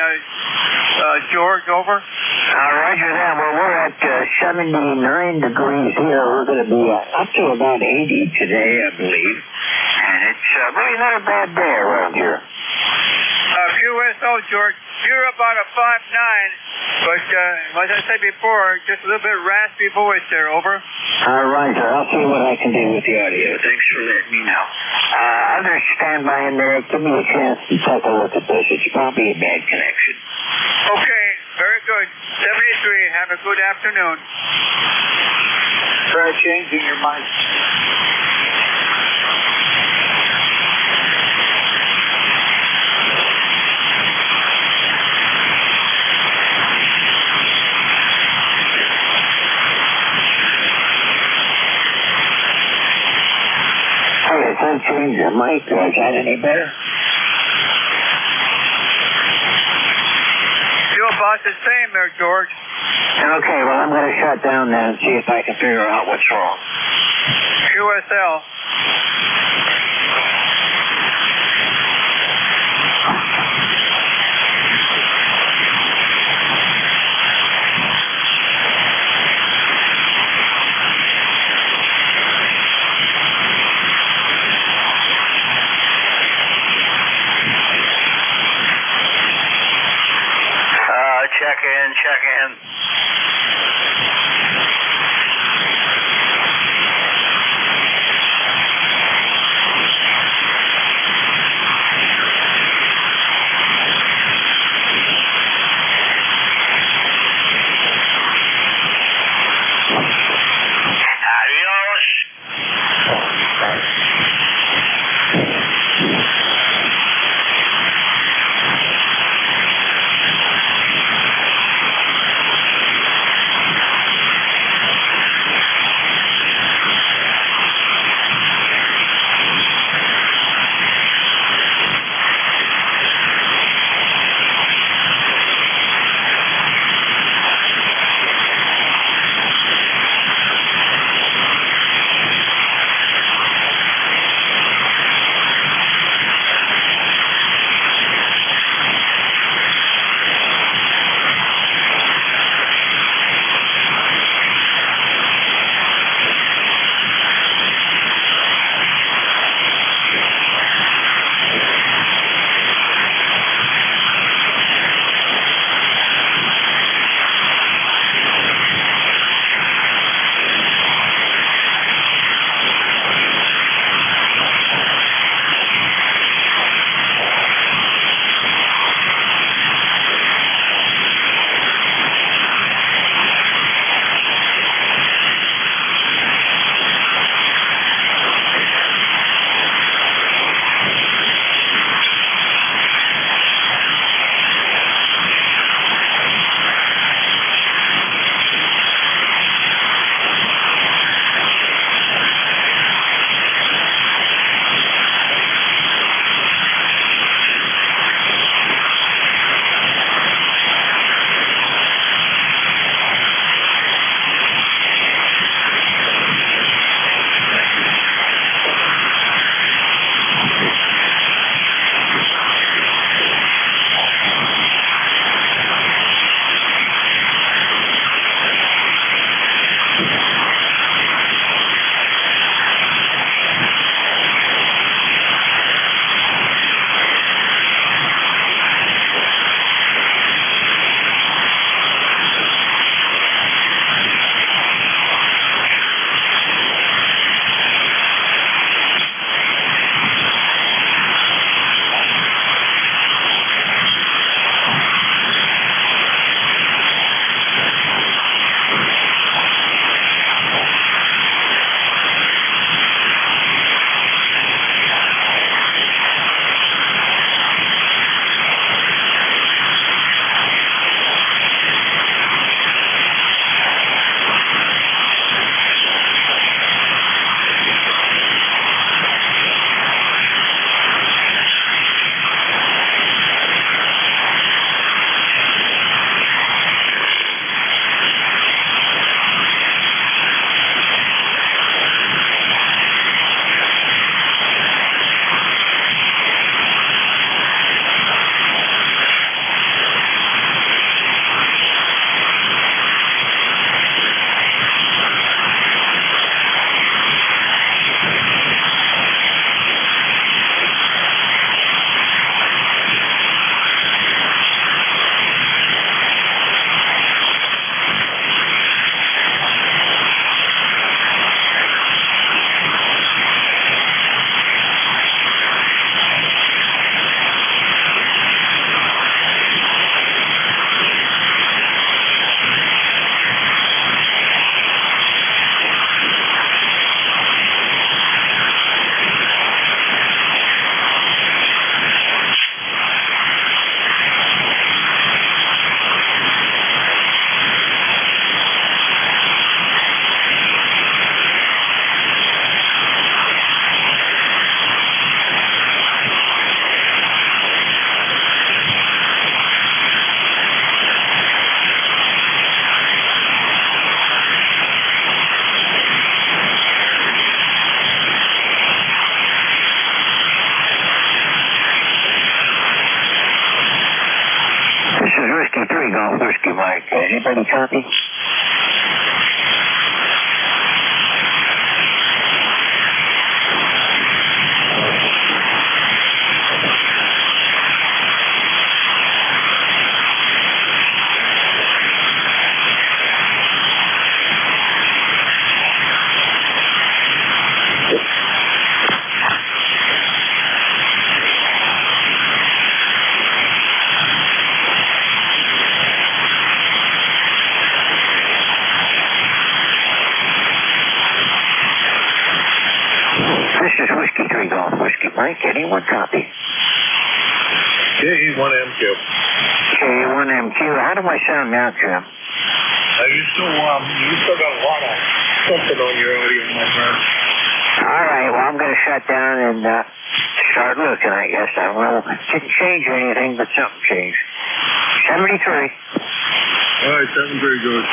George, over. Roger that. Well, we're at 79 degrees here. We're going to be up to about 80 today, I believe. And it's really not a bad day around here. QSO, George, you're about a 5'9", but as I said before, just a little bit raspy voice there, over. All right, sir. I'll see what I can do with the audio. Thanks for letting me know. Others stand by in there. Give me a chance to take a look at this. It's probably a bad connection. Okay, very good. 73, have a good afternoon. Try changing your mic. I can't change your mic. Is that any better? Still about the same there, George. Okay, well, I'm going to shut down then and see if I can figure out what's wrong. QSL. Check in. 3 Golf Whiskey Mike. Anybody copy? This is Whiskey 3 Golf Whiskey Mike. Anyone copy? KE1MQ. KE1MQ. How do I sound now, Jim? You still got a lot of something on your audio, my friend. All right, well, I'm going to shut down and start looking, I guess. I don't know. Didn't change anything, but something changed. 73. All right, 73 good.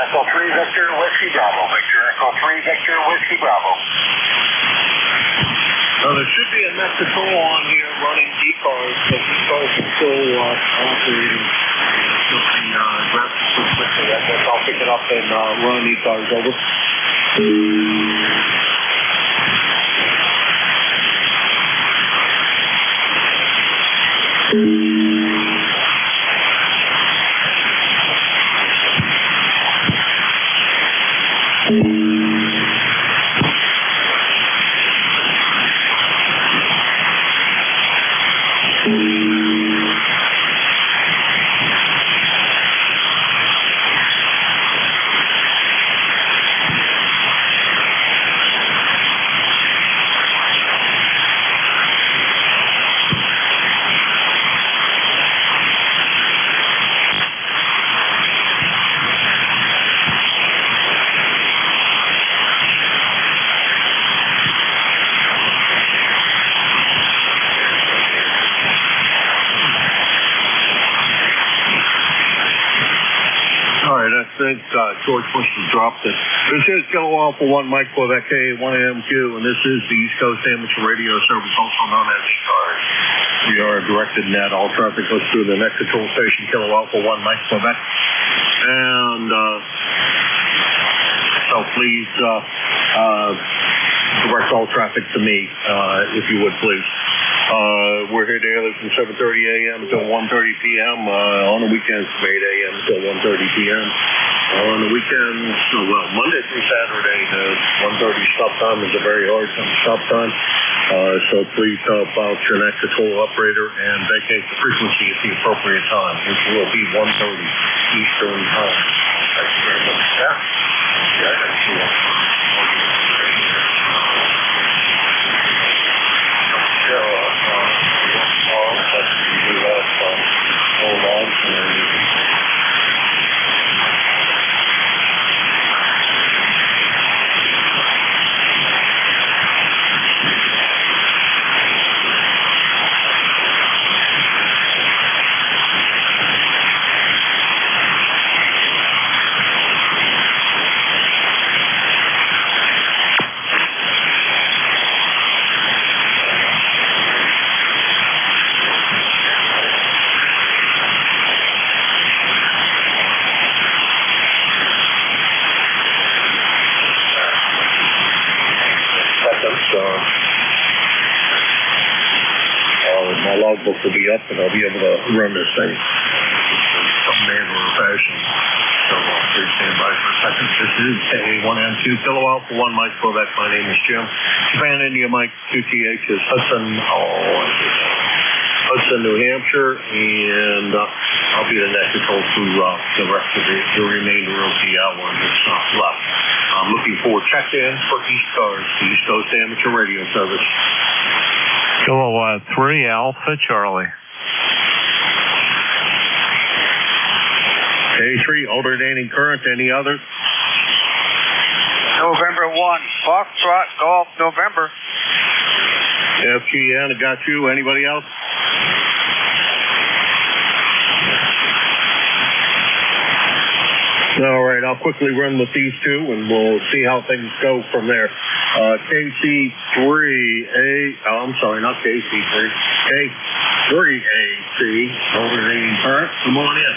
Echo 3 Victor Whiskey Bravo. Victor Echo 3 Victor Whiskey Bravo. There should be a Mexico on here running ECARS, but ECARS is still operating. Something aggressive so quickly. I guess I'll pick it up and run ECARS over. George Bush has dropped it. This is Kilo Alpha 1 Mike Quebec K1AMQ, and this is the East Coast Amateur Radio Service, also known as ECARS. We are directed net. All traffic goes through the next control station, Kilo Alpha 1 Mike Quebec. And so please direct all traffic to me, if you would, please. We're here daily from 7:30 a.m. until 1:30 p.m. On the weekends from 8 a.m. until 1:30 p.m. On the weekends, well, Monday through Saturday, the 1:30 stop time is a very hard stop time. So please help out your next control operator and vacate the frequency at the appropriate time, which will be 1:30 Eastern time. Thank you very much. Yeah, thank you. My logbook will be up, and I'll be able to run this thing some manner or fashion. So please stand by for a second. This is KA1M2 Kilo Alpha 1 Mike Quebec. My name is Jim. Japan India Mike 2TH is Hudson, New Hampshire, and I'll be the next control through the rest of the remainder of the hour that's left. I'm looking for check-ins for ECARS, the East Coast Amateur Radio Service. Kilo 3 Alpha Charlie. K3, alternating current, any other? November 1, Foxtrot Golf, November. FGN, I got you. Anybody else? All right, I'll quickly run with these two, and we'll see how things go from there. KC3A, I'm sorry, not KC3, K3AC, alternating current. Come on in.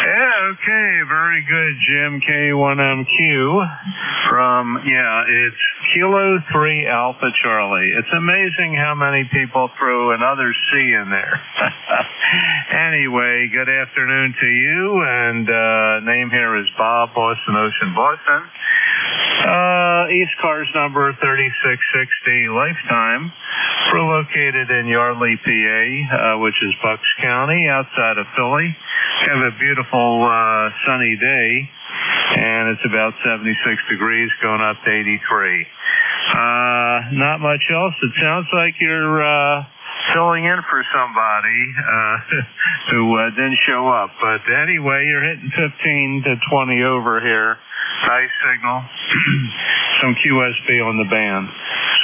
Yeah, okay, very good, Jim. K1MQ from, it's Kilo 3 Alpha Charlie. It's amazing how many people threw another C in there. Anyway, good afternoon to you, and name here is Bob, Boston Ocean, Boston. ECARS number 3660 Lifetime. We're located in Yardley, PA, which is Bucks County, outside of Philly. Have a beautiful sunny day, and it's about 76 degrees, going up to 83. Not much else. It sounds like you're filling in for somebody who didn't show up. But anyway, you're hitting 15 to 20 over here. Nice signal. Some QSB on the band.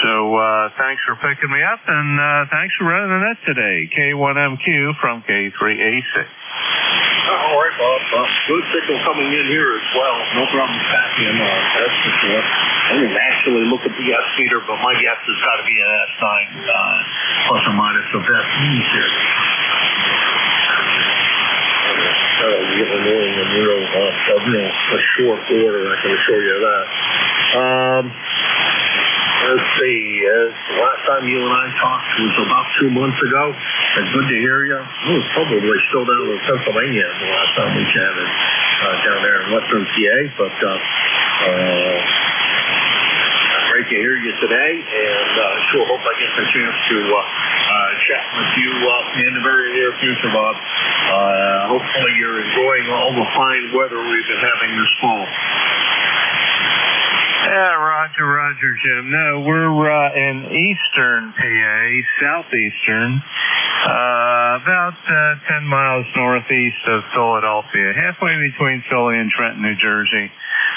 So thanks for picking me up, and thanks for running the net today. K1MQ from K3AC. All right, Bob. Good signal coming in here as well. No problem passing him on, that's for sure. I didn't actually look at the S meter, but my guess has got to be an S9 plus or minus a bit. Here. Get annoying in a short order, I can assure you that. Let's see, the last time you and I talked was about 2 months ago. And good to hear you. I was probably still down in Pennsylvania the last time we chatted, down there in Western PA, but great to hear you today, and sure hope I get the chance to chat with you in the very near future, Bob. Hopefully you're enjoying all the fine weather we've been having this fall. Yeah, Roger, Jim. No, we're in eastern PA, southeastern, about 10 miles northeast of Philadelphia, halfway between Philly and Trenton, New Jersey,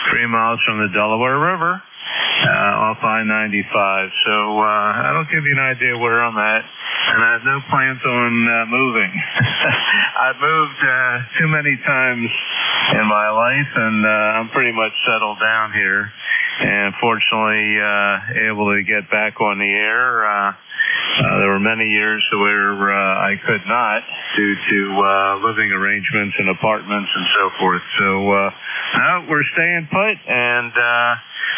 3 miles from the Delaware River, off I-95. So that'll give you an idea where I'm at. and I have no plans on moving. I've moved too many times in my life, and I'm pretty much settled down here. And fortunately, able to get back on the air. There were many years where I could not due to living arrangements and apartments and so forth. So no, we're staying put, and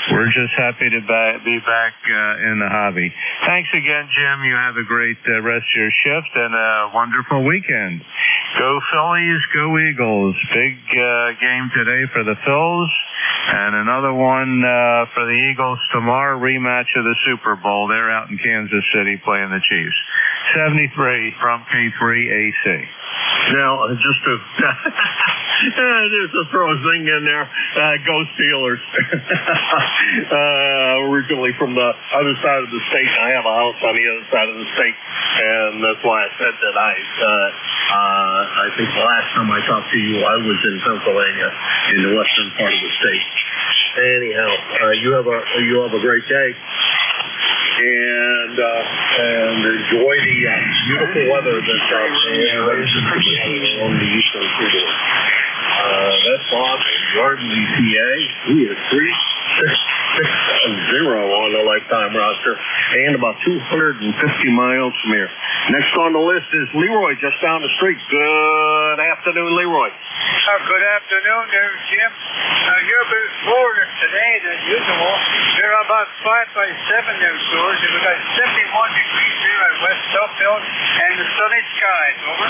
we're just happy to be back in the hobby. Thanks again, Jim. You have a great rest of your shift and a wonderful weekend. Go Phillies, go Eagles. Big game today for the Phils, and another one for the Eagles tomorrow, rematch of the Super Bowl. They're out in Kansas City playing the Chiefs. 73 from K3AC. Now, just to throw a thing in there, go Steelers. Originally from the other side of the state, I have a house on the other side of the state, and that's why I said that I think the last time I talked to you, I was in Pennsylvania, in the western part of the state. Anyhow, you have a great day. And enjoy the beautiful weather that's out there on the eastern seaboard. That's Bob in Yardley, PA. We are 3660 on the lifetime roster, and about 250 miles from here. Next on the list is Leroy, just down the street. Good afternoon, Leroy. Good afternoon there, Jim. You're a bit slower today than usual. You're about 5 by 7 there, George. We've got 71 degrees here at West Suffield and the sunny skies. Over.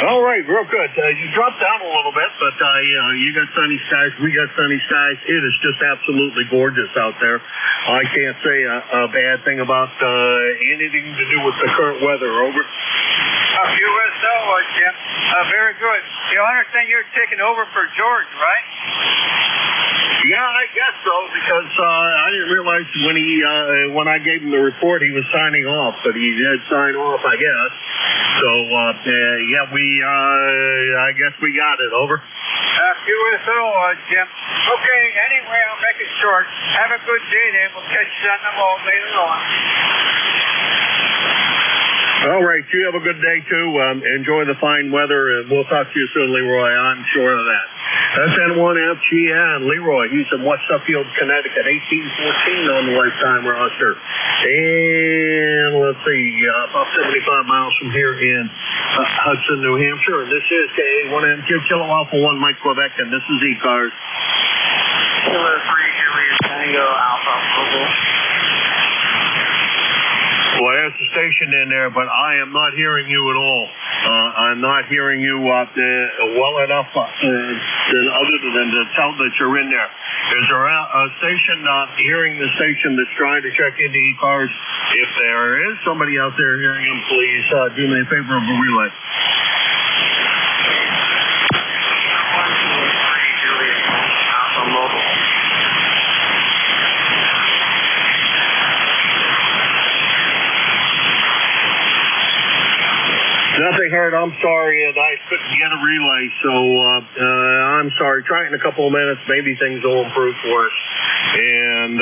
All right, real good. You dropped down a little bit, but you got sunny skies. We got sunny skies. It is just absolutely gorgeous out there. I can't say a bad thing about anything to do with the current weather. Over. USO, Jim. Very good. You understand you're taking over for George, right? Yeah, I guess so, because I didn't realize when I gave him the report he was signing off, but he did sign off, I guess. So yeah, I guess we got it. Over. USO, Jim. Okay, anyway, I'll make it short. Have a good day, then. We'll catch you on the road later on. All right, you have a good day, too. Enjoy the fine weather, and we'll talk to you soon, Leroy. I'm sure of that. That's N1FGN. Leroy, he's in West Suffield, Connecticut, 1814 on the lifetime roster. And let's see, about 75 miles from here in Hudson, New Hampshire. And this is KA1MQ, Kilo Alpha 1, Mike, Quebec, and this is ECARS. Kilo 3, Julius Tango, Alpha, Mobile. Well, there's the station in there, but I am not hearing you at all. I'm not hearing you well enough other than to tell that you're in there. Is there a station hearing the station that's trying to check into ECARS? If there is somebody out there hearing them, please do me a favor of a relay. Nothing heard. I'm sorry, and I couldn't get a relay, so I'm sorry. Try it in a couple of minutes. Maybe things will improve for us, and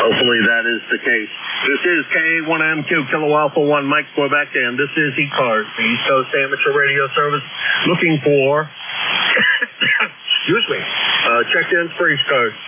hopefully that is the case. This is KA1MQ, Kilo Alpha 1, Mike, Quebec, and this is ECARS, the East Coast Amateur Radio Service, looking for, excuse me, check-ins for ECARS.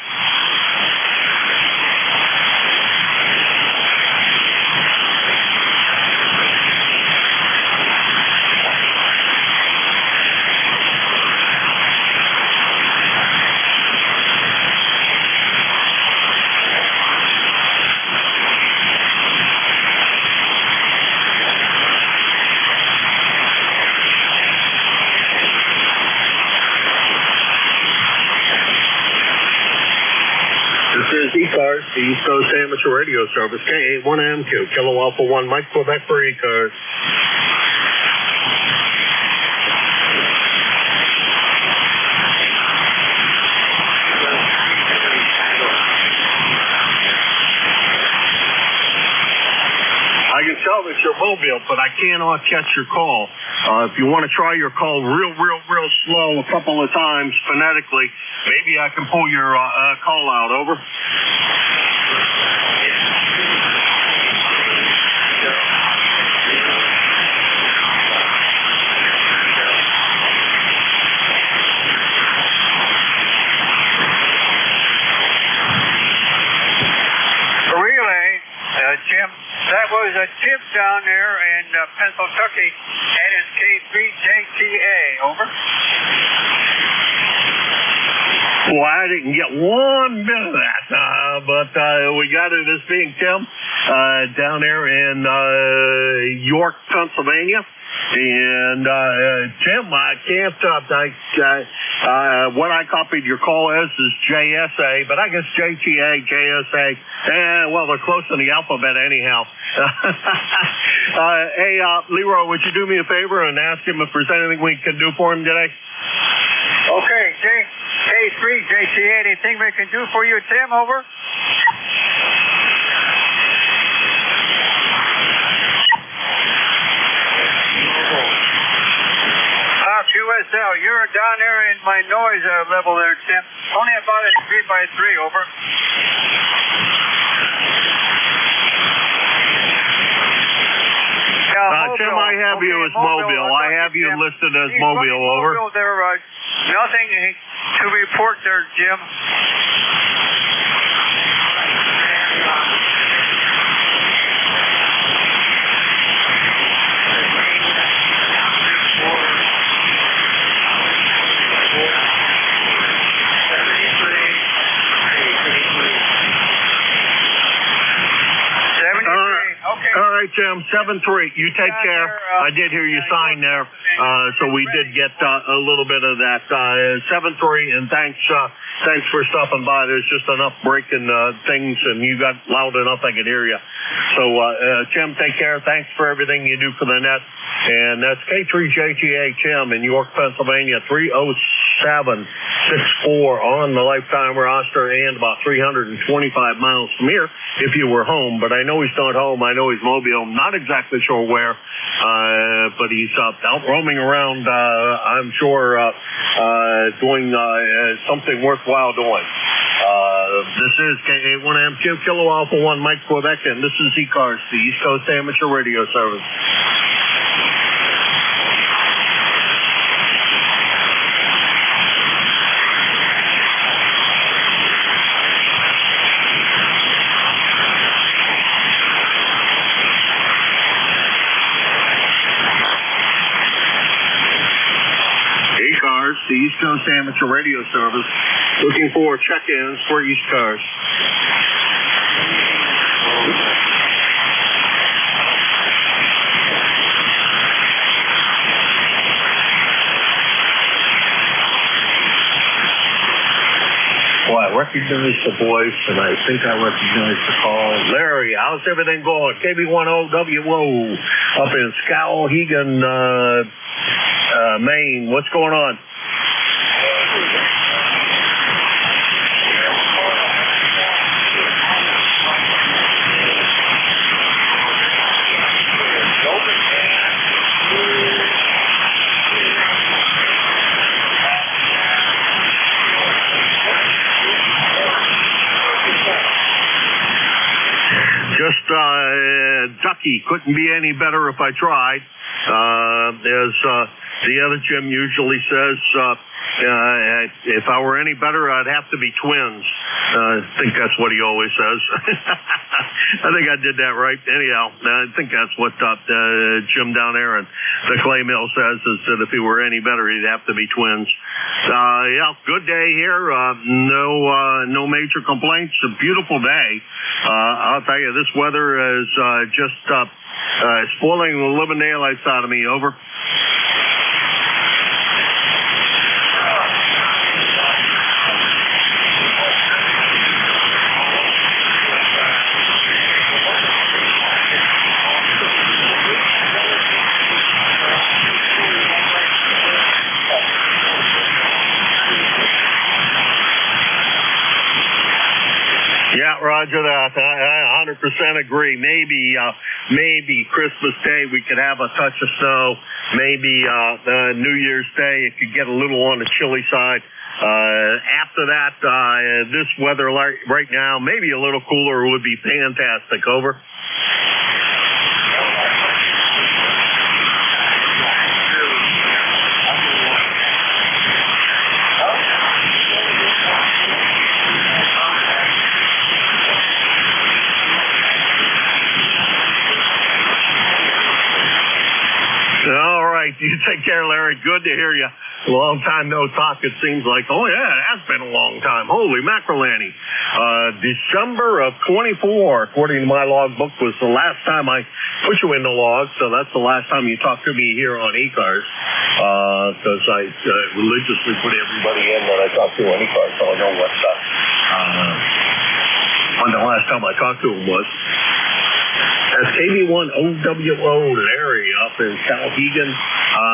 ECARS, the East Coast Amateur Radio Service, KA1MQ, Kilo Alpha 1, Mike, Quebec for ECARS. I can tell that you're mobile, but I cannot catch your call. If you want to try your call real slow a couple of times phonetically, maybe I can pull your call out. Over. a Tim down there in Pennsylvania, and it's K3JTA. Over. Well, I didn't get one bit of that, but we got it as being Tim down there in York, Pennsylvania. And Tim, I can't. What I copied your call as is JSA, but I guess JTA, JSA. Well, they're close in the alphabet anyhow. Hey, Leroy, would you do me a favor and ask him if there's anything we can do for him today? Okay, K3JTA. Anything we can do for you, Tim? Over. QSL, you're down there in my noise level there, Tim. Only about a 3x3, over. Tim, I have you as Mobile. I have you listed as Mobile, over. Mobile there, nothing to report there, Jim. All right, Tim, 7-3. You take care. I did hear you sign there, so we did get a little bit of that. 7-3, and thanks for stopping by. There's just enough breaking things, and you got loud enough I could hear you. So, Tim, take care. Thanks for everything you do for the net. And that's K3JTA Tim in York, Pennsylvania, 30764 on the lifetime roster and about 325 miles from here if you were home. But I know he's not home. I know he's Mobile. Not exactly sure where, but he's out roaming around, I'm sure, doing something worthwhile doing. This is K81M2 Kilo Alpha 1 Mike Quebec, and this is ECARS, the East Coast Amateur Radio Service. The East Coast Amateur Radio Service, looking for check-ins for ECARS. Well, I recognize the voice, and I think I recognize the call. Larry, how's everything going? KB10WO up in Skowhegan, Maine. What's going on? Ducky couldn't be any better if I tried. As the other Jim usually says, if I were any better, I'd have to be twins. I think that's what he always says. I think I did that right. Anyhow, I think that's what Jim down there in the clay mill says, is that if he were any better, he'd have to be twins. Yeah, good day here. No major complaints. A beautiful day. I'll tell you, this weather is just spoiling the living daylights out of me. Over. Yeah, roger that. I 100% agree. Maybe Christmas Day we could have a touch of snow. Maybe New Year's Day it could get a little on the chilly side. After that, this weather right now, maybe a little cooler would be fantastic. Over. You take care, Larry. Good to hear you. Long time no talk, it seems like. Oh, yeah, it has been a long time. Holy mackerelani. December of 24, according to my logbook, was the last time I put you in the log, so that's the last time you talked to me here on ECARS, because I religiously put everybody in that I talked to on ECARS, so I know when the last time I talked to him was. That's KB1OWO Larry up in Calhegan,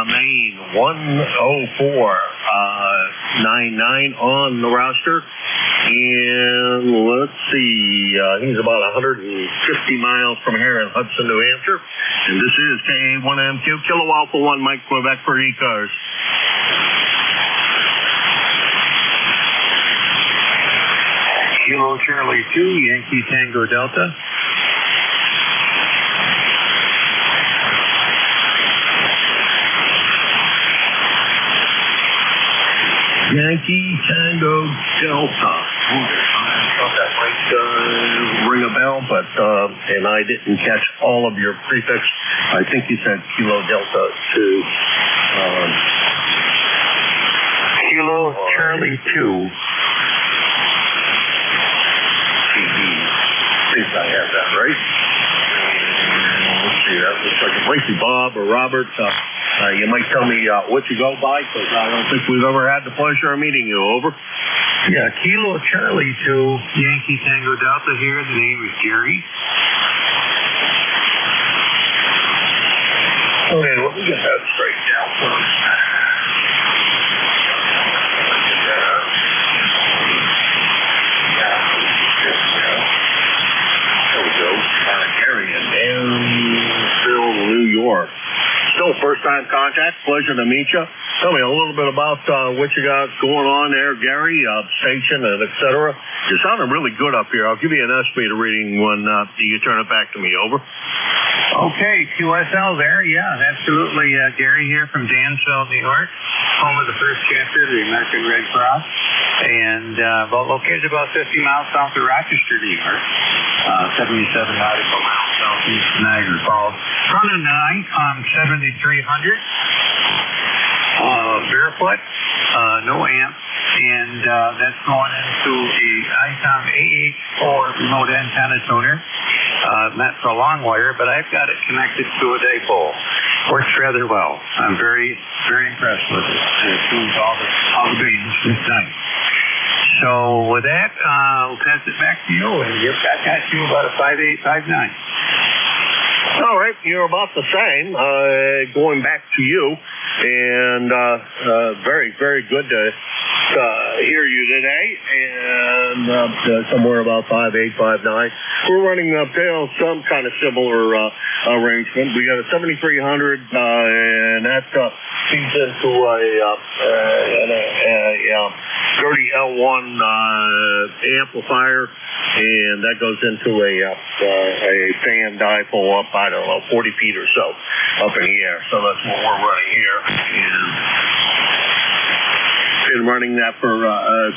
Maine, 10499 on the roster. And let's see, he's about 150 miles from here in Hudson, New Hampshire. And this is KA1MQ, Kilo Alpha 1, Mike Quebec for ECARS. Kilo Charlie 2, Yankee Tango Delta. Yankee Tango Delta. I thought that might ring a bell, but and I didn't catch all of your prefix. I think you said Kilo Delta 2. Kilo Charlie 2. I think I have that right. Let's see, that looks like it might be Bob or Robert. You might tell me what you go by, because I don't think we've ever had the pleasure of meeting you. Over. Yeah, Kilo Charlie 2, Yankee Tango Delta here. The name is Gary. Okay, let me get that straightened out first. New York. Still first-time contact. Pleasure to meet you. Tell me a little bit about what you got going on there, Gary, station and et cetera. You're sounding really good up here. I'll give you an estimated reading when you turn it back to me. Over. Okay, QSL there. Yeah, absolutely. Gary here from Dansville, New York, home of the first chapter of the American Red Cross, and located about 50 miles south of Rochester, New York, 77 nautical miles southeast of Niagara Falls. Running tonight on 7300, barefoot, no amp, and that's going into a ICOM AH4 remote antenna tuner. Not for a long wire, but I've got it connected to a dipole. Works rather well. I'm very, very impressed with it. It tunes all the bands this night. So with that, I'll pass it back to you, and I got you about a 5859. All right, you're about the same. Going back to you, and very, very good to hear you today, and somewhere about 5859. We're running some kind of similar arrangement. We got a 7300, and that feeds into a 30 L1 amplifier, and that goes into a fan dipole up, I don't know, 40 feet or so up in the air. So that's what we're running here. And been running that for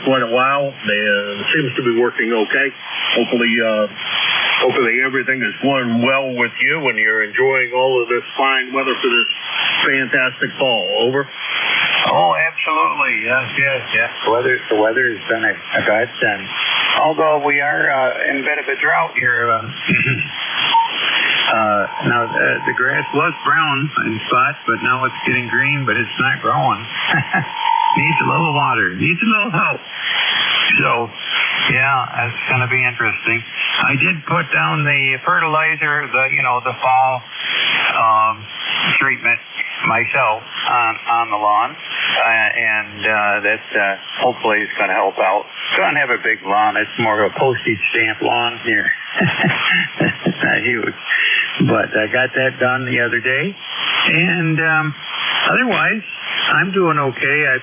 quite a while, and it seems to be working okay. Hopefully everything is going well with you, and you're enjoying all of this fine weather for this fantastic fall. Over. Oh, absolutely. Yes. The weather has been a godsend. Although we are in a bit of a drought here. Now, the grass was brown in spots, but now it's getting green, but it's not growing. Needs a little water. Needs a little help. So, yeah, that's going to be interesting. I did put down the fertilizer, the fall treatment myself on the lawn, and that hopefully is going to help out. Don't have a big lawn. It's more of a postage stamp lawn here. It's not huge. But I got that done the other day. And otherwise, I'm doing okay. I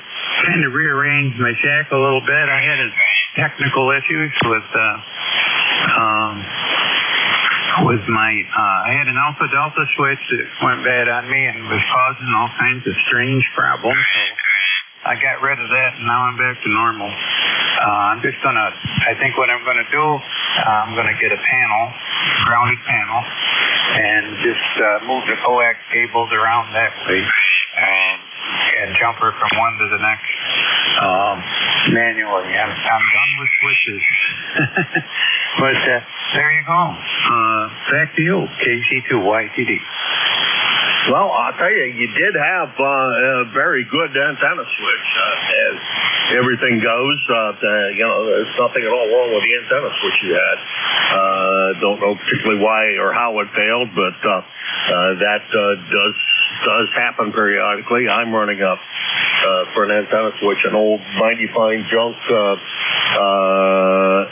kind of rearranged my shack a little bit. I had technical issues with my I had an alpha delta switch that went bad on me and was causing all kinds of strange problems. So I got rid of that, and now I'm back to normal. I think what I'm gonna do, I'm gonna get a grounded panel, and just move the coax cables around that way. jumper from one to the next manually. I'm done with switches. But there you go. Back to you, KC2YTD. Well, I'll tell you, you did have a very good antenna switch. As everything goes, there's nothing at all wrong with the antenna switch you had. Don't know particularly why or how it failed, but that does happen periodically. I'm running up for an antenna switch, an old mighty fine junk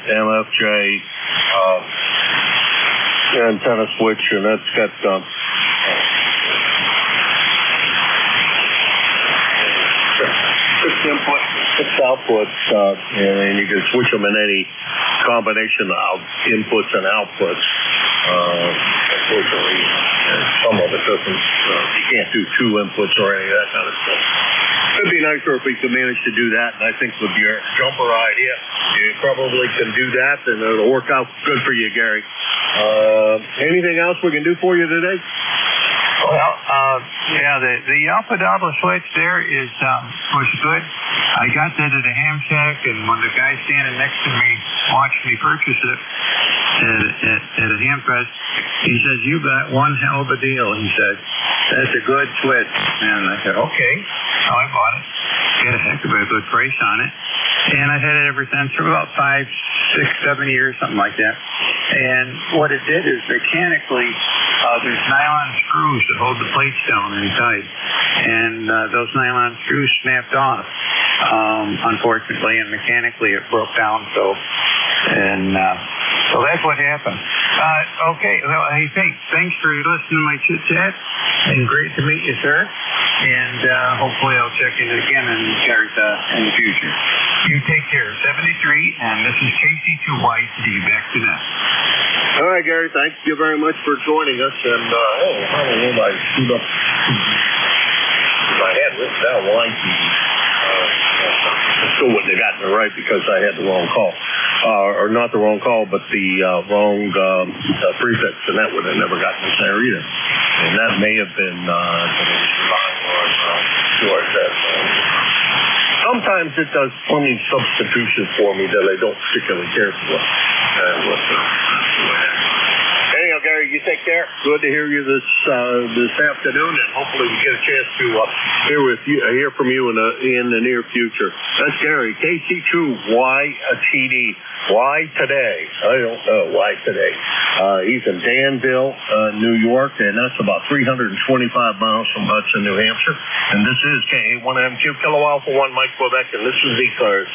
MFJ antenna switch, and that's got input, 6 outputs, and you can switch them in any combination of inputs and outputs. Unfortunately, some of it doesn't, you can't do 2 inputs or any of that kind of stuff. It'd be nicer if we could manage to do that, and I think with your jumper idea, you probably can do that, and it'll work out good for you, Gary. Anything else we can do for you today? Well, the Alpha Double switch there was good. I got that at a ham shack, and when the guy standing next to me watched me purchase it at a ham fest, he says, "You got one hell of a deal." He said, "That's a good switch." And I said, "Okay." So I bought it. Got a heck of a good price on it. And I've had it ever since for about 5, 6, 7 years, something like that. And what it did is mechanically, there's nylon screws that hold the plates down inside. And those nylon screws snapped off, unfortunately, and mechanically it broke down. So that's what happened. Okay, well, hey, thanks for listening to my chit-chat, and great to meet you, sir. And hopefully I'll check in again in the future. You take care. 73, and this is KC2YTD. Back to net. All right, Gary, thank you very much for joining us. And, I don't know if I screwed up. If I had written down YTD, I still wouldn't have gotten it right because I had the wrong call. Or not the wrong call, but the wrong prefix, and that would have never gotten us there either. And that may have been sometimes it does funny substitutions for me that I don't particularly care for. Anyhow, Gary, you take care. Good to hear you this afternoon, and hopefully we get a chance to hear from you in the near future. That's Gary, KC2YTD. Why today? I don't know. Why today? He's in Danville, New York, and that's about 325 miles from Hudson, New Hampshire. And this is KA1MQ, Kilo Alpha 1, Mike Quebec, and this is ECARS.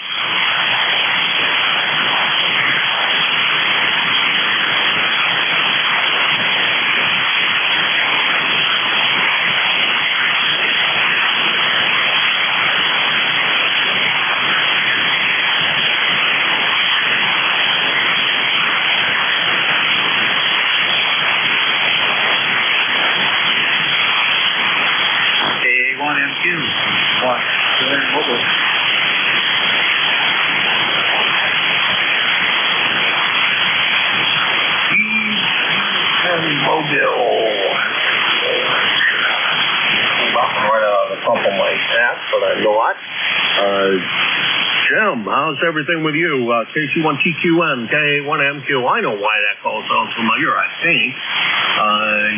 Jim, how's everything with you? KC1TQN, KA1MQ. I know why that call sounds familiar, I think.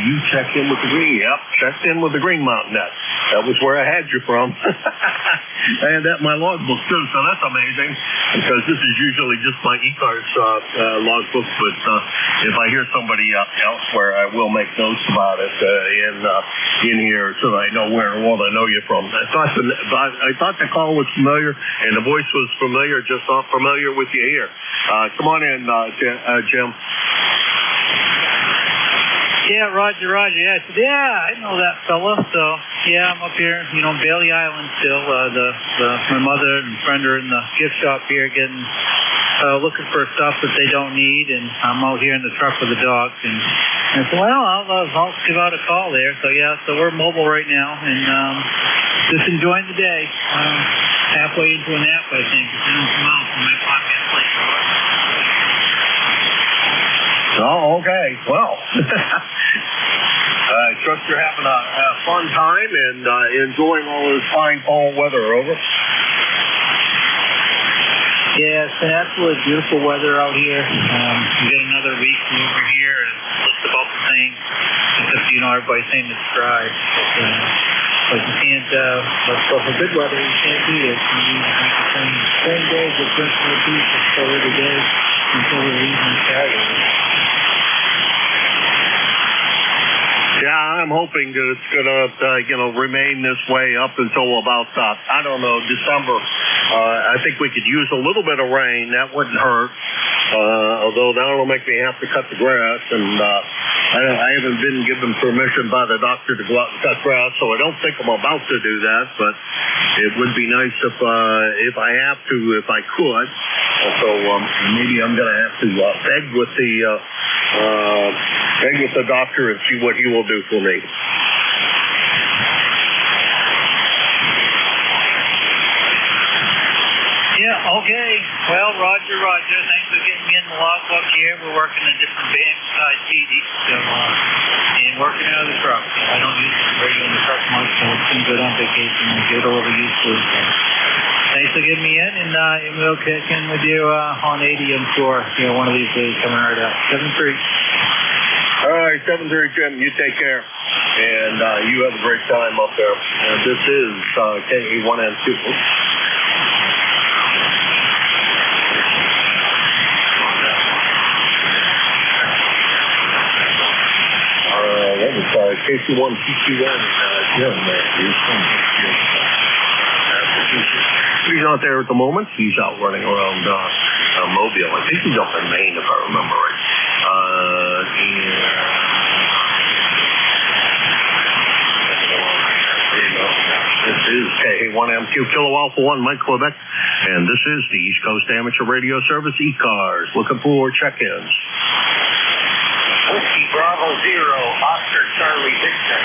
You checked in with the Green. Yep, checked in with the Green Mountain Net. That was where I had you from. I had that in my logbook, too, so that's amazing, because this is usually just my ECARS logbook, but if I hear somebody elsewhere, I will make notes about it in here so that I know where in the world I know you from. I thought the call was familiar, and the voice was familiar, just not familiar with you here. Come on in, Jim. Yeah, Roger. Yeah, I know that fella. So, yeah, I'm up here, Bailey Island still. My mother and friend are in the gift shop here getting, looking for stuff that they don't need, and I'm out here in the truck with the dogs. And I said, well, I'll give out a call there. So, yeah, so we're mobile right now, and just enjoying the day. Halfway into a nap, I think. It's been some miles from my podcast place. Oh, okay. Well, trust you're having a fun time and enjoying all this fine fall weather. Over. Yeah, it's been absolutely beautiful weather out here. We got another week over here, and it's about the same. Except, everybody's saying it's dry. But you can't, for good weather, you can't beat it. You need to make the same days with principal people for every day until the evening Saturday. Yeah, I'm hoping that it's going to, remain this way up until about, December. I think we could use a little bit of rain. That wouldn't hurt. Although that'll make me have to cut the grass. And I haven't been given permission by the doctor to go out and cut grass, so I don't think I'm about to do that. But it would be nice if I have to, if I could. So maybe I'm going to have to beg with the doctor and see what he will do for me. Yeah, okay. Well, Roger. Thanks for getting me in the logbook here. We're working a different band besides Petey, and working out of the truck. So I don't use the radio in the truck much, so it's been good on vacation and get a little used to it. So thanks for getting me in, and we'll kick in with you on 80, I'm sure. One of these days coming right up. 7-3. All right, 7-3, Jim. You take care. And you have a great time up there. This is KA1M2. That was KC1, PQ1, Jim. He's not there at the moment. He's out running around Mobile. I think he's up in Maine, if I remember right. This is KA1MQ Kilo Alpha 1, Mike Quebec, and this is the East Coast Amateur Radio Service, ECARS. Looking for check-ins. Whiskey Bravo 0, Oscar Charlie Victor.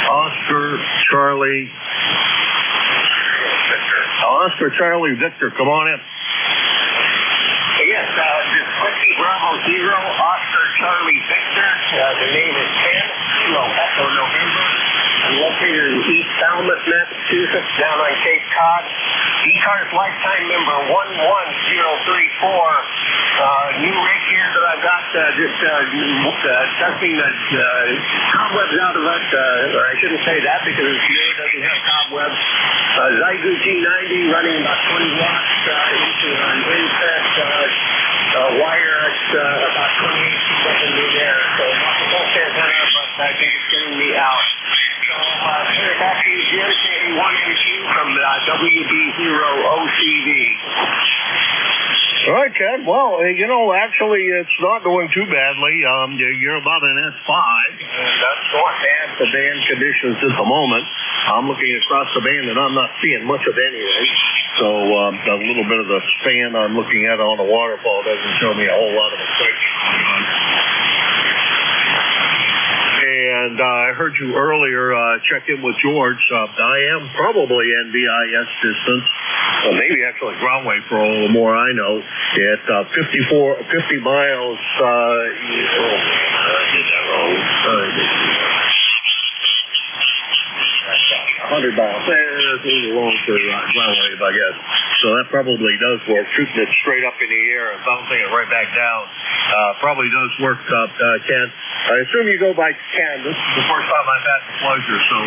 Oscar Charlie Victor, come on in. Yes, this is Whiskey Bravo 0, Oscar Charlie Victor. The name is 10, Kilo Echo November. I'm located in East Falmouth, Massachusetts, down on Cape Cod. ECARS lifetime member 11034. New rig here that I've got testing the cobwebs out of it, or I shouldn't say that because it doesn't have cobwebs. Zygu G90 running about 20 watts into an inset wire. It's about 28 feet up in the air. So not the most antenna, but I think it's getting me out. So turn it back to you, Jim, KA1MQ from WB0OCV. All right, Ken. Well, actually, it's not going too badly. You're about an S5, and that's not bad for band conditions at the moment. I'm looking across the band, and I'm not seeing much of anything. So a little bit of the span I'm looking at on the waterfall doesn't show me a whole lot of excitement going on. And I heard you earlier check in with George. I am probably NBIS distance, maybe actually ground wave for all the more I know, at 50 miles. I did that wrong. 100 miles. It's a little long for ground wave, I guess. So that probably does work. Shooting it straight up in the air and bouncing it right back down probably does work, Ken. I assume you go by Ken. This is the first time I've had the pleasure, so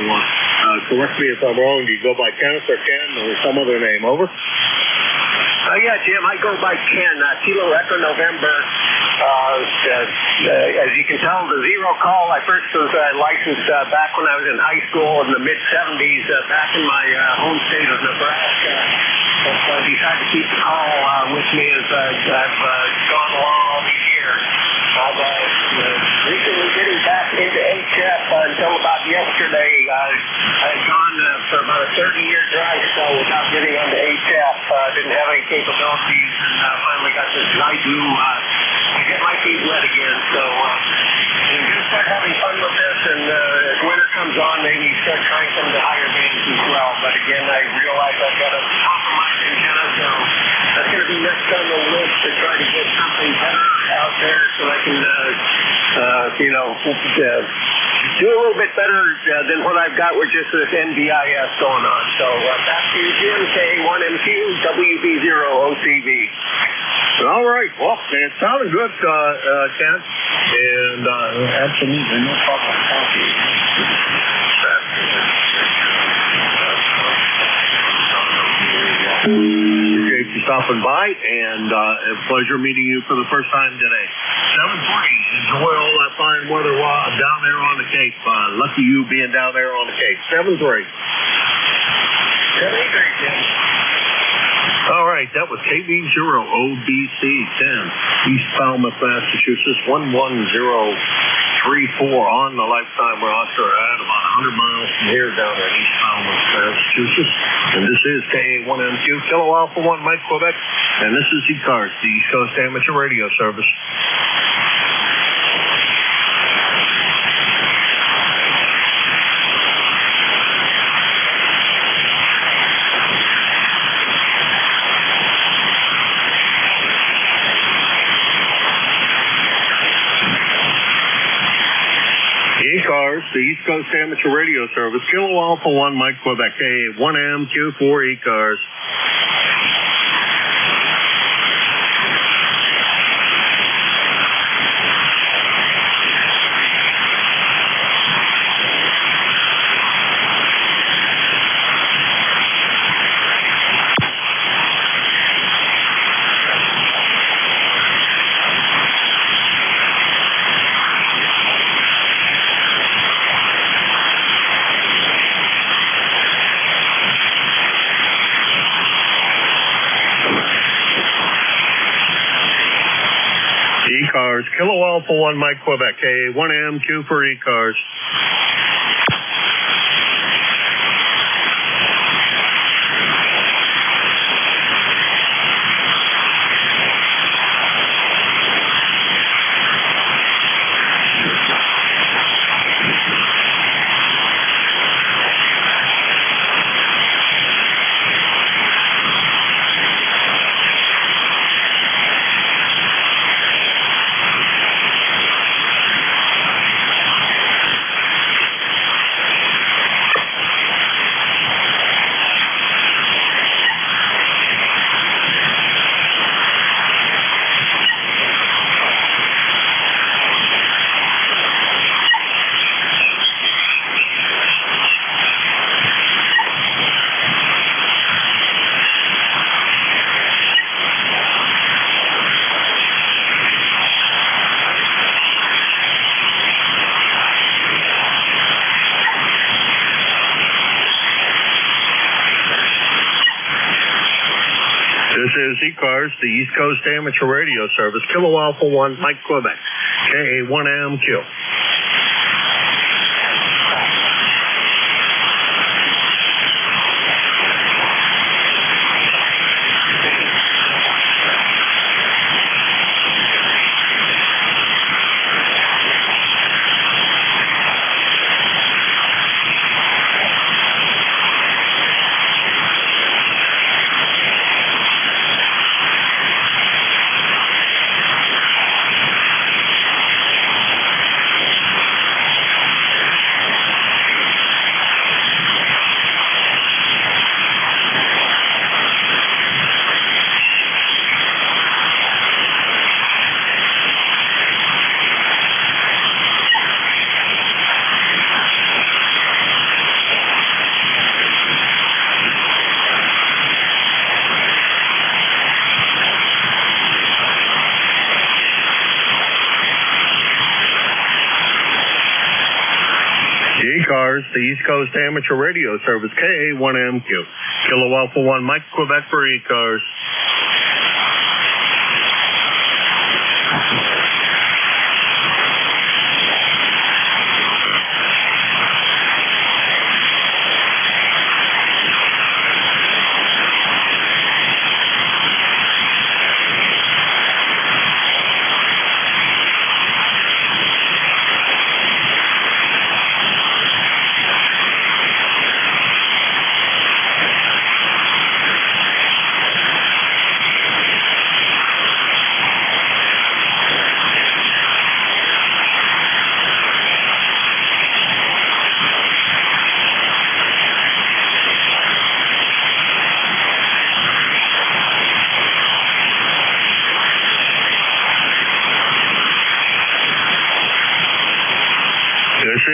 correct me if I'm wrong. Do you go by Kenneth or Ken or some other name? Over? Yeah, Jim, I go by Ken, Kilo Echo November. As you can tell, the zero call, I first was licensed back when I was in high school in the mid-'70s, back in my home state of Nebraska. But I decided to keep the call with me as I've gone along all these years. I've recently getting back into HF until about yesterday. I had gone for about a 30-year drive or so without getting onto HF. Didn't have any capabilities, and finally got this Zygu to get my feet wet again. So I'm going to start having fun with this, and as winter comes on, maybe start trying some of the higher bands as well. But again, I realize I've got a compromised antenna, so that's going to be next on the list to try to get something better out there can, do a little bit better than what I've got with just this NDIS going on. So back to you, Jim, K1MQ, WB0OCV. All right. Well, it sounded good, Kent. And absolutely no problem. Appreciate you stopping by, and a pleasure meeting you for the first time today. 7:20. Enjoy all that fine weather down there on the Cape. Lucky you being down there on the Cape. 7-3. All right, that was KB0OBC10, East Falmouth, Massachusetts, 11034 on the lifetime roster at about 100 miles from here down in East Falmouth, Massachusetts. And this is KA1MQ, Kilo Alpha 1, Mike, Quebec. And this is ECARS, the East Coast Amateur Radio Service. ECARS, the East Coast Amateur Radio Service, Kilo Alpha 1, Mike, Quebec, K1MQ for ECARS. ECARS, Kilo Alpha 1, Mike, Quebec, K1MQ for ECARS. This is ECARS, the East Coast Amateur Radio Service, Kilo Alpha 1, Mike, Quebec, KA1MQ. ECARS, the East Coast Amateur Radio Service, KA1MQ. Kilo Alpha 1, Mike, Quebec for ECARS.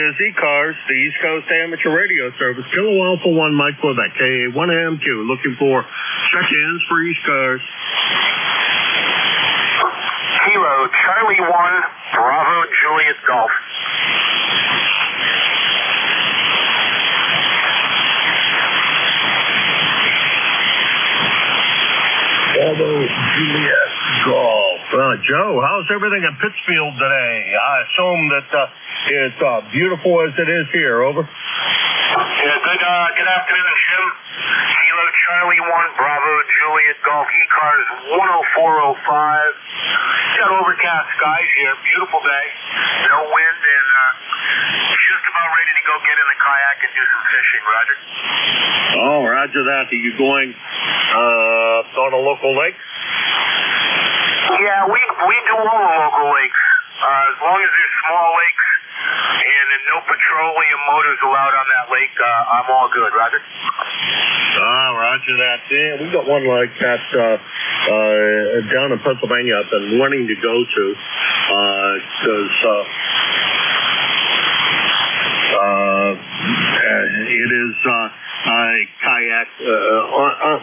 is ECARS, the East Coast Amateur Radio Service. Kilo Alpha 1 Mike Quebec, KA1AMQ, looking for check-ins for ECARS. Kilo Charlie 1, Bravo Juliet Golf. Bravo Juliet Golf. Joe, how's everything in Pittsfield today? I assume that it's beautiful as it is here. Over. Yeah, good afternoon, Jim. Kilo Charlie 1, Bravo Juliet Golf. ECARS 10405. Got overcast skies here. Beautiful day. No wind and just about ready to go get in the kayak and do some fishing. Roger. Oh, roger that. Are you going on a local lake? Yeah, we do all the local lakes. As long as there's small lakes and no petroleum motors allowed on that lake, I'm all good. Roger. Roger that. Yeah, we got one like that down in Pennsylvania I've been wanting to go to because it is kayak.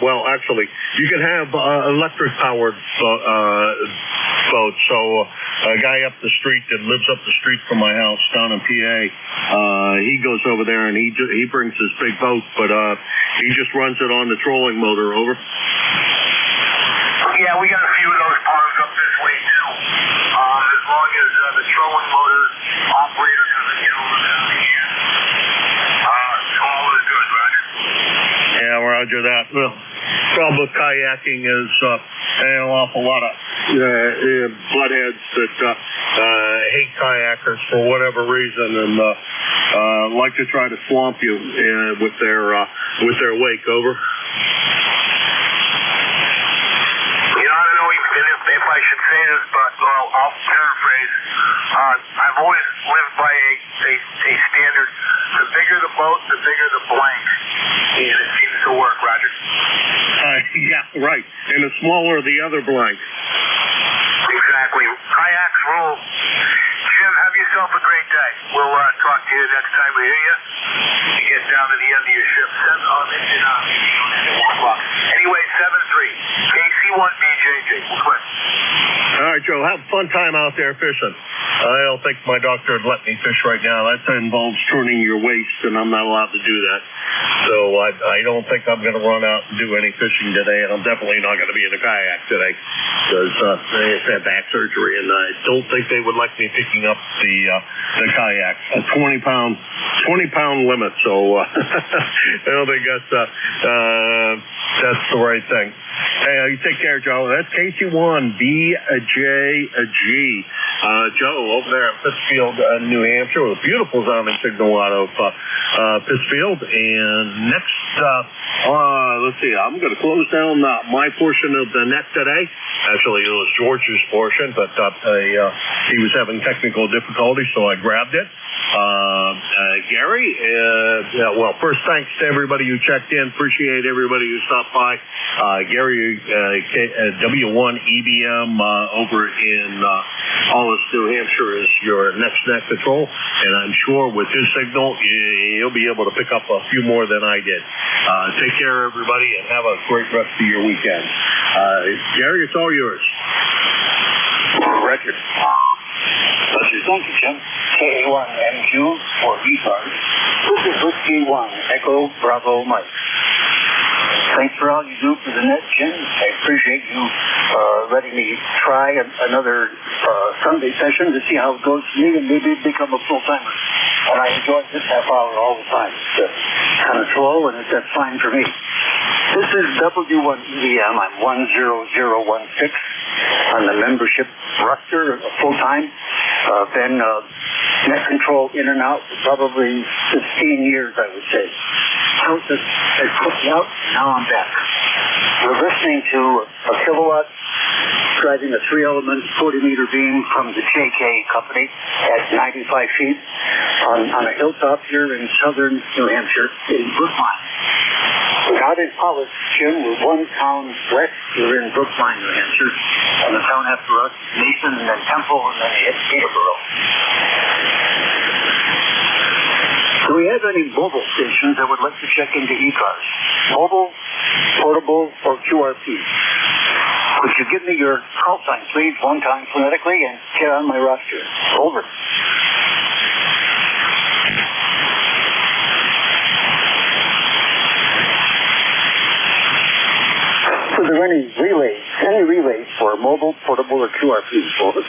Well, actually, you can have electric-powered boats. So a guy up the street that lives up the street from my house down in PA, he goes over there and he brings his big boat, but he just runs it on the trolling motor. Over. Yeah, we got a few of those ponds up this way too. As long as the trolling motor operator doesn't get over down here, all is good, Roger. Yeah, roger that. Well, problem with kayaking is an awful lot of buttheads that hate kayakers for whatever reason and like to try to swamp you with their wake. Over. If I should say this, but well, I'll paraphrase. I've always lived by a standard: the bigger the boat, the bigger the blank, and it seems to work. Roger. Yeah, right. And the smaller the other blank. Exactly. Kayaks rule. Jim, have yourself a great day. We'll talk to you next time we hear you. You get down to the end of your shift. 1 o'clock. Anyway, 7-3. KC1BJJ. We'll quit. All right, Joe. Have a fun time out there fishing. I don't think my doctor would let me fish right now. That involves turning your waist, and I'm not allowed to do that. So I don't think I'm going to run out and do any fishing today, and I'm definitely not going to be in a kayak today because I had back surgery, and I don't think they would like me picking up the kayak. A 20-pound limit, so I don't think that's the right thing. Hey, you take care, Joe. That's KC1BJG. Joe over there in Pittsfield, New Hampshire, with a beautiful sounding signal out of Pittsfield. And next, let's see, I'm going to close down my portion of the net today. Actually, it was George's portion, but he was having technical difficulties, so I grabbed it. Gary, well, first, thanks to everybody who checked in. Appreciate everybody who stopped by. Gary, W1EBM over in Hollis, New Hampshire is your next net control, and I'm sure with his signal, you'll be able to pick up a few more than I did. Take care, everybody, and have a great rest of your weekend. Gary, it's all yours. Record. Thank you, Jim. KA1MQ for ECARS. This is Whiskey 1, Echo Bravo Mike. Thanks for all you do for the net, Jim. I appreciate you letting me try another Sunday session to see how it goes for me and maybe become a full-timer. And I enjoy this half hour all the time. It's kind of slow, and that's fine for me. This is W1EBM. I'm 10016 on the membership roster, full-time. Been net control in and out for probably 15 years, I would say. They put me out, now I'm back. We're listening to a kilowatt driving a 3-element 40-meter beam from the JK company at 95 feet on a hilltop here in southern New Hampshire in Brookline. We're not in Hollis, Jim. We're one town west. We're in Brookline, New Hampshire. And the town after us is Mason, and then Temple, and then Peterborough. Do we have any mobile stations that would like to check into ECARS? Mobile, portable, or QRP? Could you give me your call sign, please, one time phonetically, and get on my roster? Over. Are there any relays for mobile, portable, or QRP? Over.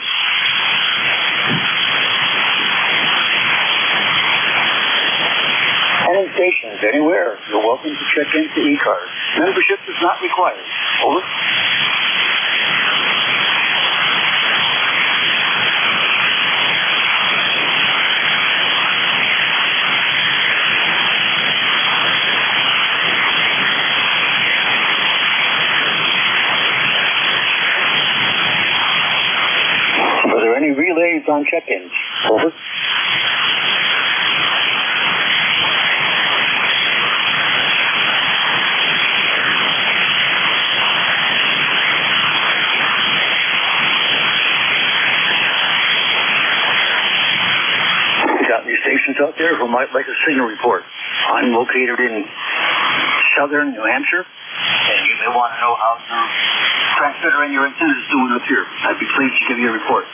Any stations anywhere, you're welcome to check into ECARS. Membership is not required. Over. Are there any relays on check-ins? Over. Got any stations out there who might like a signal report? I'm located in southern New Hampshire, and you may want to know how your transmitter and your antenna is doing up here. I'd be pleased to give you a report.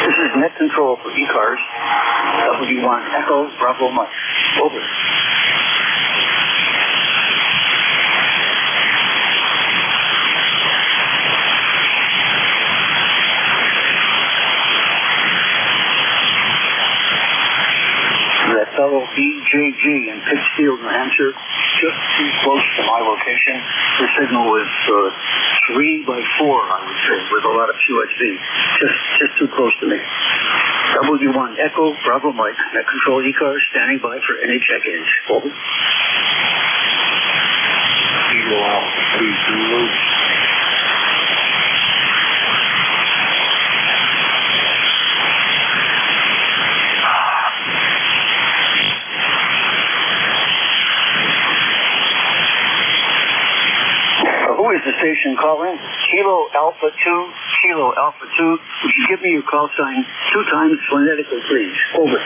This is net control for ECARS, W1 Echo Bravo Mike. Over. That fellow BJG in Pittsfield, New Hampshire, just too close to my location. The signal was 3 by 4, I would say, with a lot of QSV. Just too close to me. W1 Echo Bravo Mike, net control ECARS, standing by for any check-ins. Over. Kilo Alpha 2 Zulu. Who is the station calling? Kilo Alpha 2, Kilo Alpha 2. Would you give me your call sign 2 times phonetically, please? Over.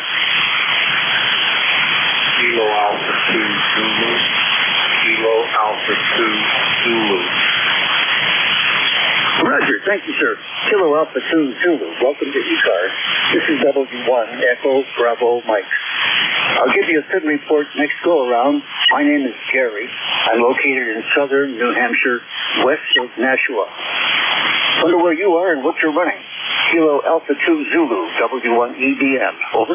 Kilo Alpha 2 Zulu. Kilo Alpha 2 Zulu. Roger, thank you, sir. Kilo Alpha 2 Zulu. Welcome to ECARS. This is W1 Echo Bravo Mike. I'll give you a good report next go-around. My name is Gary. I'm located in southern New Hampshire, west of Nashua. Wonder where you are and what you're running. Kilo Alpha 2 Zulu, W1 EDM. Over.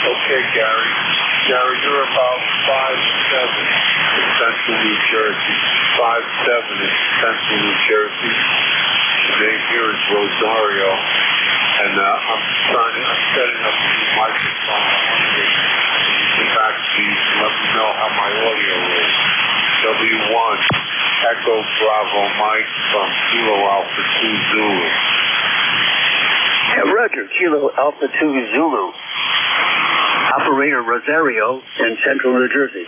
Okay, Gary. Gary, you're about 5'7" in central New Jersey. 5'7" in central New Jersey. The name here is Rosario. And I'm setting up the microphone. I want to get back to you and let me know how my audio is. W1 Echo Bravo Mike from Kilo Alpha 2 Zulu. Yeah, Roger, Kilo Alpha 2 Zulu. Operator Rosario in central New Jersey.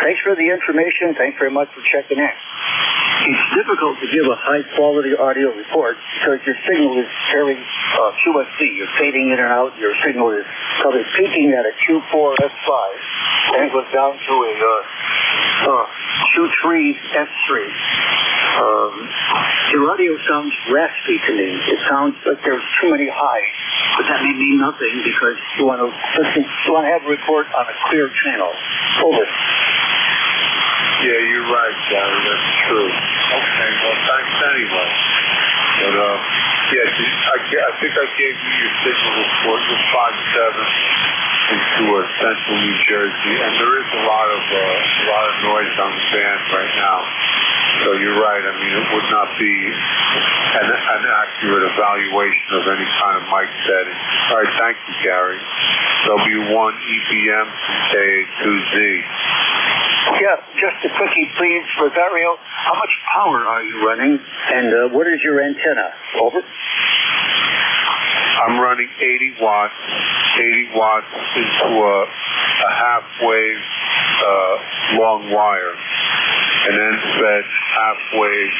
Thanks for the information. Thanks very much for checking in. It's difficult to give a high-quality audio report because your signal is very QSC. You're fading in and out. Your signal is probably peaking at a Q4S5, and it goes down to a Q3S3. Your audio sounds raspy to me. It sounds like there's too many highs, but that may mean nothing because you want to listen. You want to have a report on a clear channel. Over. Yeah, you're right, Gary. That's true. Okay, well, thanks anyway. But, I think I gave you your signal report. You're 5'7" into central New Jersey, and there is a lot of noise on the band right now. So you're right. I mean, it would not be an accurate evaluation of any kind of mic setting. All right, thank you, Gary. W1 EBM K2Z. Yeah, just a quickie, please, Rosario. How much power are you running, and what is your antenna? Over. I'm running 80 watts into a half-wave long wire, and then fed half-wave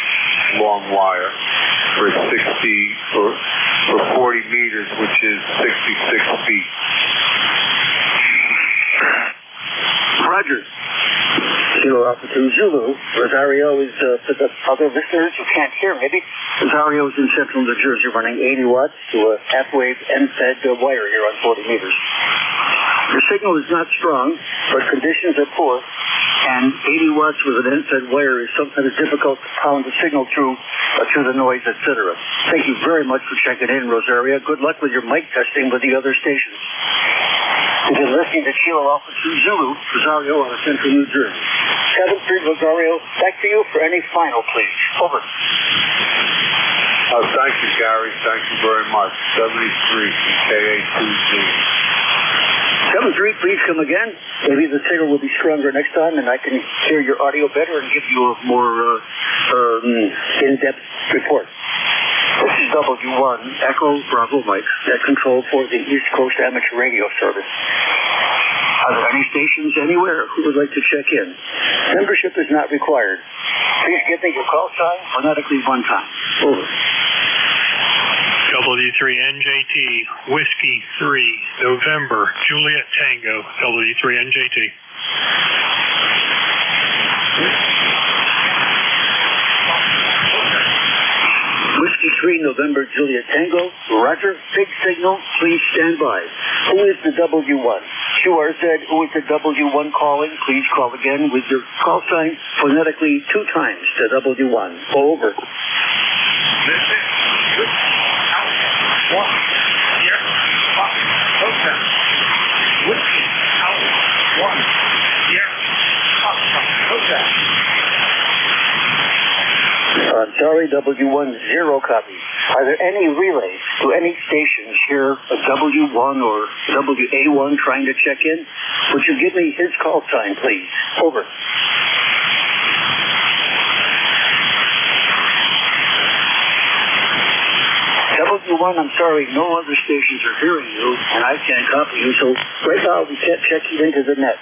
long wire for 40 meters, which is 66 feet. Roger. Kilo Alpha 2 Zulu. Rosario is, for the other listeners who can't hear, maybe, Rosario is in central New Jersey running 80 watts to a half-wave end-fed wire here on 40 meters. The signal is not strong, but conditions are poor, and 80 watts with an end-fed wire is sometimes difficult to pound the signal through the noise, etc. Thank you very much for checking in, Rosario. Good luck with your mic testing with the other stations. You've been listening to Kilo Alpha 2 Zulu, Rosario out of central New Jersey. 7-3, Rosario, back to you for any final, please. Over. Thank you, Gary. Thank you very much. 73 KA2Z. 7-3, please come again. Maybe the signal will be stronger next time, and I can hear your audio better and give you a more in-depth report. This is W1, Echo Bravo Mike, net control for the East Coast Amateur Radio Service. Are there any stations anywhere who would like to check in? Membership is not required. Please give me your call sign phonetically one time. Over. W3NJT, Whiskey 3, November, Juliet Tango, W3NJT. Whiskey 3, November, Juliet Tango. Roger, big signal, please stand by. Who is the W1? QRZ, who is the W1 calling? Please call again with your call sign phonetically 2 times to W1. Over. This is Out 1, here, up, hotel. Whiskey, Out 1, here, up, hotel. I'm sorry, W1, 0 copy. Are there any relays to any stations here, a W1 or WA1 trying to check in? Would you give me his call sign, please? Over. W1, I'm sorry, no other stations are hearing you, and I can't copy you, so right now we can't check you into the net.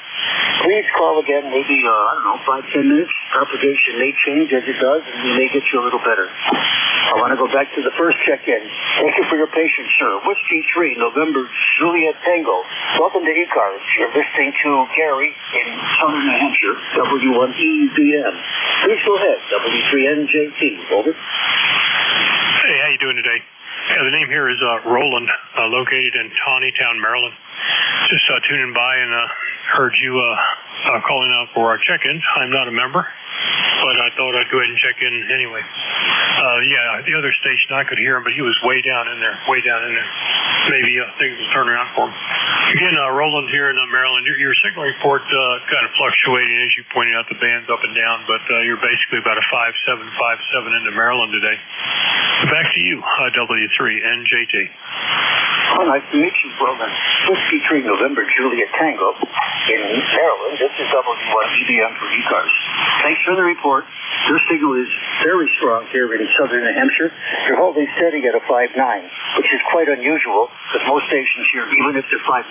Please call again, maybe, 5-10 minutes. Propagation may change as it does, and we may get you a little better. I want to go back to the first check-in. Thank you for your patience, sir. Whiskey 3, November, Juliet Tango. Welcome to ECARS. You're listening to Gary in southern New Hampshire, W1EBM. Please go ahead, W3NJT. Over. Hey, how you doing today? Yeah, the name here is Roland, located in Tawnytown, Maryland. Just tuning by and heard you calling out for our check-ins. I'm not a member, but I thought I'd go ahead and check in anyway. Yeah, the other station, I could hear him, but he was way down in there. Maybe things will turn around for him. Again, Roland here in Maryland. Your signal report kind of fluctuating, as you pointed out, the band's up and down, but you're basically about a 5.757 into Maryland today. Back to you, W3NJT. Oh, nice to meet you, Roland. Whiskey 3, November, Juliet Tango in Maryland. This is W1EBM for ECARS. Thanks for the report. Your signal is very strong here in southern New Hampshire. You're holding steady at a 5.9, which is quite unusual because most stations here, even if they're 5.9,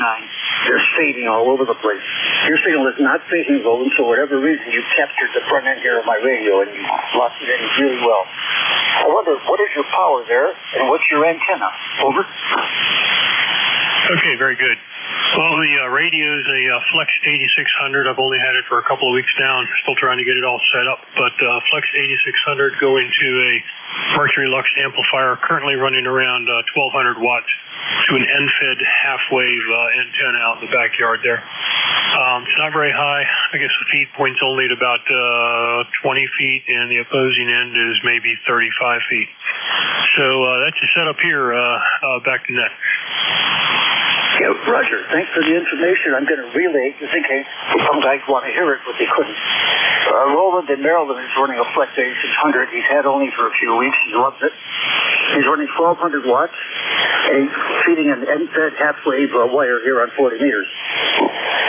they're fading all over the place. Your signal is not fading, Roland, so for whatever reason, you've captured the front end here of my radio and you locked it in really well. I wonder, what is your power there and what's your antenna? Over. Okay, very good. Well, the radio is a Flex 8600. I've only had it for a couple of weeks now. I'm still trying to get it all set up. But Flex 8600 going to a Mercury Lux amplifier, currently running around 1200 watts to an end-fed half-wave antenna out in the backyard there. It's not very high. I guess the feed point's only at about 20 feet, and the opposing end is maybe 35 feet. So that's your setup here. Back to net. Yeah, Roger, thanks for the information. I'm going to relay just in case some guys want to hear it, but they couldn't. Roland in Maryland is running a Flex 8600. He's had only for a few weeks. He loves it. He's running 1,200 watts, and he's feeding an end-fed half-wave wire here on 40 meters.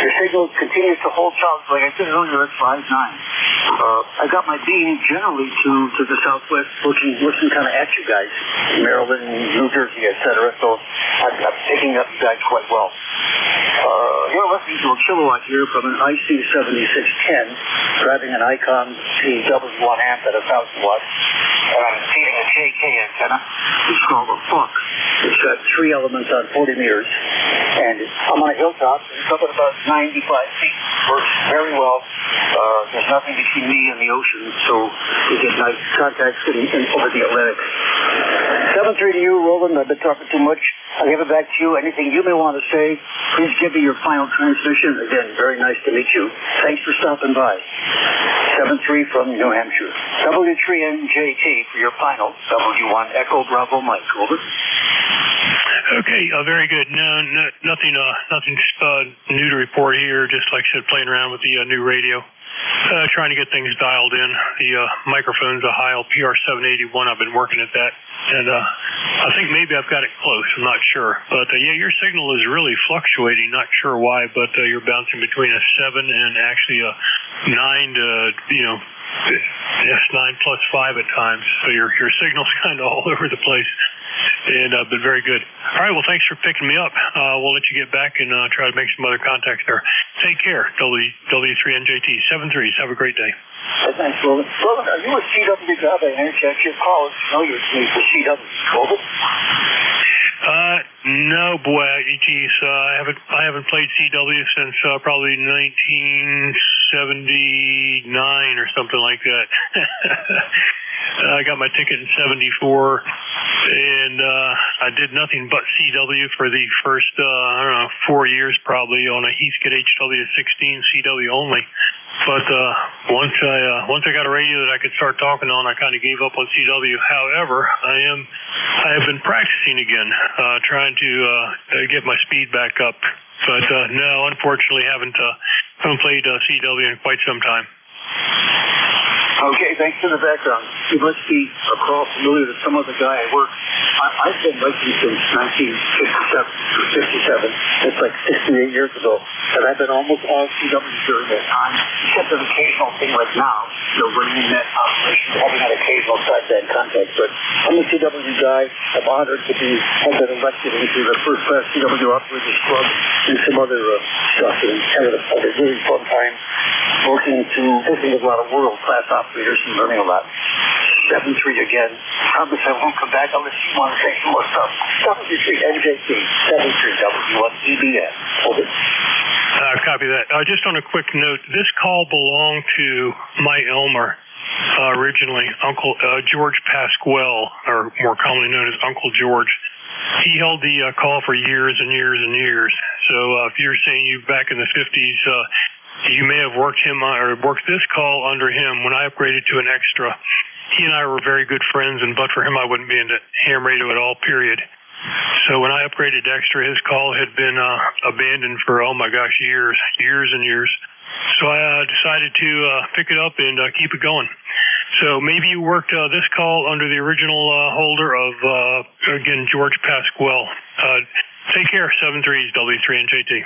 Your signal continues to hold solid, like I said earlier, at 5.9. I got my beam generally to the southwest, looking kind of at you guys, Maryland, New Jersey, etc. So I'm picking up you guys quite well. You're listening to a kilowatt here from an IC7610, driving an ICOM CW1 amp at 1,000 watts, and I'm feeding a JK antenna. It's called a FUC. It's got 3 elements on 40 meters, and I'm on a hilltop. It's up at about 95 feet. Works very well. There's nothing between me and the ocean, so we get nice contacts over the Atlantic. 7-3 to you, Roland. I've been talking too much. I'll give it back to you. Anything you may want to say, please give me your final transmission. Again, very nice to meet you. Thanks for stopping by. 7-3 from New Hampshire. W3NJT for your final. W1 Echo Bravo Mike. Over. Okay, very good. Nothing new to report here. Just like I said, playing around with the new radio. Trying to get things dialed in. The microphone's a Heil PR781. I've been working at that. And I think maybe I've got it close. I'm not sure. But, yeah, your signal is really fluctuating. Not sure why, but you're bouncing between a 7 and actually a 9 to, S9 plus 5 at times. So your signal's kind of all over the place. And been very good. All right, well, thanks for picking me up. We'll let you get back and try to make some other contacts there. Take care, W3NJT 73s. Have a great day. Thanks, Roland. Roland, are you a CW guy by any chance? Your call is familiar to me for CW. Over. No, boy, geez, I haven't played CW since probably 1979 or something like that. I got my ticket in 74, and I did nothing but CW for the first, 4 years probably on a Heathkit HW16 CW only. But once I got a radio that I could start talking on, I kind of gave up on CW. However, I have been practicing again, trying to get my speed back up. But no, unfortunately, haven't played CW in quite some time. Okay, thanks for the background. You must be across familiar to some other guy at work. I've been listening since 1957. It's like 68 years ago. And I've been almost all CW during that time, except an occasional thing like now, running in that operation, having that occasional side-band contact. But I'm a CW guy. I'm honored to have been elected into the first-class CW Operators Club and some other stuff. And having a really fun time working with a lot of world-class operators and learning a lot. 7-3 again. Promise I won't come back unless you want to say some more stuff. W3NJT 73W1EBN. Over. Copy that. Just on a quick note, this call belonged to my Elmer. Originally, Uncle George Pasquale, or more commonly known as Uncle George. He held the call for years and years and years. So if you're saying you back in the 50s, you may have worked him or worked this call under him. When I upgraded to an extra, he and I were very good friends, and but for him, I wouldn't be into ham radio at all, period. So when I upgraded to extra, his call had been abandoned for, oh my gosh, years and years. So I decided to pick it up and keep it going. So maybe you worked this call under the original holder of, again, George Pasquale. Take care, 7-3s, W3NJT.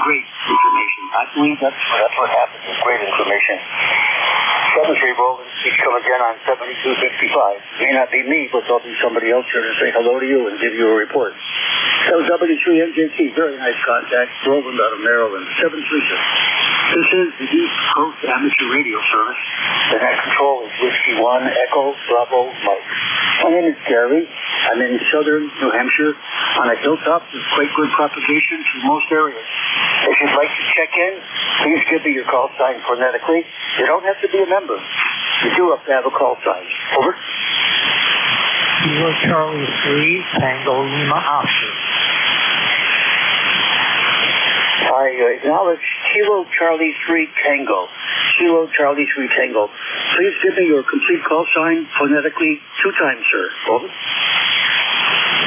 Great information. I believe that's what happens with great information. 7-3 Roland, you come again on 7255. May not be me, but there'll be somebody else here to say hello to you and give you a report. That was W3NJT, very nice contact. Roland out of Maryland. 736. This is the East Coast Amateur Radio Service. The net control is Whiskey 1 Echo Bravo Mike. My name is Gary. I'm in southern New Hampshire on a hilltop with quite good propagation through most areas. If you'd like to check in, please give me your call sign phonetically. You don't have to be a member. You do have to have a call sign. Over. Kilo Charlie 3, Tango Lima Oscar. I acknowledge Kilo Charlie 3 Tango. Kilo Charlie 3 Tango. Please give me your complete call sign phonetically 2 times, sir. Over.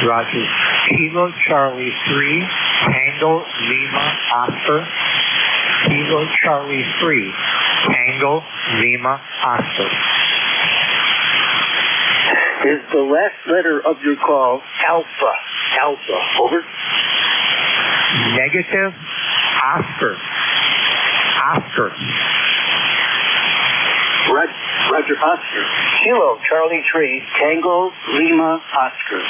Roger. Kilo Charlie 3, Tango Lima Oscar. Kilo Charlie 3, Tango Lima Oscar. Is the last letter of your call Alpha? Alpha. Over. Negative. Oscar. Oscar. Roger, Oscar. Kilo Charlie 3, Tango Lima Oscar.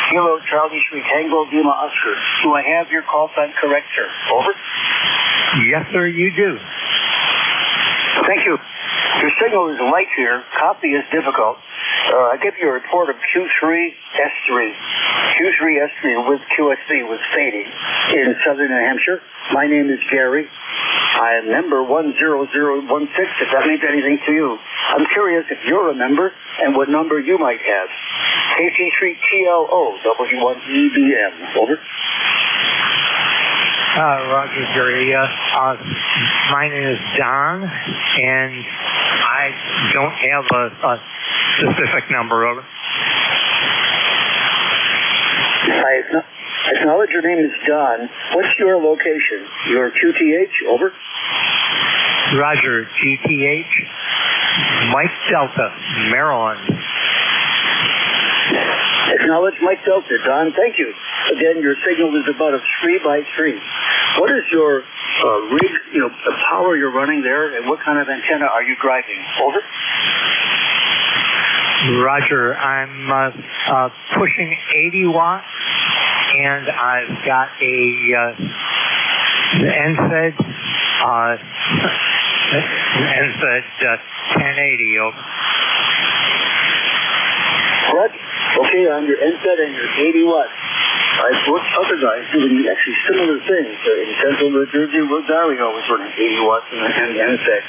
Kilo Charlie 3, Tango Lima Oscar. Do I have your call sign correct, sir? Over. Yes, sir, you do. Thank you. Your signal is light here. Copy is difficult. I give you a report of Q3, S3. Q3S3 with QSB was fading in southern New Hampshire. My name is Gary. I am member 10016, if that means anything to you. I'm curious if you're a member and what number you might have. KC3TLO, W1EBM. Over. Roger, Gary. My name is Don, and I don't have a specific number. Over. I acknowledge your name is Don. What's your location? Your QTH? Over. Roger, QTH, Mike Delta, Maryland. Acknowledge Mike Delta. Don, thank you. Again, your signal is about a 3x3. What is your rig, the power you're running there, and what kind of antenna are you driving? Over. Roger, I'm pushing 80 watts, and I've got a NZ 1080. Over. What? Okay, on your NSET and your 80 watts. I've worked other guys doing actually similar things. In central New Jersey, Rosario was running 80 watts and NSET.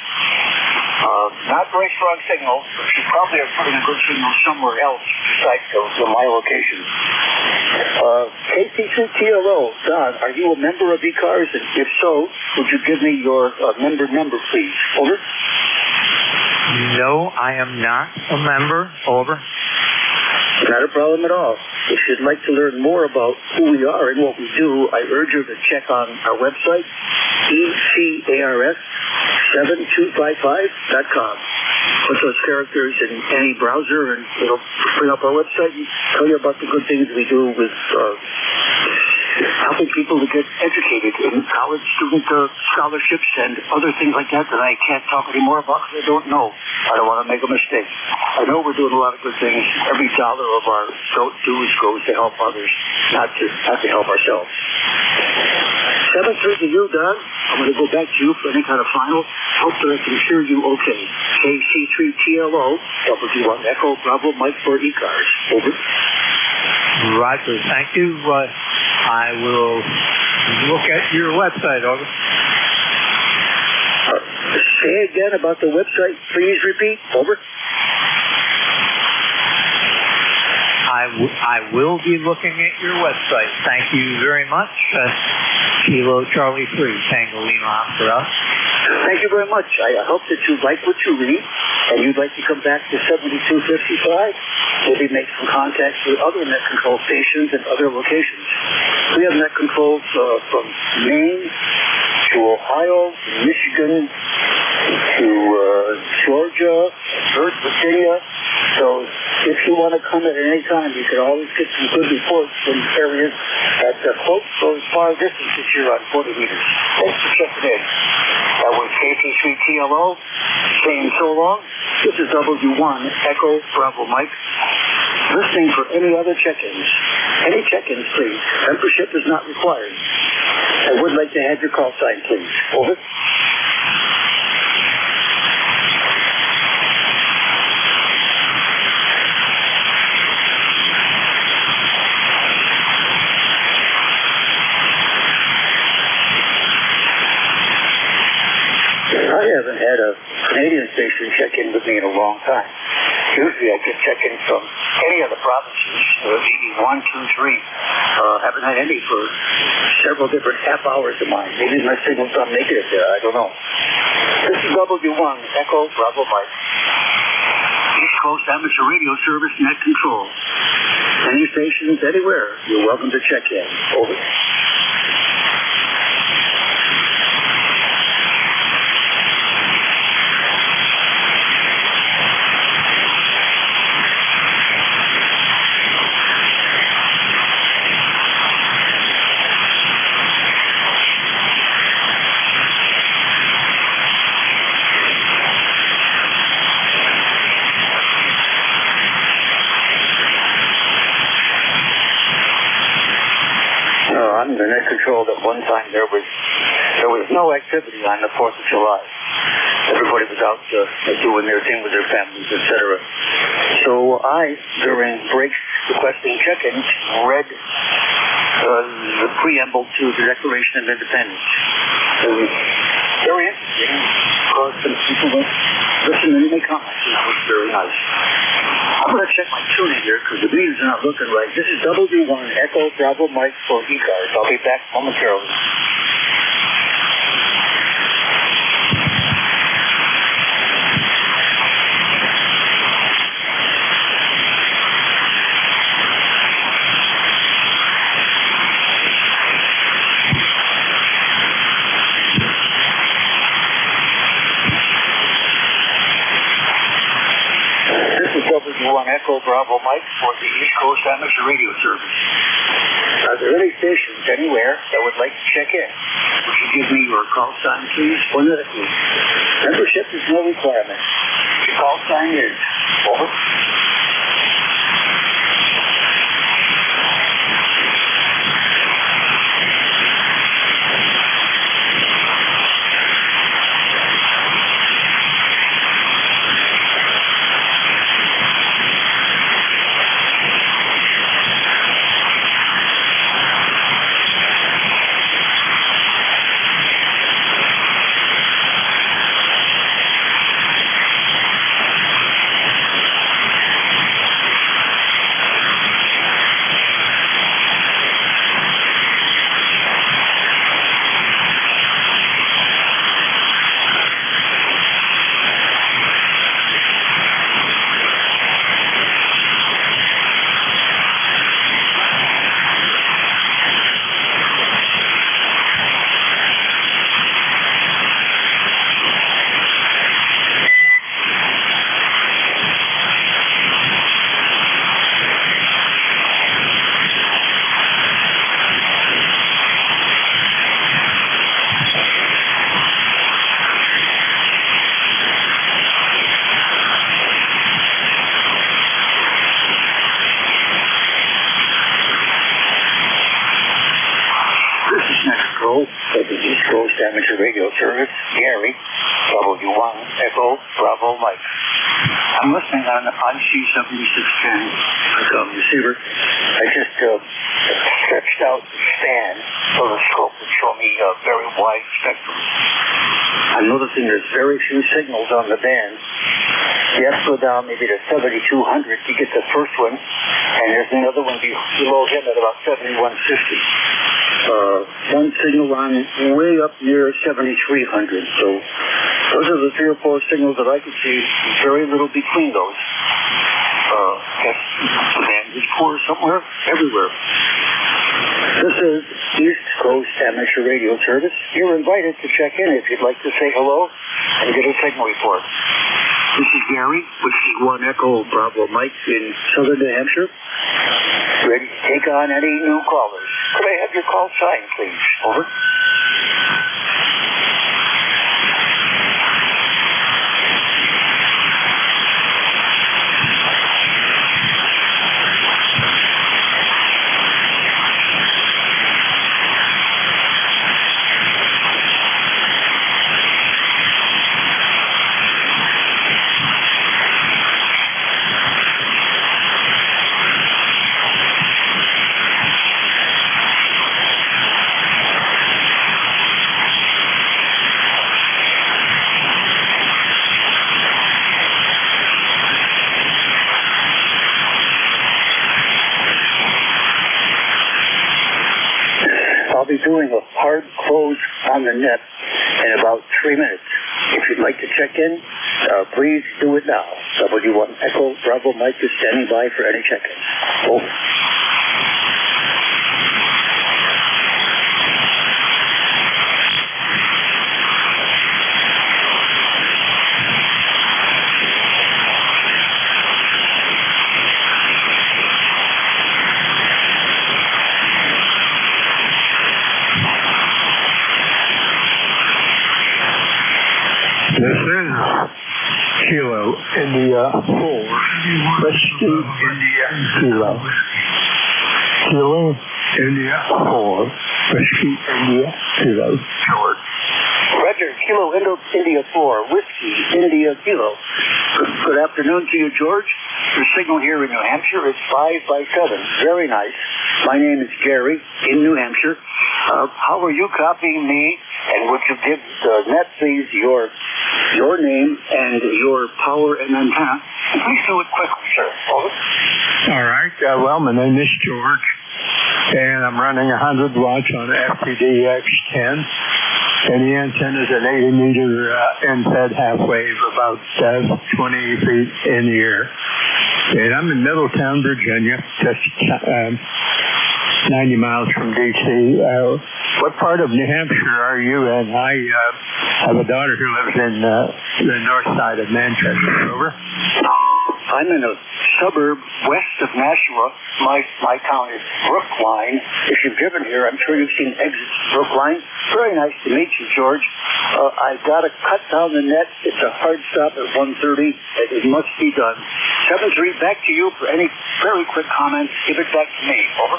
Not very strong signal. You probably are putting a good signal somewhere else besides my location. KC2TLO, Don, are you a member of ECARS? And if so, would you give me your member number, please? Over. No, I am not a member. Over. Not a problem at all. If you'd like to learn more about who we are and what we do, I urge you to check on our website, ECARS725.com. Put those characters in any browser and it'll bring up our website and tell you about the good things we do with helping people to get educated in college student scholarships and other things like that I can't talk anymore about because I don't know. I don't want to make a mistake. I know we're doing a lot of good things. Every dollar of our dues goes to help others, not to help ourselves. 7-3 to you, Don. I'm going to go back to you for any kind of final. Hope that I can hear you okay. KC3TLO, W1 Echo Bravo Mike for ECARS. Over. Roger, thank you. I will look at your website. Over. Say again about the website. Please repeat. Over. I will be looking at your website. Thank you very much. Kilo Charlie 3, Tango Lima Oscar us. Thank you very much. I hope that you like what you read and you'd like to come back to 7255. Maybe make some contacts with other net control stations and other locations. We have net controls from Maine to Ohio, Michigan, to Georgia, Virginia. So if you want to come at any time, you can always get some good reports from areas at close or as far distance as you're on 40 meters. Thanks for checking in. That was KC3TLO saying so long. This is W1 Echo Bravo Mike. Listening for any other check-ins. Any check-ins, please. Membership is not required. I would like to have your call sign, please. Over. I haven't had a Canadian station check in with me in a long time. Usually I get check in from any of the provinces, maybe 1, 2, 3. Haven't had any for several different half hours of mine. Maybe my signal's not making it there. I don't know. This is W1 Echo Bravo Mike. East Coast Amateur Radio Service Net Control. Any stations, anywhere, you're welcome to check in. Over. On the net control, at one time there was no activity on the 4th of July. Everybody was out doing their thing with their families, etc. So I, during breaks requesting check-in, read the preamble to the Declaration of Independence. Very interesting, because some people would listen and make comments, and that was very nice. I'm going to check my tuning here, because the meter's not looking right. This is W1 Echo Bravo Mike for ECARS. I'll be back momentarily. W1 Echo Bravo Mike for the East Coast Amateur Radio Service. Are there any stations anywhere that would like to check in? Would you give me your call sign, please, phonetically? Membership is no requirement. Your call sign is over. For the East Coast Amateur Radio Service, Gary, W1 Echo Bravo Mike. I'm listening on C7610 receiver. I just stretched out the span so the scope would show me a very wide spectrum. I'm noticing there's very few signals on the band. You have to go down maybe to 7200 to get the first one, and there's another one below him at about 7150. One signal on way up near 7300. So those are the 3 or 4 signals that I could see. Very little between those. Guess the band is poor somewhere, everywhere. This is East Coast Amateur Radio Service. You're invited to check in if you'd like to say hello and get a signal report. This is Gary, which is 1 Echo Bravo Mike in southern New Hampshire. Ready to take on any new callers. Could I have your call sign, please? Over. I'll be doing a hard close on the net in about 3 minutes. If you'd like to check in, please do it now. W1 Echo Bravo Mike is standing by for any check-ins. Over. This is Kilo India 4, Whiskey India Kilo. Kilo India 4, Whiskey India Kilo. George. Roger, Kilo India 4, Whiskey India Kilo. Good afternoon to you, George. Your signal here in New Hampshire is 5 by 7. Very nice. My name is Gary in New Hampshire. How are you copying me? And would you give the net, please, your name and your power and antenna? And please do it quickly, sir. Over. All right. Well, my name is George, and I'm running 100 watts on FPDX10. And the antenna is an 80-meter end-fed half wave, about 20 feet in the air. And I'm in Middletown, Virginia, just 90 miles from D.C. What part of New Hampshire are you in? I have a daughter who lives in the north side of Manchester. Over. I'm in a suburb west of Nashua. My town is Brookline. If you've driven here, I'm sure you've seen exits Brookline. Very nice to meet you, George. I've got to cut down the net. It's a hard stop at 1:30. It must be done. 7-3, back to you for any very quick comments. Give it back to me. Over.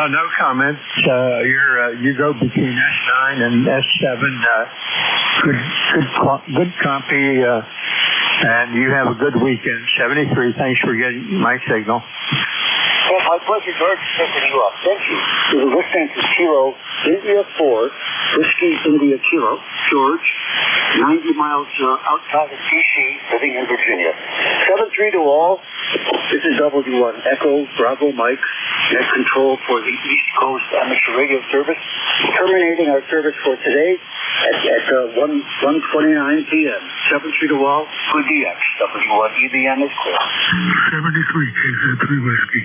No comments. You go between S9 and S7. Good copy. And you have a good weekend. 73, thanks for getting my signal. Well, my pleasure, George, picking you up. Thank you. You're listening to Kilo India 4, Whiskey India Kilo, George, 90 miles outside of D.C., living in Virginia. 7-3 to all. This is W1 Echo Bravo Mike, net control for the East Coast amateur radio service, terminating our service for today at 1:29 p.m. 7-3 to all. Good DX. W1 EBN is clear. 73, KZ3 Whiskey.